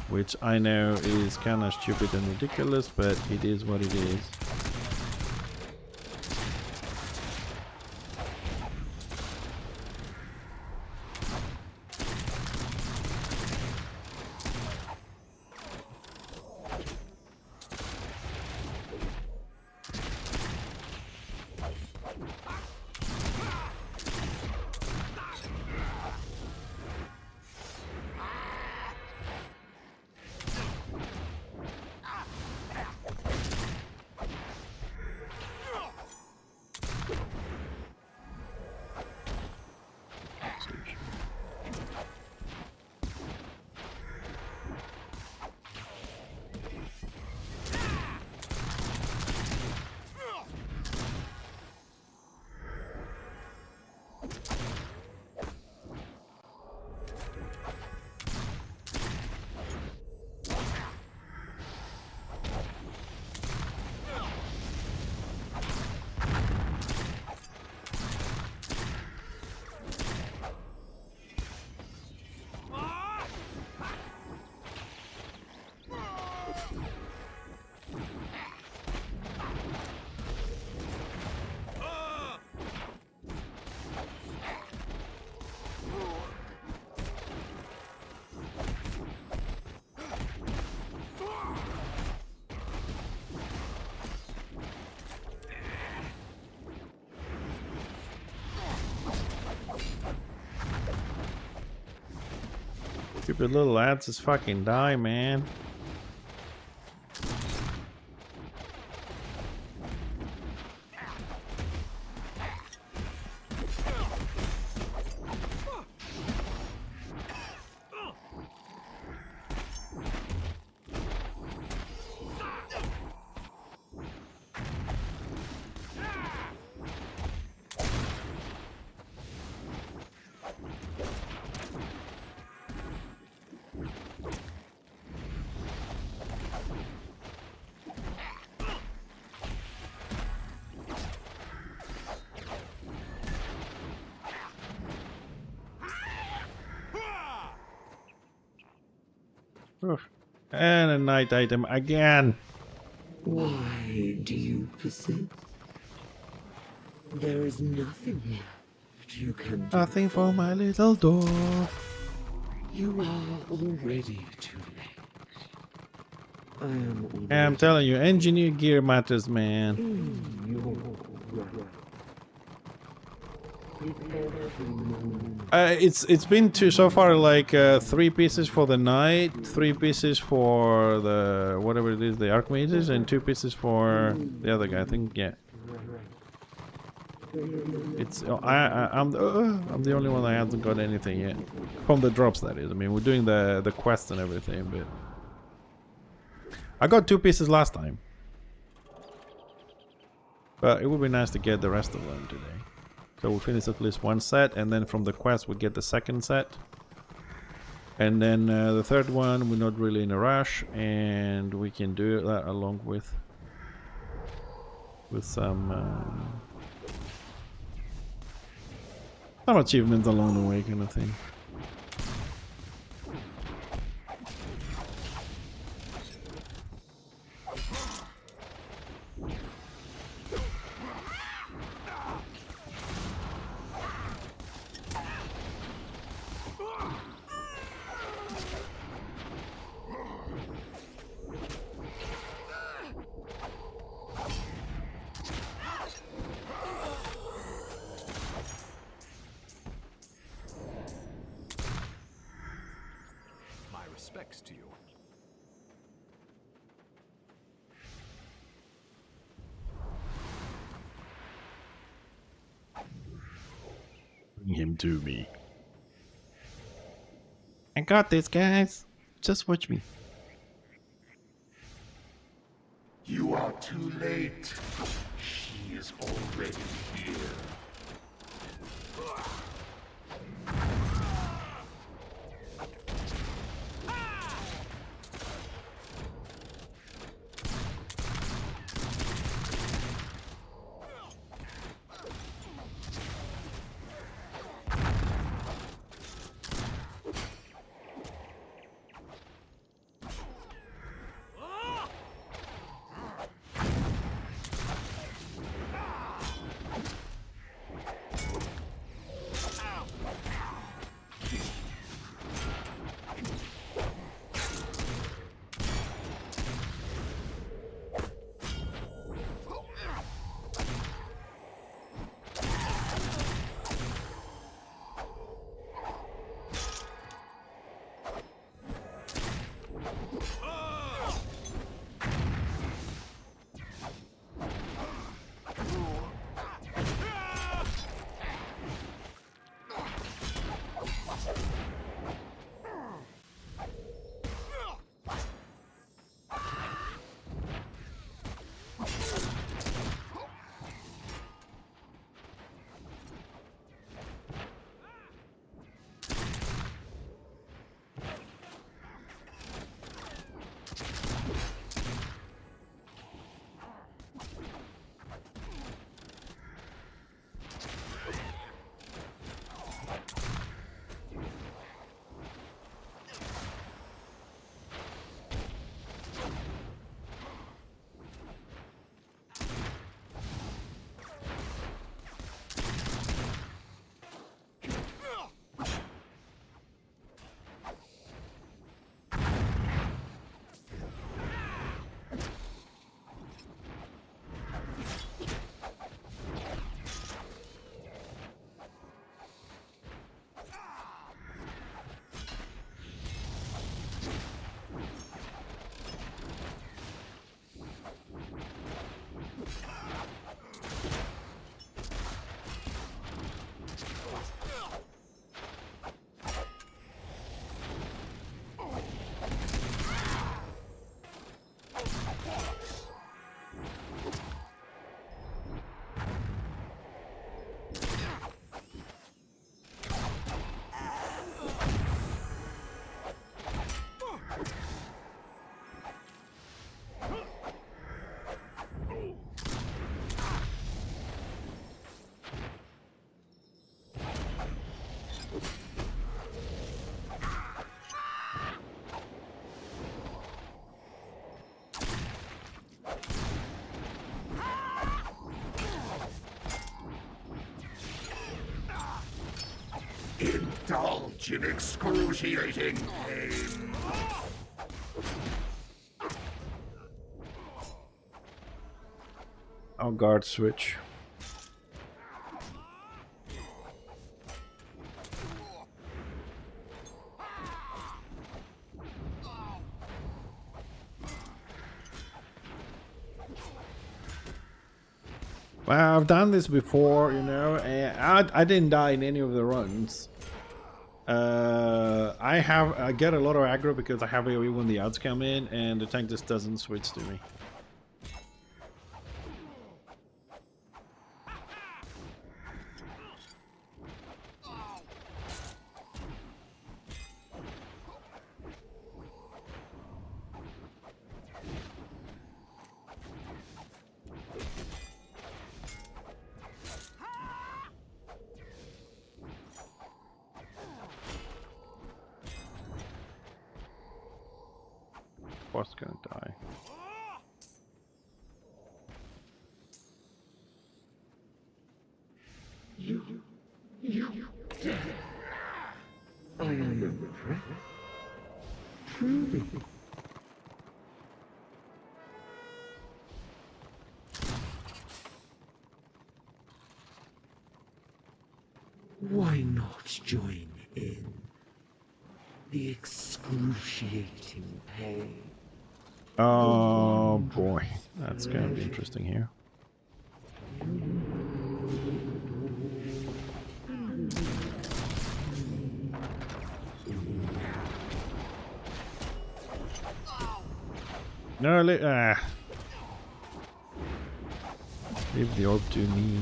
Which I know is kind of stupid and ridiculous, but it is what it is. Stupid little lads just fucking die, man. Oof. And a night item again. Why do you persist? There is nothing left you can do. Nothing for my little dwarf. You are already too late. I am already... And I'm telling you, engineer gear matters, man. You're right. It's been so far like 3 pieces for the knight, 3 pieces for the whatever it is, the archmages, and 2 pieces for the other guy. I think, yeah. It's I'm the only one that hasn't got anything yet from the drops. That is, I mean, we're doing the quest and everything, but I got 2 pieces last time. But it would be nice to get the rest of them today. So we'll finish at least 1 set, and then from the quest we get the 2nd set. And then the 3rd one, we're not really in a rush, and we can do that along with some achievements along the way, kind of thing. Respects to you. Bring him to me. I got this, guys. Just watch me. You are too late. She is already here. Indulge in excruciating pain. I'll guard switch. Well, I've done this before, you know, and I didn't die in any of the runs. I get a lot of aggro because I have AoE when the outs come in, and the tank just doesn't switch to me. Boss gonna die. You dare. I am impressed. Truly. Why not join in the excruciating pain? Oh boy, that's gonna be interesting here. No, leave the orb to me.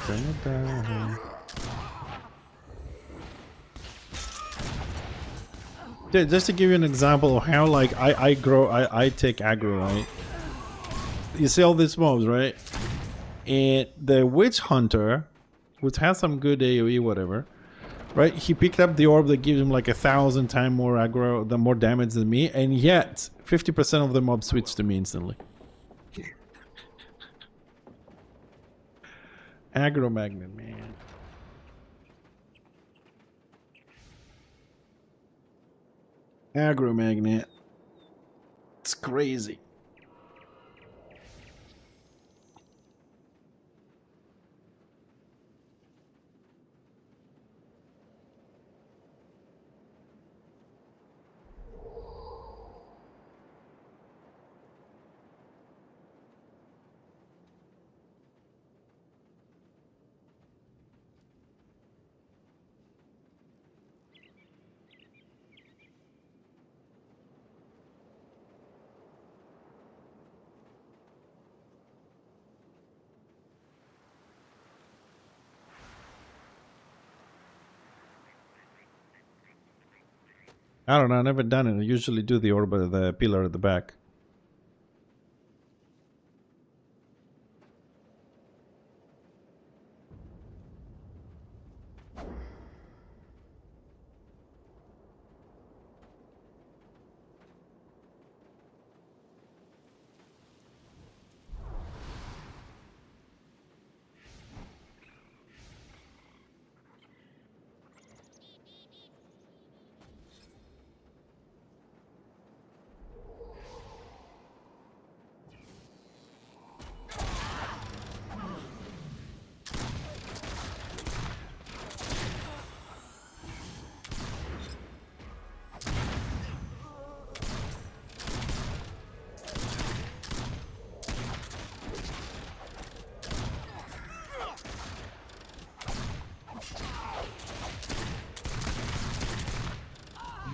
Bring it down. Dude, just to give you an example of how like I take aggro, right? You see all these mobs, right? And the witch hunter, which has some good AoE, whatever, right? He picked up the orb that gives him like 1,000 times more aggro, the more damage than me, and yet 50% of the mobs switch to me instantly. Aggro magnet, man. Aggro magnet. It's crazy. I don't know, I've never done it. I usually do the orb of the pillar at the back.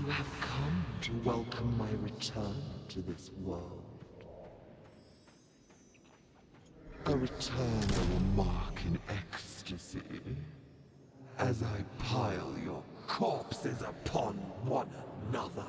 You have come to welcome my return to this world. A return I will mark in ecstasy as I pile your corpses upon one another.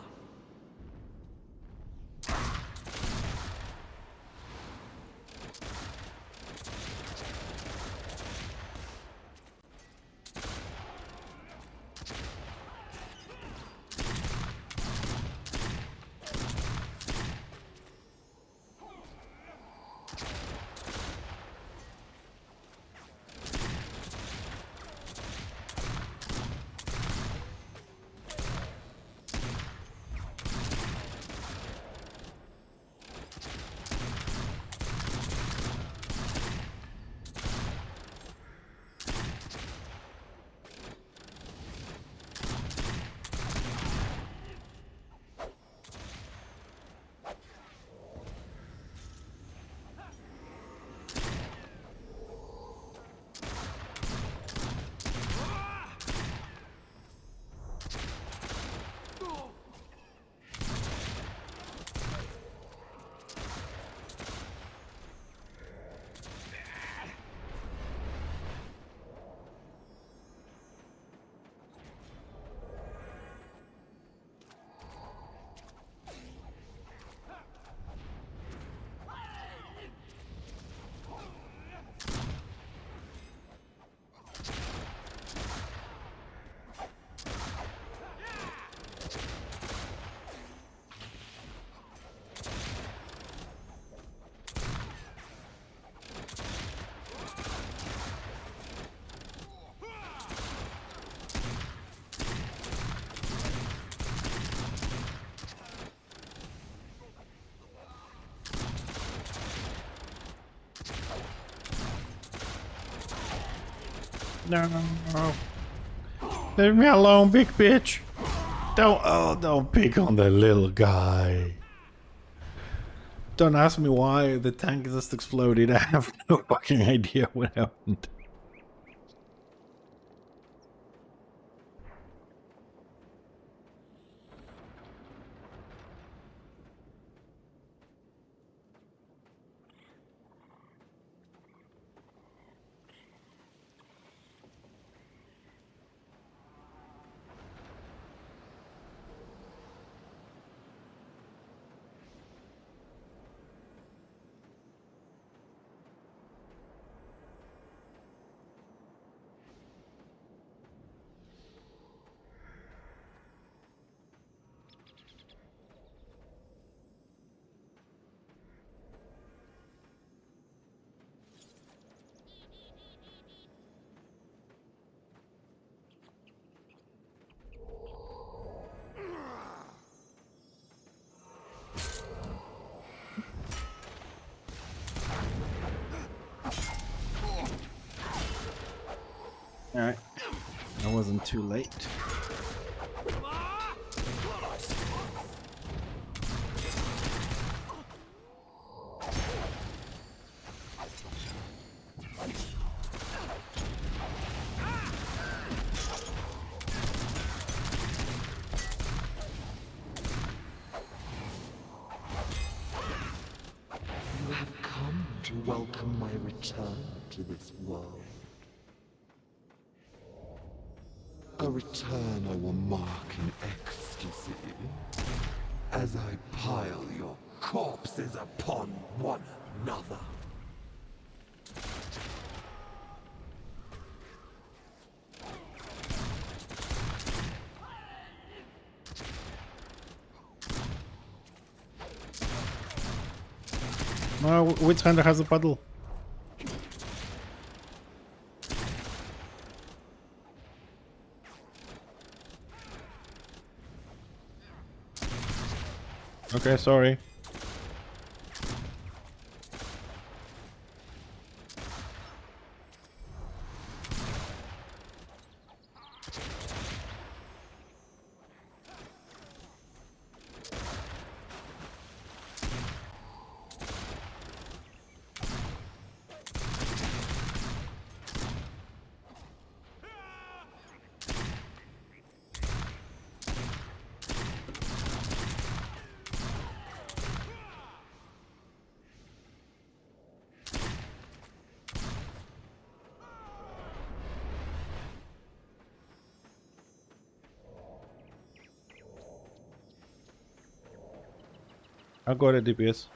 No. Leave me alone, big bitch. Don't pick on the little guy. Don't ask me why the tank just exploded. I have no fucking idea what happened. Alright. I wasn't too late. You have come to welcome my return to this world. A return I will mark in ecstasy as I pile your corpses upon one another. No, which hunter has a puddle? Okay, sorry. I'll go to DPS.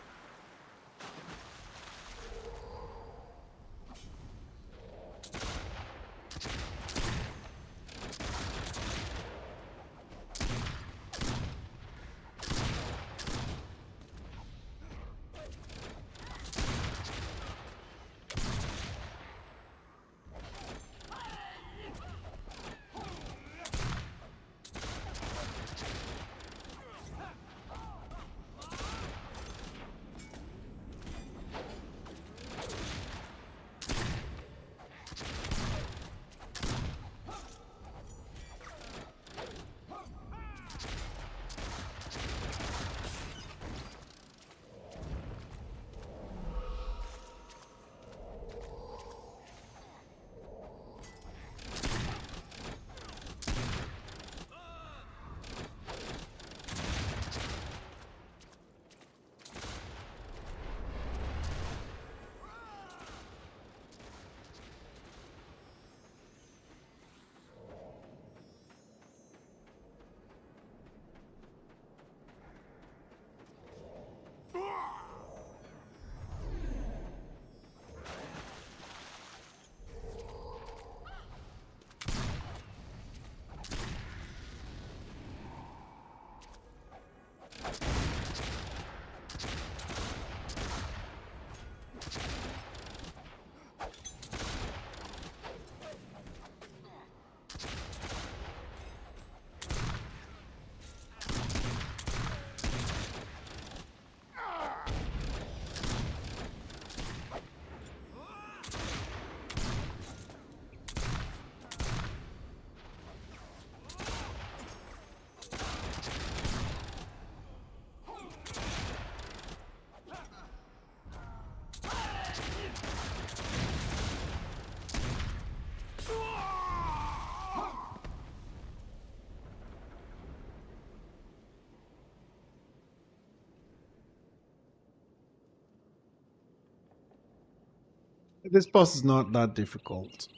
This boss is not that difficult.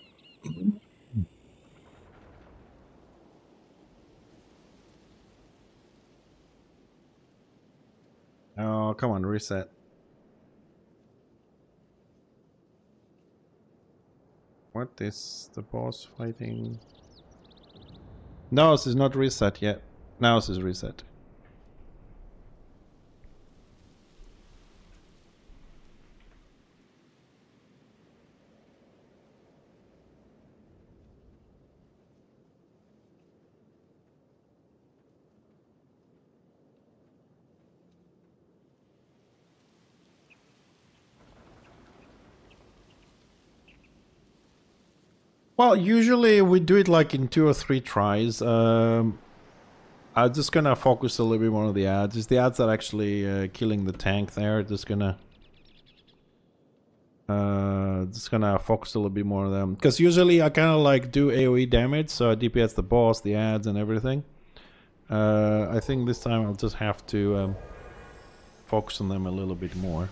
Oh, come on, reset. What is the boss fighting? No, this is not reset yet. Now this is reset. Well, usually we do it like in 2 or 3 tries. I'm just gonna focus a little bit more on the ads. It's the ads that are actually killing the tank there. Just gonna focus a little bit more on them. Because usually I kind of like do AoE damage, so I DPS the boss, the ads, and everything. I think this time I'll just have to focus on them a little bit more.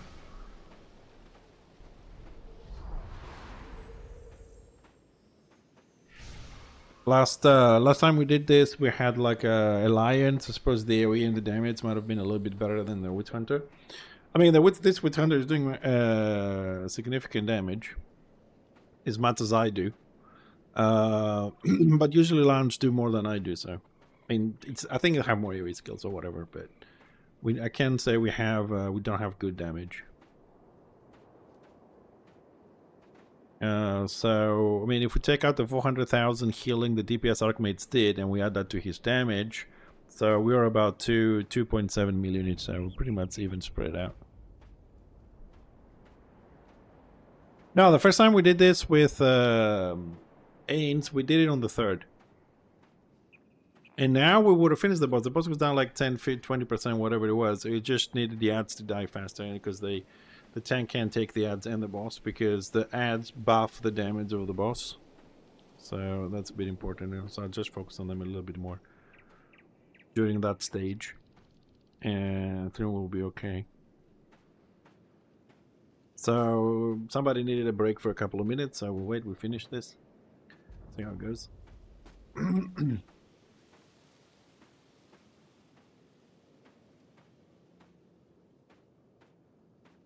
Last time we did this, we had like a alliance. I suppose the AoE and the damage might have been a little bit better than the Witch Hunter. I mean, this Witch Hunter is doing significant damage, as much as I do. But usually Lounge do more than I do, so I mean, I think I have more AoE skills or whatever, but I can say we don't have good damage. So I mean, if we take out the 400,000 healing the DPS Archmates did, and we add that to his damage, so we are about 2.7 million each. So we're pretty much even spread out. No, the first time we did this with Ains, we did it on the 3rd. And now we would have finished the boss. The boss was down like 10, 20%, whatever it was. It just needed the ads to die faster because the tank can't take the ads and the boss because the ads buff the damage of the boss. So that's a bit important. So I'll just focus on them a little bit more during that stage. And I think we'll be okay. So somebody needed a break for a couple of minutes. So we'll wait, we finish this. See how it goes.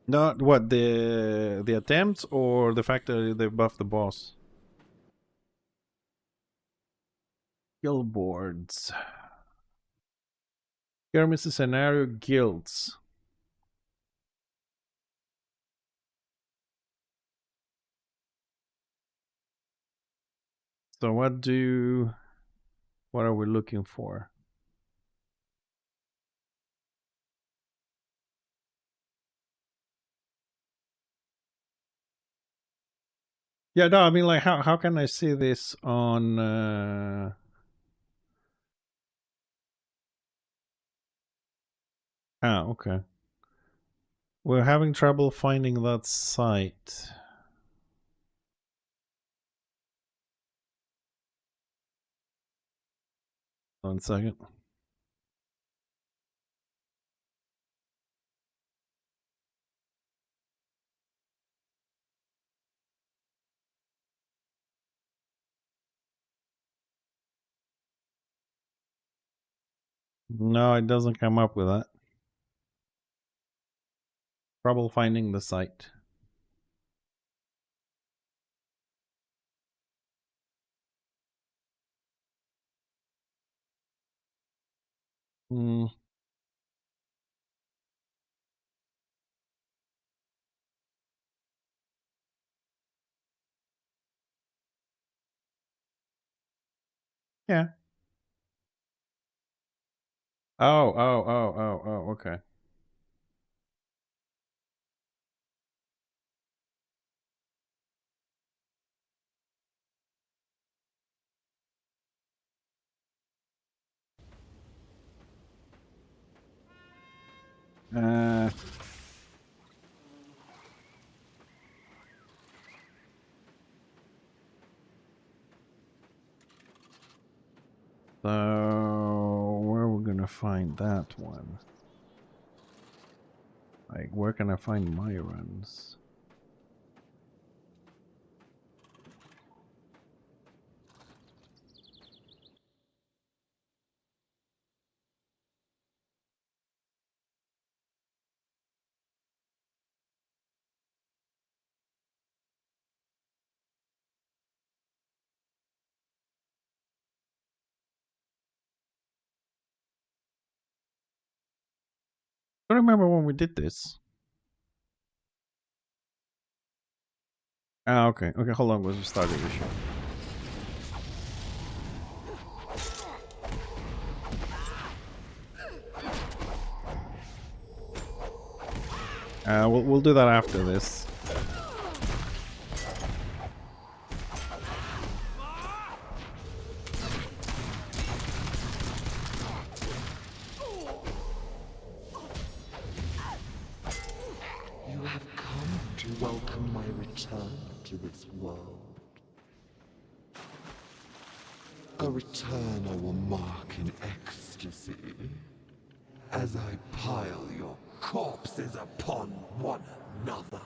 Not what, the attempts or the fact that they buffed the boss? Guild boards. Skirmishes, scenario, guilds. So what are we looking for? Yeah, no, I mean, like, how can I see this on okay. We're having trouble finding that site. 1 second. No, it doesn't come up with that. Trouble finding the site. Hmm. Yeah. Oh, okay. So where are we gonna find that one? Like, where can I find my runs? I don't remember when we did this. Ah, okay. Okay, hold on. We'll start the issue. We'll do that after this. You have come to welcome my return to this world. A return I will mark in ecstasy as I pile your corpses upon one another.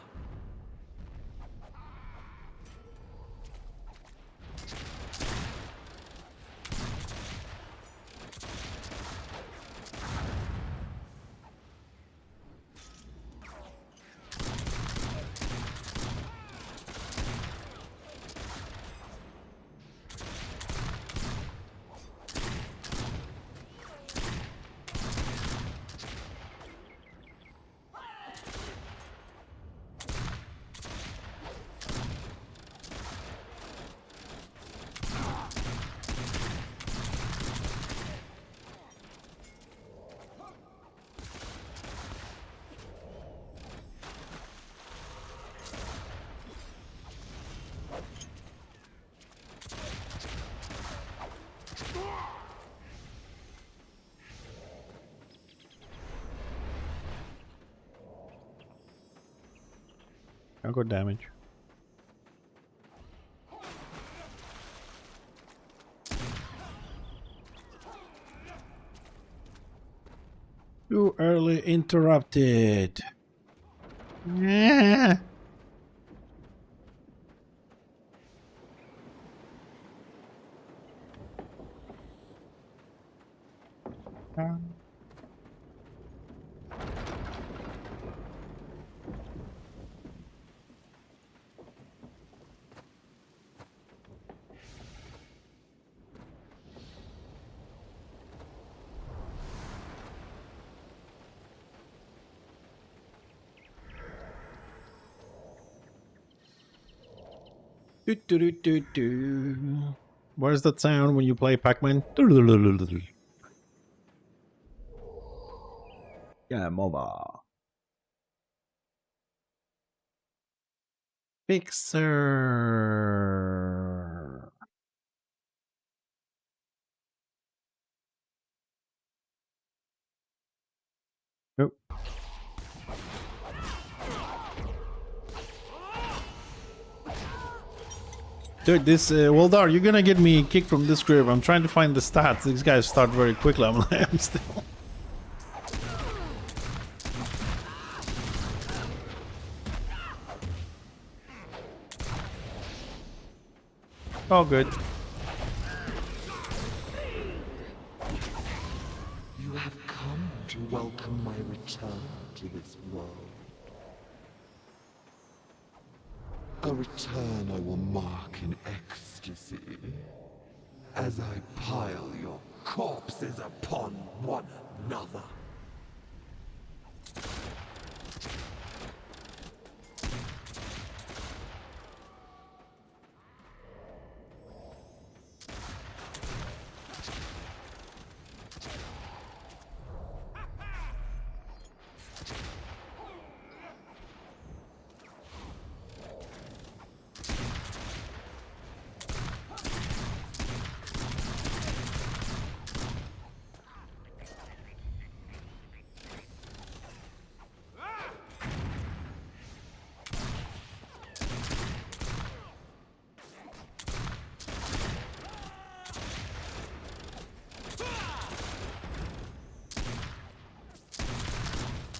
I'll go damage. Too early interrupted. Yeah. Do, do, do, do, do. What is that sound when you play Pac-Man? Yeah, mother. Fixer. Oh. Dude, this Waldar, you're gonna get me kicked from this group. I'm trying to find the stats. These guys start very quickly. I'm still. Oh, good. You have come to welcome my return to this world. A return I will mark in ecstasy as I pile your corpses upon one another.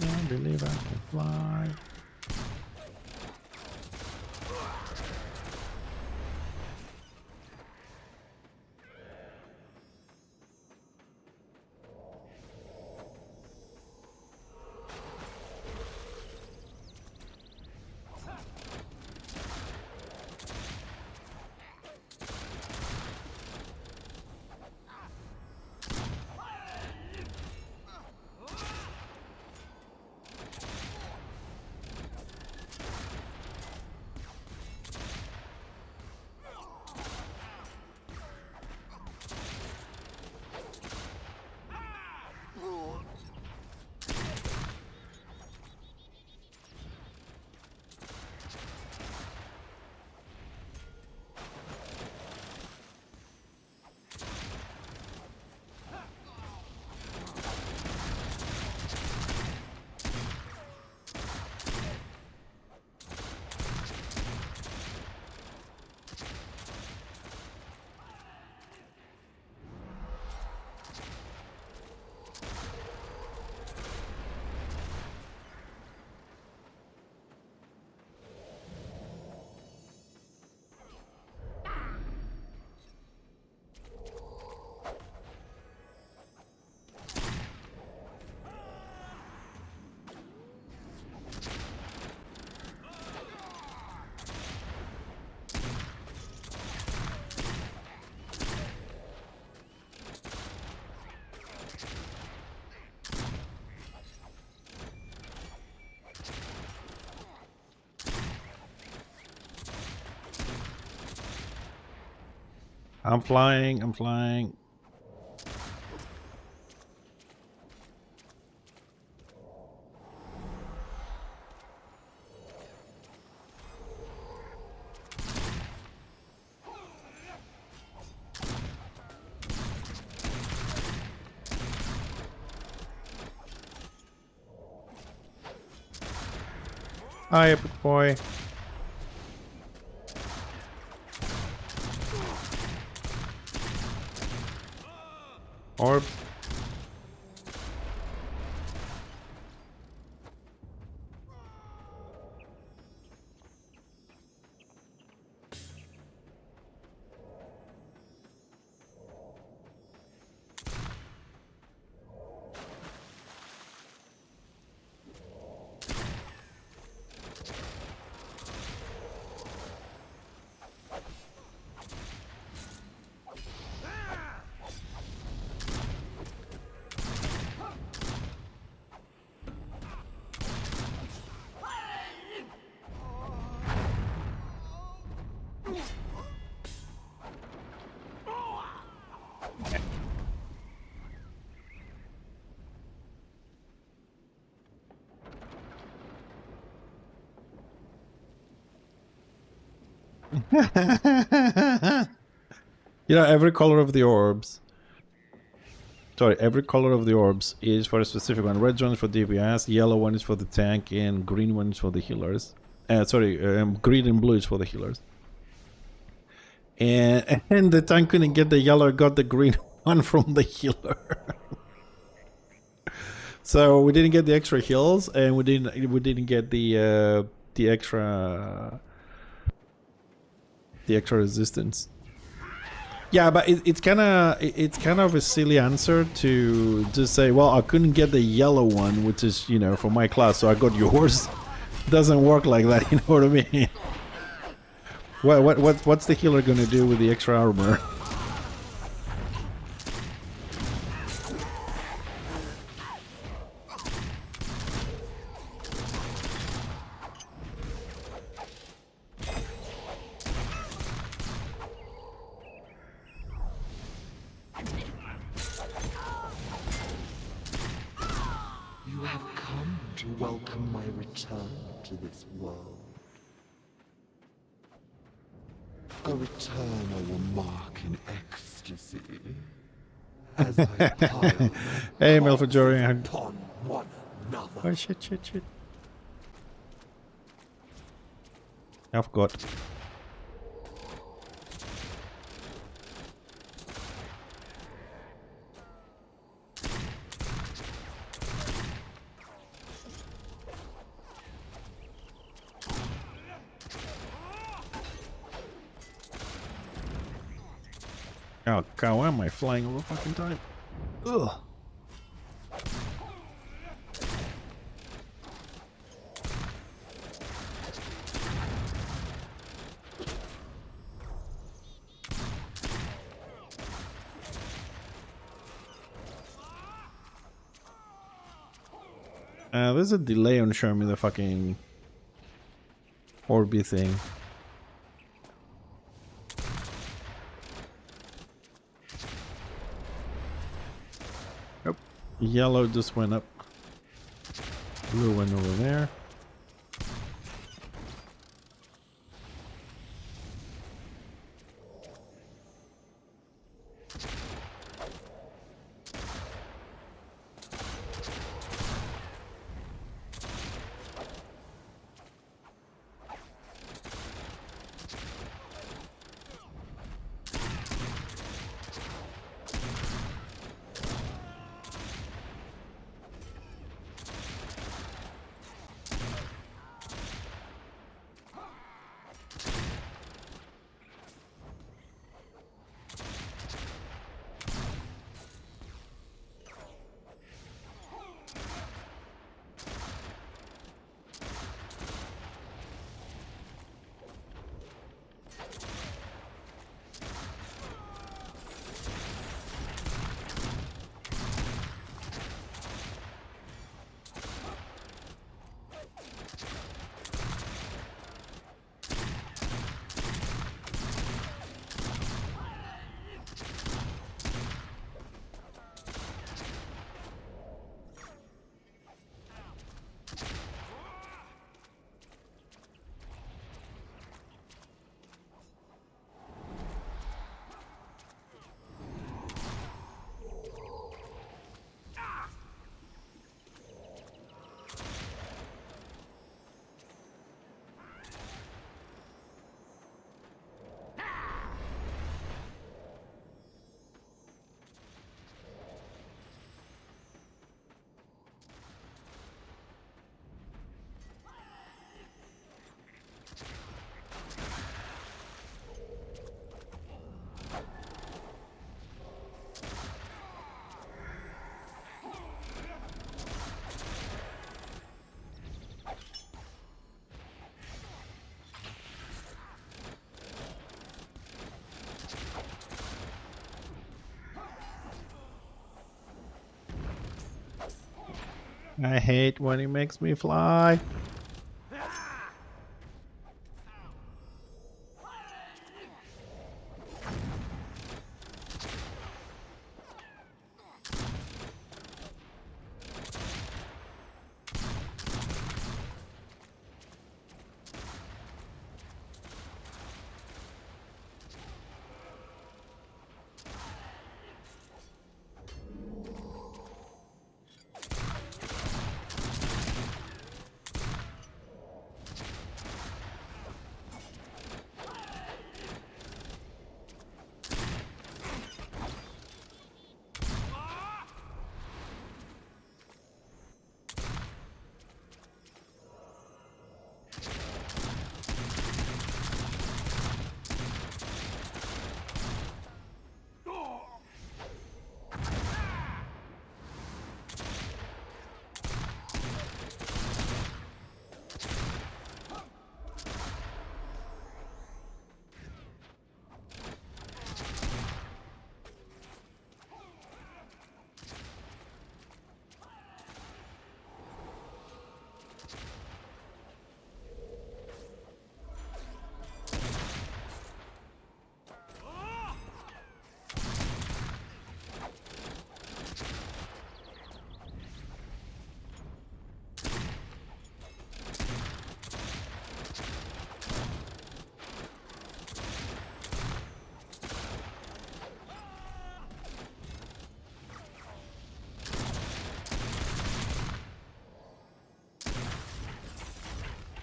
I believe I can fly. I'm flying. I'm flying. Hi, epic boy. Orb. You know, every color of the orbs. Sorry, every color of the orbs is for a specific one. Red one is for DPS, yellow one is for the tank, and green one is for the healers. Green and blue is for the healers. And the tank couldn't get the yellow, got the green one from the healer. So we didn't get the extra heals, and we didn't get the extra resistance. Yeah, but it's kind of a silly answer to just say, well, I couldn't get the yellow one, which is, you know, for my class, so I got yours. Doesn't work like that, you know what I mean? What's the healer gonna do with the extra armor? You have come to welcome my return to this world. A return I will mark in ecstasy as I pile Hey, Melfajorian. upon one another. Oh shit. I forgot. Oh god, why am I flying all the fucking time? Ugh. There's a delay on showing me the fucking Orby thing. Yep. Yellow just went up. Blue went over there. I hate when he makes me fly.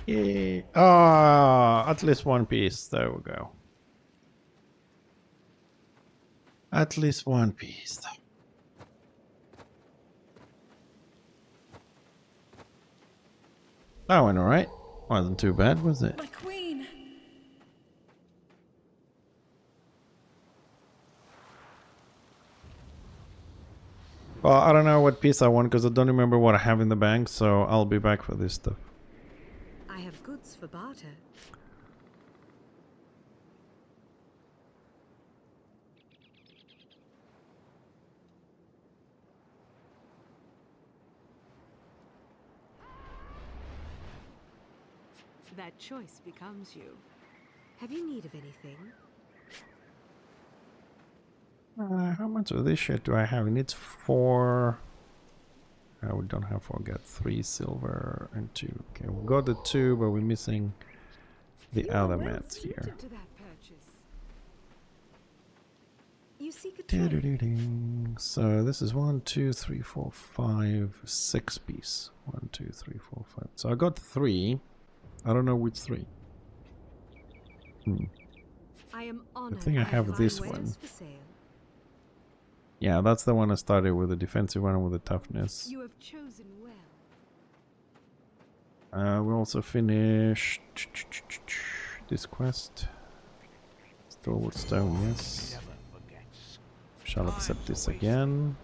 Yeah. Ah, at least one piece. There we go. At least one piece. That went alright. Wasn't too bad, was it? My queen! Well, I don't know what piece I want because I don't remember what I have in the bank, so I'll be back for this stuff. I have goods for barter. That choice becomes you. Have you need of anything? How much of this shit do I have? It needs 4. We don't have 4. Get 3 silver and 2. Okay, we got the 2, but we're missing the elements here. You seek a trade. So this is 1, 2, 3, 4, 5, 6 piece. 1, 2, 3, 4, 5. So I got 3. I don't know which 3. I am I think I have this one. Yeah, that's the one I started with, the defensive one with the toughness. You have chosen well. We also finished this quest. Stalwart Stone, yes. Shall accept this again.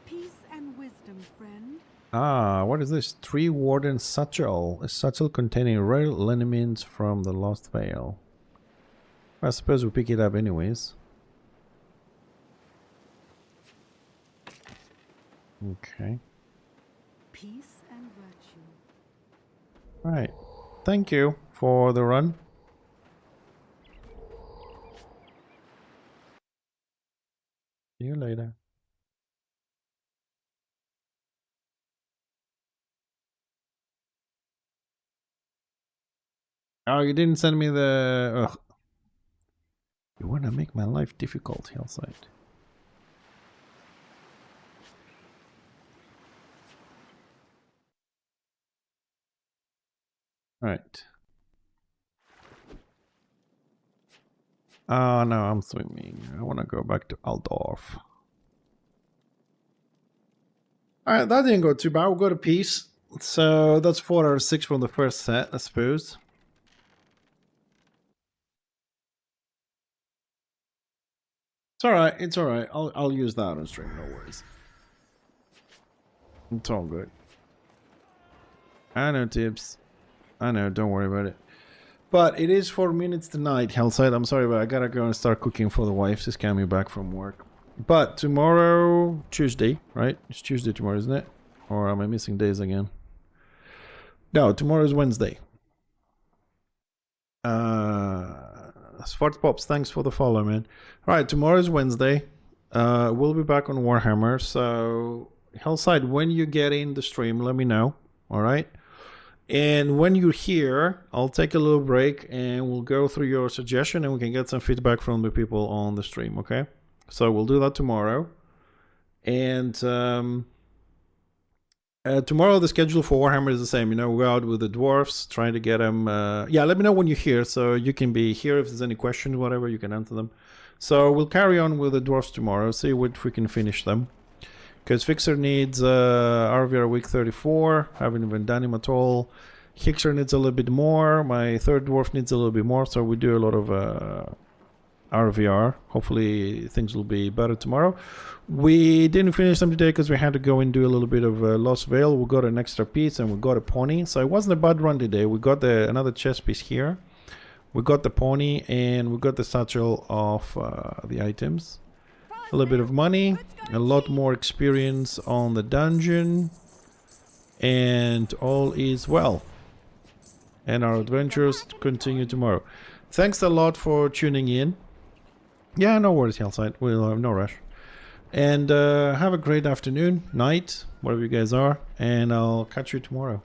Peace and wisdom, friend. Ah, what is this? Tree Warden Satchel. A satchel containing rare liniments from the Lost Vale. I suppose we pick it up anyways. Okay. Peace and virtue. Right. Thank you for the run. See you later. Oh, you didn't send me the... Ugh. You wanna make my life difficult, Hillside. Right. Oh no, I'm swimming. I wanna go back to Aldorf. Alright, that didn't go too bad. We got a piece. So that's 4 out of 6 from the first set, I suppose. It's alright, it's alright. I'll use that on stream, no worries. It's all good. I know, Tips. I know, don't worry about it. But it is 4 minutes to night, Hellside. I'm sorry, but I gotta go and start cooking for the wife. She's coming back from work. But tomorrow, Tuesday, right? It's Tuesday tomorrow, isn't it? Or am I missing days again? No, tomorrow is Wednesday. Sport Pops, thanks for the follow, man. Alright, tomorrow is Wednesday. We'll be back on Warhammer. So, Hellside, when you get in the stream, let me know. Alright? And when you're here, I'll take a little break and we'll go through your suggestion and we can get some feedback from the people on the stream, okay? So we'll do that tomorrow. And tomorrow the schedule for Warhammer is the same. You know, we're out with the dwarfs, trying to get them. Yeah, let me know when you're here so you can be here. If there's any questions, whatever, you can answer them. So we'll carry on with the dwarfs tomorrow, see if we can finish them. Because Fixer needs RVR week 34. Haven't even done him at all. Hixer needs a little bit more. My third dwarf needs a little bit more. So we do a lot of RVR. Hopefully things will be better tomorrow. We didn't finish them today because we had to go and do a little bit of Lost Veil. We got an extra piece and we got a pony. So it wasn't a bad run today. We got another chest piece here. We got the pony and we got the satchel of the items. A little bit of money, a lot more experience on the dungeon, and all is well. And our adventures continue tomorrow. Thanks a lot for tuning in. Yeah, no worries, Hellside. We'll have no rush. And have a great afternoon, night, wherever you guys are, and I'll catch you tomorrow.